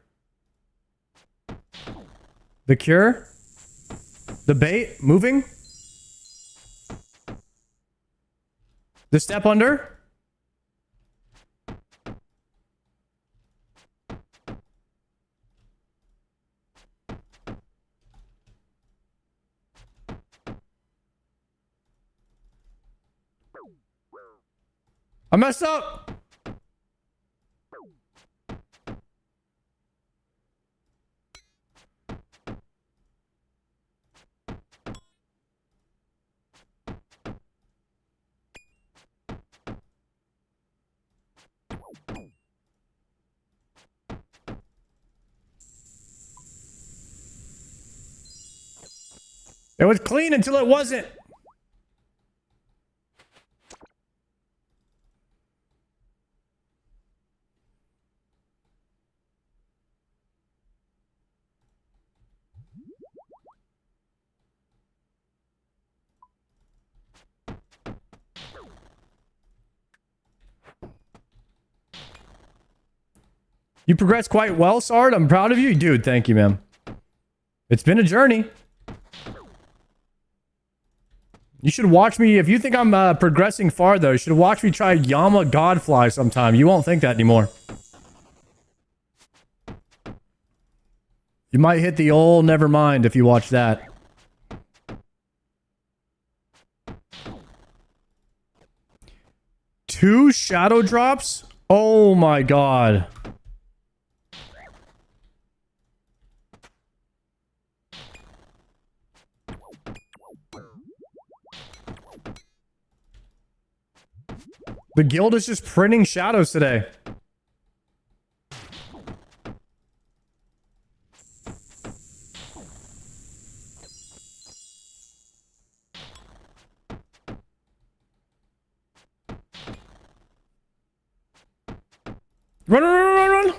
The cure. The bait. Moving. The step under. I messed up. It was clean until it wasn't. You progressed quite well, Sard. I'm proud of you. Dude, thank you, man. It's been a journey. You should watch me. If you think I'm progressing far, though, you should watch me try Yama Godfly sometime. You won't think that anymore. You might hit the old never mind if you watch that. Two shadow drops? Oh my god. The guild is just printing shadows today. Run, run, run, run, run.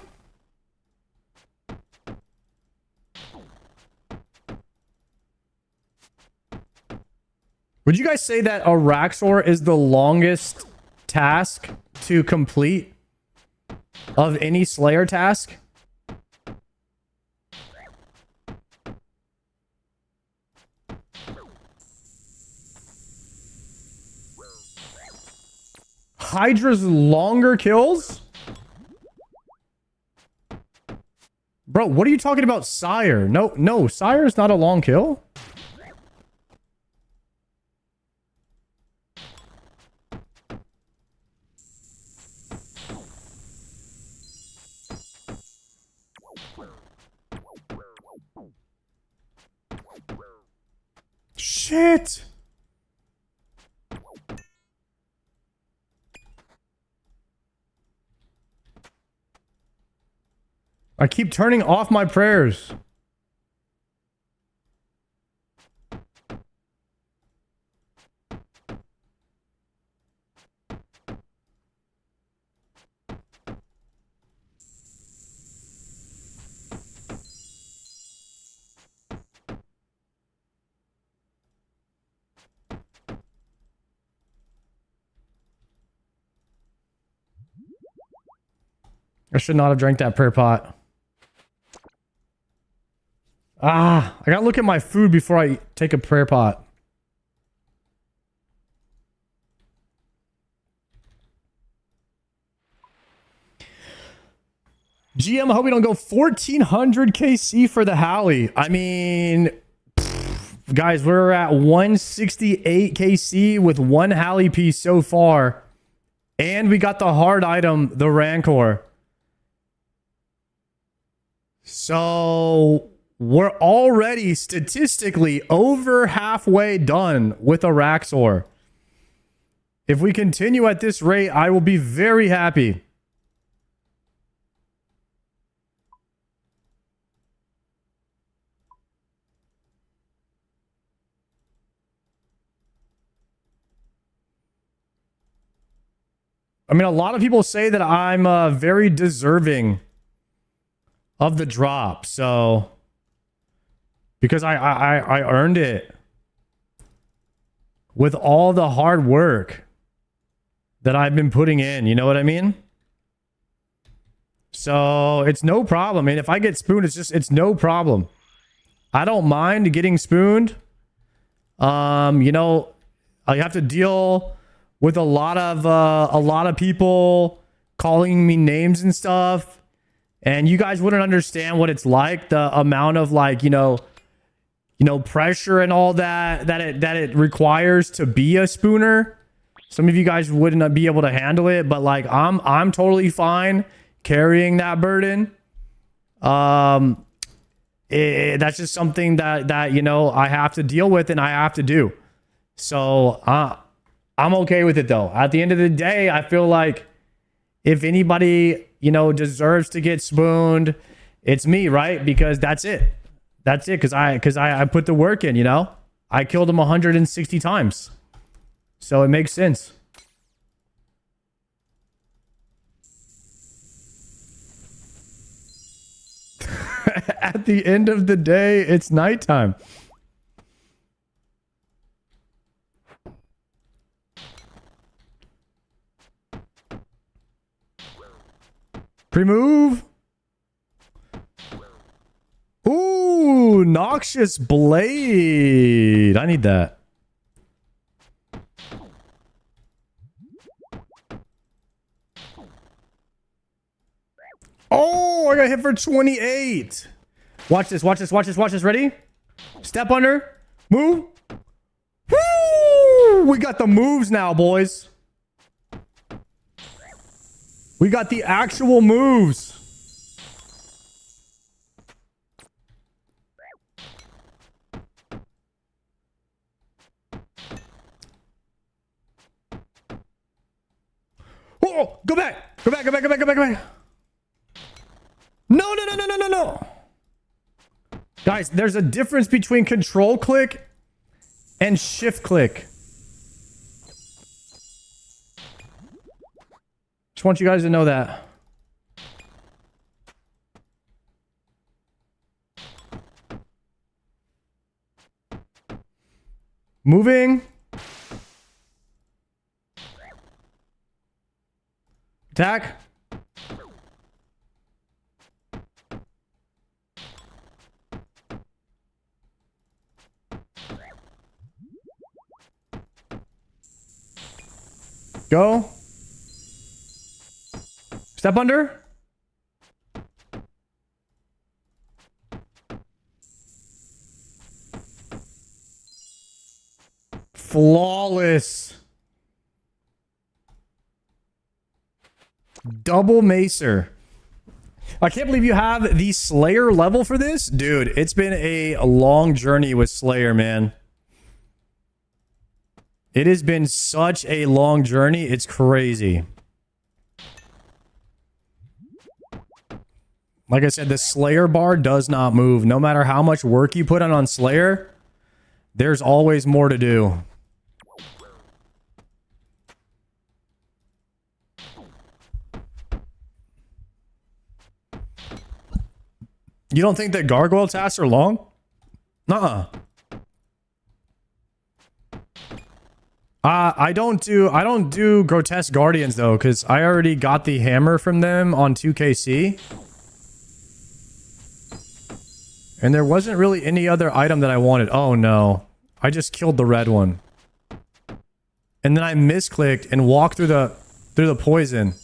Would you guys say that a Rancour is the longest task to complete of any Slayer task? Hydra's longer kills? Bro, what are you talking about, Sire? No, Sire is not a long kill. Shit! I keep turning off my prayers. I should not have drank that prayer pot. I gotta look at my food before I take a prayer pot. GM, I hope we don't go 1400 KC for the Hally. I mean, guys, we're at 168 KC with one Hally piece so far. And we got the hard item, the Rancour. So we're already statistically over halfway done with a Rancour. If we continue at this rate, I will be very happy. I mean, a lot of people say that I'm very deserving of the drop, so because I earned it with all the hard work that I've been putting in, you know what I mean? So it's no problem. I mean, if I get spooned, it's no problem. I don't mind getting spooned. You know, I have to deal with a lot of people calling me names and stuff. And you guys wouldn't understand what it's like, the amount of like, you know, pressure and all that it requires to be a spooner. Some of you guys wouldn't be able to handle it, but like I'm totally fine carrying that burden. That's just something that you know I have to deal with and I have to do. So I'm okay with it though. At the end of the day, I feel like if anybody, you know, deserves to get spooned, it's me, right? Because that's it. That's it. Because I put the work in, you know? I killed him 160 times. So it makes sense. At the end of the day, it's nighttime. Pre-move. Ooh, Noxious Blade. I need that. Oh, I got hit for 28. Watch this, watch this, watch this, watch this. Ready? Step under. Move. Woo! We got the moves now, boys. We got the actual moves. Oh, go back. Go back, go back, go back, go back, go back. No, no, no, no, no, no, no. Guys, there's a difference between control click and shift click. Just want you guys to know that. Moving. Attack. Go. Step under. Flawless. Double Macer. I can't believe you have the Slayer level for this. Dude, it's been a long journey with Slayer, man. It has been such a long journey. It's crazy. Like I said, the Slayer bar does not move. No matter how much work you put on Slayer, there's always more to do. You don't think that gargoyle tasks are long? Nuh-uh. I don't do grotesque guardians though, because I already got the hammer from them on 2KC. And there wasn't really any other item that I wanted. Oh no. I just killed the red one. And then I misclicked and walked through the poison.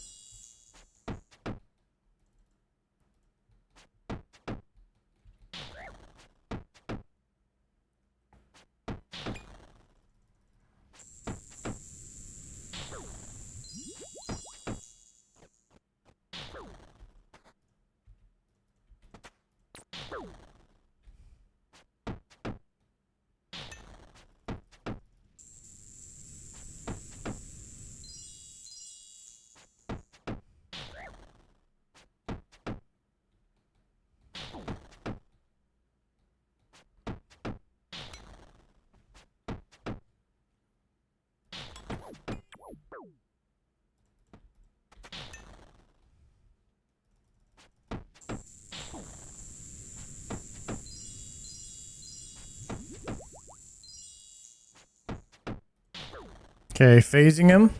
Okay, phasing him.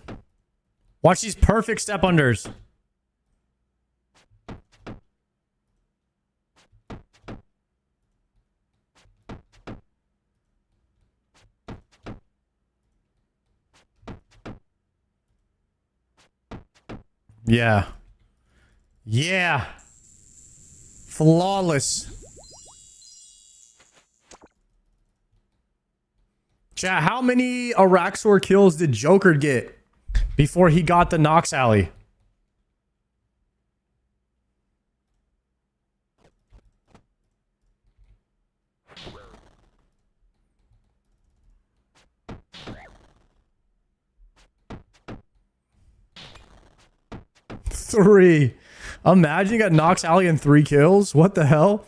Watch these perfect step unders. Yeah. Yeah. Flawless. Chat, how many Araxor kills did Joker get before he got the Nox Hally? Three. Imagine you got Nox Hally and 3 kills. What the hell?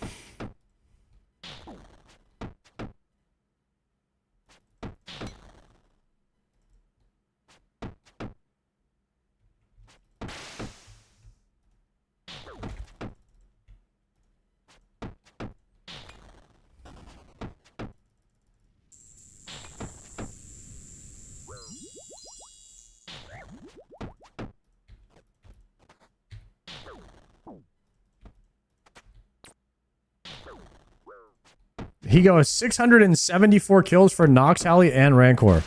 He goes 674 kills for Nox Hally and Rancour.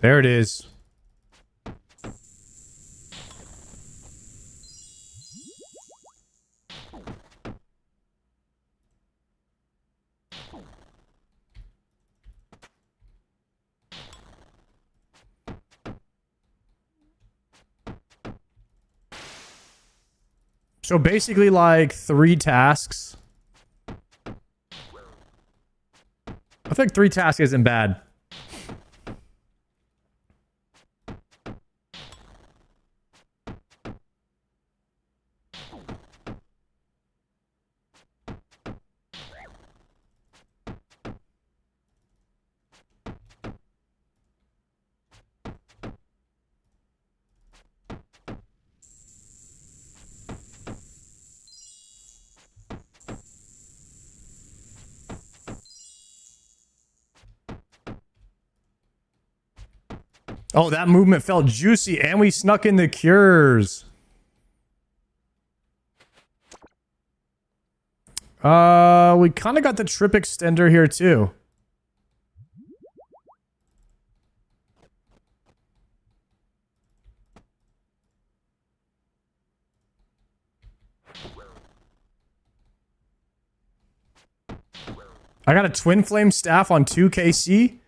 There it is. So basically like 3 tasks. I think 3 tasks isn't bad. Oh, that movement felt juicy, and we snuck in the cures. We kind of got the trip extender here too. I got a twin flame staff on 2KC.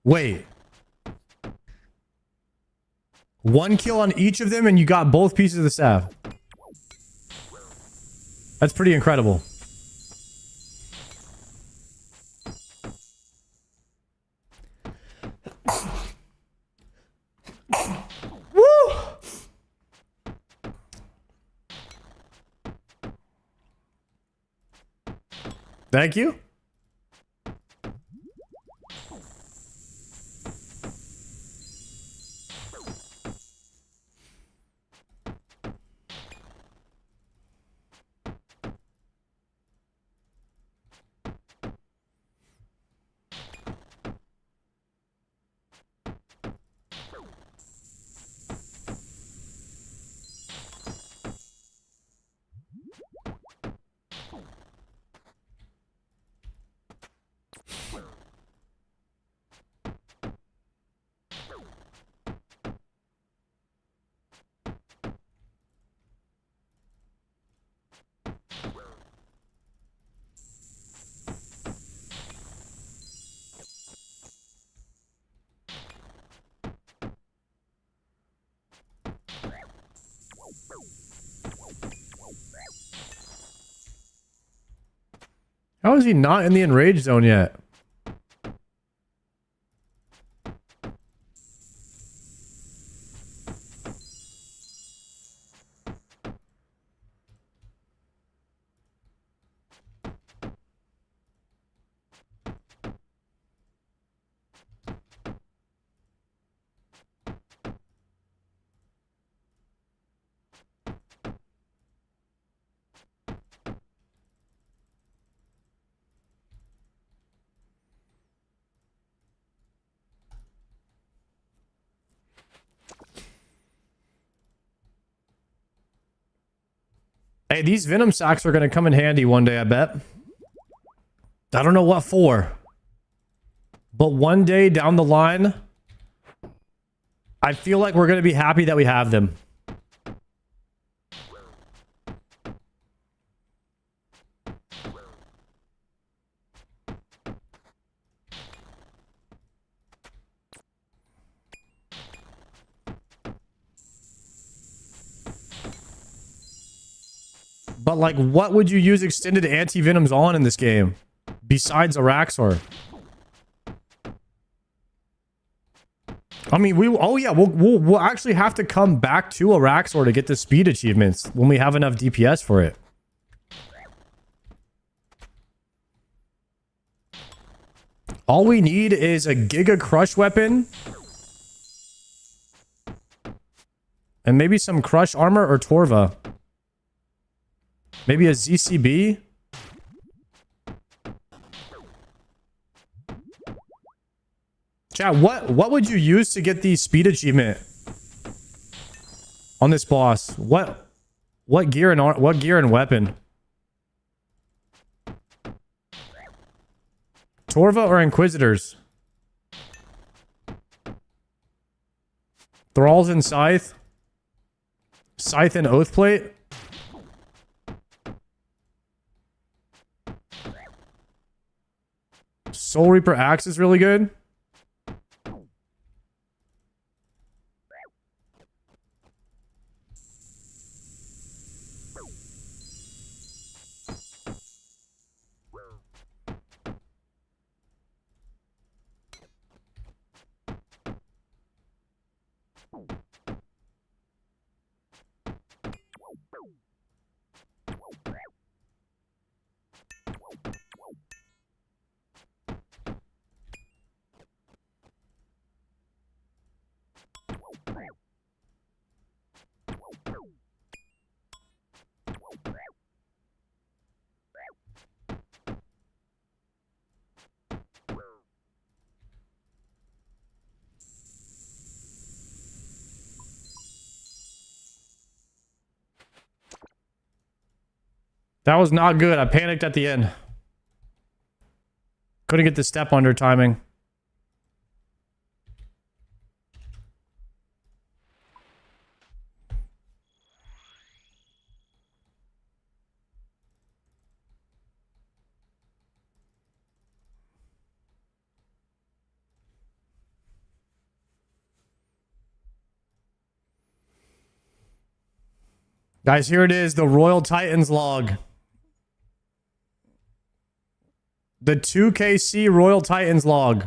Wait. 1 kill on each of them and you got both pieces of the staff. That's pretty incredible. Woo! Thank you. How is he not in the enrage zone yet? Hey, these venom sacks are going to come in handy one day, I bet. I don't know what for. But one day down the line, I feel like we're going to be happy that we have them. But like, what would you use extended anti-venoms on in this game? Besides Araxor? I mean, we'll actually have to come back to Araxor to get the speed achievements when we have enough DPS for it. All we need is a Giga Crush weapon. And maybe some Crush armor or Torva. Maybe a ZCB? Chat, what would you use to get the speed achievement on this boss? What gear and weapon? Torva or Inquisitors? Thralls and Scythe? Scythe and Oathplate? Soul Reaper Axe is really good. That was not good. I panicked at the end. Couldn't get the step under timing. Guys, here it is, the Royal Titans log. The 2KC Royal Titans log.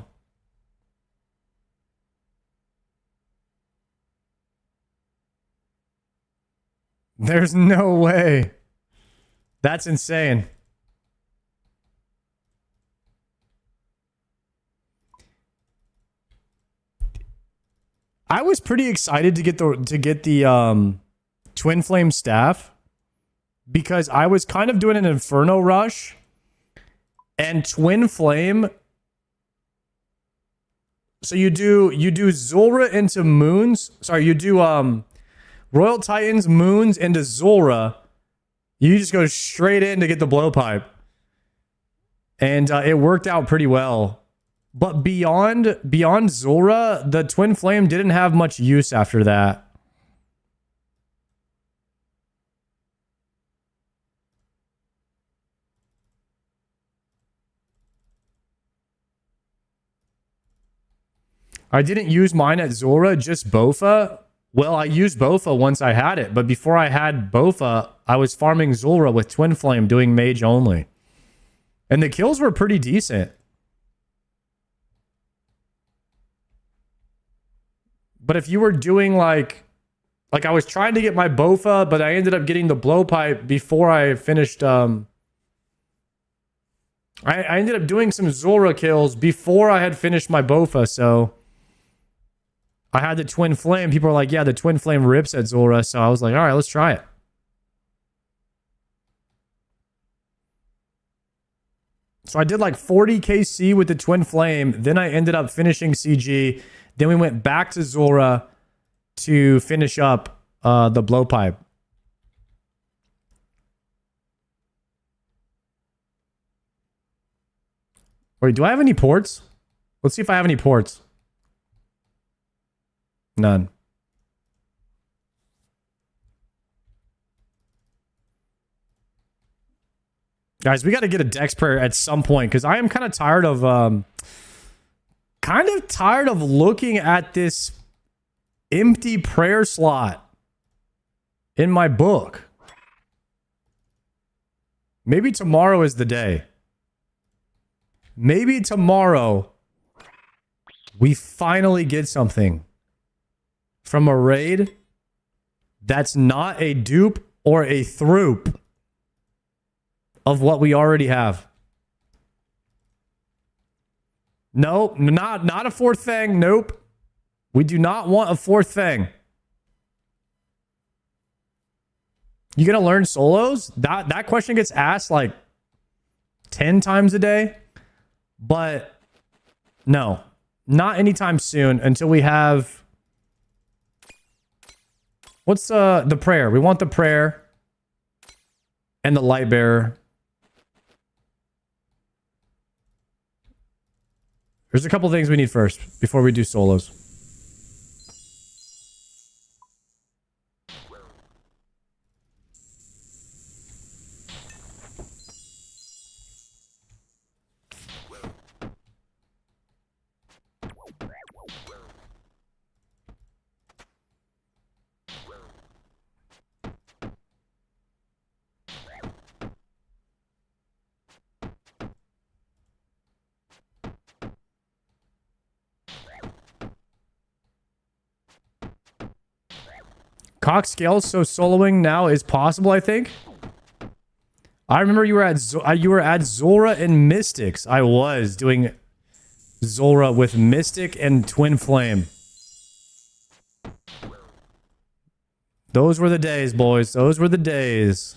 There's no way. That's insane. I was pretty excited to get the Twin Flame staff because I was kind of doing an Inferno rush, and Twin Flame. So you do Zulrah into moons. Sorry, you do Royal Titans moons into Zulrah. You just go straight in to get the blowpipe, and it worked out pretty well. But beyond Zulrah, the Twin Flame didn't have much use after that. I didn't use mine at Zulrah, just Bofa. Well, I used Bofa once I had it, but before I had Bofa, I was farming Zulrah with Twin Flame, doing mage only. And the kills were pretty decent. But if you were doing like I was trying to get my Bofa, but I ended up getting the blowpipe before I finished. I ended up doing some Zulrah kills before I had finished my Bofa, so I had the Twin Flame. People were like, yeah, the Twin Flame rips at Zulrah, so I was like, all right, let's try it. So I did like 40 KC with the Twin Flame, then I ended up finishing CG. Then we went back to Zulrah to finish up the blowpipe. Wait, do I have any ports? Let's see if I have any ports. None. Guys, we got to get a Dex prayer at some point because I am kind of tired of looking at this empty prayer slot in my book. Maybe tomorrow is the day. Maybe tomorrow we finally get something from a raid that's not a dupe or a throop of what we already have. No, not a fourth thing. Nope. We do not want a fourth thing. You gonna learn solos? That question gets asked like 10 times a day. But no, not anytime soon until we have... What's the prayer? We want the prayer and the light bearer. There's a couple things we need first before we do solos. Cox scales, so soloing now is possible, I think. I remember you were at Zulrah and Mystics. I was doing Zulrah with Mystic and Twin Flame. Those were the days, boys. Those were the days.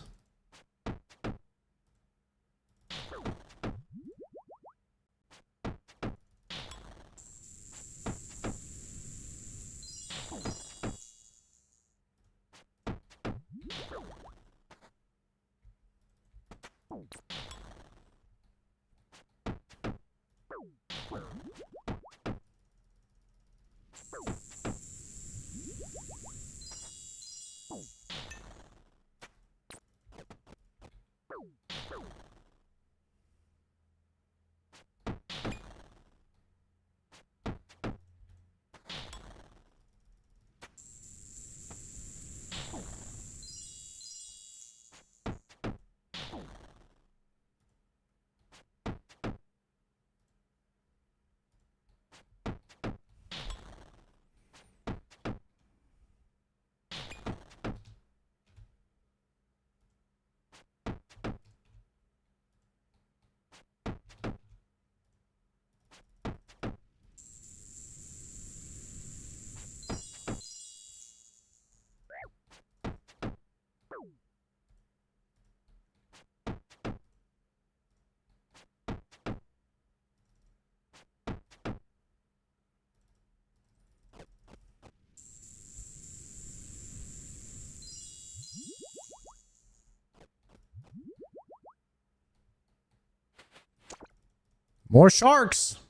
More sharks.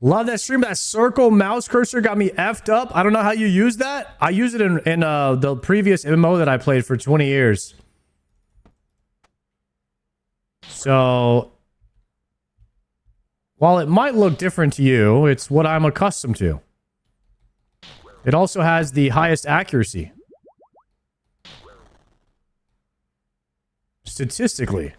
Love that stream. That circle mouse cursor got me effed up. I don't know how you use that. I use it in the previous MMO that I played for 20 years. So, while it might look different to you, it's what I'm accustomed to. It also has the highest accuracy. Statistically.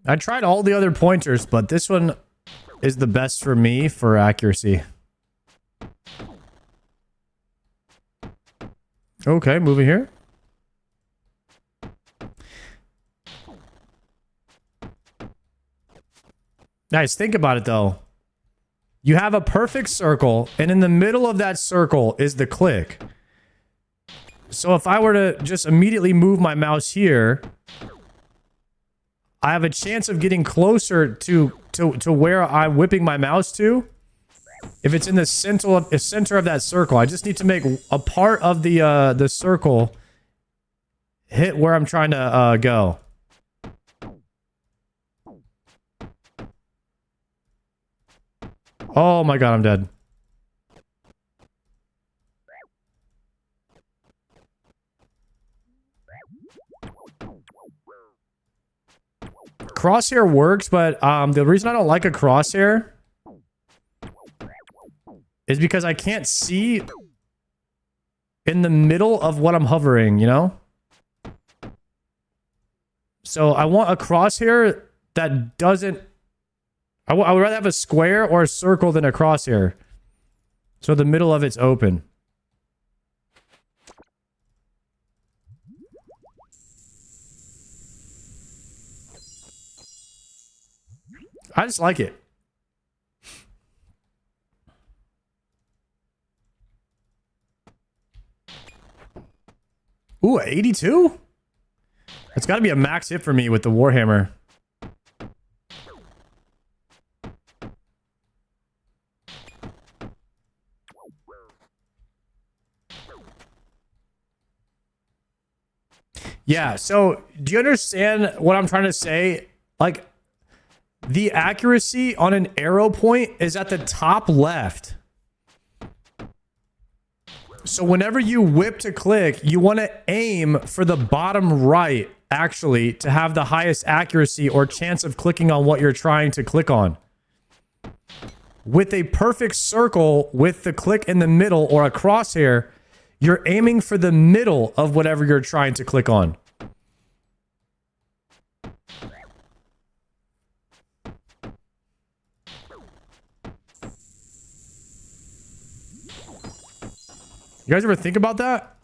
I tried all the other pointers, but this one is the best for me for accuracy. Okay, moving here. Guys, think about it though. You have a perfect circle, and in the middle of that circle is the click. So if I were to just immediately move my mouse here, I have a chance of getting closer to where I'm whipping my mouse to. If it's in the center of that circle, I just need to make a part of the circle hit where I'm trying to go. Oh my god, I'm dead. Crosshair works, but the reason I don't like a crosshair is because I can't see in the middle of what I'm hovering, you know? So I want a crosshair that doesn't... I would rather have a square or a circle than a crosshair. So the middle of it's open. I just like it. Ooh, 82? It's got to be a max hit for me with the Warhammer. Yeah, so do you understand what I'm trying to say? Like, the accuracy on an arrow point is at the top left. So whenever you whip to click, you want to aim for the bottom right, actually, to have the highest accuracy or chance of clicking on what you're trying to click on. With a perfect circle with the click in the middle or a crosshair, you're aiming for the middle of whatever you're trying to click on. You guys ever think about that?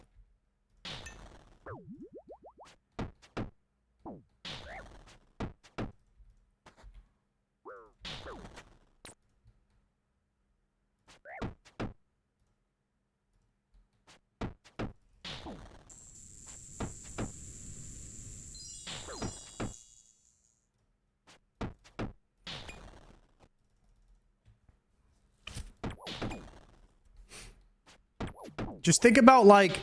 Just think about, like,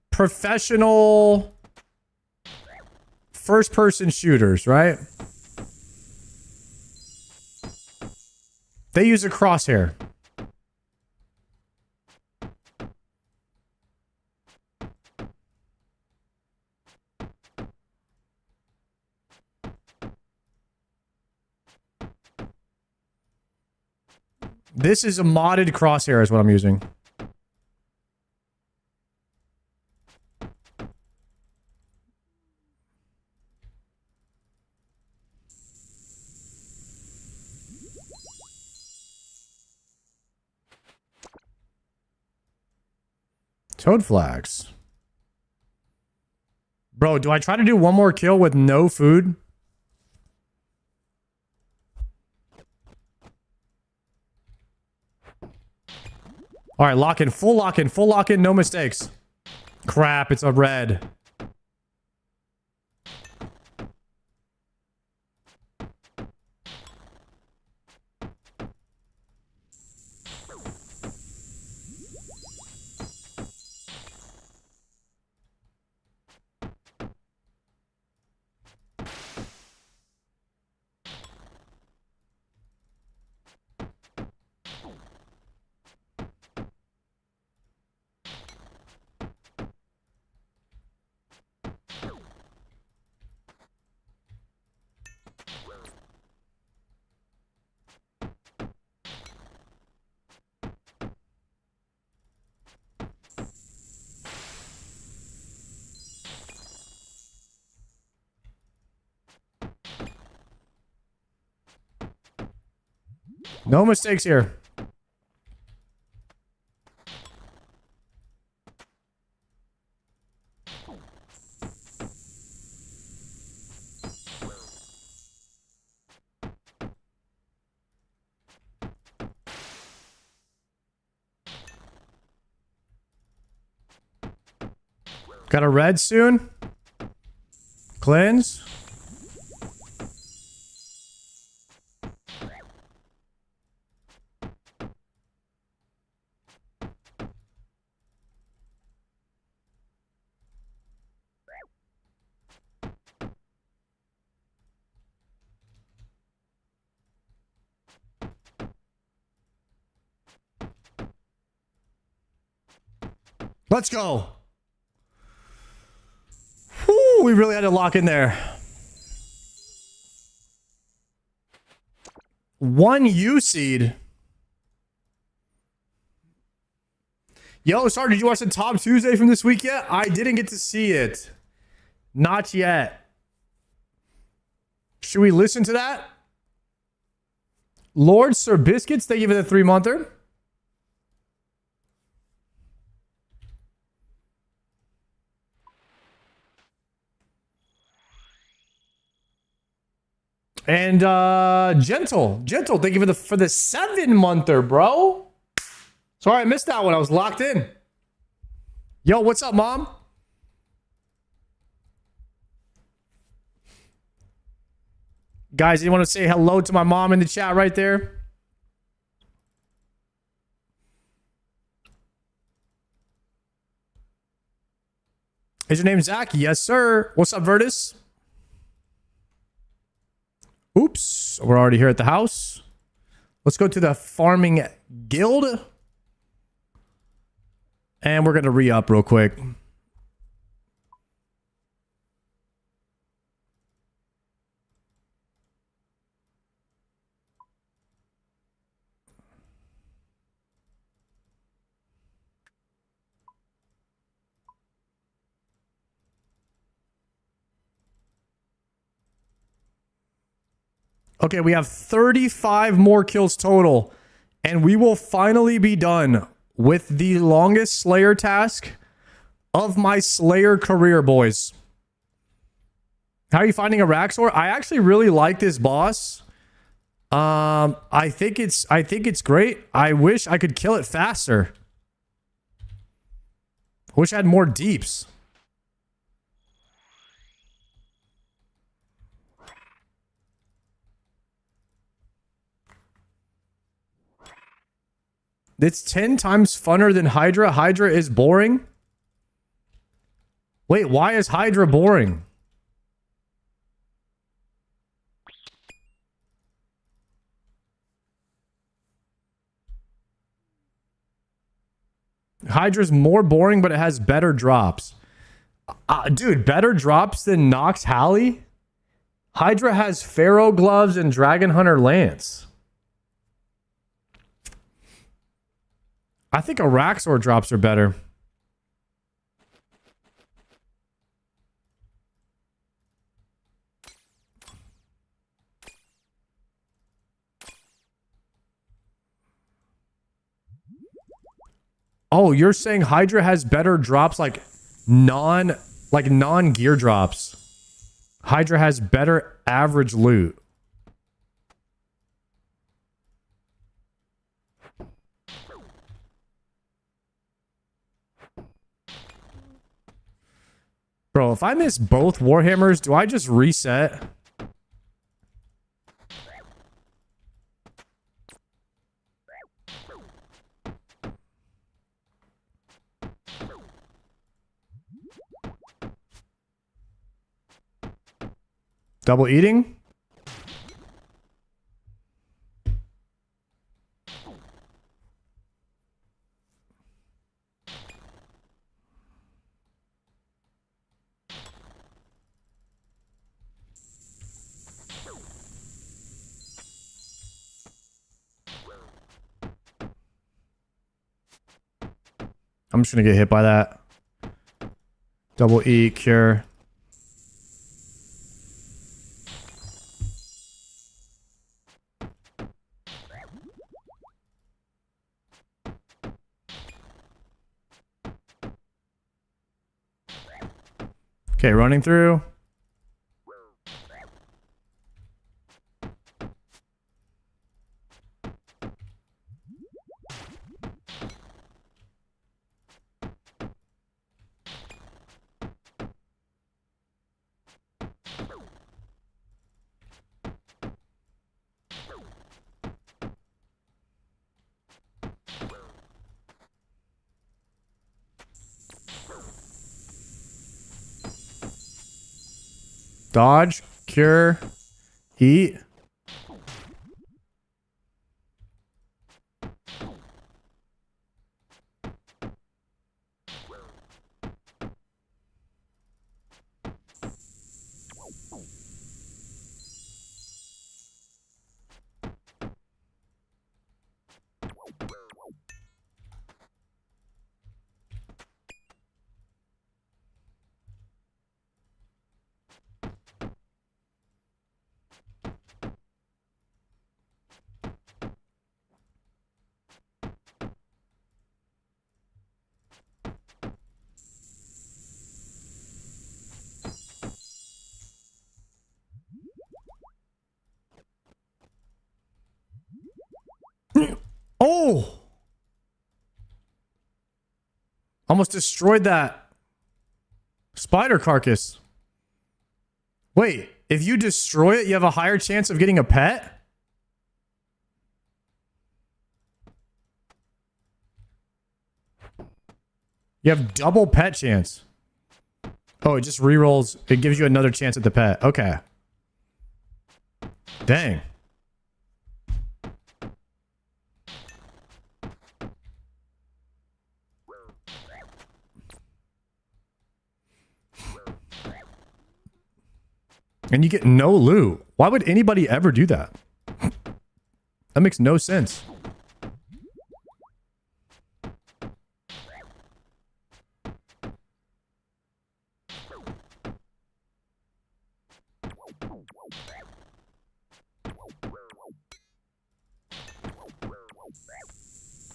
professional first-person shooters, right? They use a crosshair. This is a modded crosshair is what I'm using. Toad flags. Bro, do I try to do one more kill with no food? All right, lock in, full lock in, full lock in, no mistakes. Crap, it's a red. No mistakes here. Got a red soon. Cleanse. Let's go. Whew, we really had to lock in there. 1 U seed. Yo, sorry, did you watch the Top Tuesday from this week yet? I didn't get to see it. Not yet. Should we listen to that? Lord Sir Biscuits, thank you for the 3-monther. And Gentle, thank you for the 7-monther, bro. Sorry, I missed that one. I was locked in. Yo, what's up, Mom? Guys, you want to say hello to my mom in the chat right there? Is your name Zach? Yes, sir. What's up, Virtus? Oops, we're already here at the house. Let's go to the farming guild. And we're going to re-up real quick. Okay, we have 35 more kills total, and we will finally be done with the longest Slayer task of my Slayer career, boys. How are you finding Araxor? I actually really like this boss. I think it's great. I wish I could kill it faster. I wish I had more deeps. It's 10 times funner than Hydra. Hydra is boring. Wait, why is Hydra boring? Hydra's more boring, but it has better drops. Dude, better drops than Nox Hally? Hydra has Pharaoh Gloves and Dragon Hunter Lance. I think Araxor drops are better. Oh, you're saying Hydra has better drops like non-gear drops. Hydra has better average loot. Bro, if I miss both Warhammers, do I just reset? Double eating? I'm just gonna get hit by that. Double E, cure. Okay, running through. Dodge, cure, eat. Oh! Almost destroyed that spider carcass. Wait, if you destroy it, you have a higher chance of getting a pet? You have double pet chance. Oh, it just rerolls. It gives you another chance at the pet. Okay. Dang. And you get no loot. Why would anybody ever do that? That makes no sense.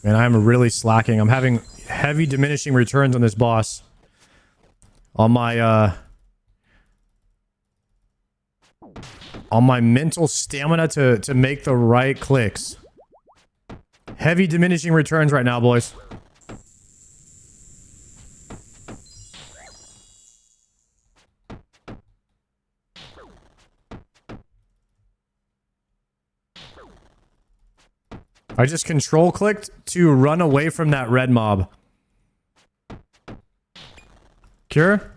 Man, I'm really slacking. I'm having heavy diminishing returns on this boss. On my mental stamina to make the right clicks. Heavy diminishing returns right now, boys. I just control clicked to run away from that red mob. Cure?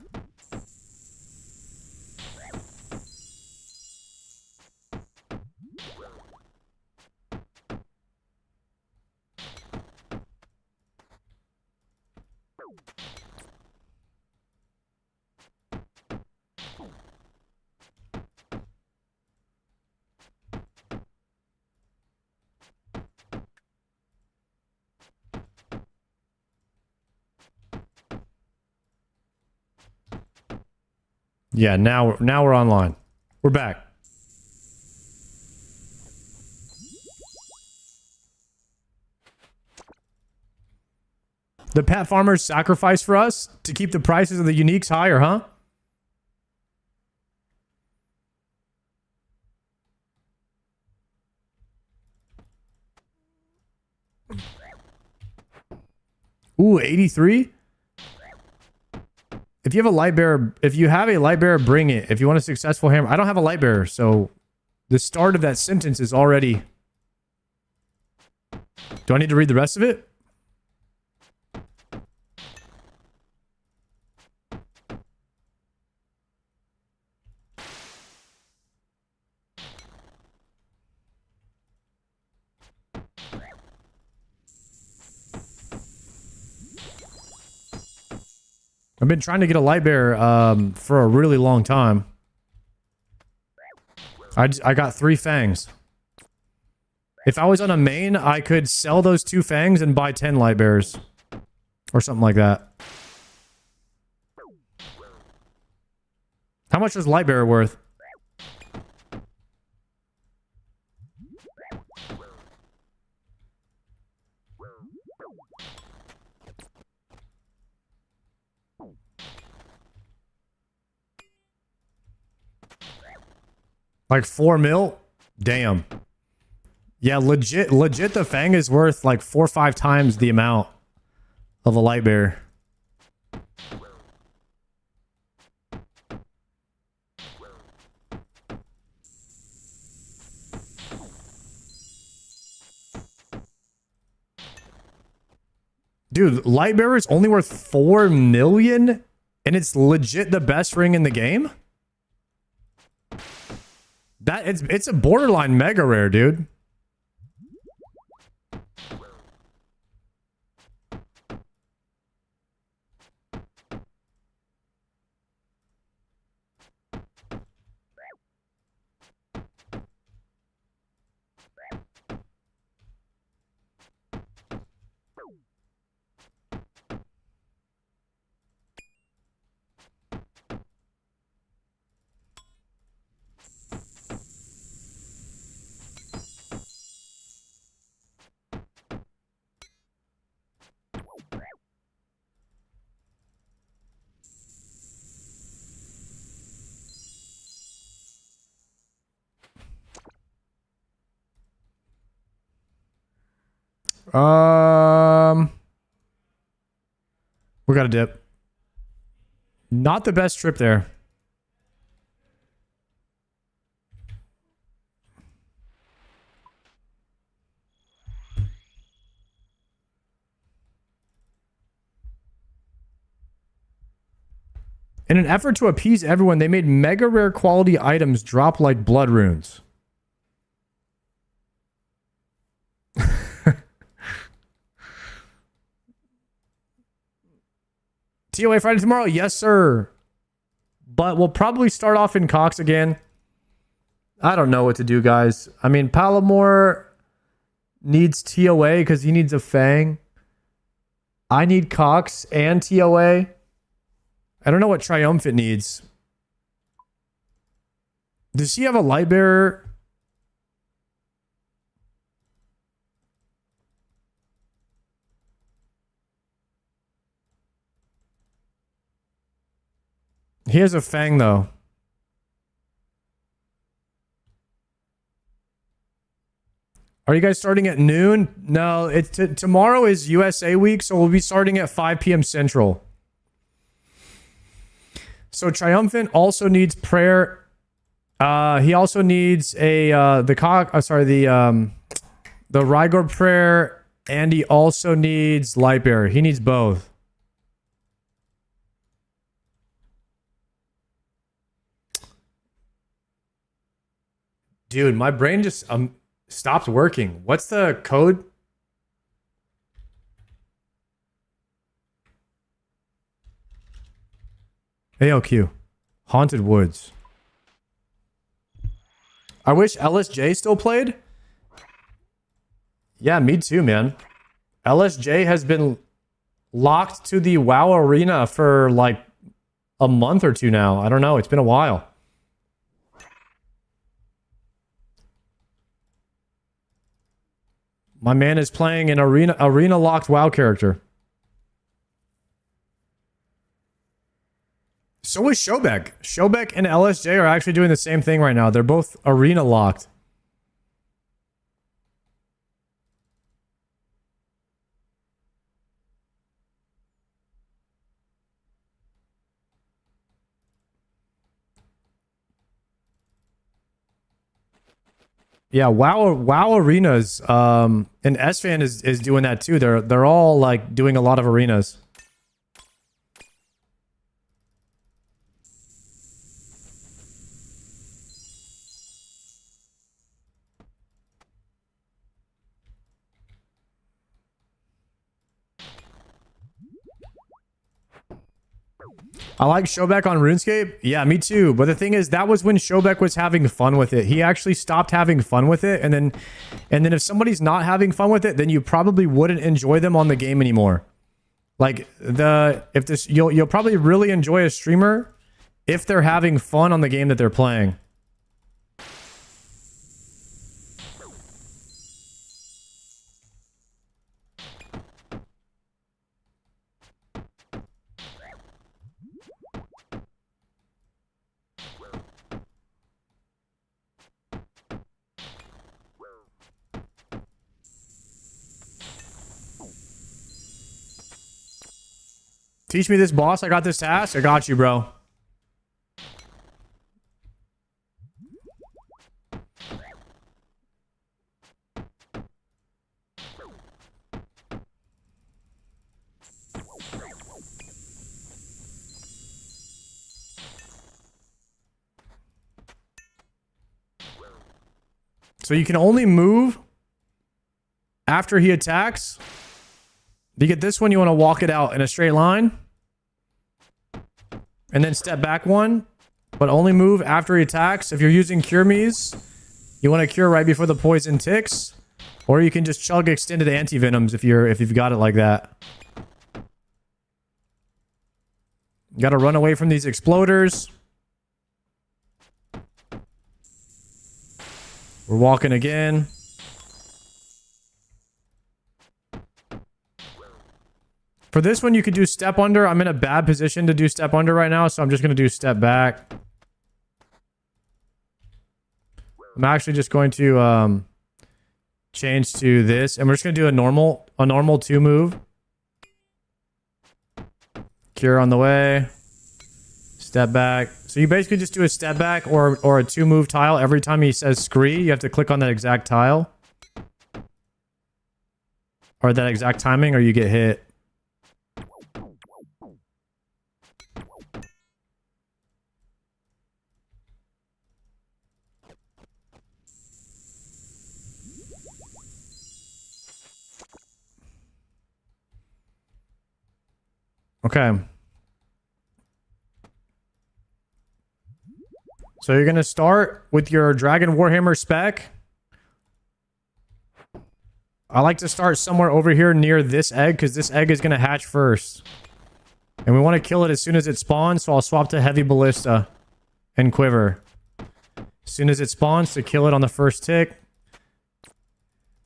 Yeah, now we're online. We're back. The pet farmers sacrifice for us to keep the prices of the uniques higher, huh? Ooh, 83? If you have a light bearer, bring it. If you want a successful hammer. I don't have a light bearer, so the start of that sentence is already... Do I need to read the rest of it? I've been trying to get a light bearer for a really long time. I got 3 fangs. If I was on a main, I could sell those 2 fangs and buy 10 light bearers. Or something like that. How much is light bearer worth? Like 4 mil? Damn. Yeah, legit the fang is worth like 4 or 5 times the amount of a light bearer. Dude, light bearer is only worth 4 million and it's legit the best ring in the game? It's a borderline mega rare, dude. We got a dip. Not the best trip there. In an effort to appease everyone, they made mega rare quality items drop like blood runes. TOA Friday tomorrow? Yes, sir. But we'll probably start off in Cox again. I don't know what to do, guys. I mean, Palomore needs TOA because he needs a Fang. I need Cox and TOA. I don't know what Triumphant needs. Does he have a light bearer? He has a Fang, though. Are you guys starting at noon? No, it's tomorrow is USA week, so we'll be starting at 5 p.m. Central. So Triumphant also needs prayer. He also needs the Rigor prayer, and he also needs Lightbearer. He needs both. Dude, my brain just stopped working. What's the code? AOQ. Haunted Woods. I wish LSJ still played. Yeah, me too, man. LSJ has been locked to the WoW arena for like a month or two now. I don't know. It's been a while. My man is playing an arena locked WoW character. So is Shobek. Shobek and LSJ are actually doing the same thing right now. They're both arena locked. Yeah, WoW arenas. And SFan is doing that too. They're all like doing a lot of arenas. I like Shobek on RuneScape. Yeah, me too. But the thing is, that was when Shobek was having fun with it. He actually stopped having fun with it, and then if somebody's not having fun with it, then you probably wouldn't enjoy them on the game anymore. Like you'll probably really enjoy a streamer if they're having fun on the game that they're playing. Teach me this, boss. I got this task. I got you, bro. So you can only move after he attacks. To get this one, you want to walk it out in a straight line. And then step back one. But only move after he attacks. If you're using Cure Me's, you want to cure right before the poison ticks. Or you can just chug extended anti-venoms if you've got it like that. You gotta run away from these exploders. We're walking again. For this one, you could do step under. I'm in a bad position to do step under right now, so I'm just going to do step back. I'm actually just going to change to this, and we're just going to do a normal 2 move. Cure on the way. Step back. So you basically just do a step back or a 2 move tile every time he says scree. You have to click on that exact tile. Or that exact timing, or you get hit. Okay. So you're going to start with your Dragon Warhammer spec. I like to start somewhere over here near this egg because this egg is going to hatch first. And we want to kill it as soon as it spawns, so I'll swap to Heavy Ballista and Quiver. As soon as it spawns, to kill it on the first tick.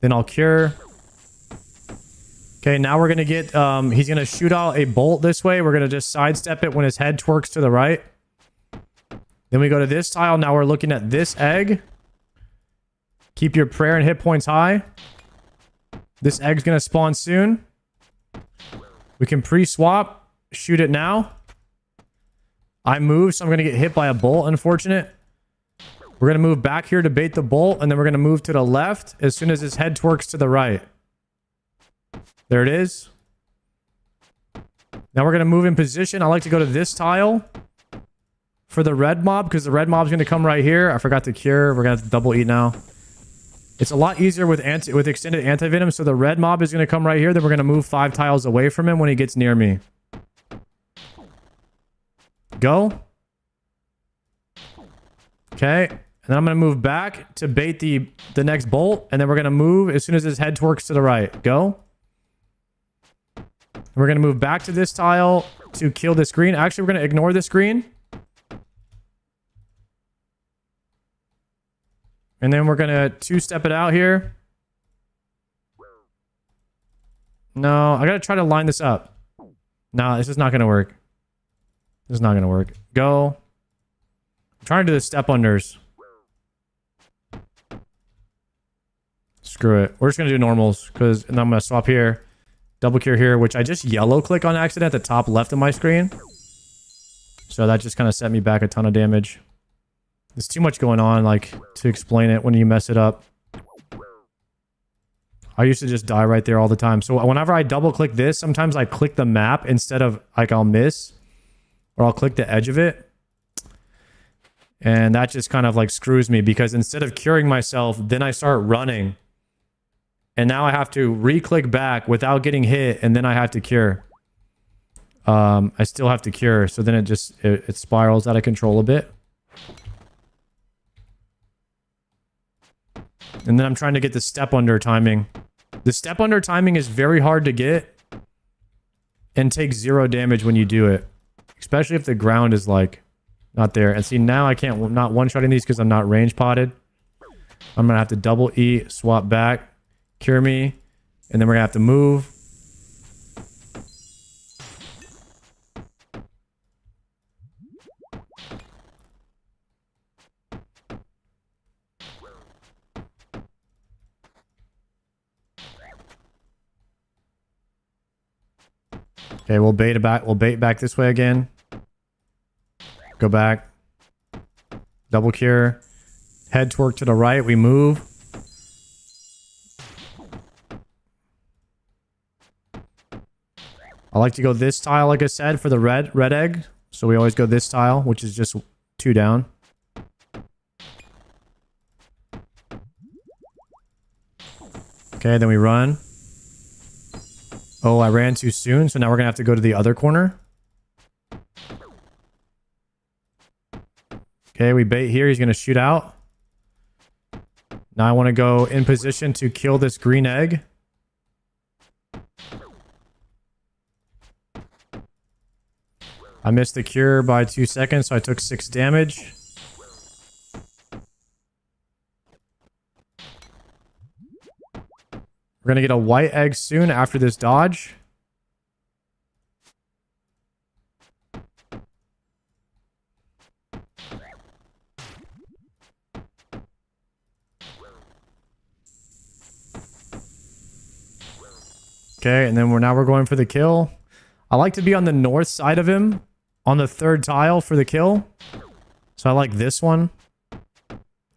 Then I'll cure. Okay, now we're going to get... he's going to shoot out a bolt this way. We're going to just sidestep it when his head twerks to the right. Then we go to this tile. Now we're looking at this egg. Keep your prayer and hit points high. This egg's going to spawn soon. We can pre-swap. Shoot it now. I move, so I'm going to get hit by a bolt, unfortunate. We're going to move back here to bait the bolt, and then we're going to move to the left as soon as his head twerks to the right. There it is. Now we're going to move in position. I like to go to this tile for the red mob, because the red mob's going to come right here. I forgot to cure. We're going to have to double eat now. It's a lot easier with extended anti-venom, so the red mob is going to come right here. Then we're going to move 5 tiles away from him when he gets near me. Go. Okay. And then I'm going to move back to bait the next bolt, and then we're going to move as soon as his head twerks to the right. Go. We're going to move back to this tile to kill this green. Actually, we're going to ignore this green. And then we're going to 2-step it out here. No, I got to try to line this up. No, this is not going to work. This is not gonna work. Go. I'm trying to do the step unders. Screw it. We're just gonna do normals because and I'm gonna swap here. Double cure here, which I just yellow click on accident at the top left of my screen. So that just kind of set me back a ton of damage. There's too much going on, like, to explain it when you mess it up. I used to just die right there all the time. So whenever I double click this, sometimes I click the map instead of, like, I'll miss. Or I'll click the edge of it. And that just kind of, like, screws me. Because instead of curing myself, then I start running. And now I have to re-click back without getting hit. And then I have to cure. I still have to cure. So then it spirals out of control a bit. And then I'm trying to get the step under timing. The step under timing is very hard to get and takes 0 damage when you do it. Especially if the ground is like not there. And see, now I can't not one-shotting these because I'm not range potted. I'm going to have to double E, swap back, cure me, and then we're going to have to move. Okay, we'll bait back. We'll bait back this way again. Go back. Double cure. Head torque to the right. We move. I like to go this tile, like I said, for the red egg. So we always go this tile, which is just 2 down. Okay, then we run. Oh, I ran too soon, so now we're going to have to go to the other corner. Okay, we bait here. He's going to shoot out. Now I want to go in position to kill this green egg. I missed the cure by 2 seconds, so I took 6 damage. We're going to get a white egg soon after this dodge. Okay, and then now we're going for the kill. I like to be on the north side of him, on the 3rd tile for the kill. So I like this one.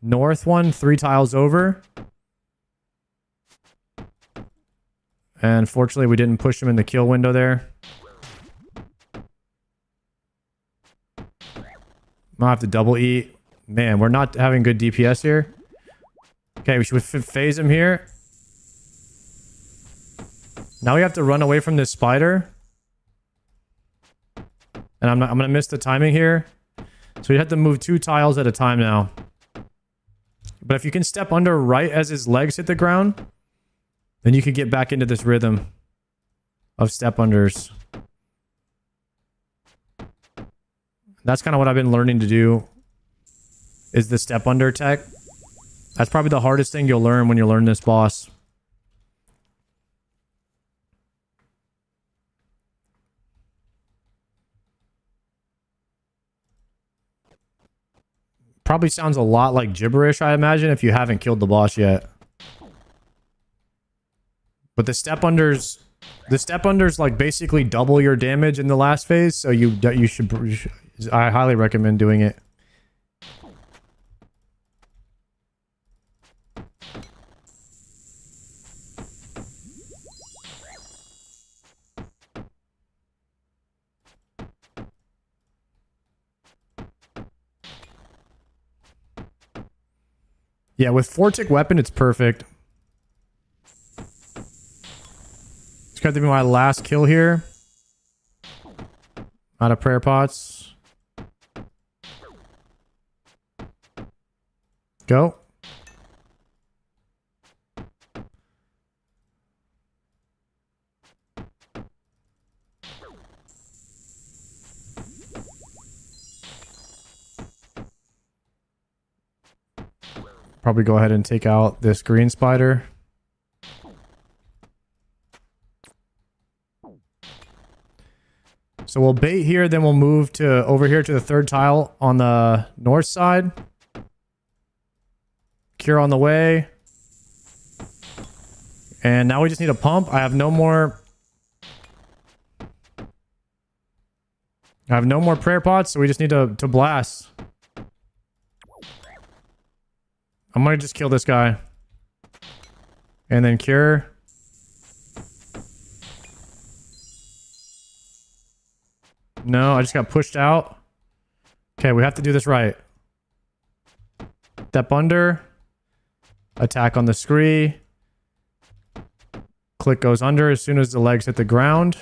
North one, 3 tiles over. And fortunately, we didn't push him in the kill window there. I'll have to double E. Man, we're not having good DPS here. Okay, we should phase him here. Now we have to run away from this spider. And I'm gonna miss the timing here. So we have to move 2 tiles at a time now. But if you can step under right as his legs hit the ground, then you can get back into this rhythm of step unders. That's kind of what I've been learning to do, is the step under tech. That's probably the hardest thing you'll learn when you learn this boss. Probably sounds a lot like gibberish, I imagine, if you haven't killed the boss yet. But the step unders like basically double your damage in the last phase, so you should I highly recommend doing it. Yeah, with 4-tick weapon, it's perfect. It's got to be my last kill here. Out of prayer pots. Go. Probably go ahead and take out this green spider. So we'll bait here, then we'll move to over here to the third tile on the north side. Cure on the way. And now we just need a pump. I have no more prayer pots, so we just need to blast. I'm gonna just kill this guy. And then cure. No, I just got pushed out. Okay, we have to do this right. Step under. Attack on the scree. Click goes under as soon as the legs hit the ground.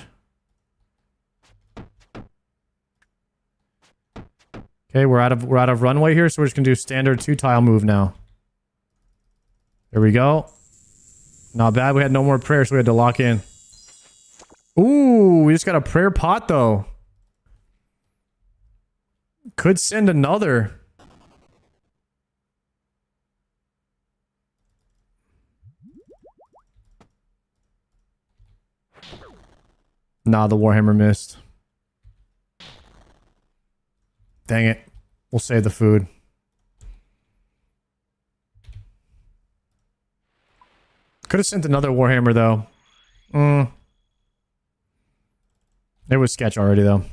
Okay, we're out of runway here, so we're just gonna do standard 2-tile move now. There we go. Not bad. We had no more prayers, so we had to lock in. Ooh, we just got a prayer pot though. Could send another. Nah, the Warhammer missed. Dang it. We'll save the food. Could have sent another Warhammer, though. It was sketch already, though.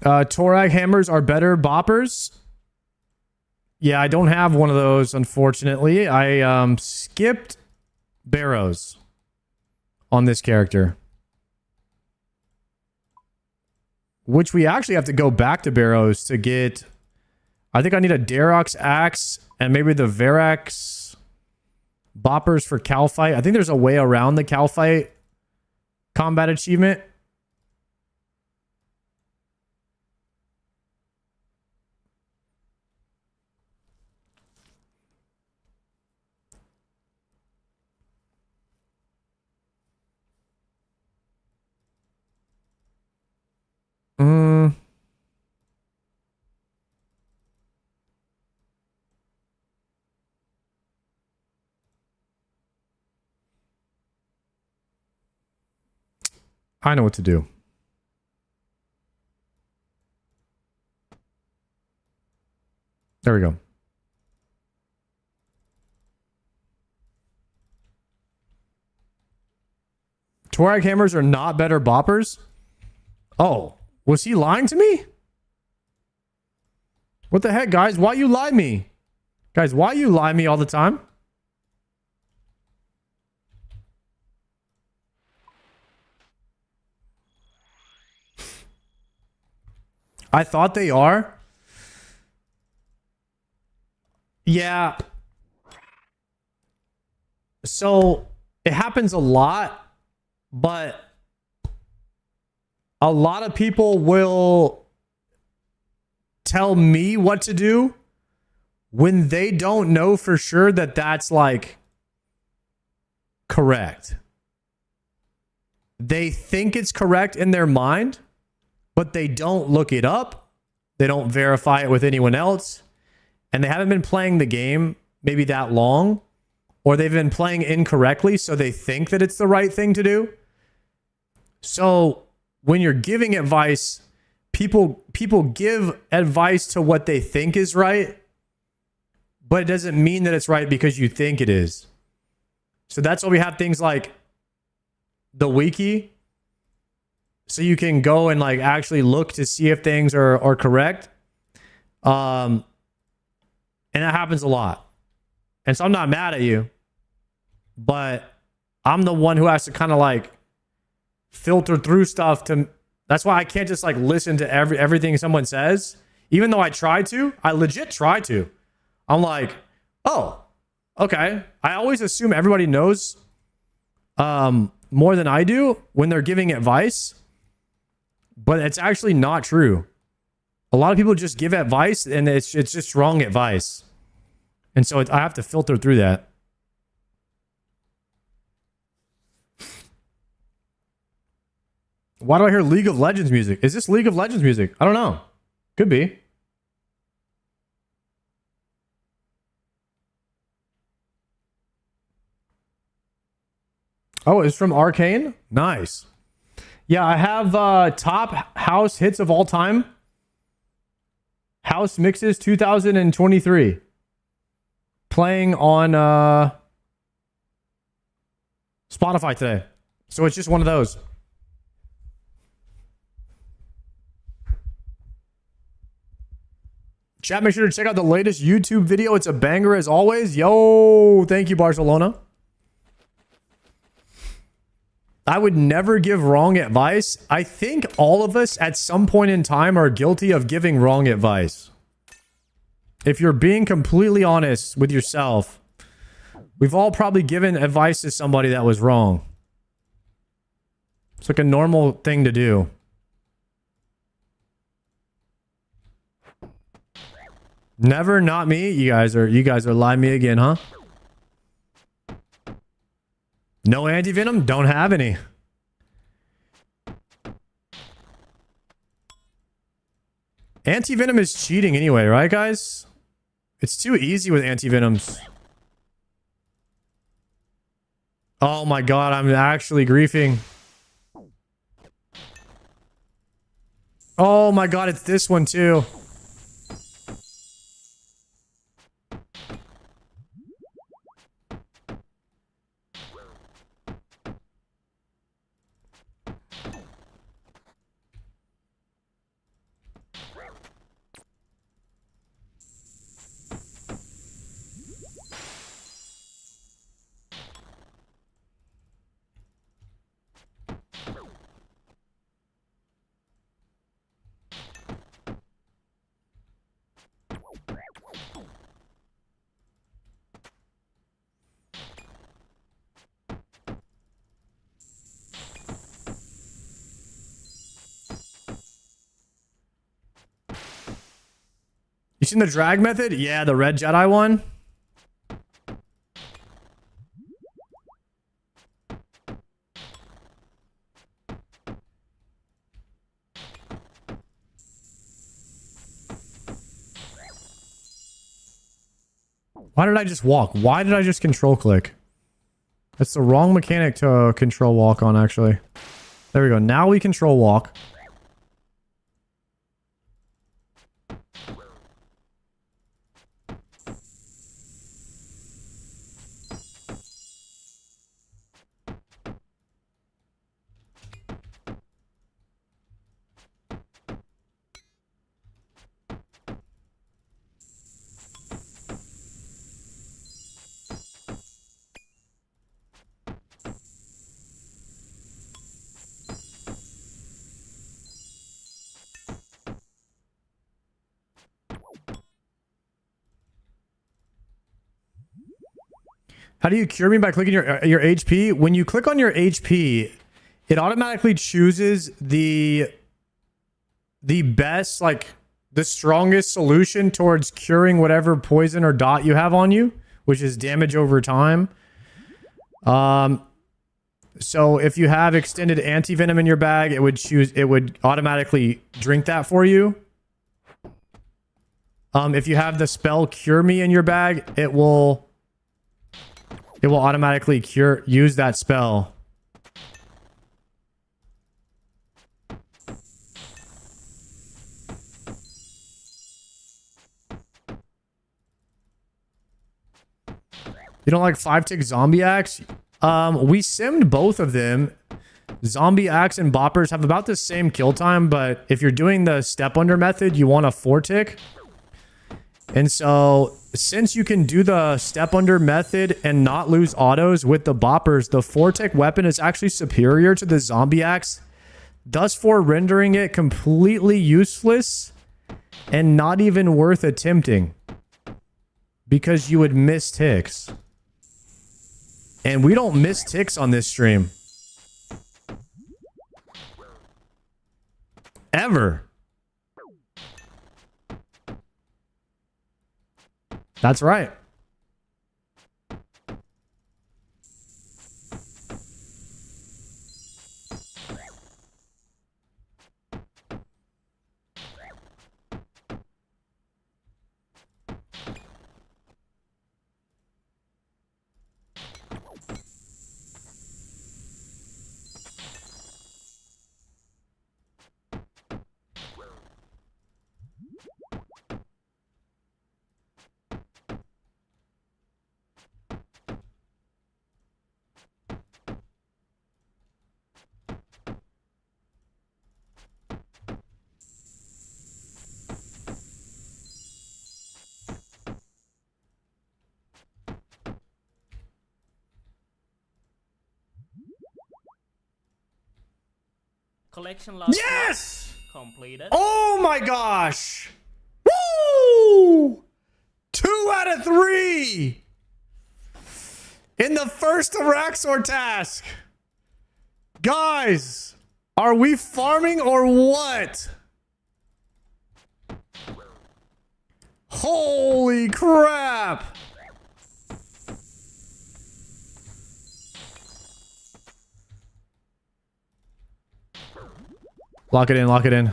Torag hammers are better boppers. Yeah, I don't have one of those, unfortunately. I skipped Barrows on this character. Which we actually have to go back to Barrows to get... I think I need a Darox axe and maybe the Verax boppers for Calfight. I think there's a way around the Calfight combat achievement. I know what to do. There we go. Torag hammers are not better boppers? Oh, was he lying to me? What the heck, guys? Why you lie me? Guys, why you lie me all the time? I thought they are. Yeah. So it happens a lot, but a lot of people will tell me what to do when they don't know for sure that that's like correct. They think it's correct in their mind, but they don't look it up. They don't verify it with anyone else. And they haven't been playing the game maybe that long, or they've been playing incorrectly, so they think that it's the right thing to do. So when you're giving advice, people give advice to what they think is right, but it doesn't mean that it's right because you think it is. So that's why we have things like the wiki, so you can go and like actually look to see if things are correct. And that happens a lot. And so I'm not mad at you, but I'm the one who has to kind of like filter through stuff to... That's why I can't just like listen to everything someone says. Even though I try to, I legit try to. I'm like, oh, okay. I always assume everybody knows more than I do when they're giving advice. But it's actually not true. A lot of people just give advice and it's just wrong advice. And so I have to filter through that. Why do I hear League of Legends music? Is this League of Legends music? I don't know. Could be. Oh, it's from Arcane? Nice. Yeah, I have top house hits of all time. House mixes 2023. Playing on Spotify today. So it's just one of those. Chat, make sure to check out the latest YouTube video. It's a banger as always. Yo, thank you, Barcelona. I would never give wrong advice. I think all of us at some point in time are guilty of giving wrong advice. If you're being completely honest with yourself, we've all probably given advice to somebody that was wrong. It's like a normal thing to do. Never, not me. You guys are lying me again, huh? No anti-venom? Don't have any. Anti-venom is cheating anyway, right, guys? It's too easy with anti-venoms. Oh my god, I'm actually griefing. Oh my god, it's this one too. You seen the drag method? Yeah, the red Jedi one. Why did I just walk? Why did I just control click? That's the wrong mechanic to control walk on, actually. There we go. Now we control walk. How do you cure me? By clicking your HP? When you click on your HP, it automatically chooses the best, like the strongest solution towards curing whatever poison or dot you have on you, which is damage over time. So if you have extended anti-venom in your bag, it would automatically drink that for you. If you have the spell Cure Me in your bag, it will automatically use that spell. You don't like 5-tick zombie axe? We simmed both of them. Zombie axe and boppers have about the same kill time, but if you're doing the step under method, you want a 4-tick. And so, since you can do the step under method and not lose autos with the boppers, the 4-tick weapon is actually superior to the zombie axe, thus for rendering it completely useless and not even worth attempting, because you would miss ticks. And we don't miss ticks on this stream. Ever. That's right. Collection last Yes! completed. Oh my gosh! Woo! 2 out of 3 in the first Araxor task. Guys, are we farming or what? Holy crap! Lock it in, lock it in.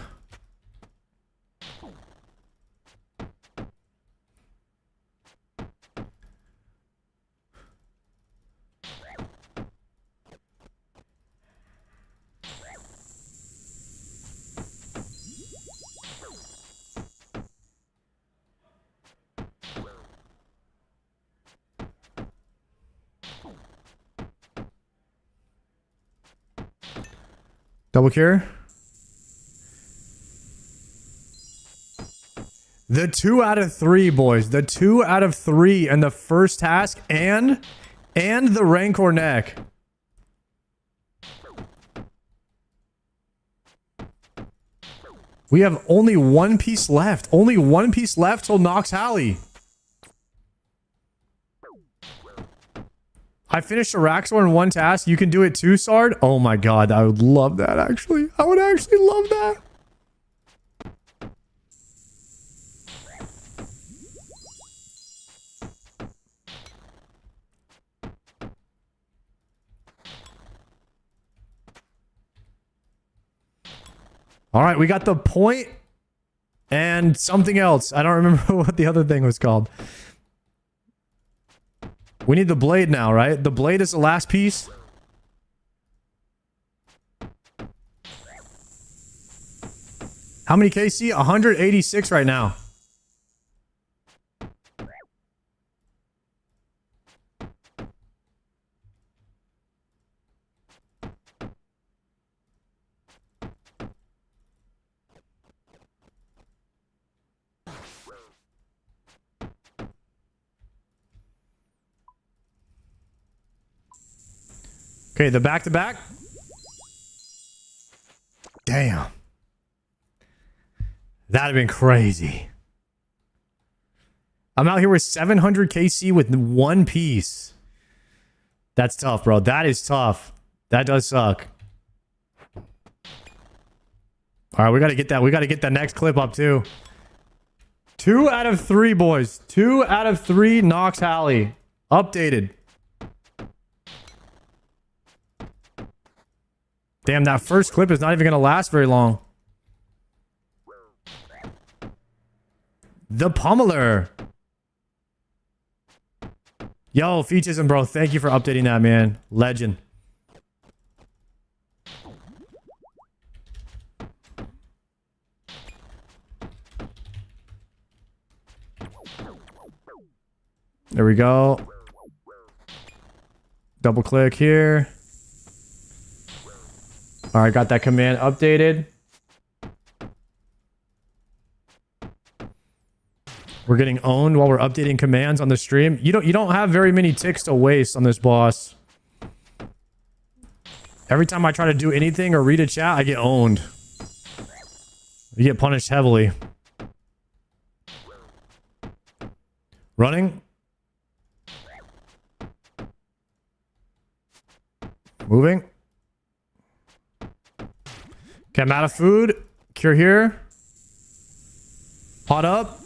Double cure. The 2 out of 3, boys. The 2 out of 3 in the first task and the Rancour neck. We have only 1 piece left. Only 1 piece left till Nox Hally. I finished Araxor in 1 task. You can do it too, Sard? Oh my god, I would love that, actually. I would actually love that. All right, we got the point and something else. I don't remember what the other thing was called. We need the blade now, right? The blade is the last piece. How many KC? 186 right now. Okay, the back-to-back. Damn. That'd have been crazy. I'm out here with 700 KC with 1 piece. That's tough, bro. That is tough. That does suck. All right, we got to get that. We got to get that next clip up, too. 2 out of 3, boys. 2 out of 3 Nox Hally. Updated. Damn, that first clip is not even going to last very long. The Pummeler. Yo, Feechism, bro. Thank you for updating that, man. Legend. There we go. Double click here. All right, got that command updated. We're getting owned while we're updating commands on the stream. You don't have very many ticks to waste on this boss. Every time I try to do anything or read a chat, I get owned. You get punished heavily. Running. Moving. Okay, I'm out of food. Cure here. Pot up.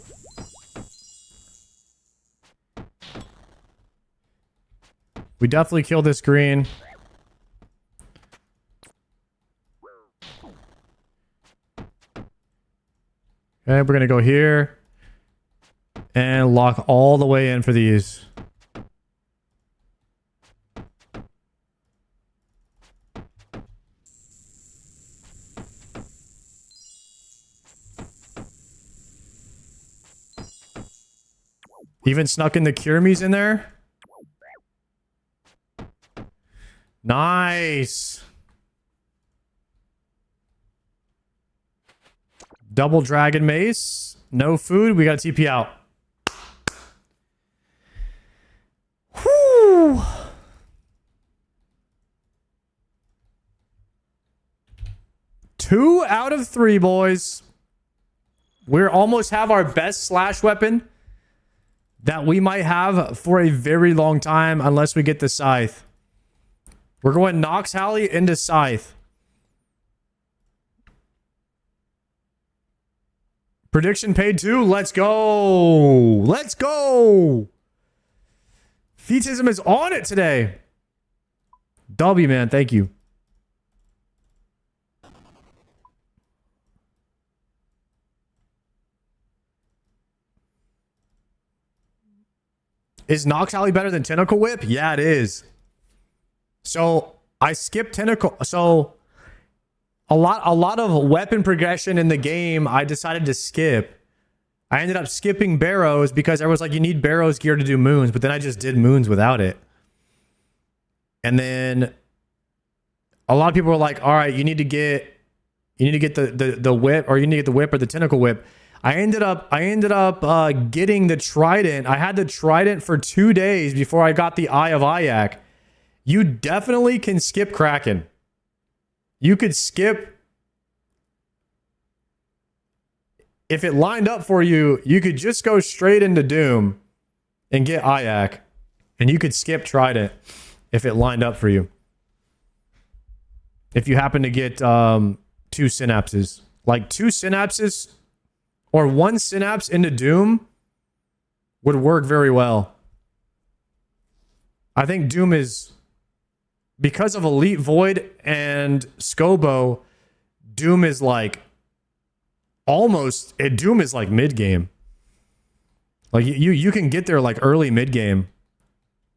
We definitely killed this green. Okay, we're going to go here. And lock all the way in for these. Even snuck in the cure me's in there. Nice. Double dragon mace. No food. We got TP out. Whew. 2 out of 3, boys. We're almost have our best slash weapon that we might have for a very long time unless we get the scythe. We're going Nox Hally into scythe. Prediction paid 2. Let's go. Let's go. Fetism is on it today. W, man. Thank you. Is Nox Hally better than Tentacle Whip? Yeah, it is. So I skipped Tentacle. So a lot of weapon progression in the game I decided to skip. I ended up skipping Barrows because I was like, you need Barrows gear to do moons, but then I just did moons without it. And then a lot of people were like, all right, you need to get the whip, or you need to get the whip or the Tentacle Whip. I ended up getting the Trident. I had the Trident for 2 days before I got the Eye of Ayak. You definitely can skip Kraken. You could skip. If it lined up for you, you could just go straight into Doom and get Ayak. And you could skip Trident if it lined up for you. If you happen to get 2 synapses. Like 2 synapses or 1 synapse into Doom would work very well. I think Doom is, because of Elite Void and Scobo, Doom is like Doom is like mid-game. Like you can get there like early mid-game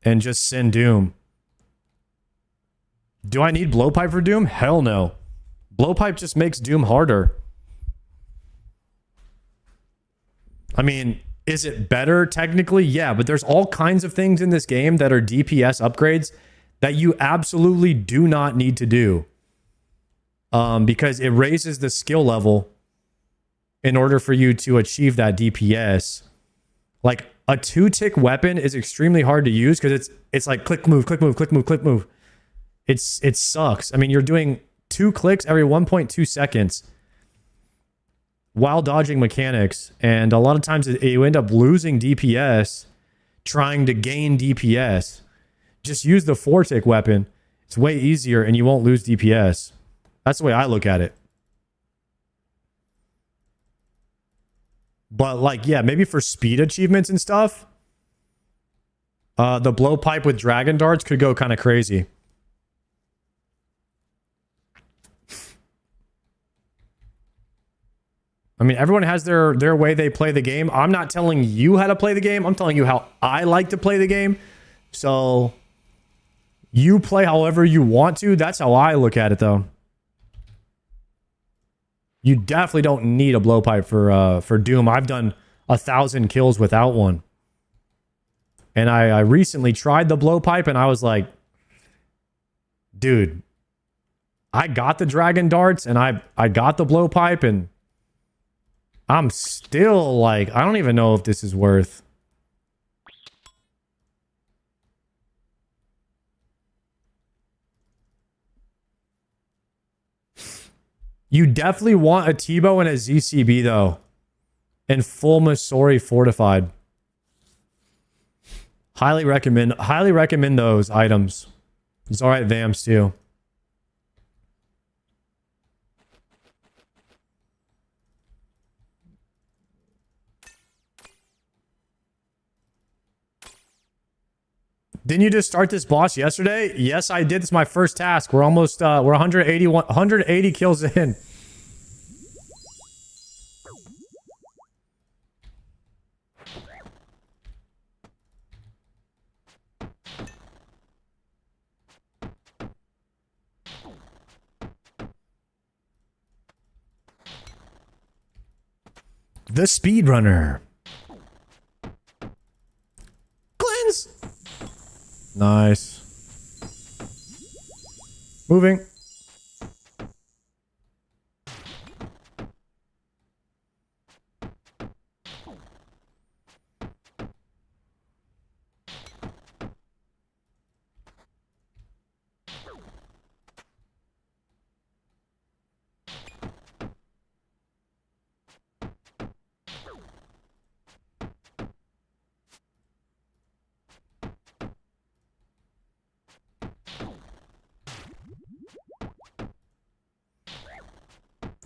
and just send Doom. Do I need Blowpipe for Doom? Hell no. Blowpipe just makes Doom harder. I mean, is it better technically? Yeah, but there's all kinds of things in this game that are DPS upgrades that you absolutely do not need to do. Because it raises the skill level in order for you to achieve that DPS. Like a 2-tick weapon is extremely hard to use because it's like click, move, click, move, click, move, click, move. It sucks. I mean, you're doing 2 clicks every 1.2 seconds while dodging mechanics, and a lot of times you end up losing DPS trying to gain DPS. Just use the 4-tick weapon. It's way easier and you won't lose DPS. That's the way I look at it. But like, yeah, maybe for speed achievements and stuff, the Blowpipe with Dragon Darts could go kind of crazy. I mean, everyone has their way they play the game. I'm not telling you how to play the game. I'm telling you how I like to play the game. So you play however you want to. That's how I look at it, though. You definitely don't need a Blowpipe for Doom. I've done 1,000 kills without one. And I recently tried the Blowpipe and I was like, dude, I got the Dragon Darts and I got the Blowpipe and I'm still like, I don't even know if this is worth. You definitely want a T-Bow and a ZCB though. And full Masori fortified. Highly recommend those items. It's alright Vamps too. Didn't you just start this boss yesterday? Yes, I did. This is my first task. We're almost, we're 180 kills in. The speedrunner. Cleanse. Nice. Moving.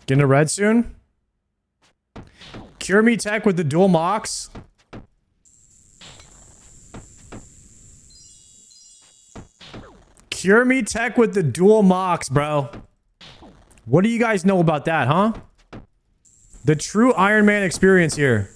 Get into red soon. Cure me tech with the dual mocks. Cure me tech with the dual mocks, bro. What do you guys know about that, huh? The true Iron Man experience here.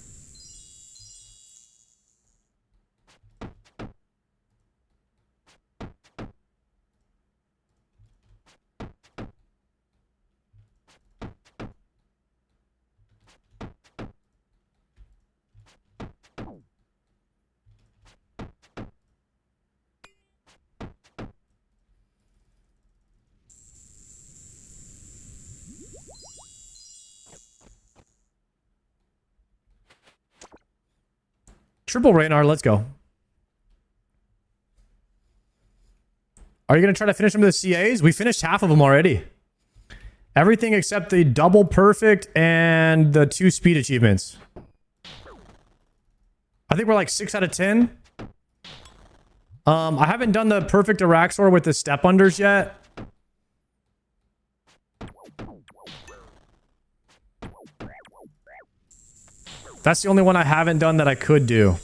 Triple Raynar, let's go. Are you going to try to finish some of the CAs? We finished half of them already. Everything except the double perfect and the 2 speed achievements. I think we're like 6 out of 10. I haven't done the perfect Araxor with the step unders yet. That's the only one I haven't done that I could do.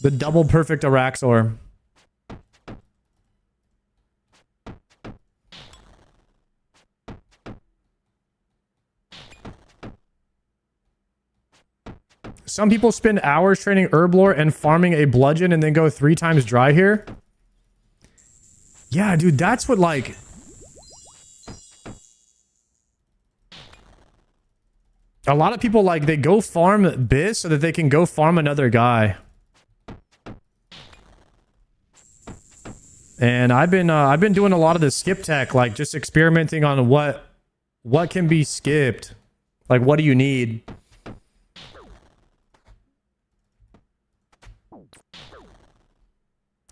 The double perfect Araxor. Some people spend hours training Herblore and farming a bludgeon and then go 3 times dry here. Yeah, dude, that's what like... A lot of people, like, they go farm Biz so that they can go farm another guy. And I've been doing a lot of the skip tech, like just experimenting on what can be skipped. Like, what do you need?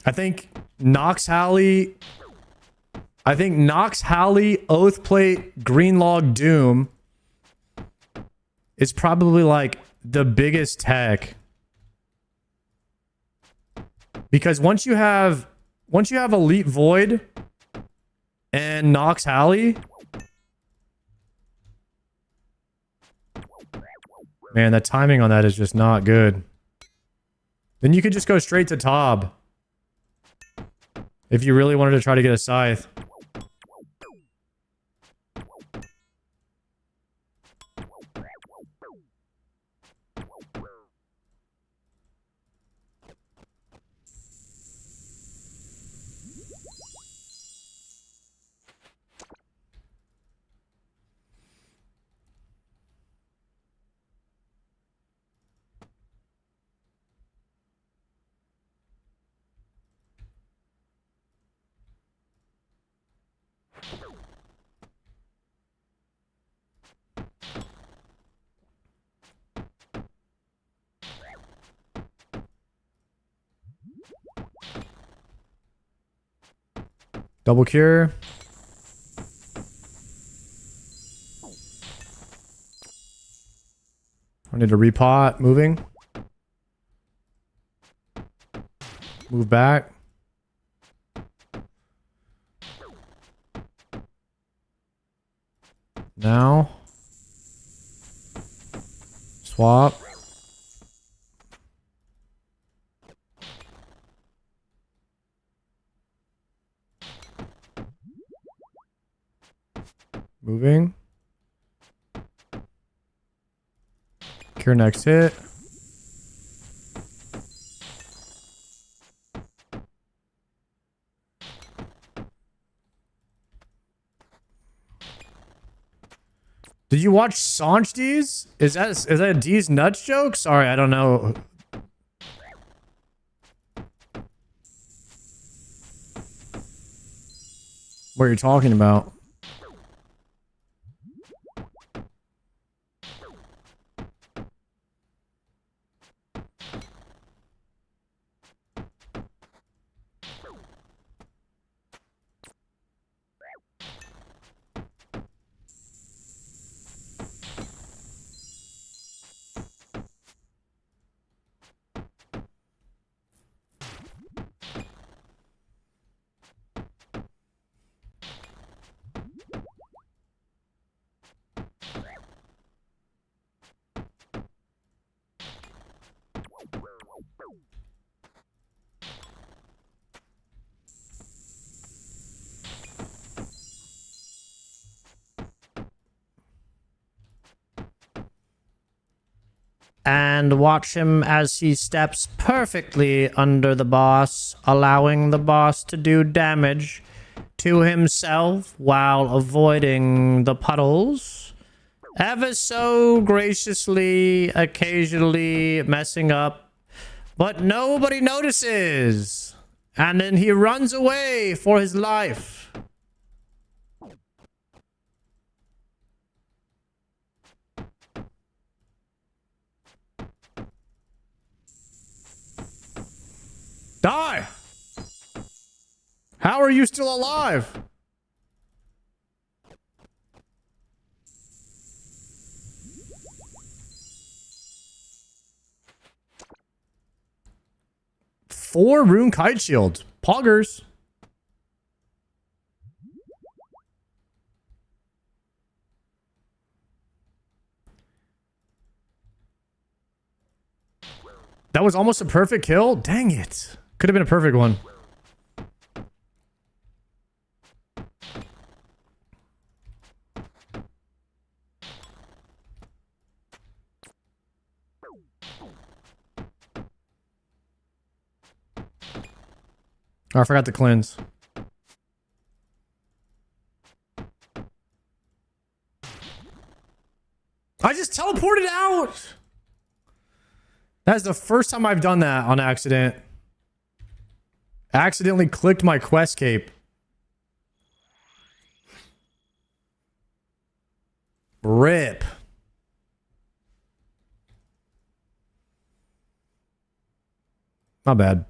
I think Nox Hally, Oathplate, Greenlog, Doom is probably like the biggest tech. Because once you have Elite Void and Nox Hally, man, the timing on that is just not good. Then you could just go straight to Tob. If you really wanted to try to get a scythe. Double cure. I need to repot. Moving. Move back. Now. Swap. Moving. Cure next hit. Did you watch Sanch D's? Is that a D's nuts joke? Sorry, I don't know. What you're talking about? and watch him as he steps perfectly under the boss, allowing the boss to do damage to himself while avoiding the puddles, ever so graciously, occasionally messing up, but nobody notices, and then he runs away for his life. Die! How are you still alive? Four rune kite shield. Poggers. That was almost a perfect kill? Dang it. Could have been a perfect one. Oh, I forgot to cleanse. I just teleported out! That's the first time I've done that on accident. I accidentally clicked my quest cape. RIP. Not bad.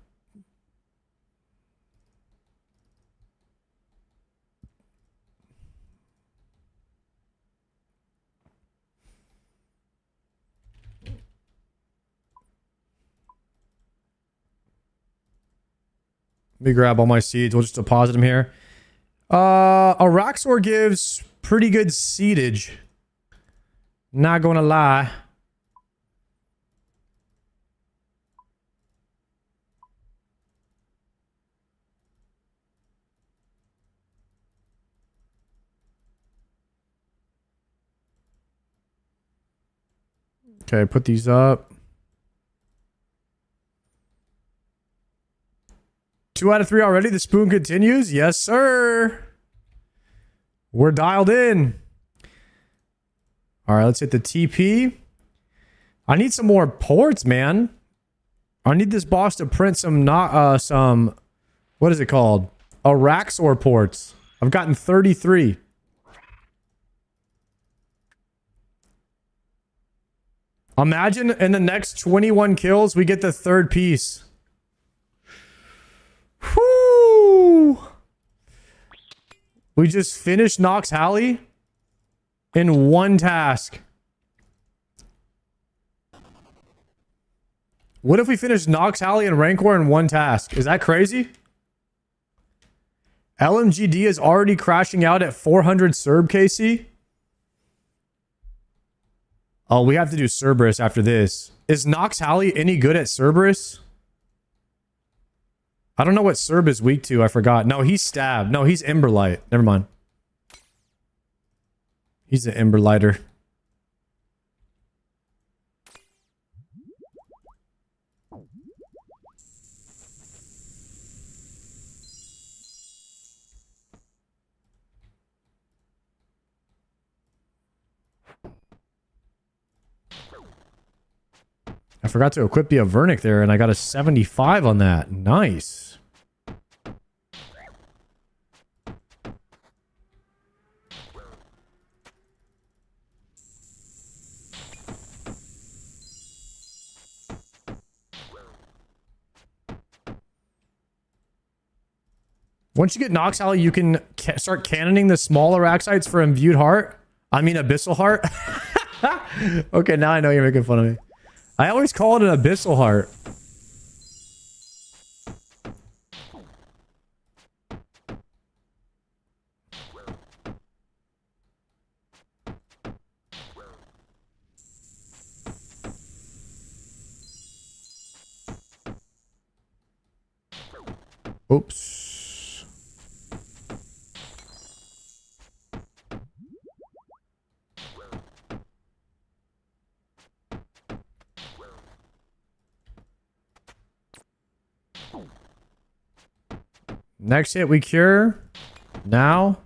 Let me grab all my seeds. We'll just deposit them here. Araxor gives pretty good seedage. Not gonna lie. Okay, put these up. 2 out of 3 already. The spoon continues. Yes, sir. We're dialed in. All right, let's hit the TP. I need some more ports, man. I need this boss to print some what is it called? Araxor ports. I've gotten 33. Imagine in the next 21 kills, we get the 3rd piece. Whoo! We just finished Nox Hally in 1 task. What if we finish Nox Hally and Rancour in 1 task? Is that crazy? LMGD is already crashing out at 400 Serb KC. Oh, we have to do Cerberus after this. Is Nox Hally any good at Cerberus? I don't know what Serb is weak to. I forgot. No, he's Stab. No, he's Emberlight. Never mind. He's an Emberlighter. I forgot to equip the Avernic there, and I got a 75 on that. Nice. Once you get Nox Hally, you can start cannoning the smaller Araxites for Imbued Heart. I mean Abyssal Heart. Okay, now I know you're making fun of me. I always call it an Abyssal Heart. Oops. Next hit we cure. Now.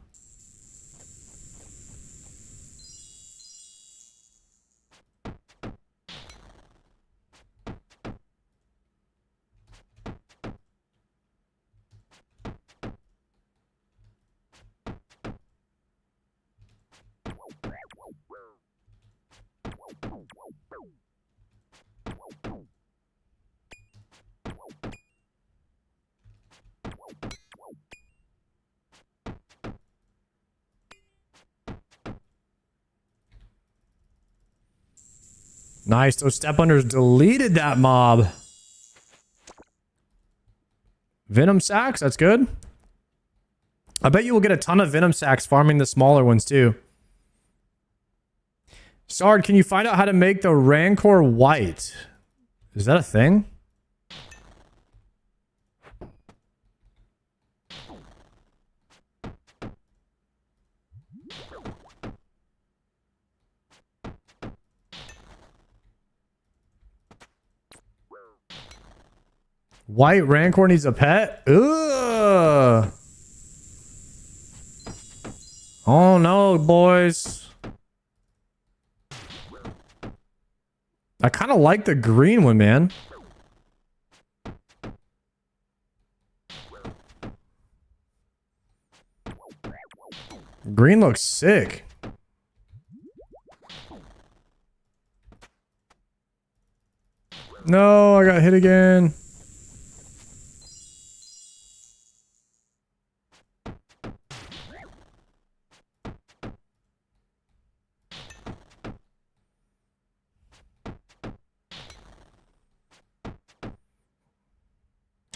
Nice. Those step unders deleted that mob. Venom sacks. That's good. I bet you will get a ton of venom sacks farming the smaller ones too. Sard, can you find out how to make the Rancour white? Is that a thing? White Rancour needs a pet? Ugh. Oh no, boys. I kind of like the green one, man. Green looks sick. No, I got hit again.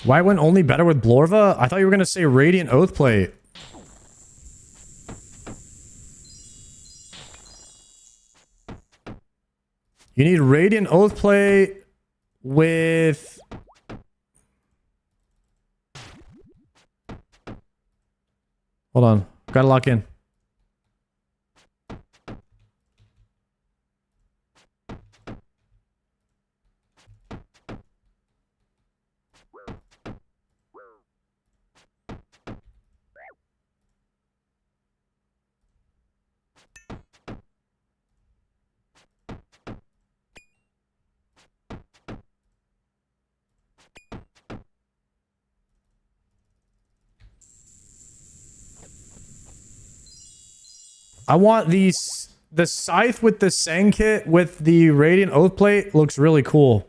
Why went only better with Blorva? I thought you were going to say Radiant Oathplate. You need Radiant Oathplate with... Hold on. Gotta lock in. I want these... The scythe with the Sang kit with the Radiant Oathplate looks really cool.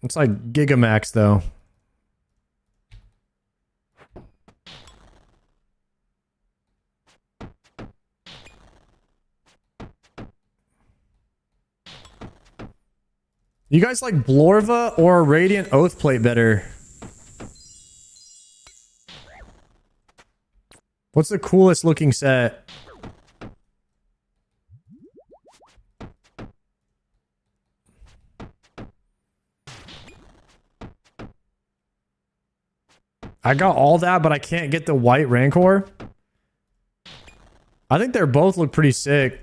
It's like Gigamax though. You guys like Blorva or Radiant Oathplate better? What's the coolest looking set? I got all that, but I can't get the white Rancour. I think they both look pretty sick.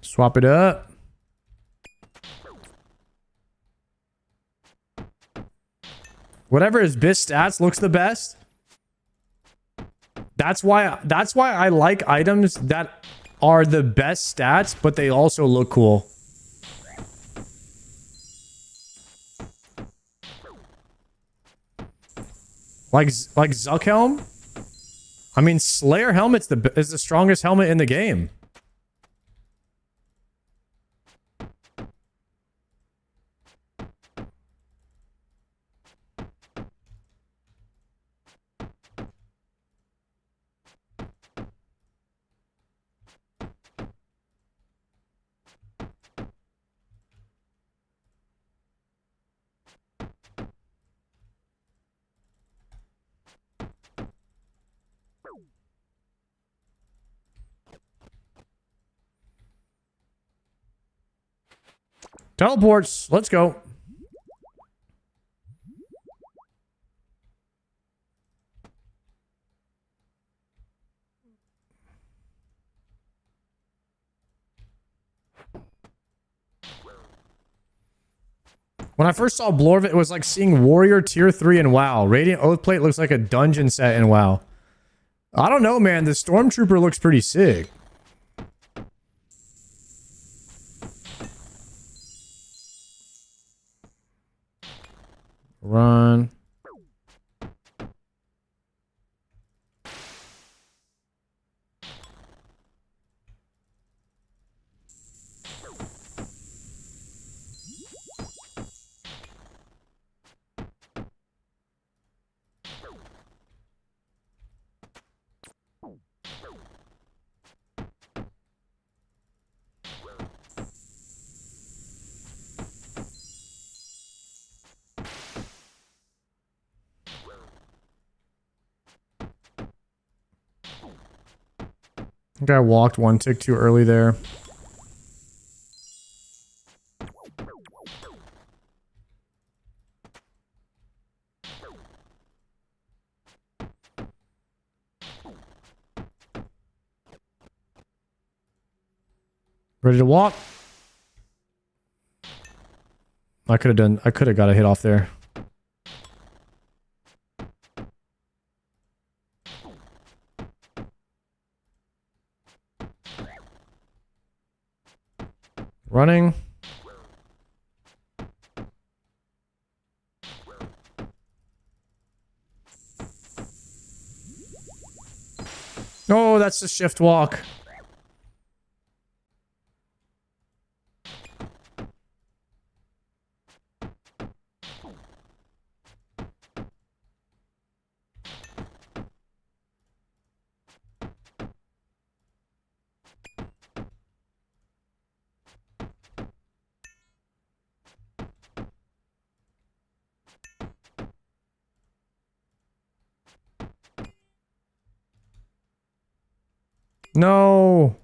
Swap it up. Whatever his BIS stats looks the best. That's why I like items that are the best stats, but they also look cool. Like Zuckhelm? I mean, Slayer helmet's is the strongest helmet in the game. Teleports. Let's go. When I first saw Blorvit, it was like seeing Warrior Tier 3 in WoW. Radiant Oathplate looks like a dungeon set in WoW. I don't know, man. The Stormtrooper looks pretty sick. Run. I think I walked one tick too early there. Ready to walk? I could have got a hit off there. Running. Oh, that's the shift walk. No.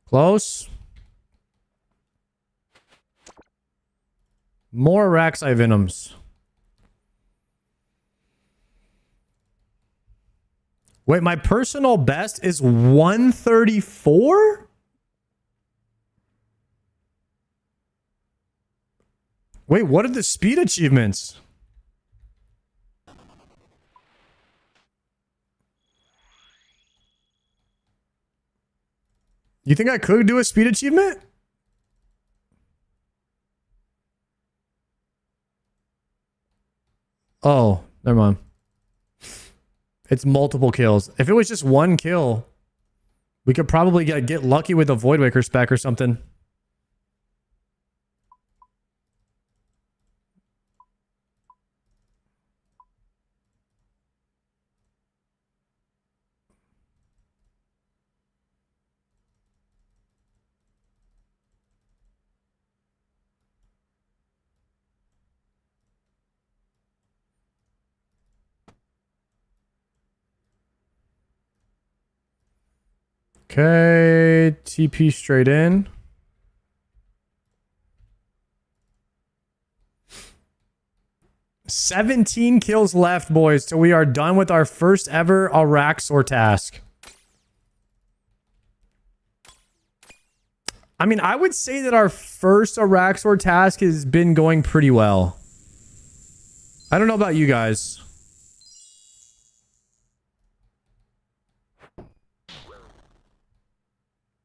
Close. More Raxi Venoms. Wait, my personal best is 134? Wait, what are the speed achievements? You think I could do a speed achievement? Oh, never mind. It's multiple kills. If it was just one kill, we could probably get lucky with a Void Waker spec or something. Okay, TP straight in. $17 kills left, boys, till we are done with our first ever Araxor task. I mean, I would say that our first Araxor task has been going pretty well. I don't know about you guys.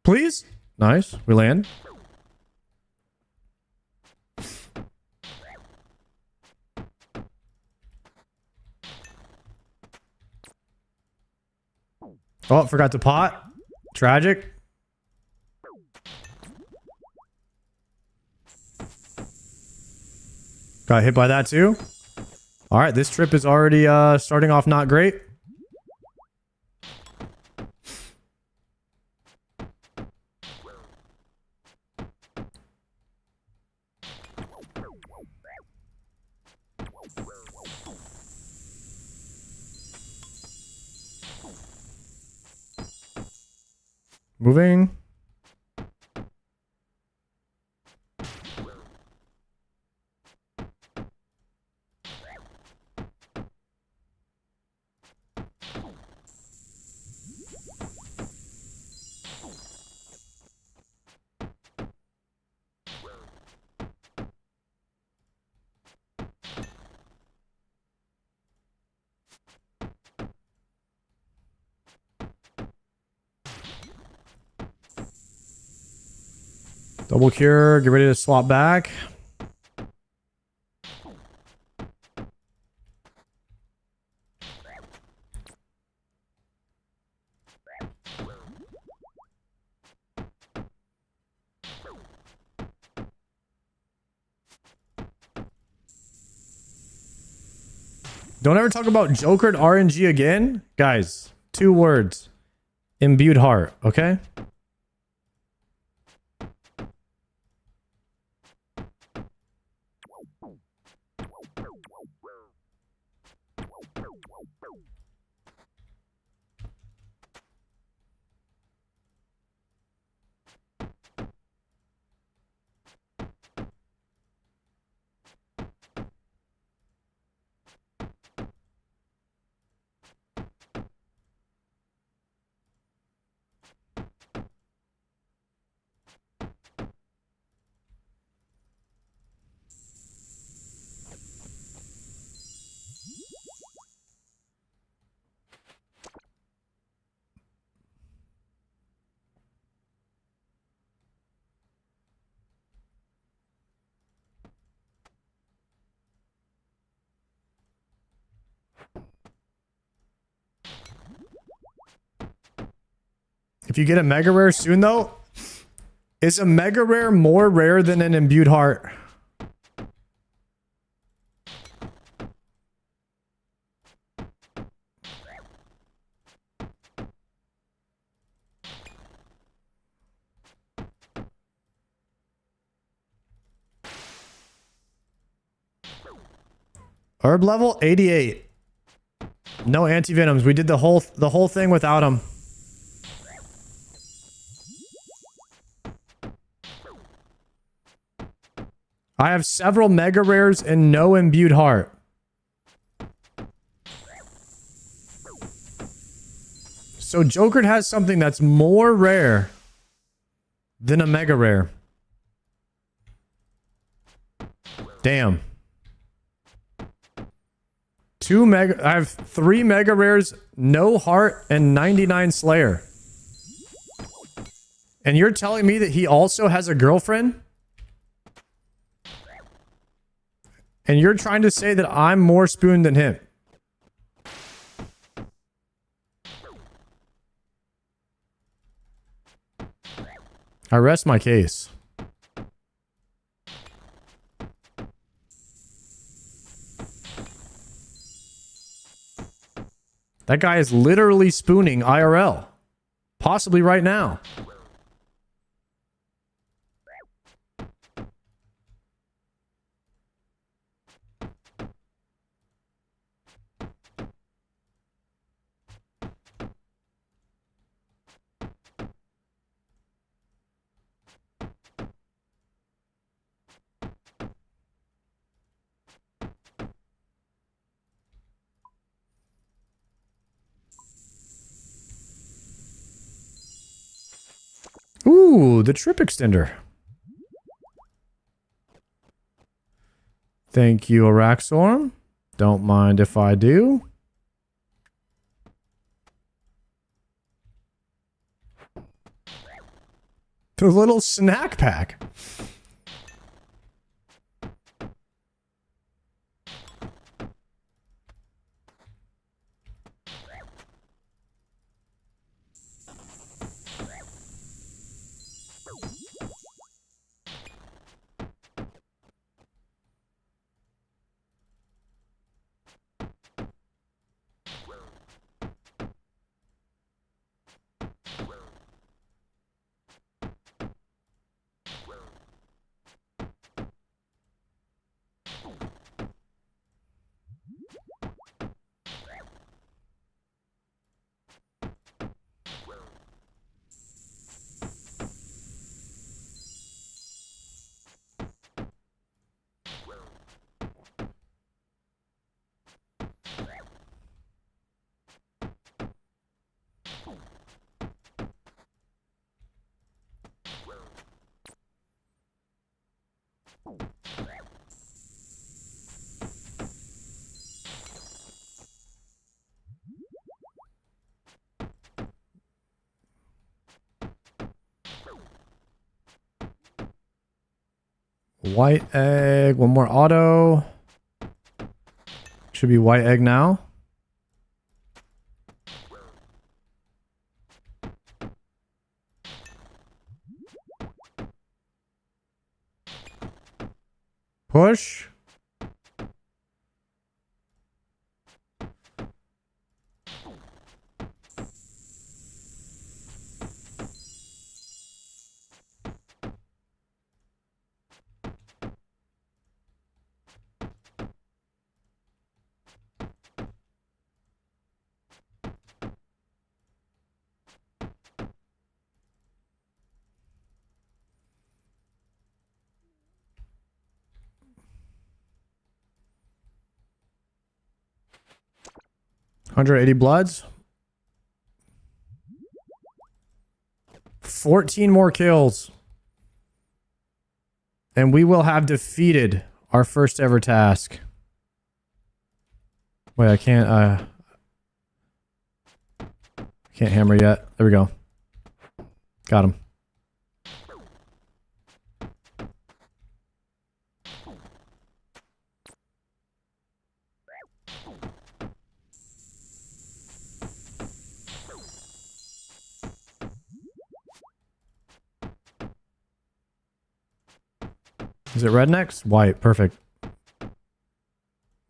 Please? Nice. We land. Oh, forgot to pot. Tragic. Got hit by that too. All right, this trip is already starting off not great. Moving. Double cure, get ready to swap back. Don't ever talk about Jokered RNG again. Guys, 2 words. Imbued heart, okay? If you get a mega rare soon though, is a mega rare more rare than an imbued heart? Herb level 88. No anti-venoms. We did the whole thing without them. I have several mega rares and no imbued heart. So Jokered has something that's more rare than a mega rare. Damn. I have 3 mega rares, no heart, and 99 slayer. And you're telling me that he also has a girlfriend? And you're trying to say that I'm more spooned than him? I rest my case. That guy is literally spooning IRL. Possibly right now. Ooh, the trip extender. Thank you, Araxorm. Don't mind if I do. The little snack pack. White egg. One more auto. Should be white egg now. Push. $180 bloods. 14 more kills. And we will have defeated our first ever task. Wait, I can't hammer yet. There we go. Got him. Is it red next? White. Perfect.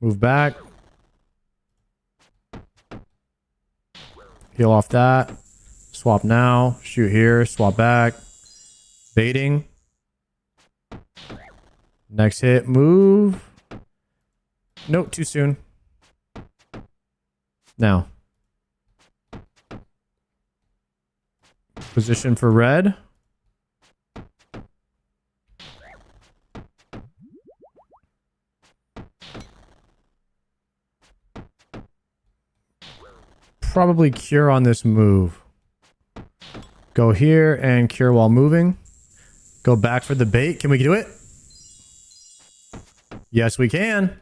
Move back. Heal off that. Swap now. Shoot here. Swap back. Baiting. Next hit. Move. Nope. Too soon. Now. Position for red. Probably cure on this move. Go here and cure while moving. Go back for the bait. Can we do it? Yes, we can.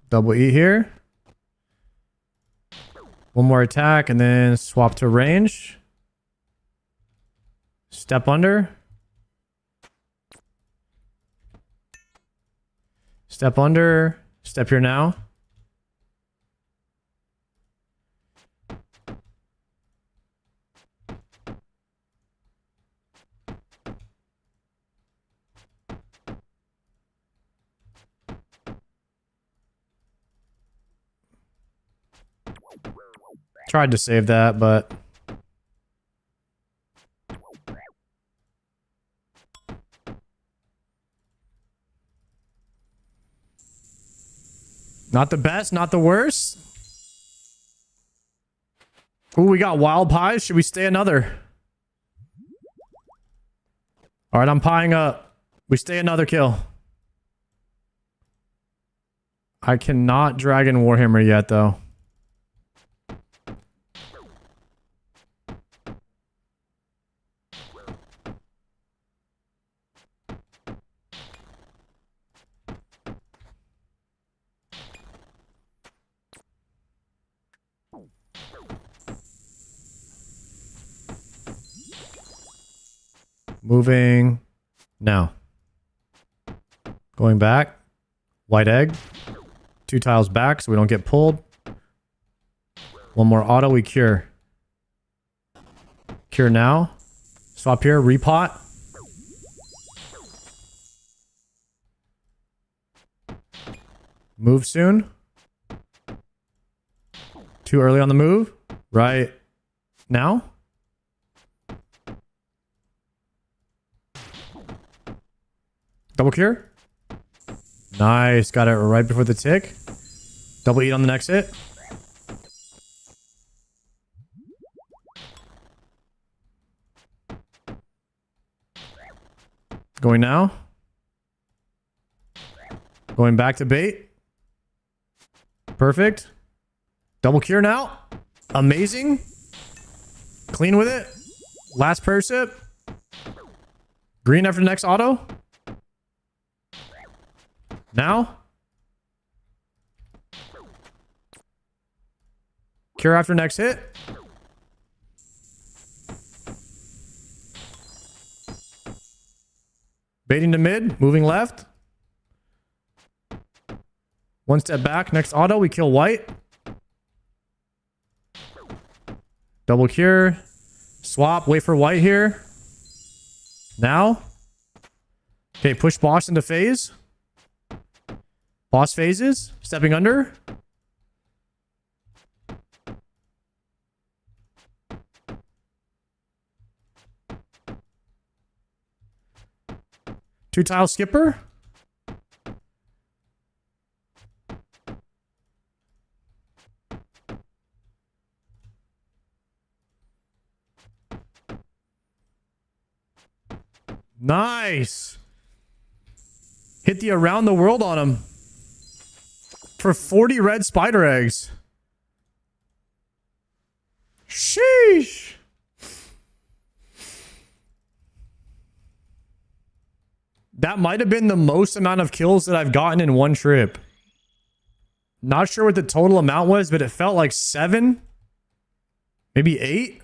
Double E here. One more attack and then swap to range. Step under. Step under. Step here now. Tried to save that, but not the best, not the worst. Ooh, we got wild pies. Should we stay another? All right, I'm pieing up. We stay another kill. I cannot Dragon Warhammer yet, though. Moving now. Going back. White egg. 2 tiles back so we don't get pulled. One more auto, we cure. Cure now. Swap here, repot. Move soon. Too early on the move. Right now. Double cure. Nice. Got it right before the tick. Double eat on the next hit. Going now. Going back to bait. Perfect. Double cure now. Amazing. Clean with it. Last prayer sip. Green after the next auto. Now. Cure after next hit. Baiting to mid. Moving left. One step back. Next auto. We kill white. Double cure. Swap. Wait for white here. Now. Okay. Push boss into phase. Boss phases. Stepping under. Two tile skipper. Nice. Hit the around the world on him. For 40 red spider eggs. Sheesh. That might have been the most amount of kills that I've gotten in one trip. Not sure what the total amount was, but it felt like 7. Maybe 8.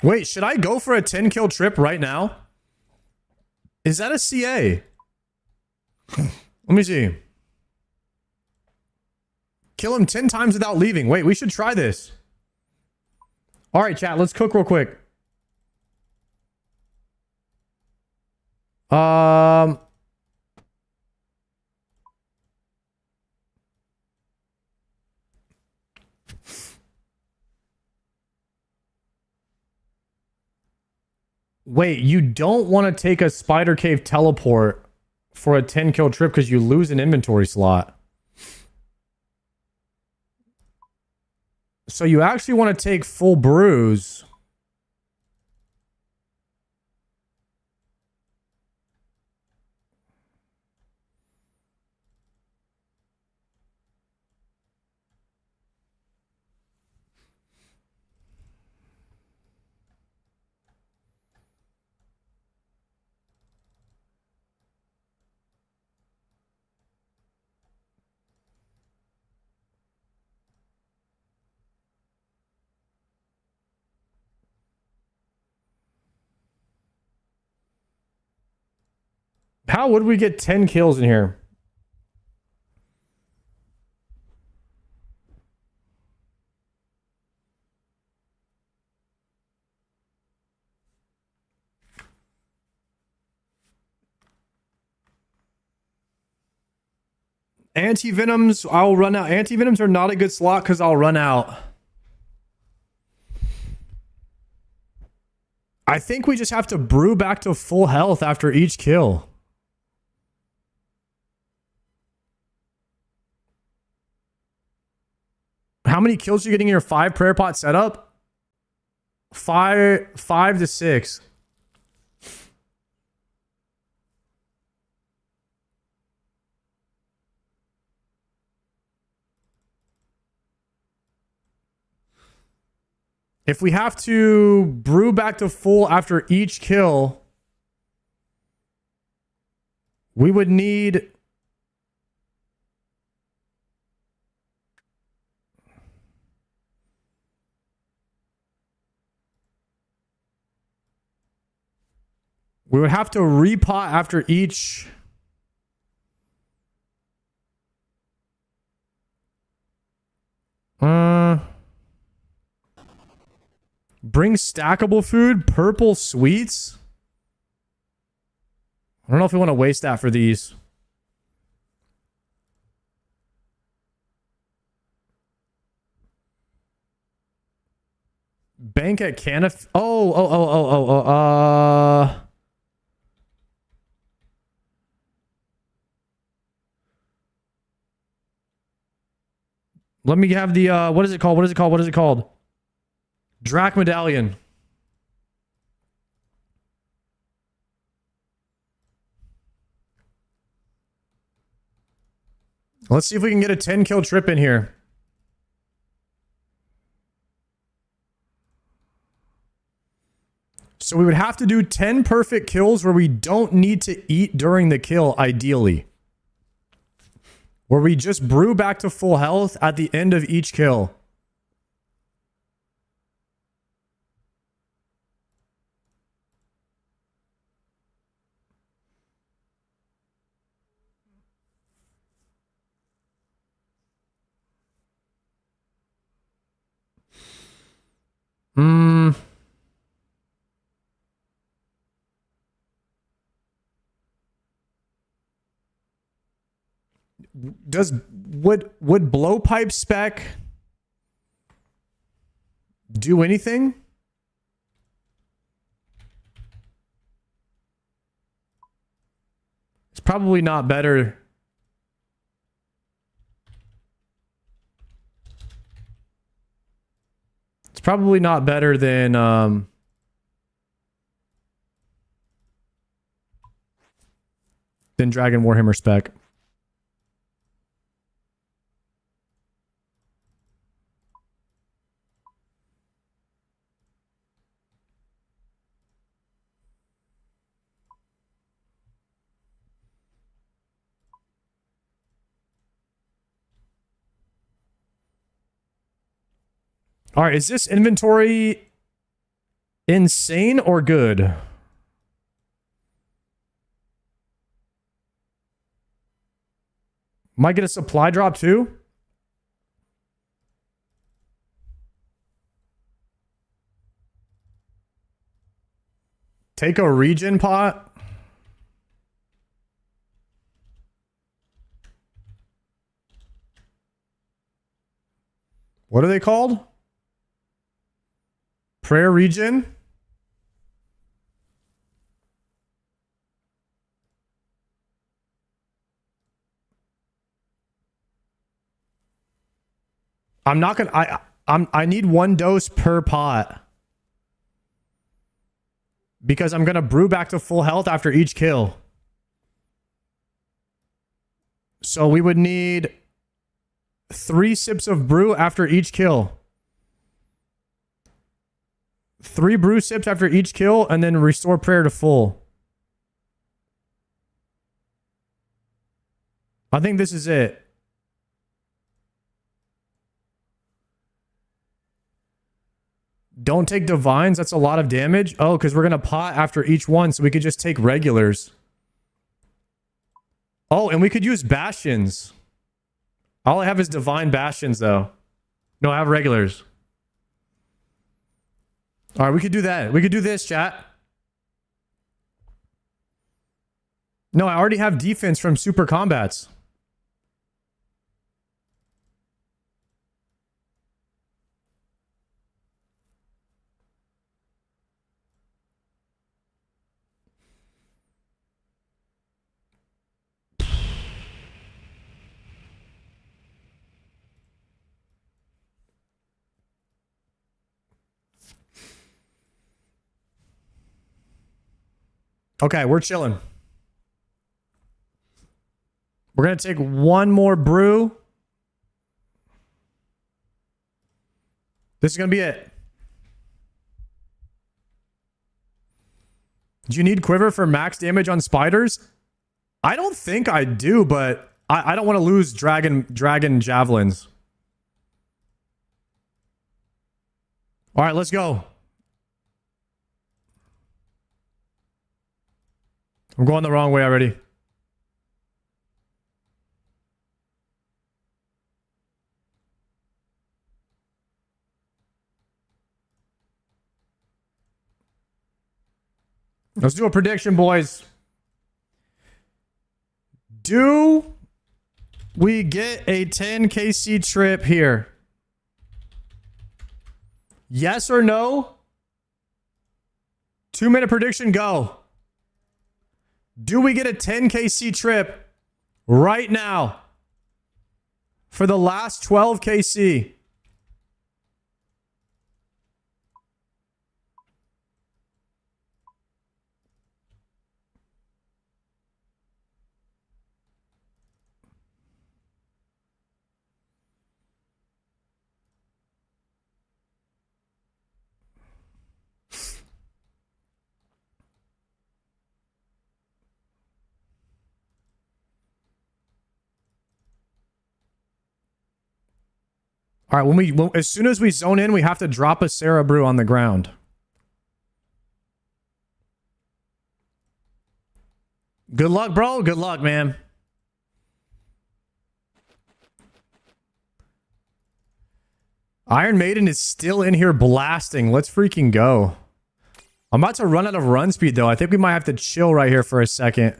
Wait, should I go for a 10 kill trip right now? Is that a CA? Let me see. Kill him 10 times without leaving. Wait, we should try this. All right, chat, let's cook real quick. Wait, you don't want to take a spider cave teleport for a 10 kill trip because you lose an inventory slot. So you actually want to take full bruise. How would we get 10 kills in here? Anti-venoms, I'll run out. Anti-venoms are not a good slot because I'll run out. I think we just have to brew back to full health after each kill. How many kills are you getting in your 5 prayer pot setup? 5 to 6. If we have to brew back to full after each kill, we would need We would have to repot after each. Bring stackable food, purple sweets. I don't know if we want to waste that for these. Bank at Canif. Let me have the what is it called? What is it called? What is it called? Drac Medallion. Let's see if we can get a 10 kill trip in here. So we would have to do 10 perfect kills where we don't need to eat during the kill, ideally. Where we just brew back to full health at the end of each kill. Would blowpipe spec do anything? It's probably not better. It's probably not better than Dragon Warhammer spec. All right, is this inventory insane or good? Might get a supply drop too? Take a regen pot? What are they called? Prayer regen? I'm not gonna. I need 1 dose per pot because I'm gonna brew back to full health after each kill. So we would need 3 sips of brew after each kill. 3 brew sips after each kill, and then restore prayer to full. I think this is it. Don't take divines. That's a lot of damage. Oh, because we're going to pot after each one, so we could just take regulars. Oh, and we could use bastions. All I have is divine bastions, though. No, I have regulars. All right, we could do that. We could do this, chat. No, I already have defense from super combats. Okay, we're chilling. We're going to take 1 more brew. This is going to be it. Do you need quiver for max damage on spiders? I don't think I do, but I don't want to lose dragon javelins. All right, let's go. I'm going the wrong way already. Let's do a prediction, boys. Do we get a 10 KC trip here? Yes or no? 2-minute prediction, go. Do we get a 10 KC trip right now for the last 12 KC? All right, as soon as we zone in, we have to drop a Sarah Brew on the ground. Good luck, bro. Good luck, man. Iron Maiden is still in here blasting. Let's freaking go. I'm about to run out of run speed, though. I think we might have to chill right here for a second.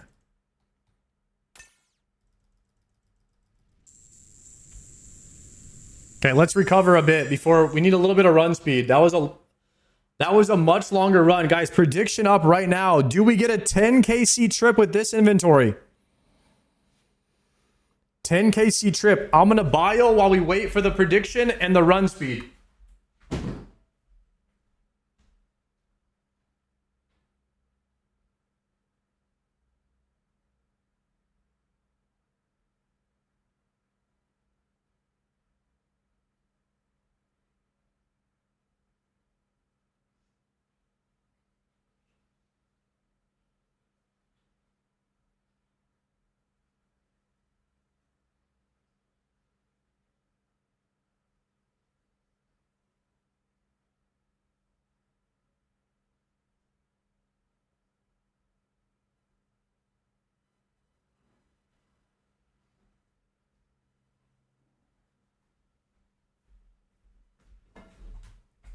Okay, let's recover a bit before we need a little bit of run speed. That was a much longer run. Guys, prediction up right now. Do we get a 10 KC trip with this inventory? 10 KC trip. I'm going to bio while we wait for the prediction and the run speed.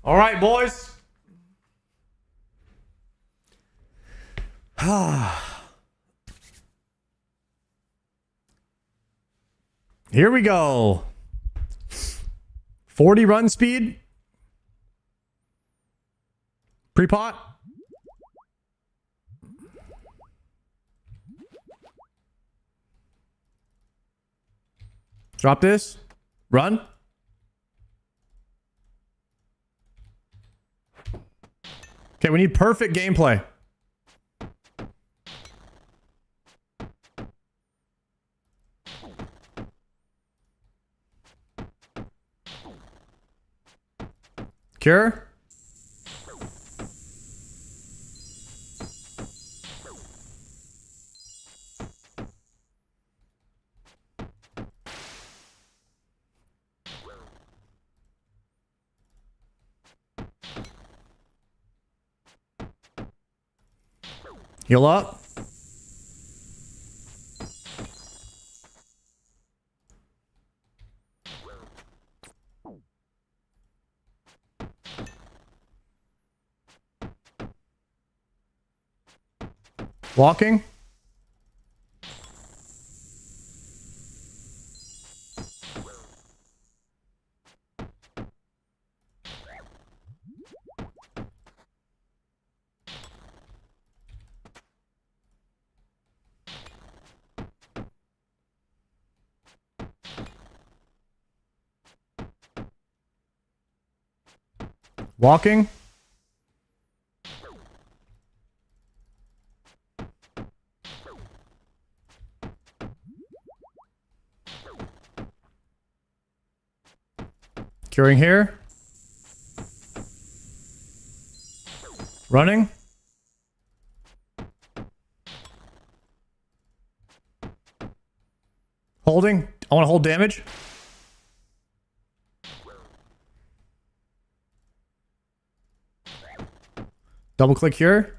All right, boys. Here we go. 40 run speed. Pre-pot. Drop this. Run. Okay, we need perfect gameplay. Cure. Heal up. Walking. Walking. Curing here. Running. Holding. I want to hold damage. Double click here.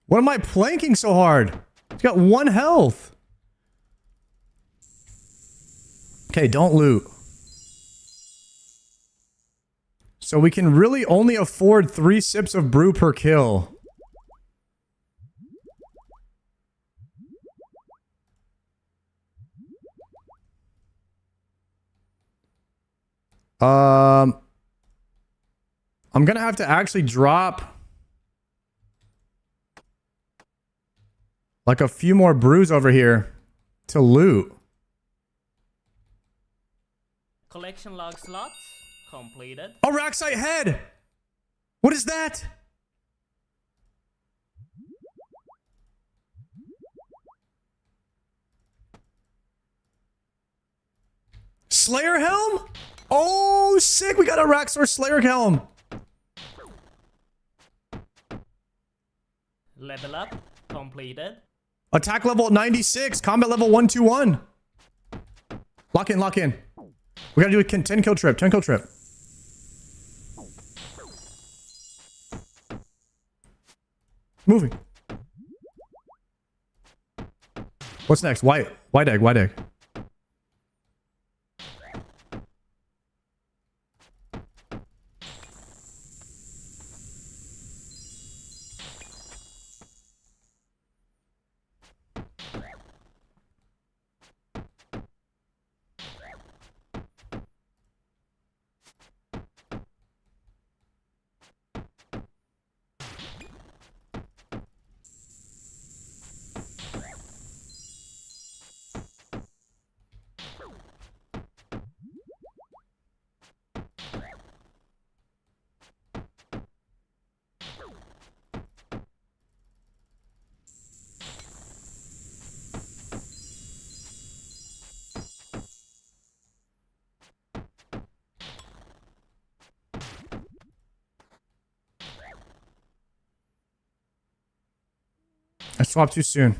What am I planking so hard? He's got 1 health. Okay, don't loot. So we can really only afford 3 sips of brew per kill. I'm gonna have to actually drop like a few more brews over here to loot. Collection log slot completed. Oh, Racksite head! What is that? Slayer helm? Oh, sick! We got a Rancour Slayer helm. Level up completed. Attack level 96, combat level 121. Lock in, lock in. We gotta do a 10 kill trip, 10 kill trip. Moving. What's next? White egg, white egg. I swapped too soon.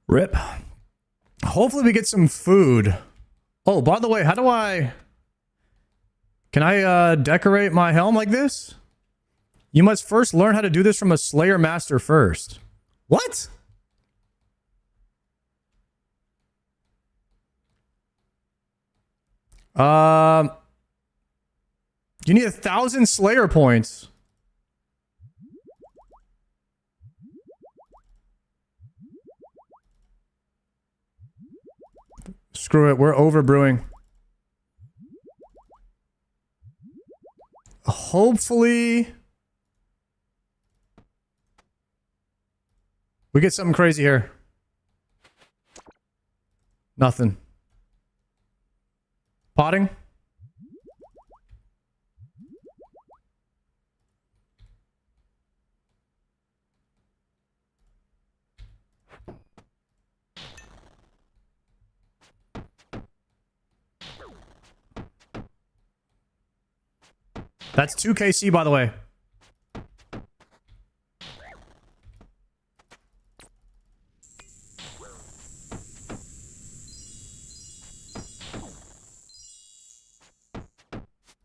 Rip. Hopefully we get some food. Oh, by the way, how do I... Can I decorate my helm like this? You must first learn how to do this from a Slayer Master first. What? You need 1,000 Slayer points. Screw it, we're over brewing. Hopefully we get something crazy here. Nothing. Potting? That's 2 KC, by the way.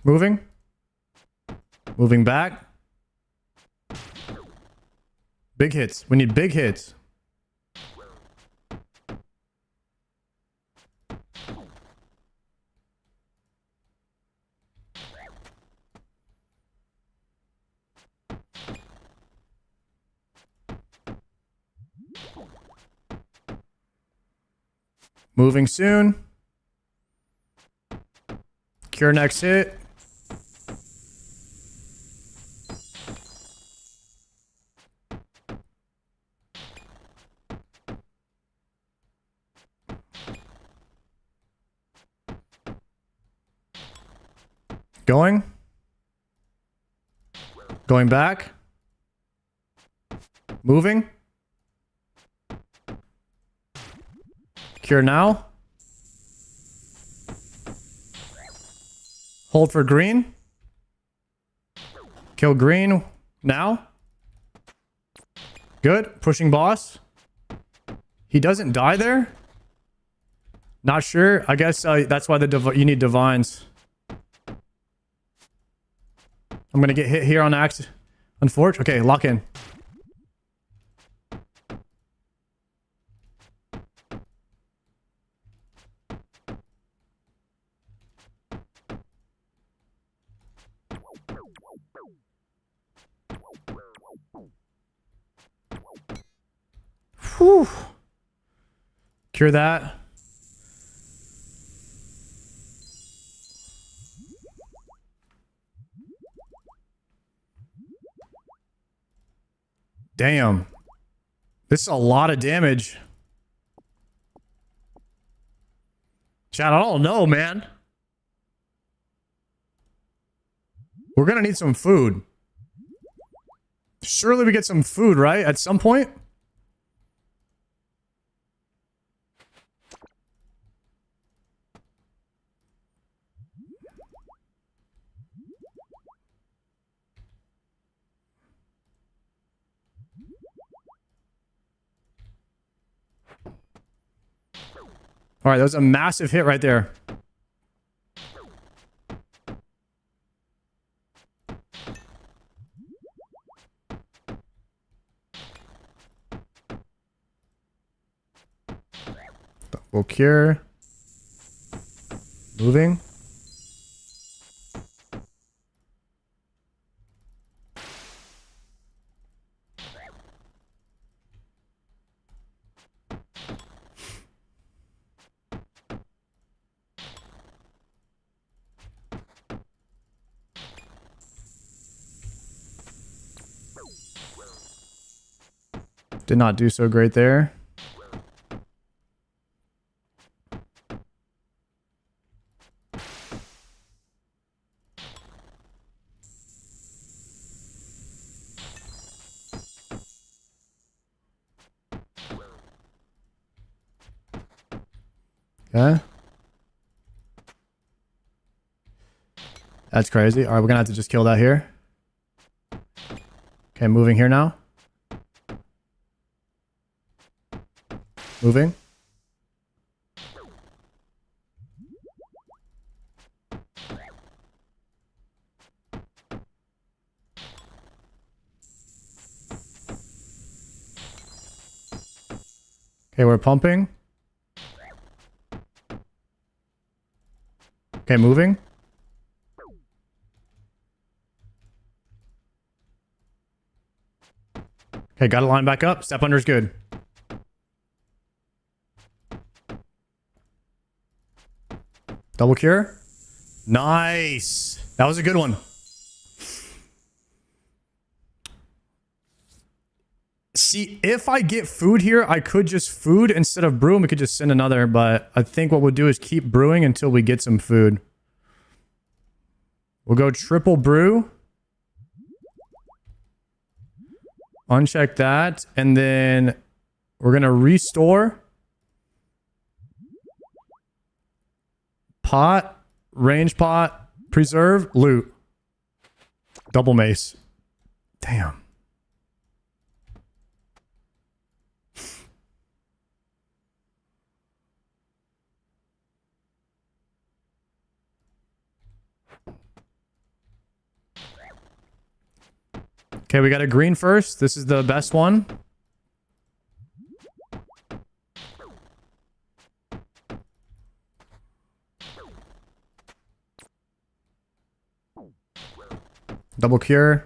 Moving. Moving back. Big hits. We need big hits. Moving soon. Cure next hit. Going. Going back. Moving. Cure now. Hold for green. Kill green now. Good. Pushing boss. He doesn't die there? Not sure. I guess that's why you need divines. I'm going to get hit here on accident. Unfortunately. Okay, lock in. Whew. Cure that. Damn. This is a lot of damage. Chat, I don't know, man. We're gonna need some food. Surely we get some food, right? At some point? All right, that was a massive hit right there. Double cure. Moving. Did not do so great there. Okay. That's crazy. All right, we're gonna have to just kill that here. Okay, moving here now. Moving. Okay, we're pumping. Okay, moving. Okay, got to line back up. Step under is good. Double cure. Nice. That was a good one. See, if I get food here, I could just food instead of brew, and we could just send another, but I think what we'll do is keep brewing until we get some food. We'll go triple brew. Uncheck that, and then we're going to restore. Pot, range pot, preserve, loot. Double mace. Damn. Okay, we got a green first. This is the best one. Double cure.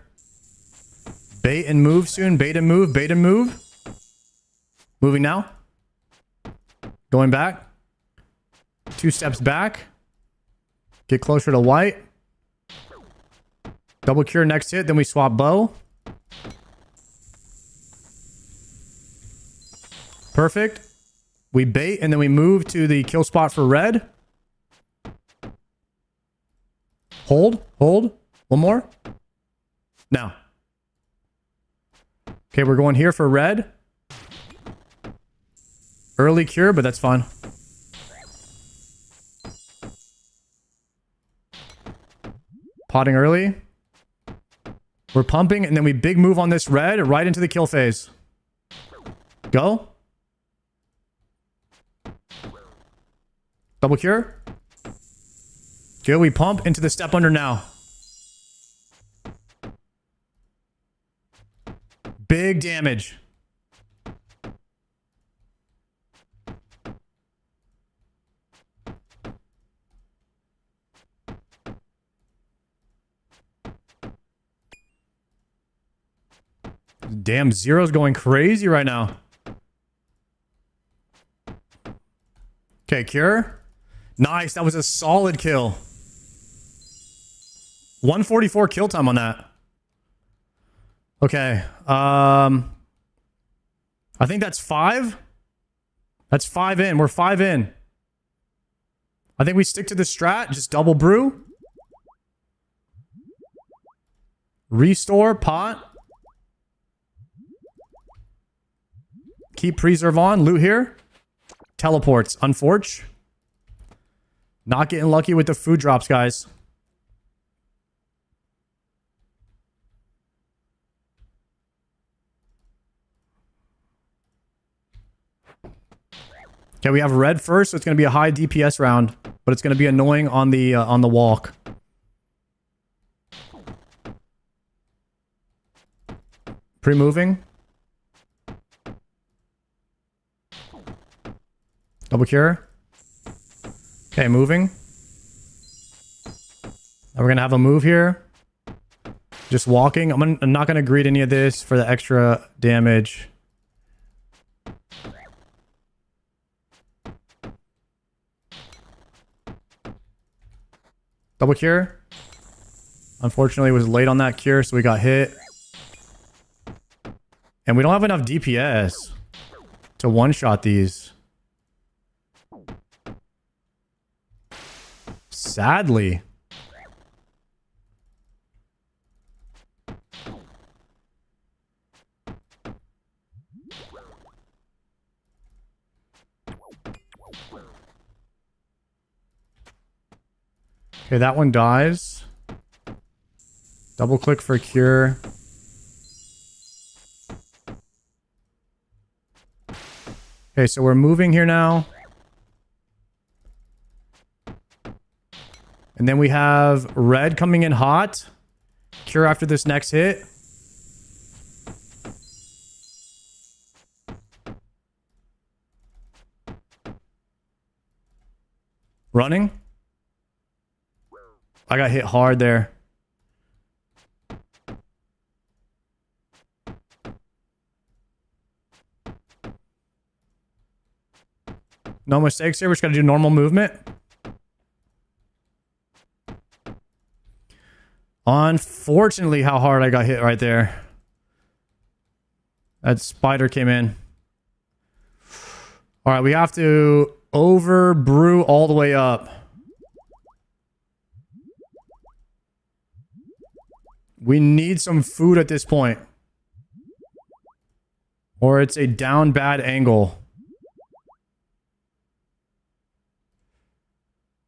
Bait and move soon. Bait and move. Bait and move. Moving now. Going back. 2 steps back. Get closer to white. Double cure next hit. Then we swap bow. Perfect. We bait and then we move to the kill spot for red. Hold. One more. Now. Okay, we're going here for red. Early cure, but that's fine. Potting early. We're pumping, and then we big move on this red right into the kill phase. Go. Double cure. Good, we pump into the step under now. Big damage. Damn, Zero's going crazy right now. Okay, cure. Nice, that was a solid kill. 144 kill time on that. Okay, I think that's 5. That's 5 in. We're 5 in. I think we stick to the strat. Just double brew. Restore, pot. Keep preserve on. Loot here. Teleports. Unforge. Not getting lucky with the food drops, guys. Okay, we have red first, so it's going to be a high DPS round, but it's going to be annoying on the walk. Pre-moving. Double cure. Okay, moving. Now we're going to have a move here. Just walking. I'm not going to greet any of this for the extra damage. Double cure. Unfortunately, it was late on that cure, so we got hit. And we don't have enough DPS to one-shot these. Sadly. Okay, that one dies. Double click for cure. Okay, so we're moving here now. And then we have red coming in hot. Cure after this next hit. Running. I got hit hard there. No mistakes here. We're just going to do normal movement. Unfortunately, how hard I got hit right there. That spider came in. All right, we have to over brew all the way up. We need some food at this point. Or it's a down bad angle.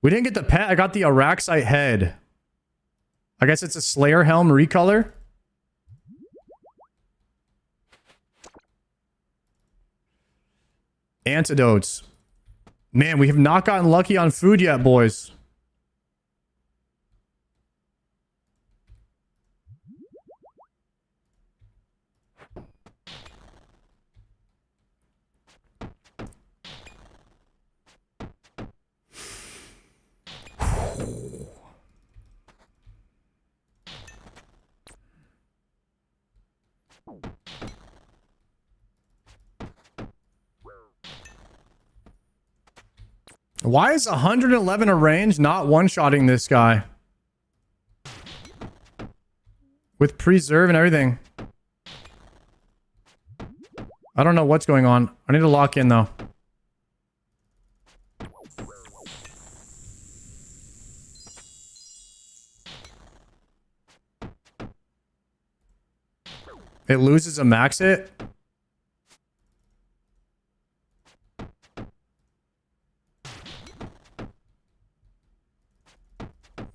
We didn't get the pet. I got the Araxite head. I guess it's a Slayer helm recolor. Antidotes. Man, we have not gotten lucky on food yet, boys. Why is 111 a range not one-shotting this guy? With preserve and everything. I don't know what's going on. I need to lock in though. It loses a max hit.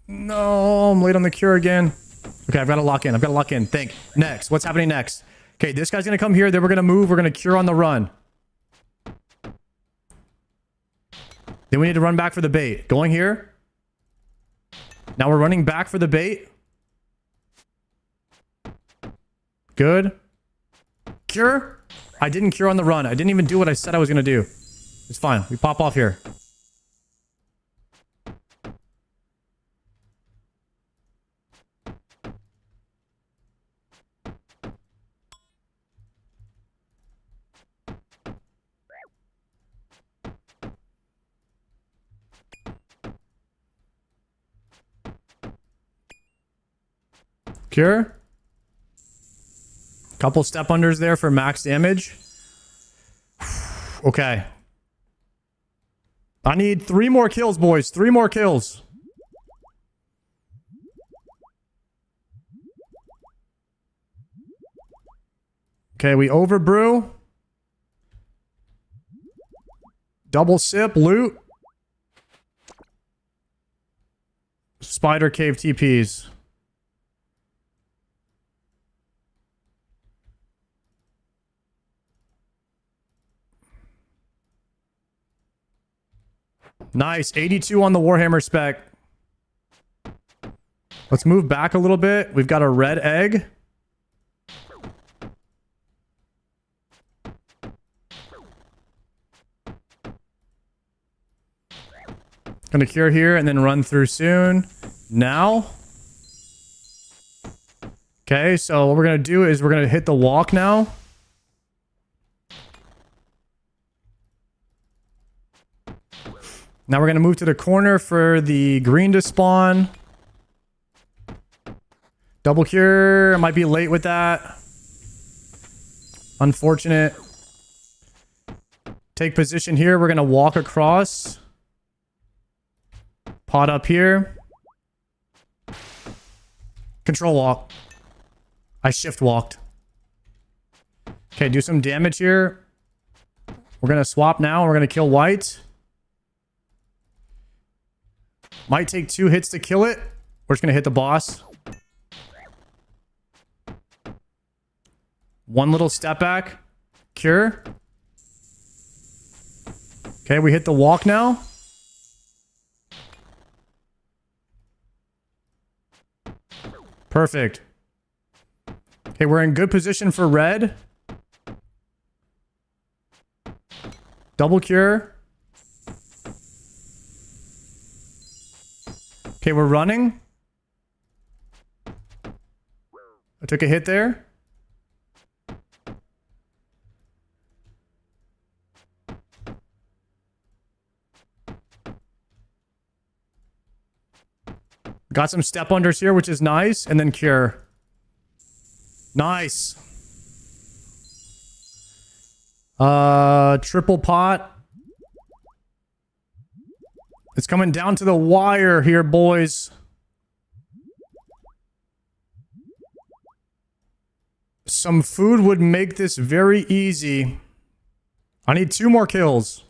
No, I'm late on the cure again. Okay, I've got to lock in. I've got to lock in. Think. Next. What's happening next? Okay, this guy's going to come here. Then we're going to move. We're going to cure on the run. Then we need to run back for the bait. Going here. Now we're running back for the bait. Good. Cure. I didn't cure on the run. I didn't even do what I said I was going to do. It's fine. We pop off here. Cure. Couple step unders there for max damage. Okay. I need 3 more kills, boys. 3 more kills. Okay, we overbrew. Double sip, loot. Spider cave TPs. Nice. 82 on the Warhammer spec. Let's move back a little bit. We've got a red egg. Gonna cure here and then run through soon. Now. Okay, so what we're gonna do is we're gonna hit the walk now. Now we're going to move to the corner for the green to spawn. Double cure. I might be late with that. Unfortunate. Take position here. We're going to walk across. Pot up here. Control walk. I shift walked. Okay, do some damage here. We're going to swap now. We're going to kill white. Might take 2 hits to kill it. We're just going to hit the boss. 1 little step back. Cure. Okay, we hit the walk now. Perfect. Okay, we're in good position for red. Double cure. Okay, we're running. I took a hit there. Got some step unders here, which is nice. And then cure. Nice. Triple pot. It's coming down to the wire here, boys. Some food would make this very easy. I need 2 more kills.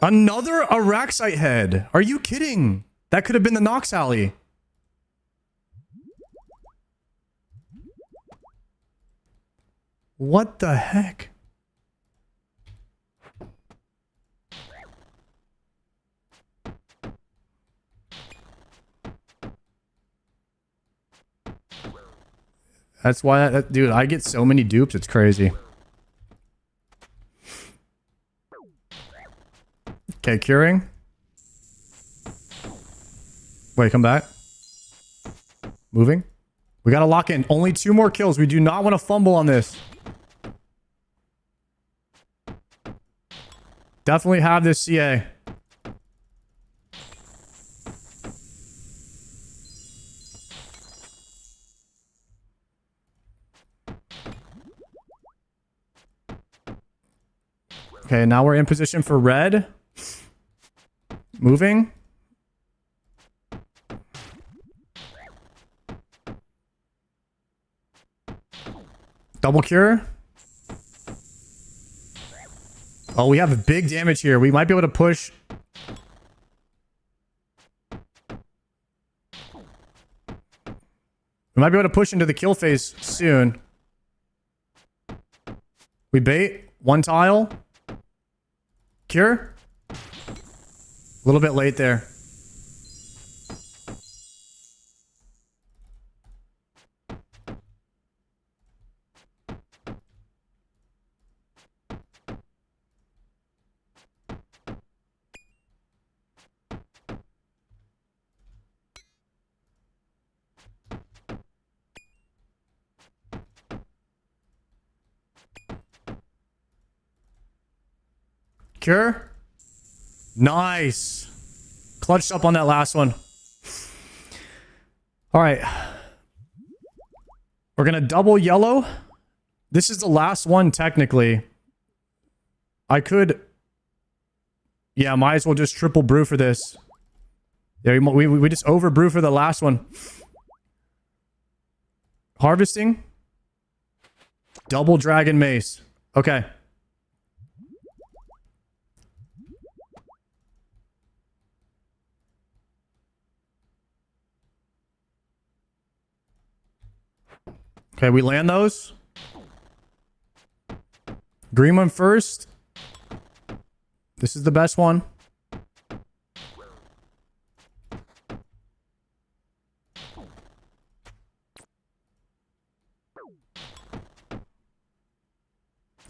Another Araxite head. Are you kidding? That could have been the Nox Hally. What the heck? That's why, dude, I get so many dupes, it's crazy. Okay, curing. Wait, come back. Moving. We gotta lock in. Only 2 more kills. We do not want to fumble on this. Definitely have this CA. Okay, now we're in position for red. Moving. Double cure. Oh, we have big damage here. We might be able to push. We might be able to push into the kill phase soon. We bait. One tile. Cure. A little bit late there. Cure. Nice. Clutched up on that last one. All right. We're going to double yellow. This is the last one, technically. I could... Yeah, might as well just triple brew for this. Yeah, we just over brew for the last one. Harvesting. Double dragon mace. Okay. Okay, we land those. Green one first. This is the best one.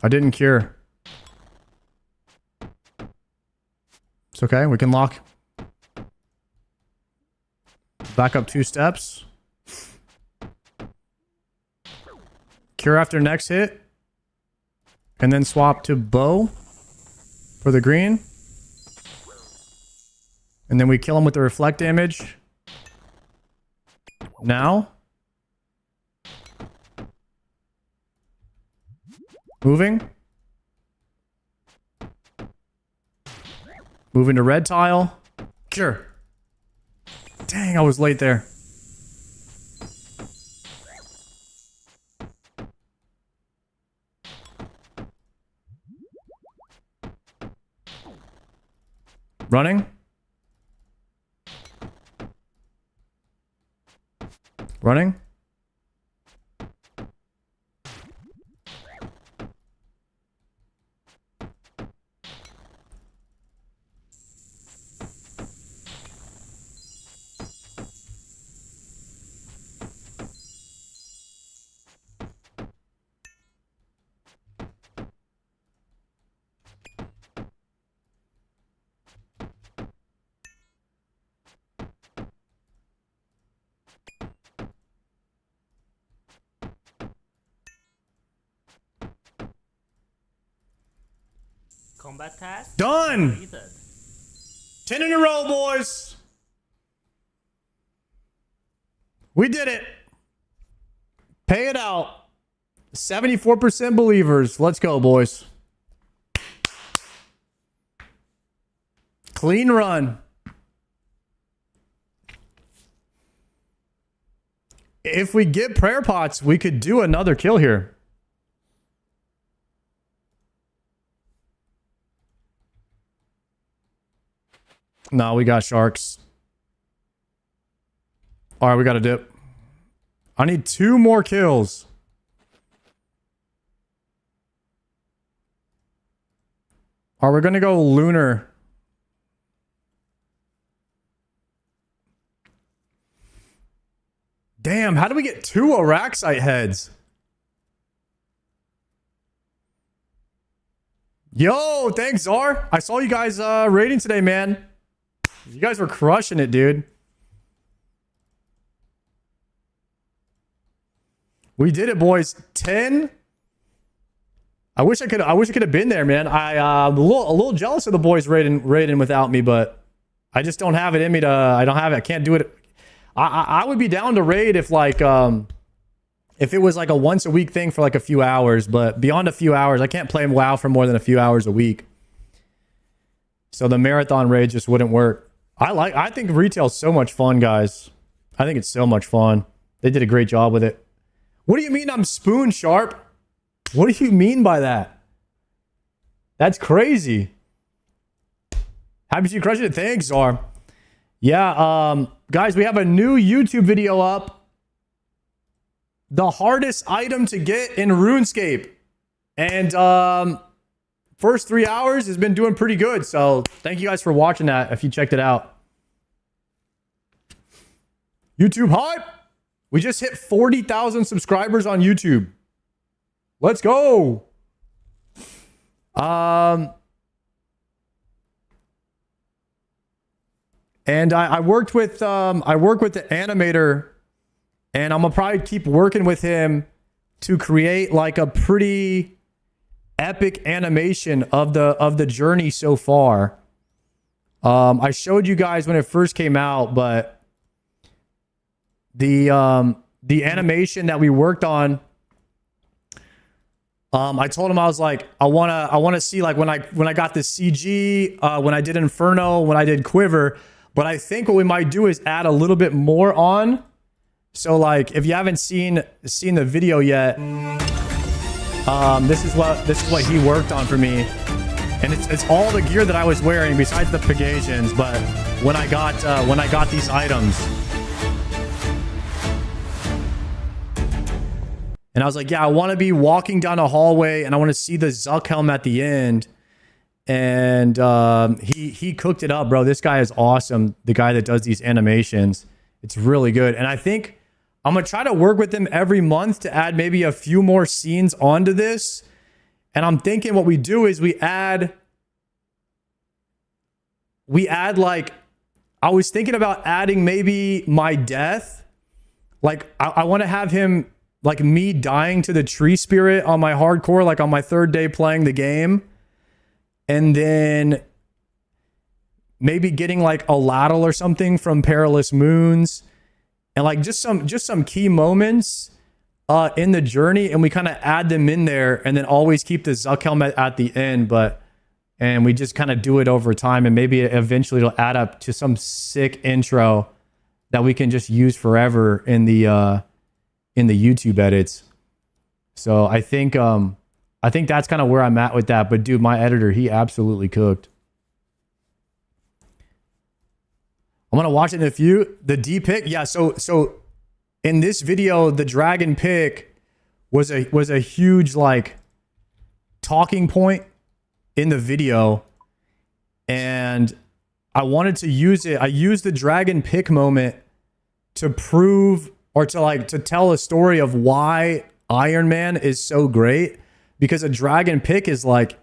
I didn't cure. It's okay, we can lock. Back up 2 steps. Cure after next hit. And then swap to bow for the green. And then we kill him with the reflect damage. Now. Moving. Moving to red tile. Cure. Dang, I was late there. Running. Running. Combat task done. completed. 10 in a row, boys. We did it. Pay it out. 74% believers. Let's go, boys. Clean run. If we get prayer pots, we could do another kill here. No, we got sharks. All right, we got a dip. I need 2 more kills. All right, we're going to go lunar. Damn, how do we get 2 Araxite heads? Yo, thanks, Czar. I saw you guys raiding today, man. You guys were crushing it, dude. We did it, boys. 10. I wish I could have been there, man. I'm a little jealous of the boys raiding without me, but I just don't have it in me to. I don't have it. I can't do it. I would be down to raid if if it was like a once a week thing for like a few hours, but beyond a few hours, I can't play WoW for more than a few hours a week. So the marathon raid just wouldn't work. I think retail's so much fun, guys. I think it's so much fun. They did a great job with it. What do you mean I'm spoon sharp? What do you mean by that? That's crazy. Happy you crushed it. Thanks, Zar. Yeah, guys, we have a new YouTube video up. The hardest item to get in RuneScape. And first 3 hours has been doing pretty good. So thank you guys for watching that if you checked it out. YouTube hype. We just hit 40,000 subscribers on YouTube. Let's go. And I work with the animator, and I'm gonna probably keep working with him to create like a pretty epic animation of the journey so far. I showed you guys when it first came out, but the animation that we worked on, I told him, I was like, I wanna see like when I got the CG, when I did Inferno, when I did Quiver. But I think what we might do is add a little bit more on. So like, if you haven't seen the video yet, this is what he worked on for me, and it's all the gear that I was wearing besides the Pegasus. But when I got these items, and I was like, yeah, I want to be walking down a hallway, and I want to see the Zuck helm at the end. And he cooked it up, bro. This guy is awesome. The guy that does these animations, it's really good. And I think I'm gonna try to work with him every month to add maybe a few more scenes onto this. And I'm thinking what we do is we add like, I was thinking about adding maybe my death. Like I want to have him like me dying to the tree spirit on my hardcore, like on my 3rd day playing the game. And then maybe getting like a ladle or something from Perilous Moons, and like just some key moments in the journey, and we kind of add them in there, and then always keep the Zuck helmet at the end. And we just kind of do it over time, and maybe eventually it'll add up to some sick intro that we can just use forever in the YouTube edits. So I think that's kind of where I'm at with that. But dude, my editor, he absolutely cooked. I'm gonna watch it in a few. The D pick, yeah. So in this video, the dragon pick was a huge like talking point in the video, and I wanted to use it. I used the dragon pick moment to prove, or to tell a story of why Iron Man is so great. Because a dragon pick is like,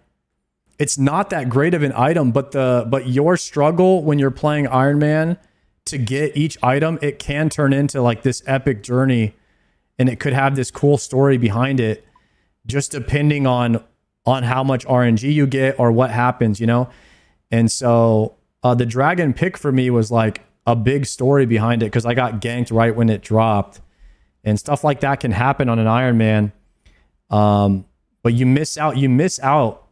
it's not that great of an item, but your struggle when you're playing Iron Man to get each item, it can turn into like this epic journey, and it could have this cool story behind it, just depending on how much RNG you get or what happens, you know? And so the dragon pick for me was like a big story behind it, because I got ganked right when it dropped, and stuff like that can happen on an Iron Man. But you miss out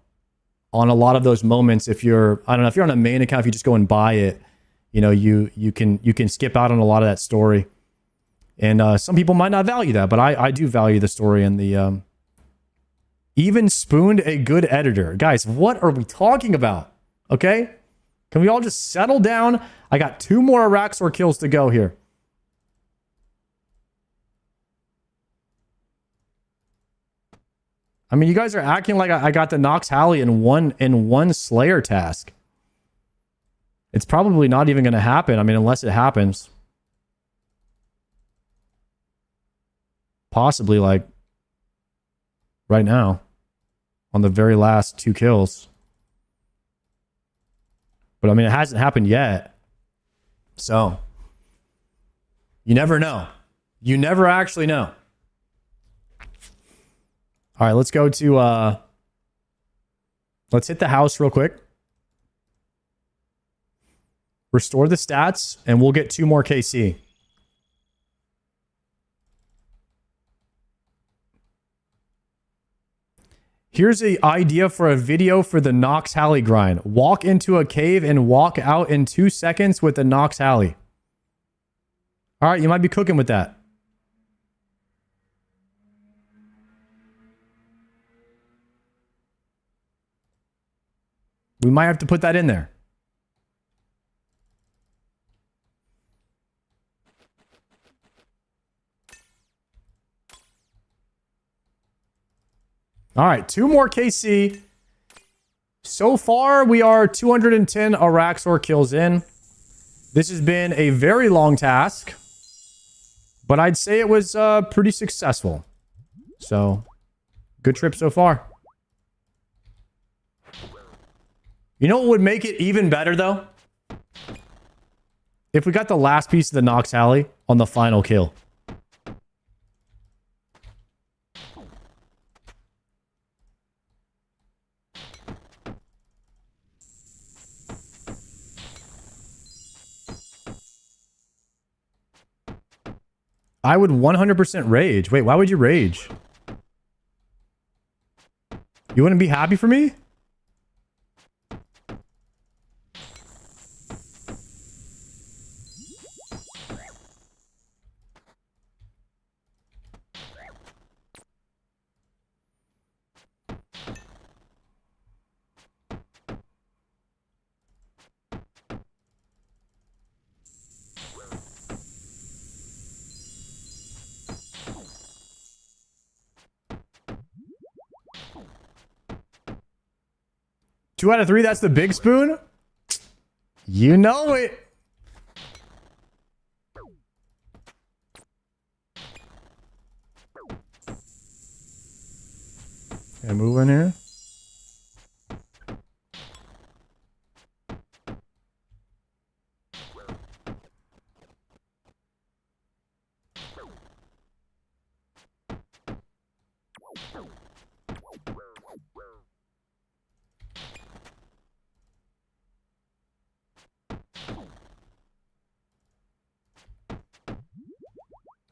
on a lot of those moments if you're, I don't know, if you're on a main account, if you just go and buy it, you know, you can skip out on a lot of that story. And some people might not value that, but I do value the story. And the even spooned a good editor. Guys, what are we talking about? Okay? Can we all just settle down? I got 2 more Araxor kills to go here. I mean, you guys are acting like I got the Nox Hally in one Slayer task. It's probably not even going to happen. I mean, unless it happens. Possibly like right now on the very last 2 kills. But I mean, it hasn't happened yet. So you never know. You never actually know. All right, let's go to, let's hit the house real quick. Restore the stats, and we'll get 2 more KC. Here's an idea for a video for the Nox Hally grind. Walk into a cave and walk out in 2 seconds with the Nox Hally. All right, you might be cooking with that. We might have to put that in there. All right, 2 more KC. So far, we are 210 Araxor kills in. This has been a very long task, but I'd say it was pretty successful. So, good trip so far. You know what would make it even better, though? If we got the last piece of the Nox Hally on the final kill. I would 100% rage. Wait, why would you rage? You wouldn't be happy for me? Two out of 3, that's the big spoon? You know it. Okay, move in here.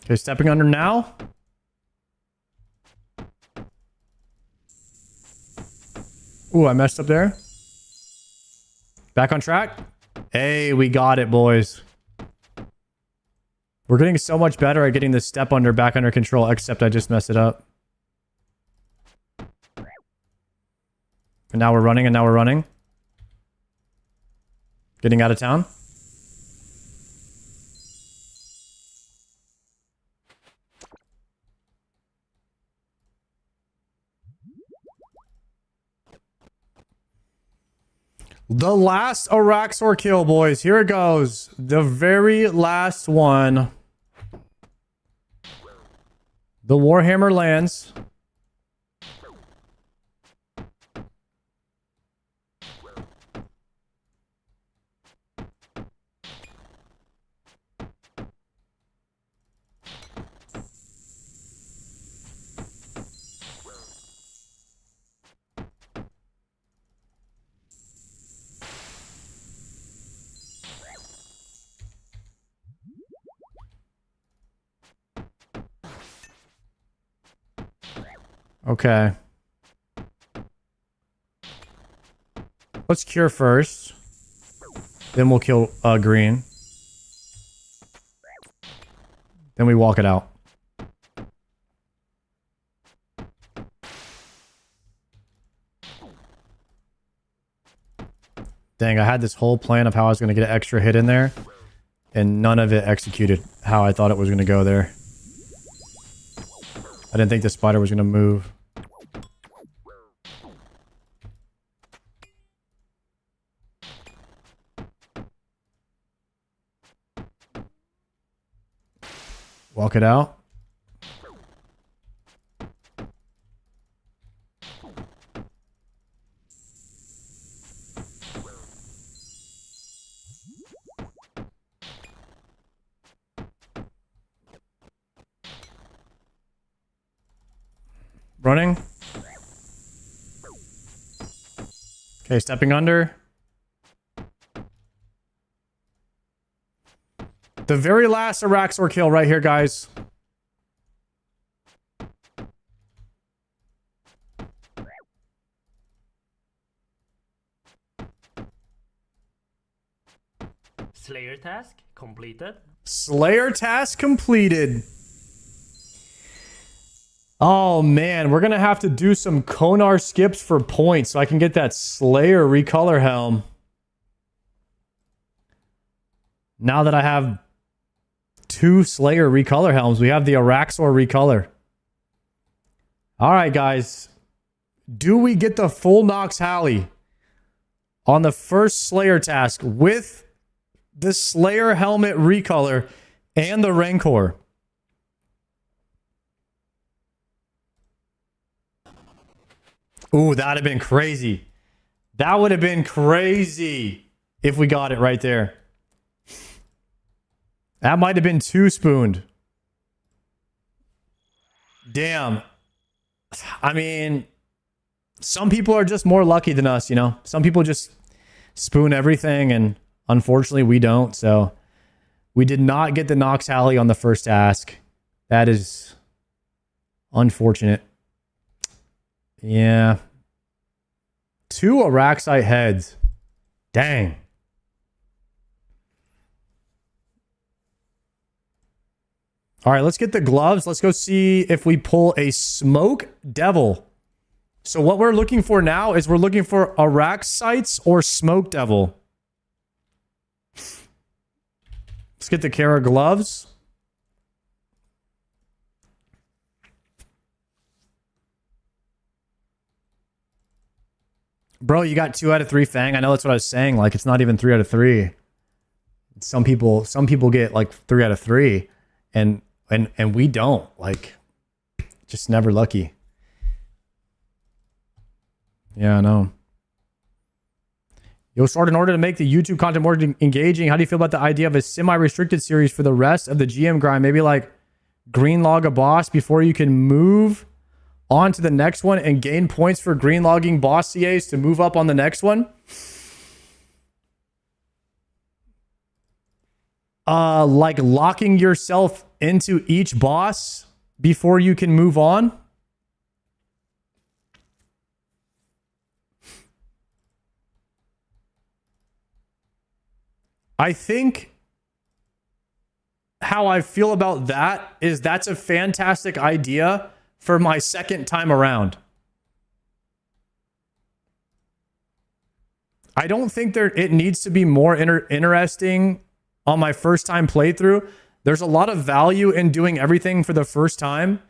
Okay, stepping under now. Ooh, I messed up there. Back on track. Hey, we got it, boys. We're getting so much better at getting this step under back under control, except I just messed it up. And now we're running, and now we're running. Getting out of town. The last Araxor kill, boys. Here it goes. The very last one. The Warhammer lands. Okay. Let's cure first. Then we'll kill green. Then we walk it out. Dang, I had this whole plan of how I was going to get an extra hit in there. And none of it executed how I thought it was going to go there. I didn't think the spider was going to move. Walk it out. Running. Okay, stepping under. The very last Araxor kill right here, guys. Slayer task completed. Slayer task completed. Oh man, we're gonna have to do some Konar skips for points so I can get that Slayer recolor helm. Now that I have 2 Slayer recolor helms, we have the Araxor recolor. Alright guys. Do we get the full Nox Hally on the first Slayer task with the Slayer helmet recolor and the Rancour? Ooh, that would have been crazy. That would have been crazy if we got it right there. That might have been 2 spooned. Damn. I mean, some people are just more lucky than us, you know? Some people just spoon everything, and unfortunately we don't. So we did not get the Nox Hally on the first task. That is unfortunate. Yeah. 2 Araxite heads. Dang. All right, let's get the gloves. Let's go see if we pull a Smoke Devil. So what we're looking for now is we're looking for Araxites or Smoke Devil. Let's get the Kara gloves. Bro, you got 2 out of 3 Fang. I know that's what I was saying. Like, it's not even 3 out of 3. Some people get like 3 out of 3. And we don't. Like, just never lucky. Yeah, I know. Yo, Sword, in order to make the YouTube content more engaging, how do you feel about the idea of a semi-restricted series for the rest of the GM grind? Maybe like green log a boss before you can move on to the next one and gain points for green logging boss CAs to move up on the next one. Like locking yourself into each boss before you can move on. I think how I feel about that is that's a fantastic idea for my second time around. I don't think it needs to be more interesting on my first time playthrough. There's a lot of value in doing everything for the first time.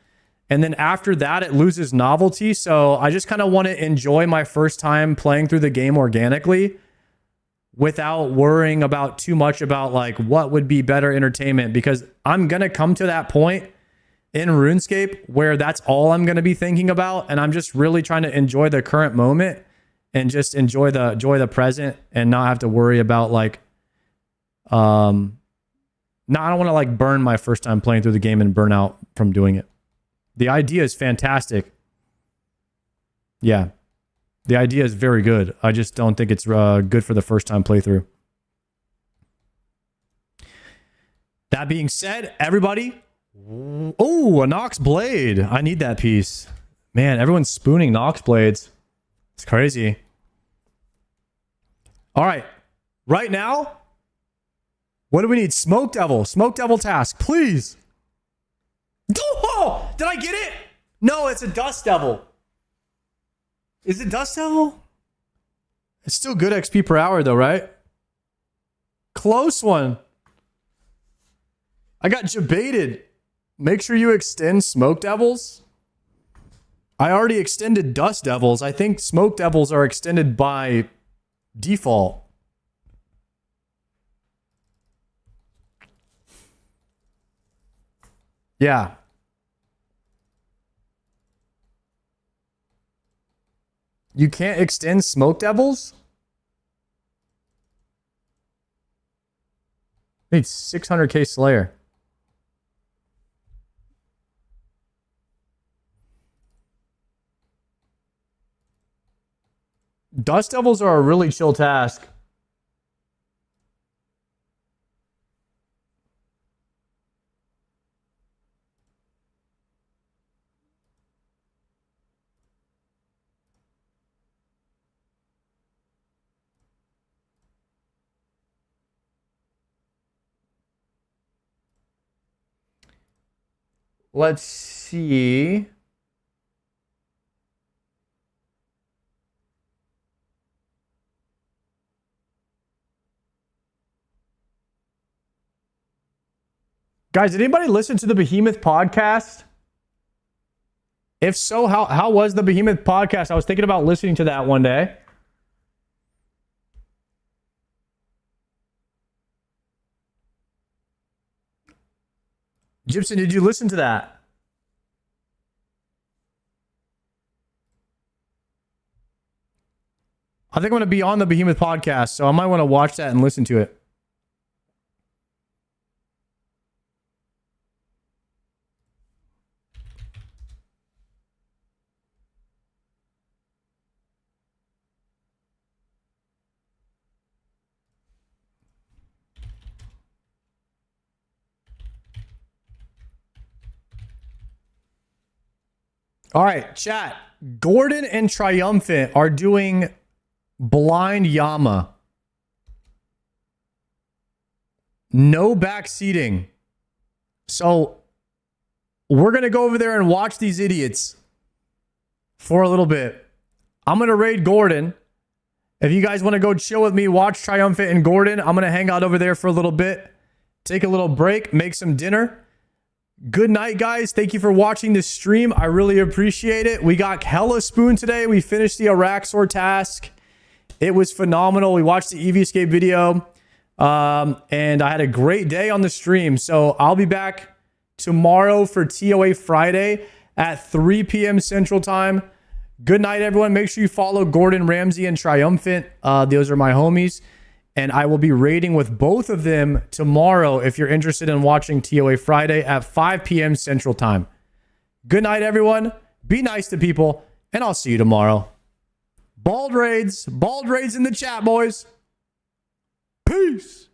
And then after that, it loses novelty. So I just kind of want to enjoy my first time playing through the game organically without worrying about too much about like what would be better entertainment, because I'm going to come to that point in RuneScape where that's all I'm going to be thinking about. And I'm just really trying to enjoy the current moment and just enjoy the present and not have to worry about like, no, I don't want to like burn my first time playing through the game and burn out from doing it. The idea is fantastic. Yeah. The idea is very good. I just don't think it's good for the first time playthrough. That being said, everybody. Oh, a Nox blade. I need that piece. Man, everyone's spooning Nox blades. It's crazy. All right. Right now, what do we need? Smoke Devil. Smoke Devil task, please. Oh, did I get it? No, it's a Dust Devil. Is it Dust Devil? It's still good XP per hour though, right? Close one. I got jebaited. Make sure you extend Smoke Devils. I already extended Dust Devils. I think Smoke Devils are extended by default. Yeah. You can't extend Smoke Devils? Need 600k Slayer. Dust Devils are a really chill task. Let's see. Guys, did anybody listen to the Behemoth podcast? If so, how was the Behemoth podcast? I was thinking about listening to that one day. Gibson, did you listen to that? I think I'm going to be on the Behemoth podcast, so I might want to watch that and listen to it. All right, chat. Gordon and Triumphant are doing blind Yama. No back seating. So we're going to go over there and watch these idiots for a little bit. I'm going to raid Gordon. If you guys want to go chill with me, watch Triumphant and Gordon. I'm going to hang out over there for a little bit. Take a little break, make some dinner. Good night, guys. Thank you for watching this stream. I really appreciate it. We got hella spoon today. We finished the Araxor task. It was phenomenal. We watched the EV Escape video. And I had a great day on the stream. So I'll be back tomorrow for TOA Friday at 3 p.m. Central Time. Good night, everyone. Make sure you follow Gordon Ramsay and Triumphant. Those are my homies. And I will be raiding with both of them tomorrow if you're interested in watching TOA Friday at 5 p.m. Central Time. Good night, everyone. Be nice to people, and I'll see you tomorrow. Bald raids in the chat, boys. Peace.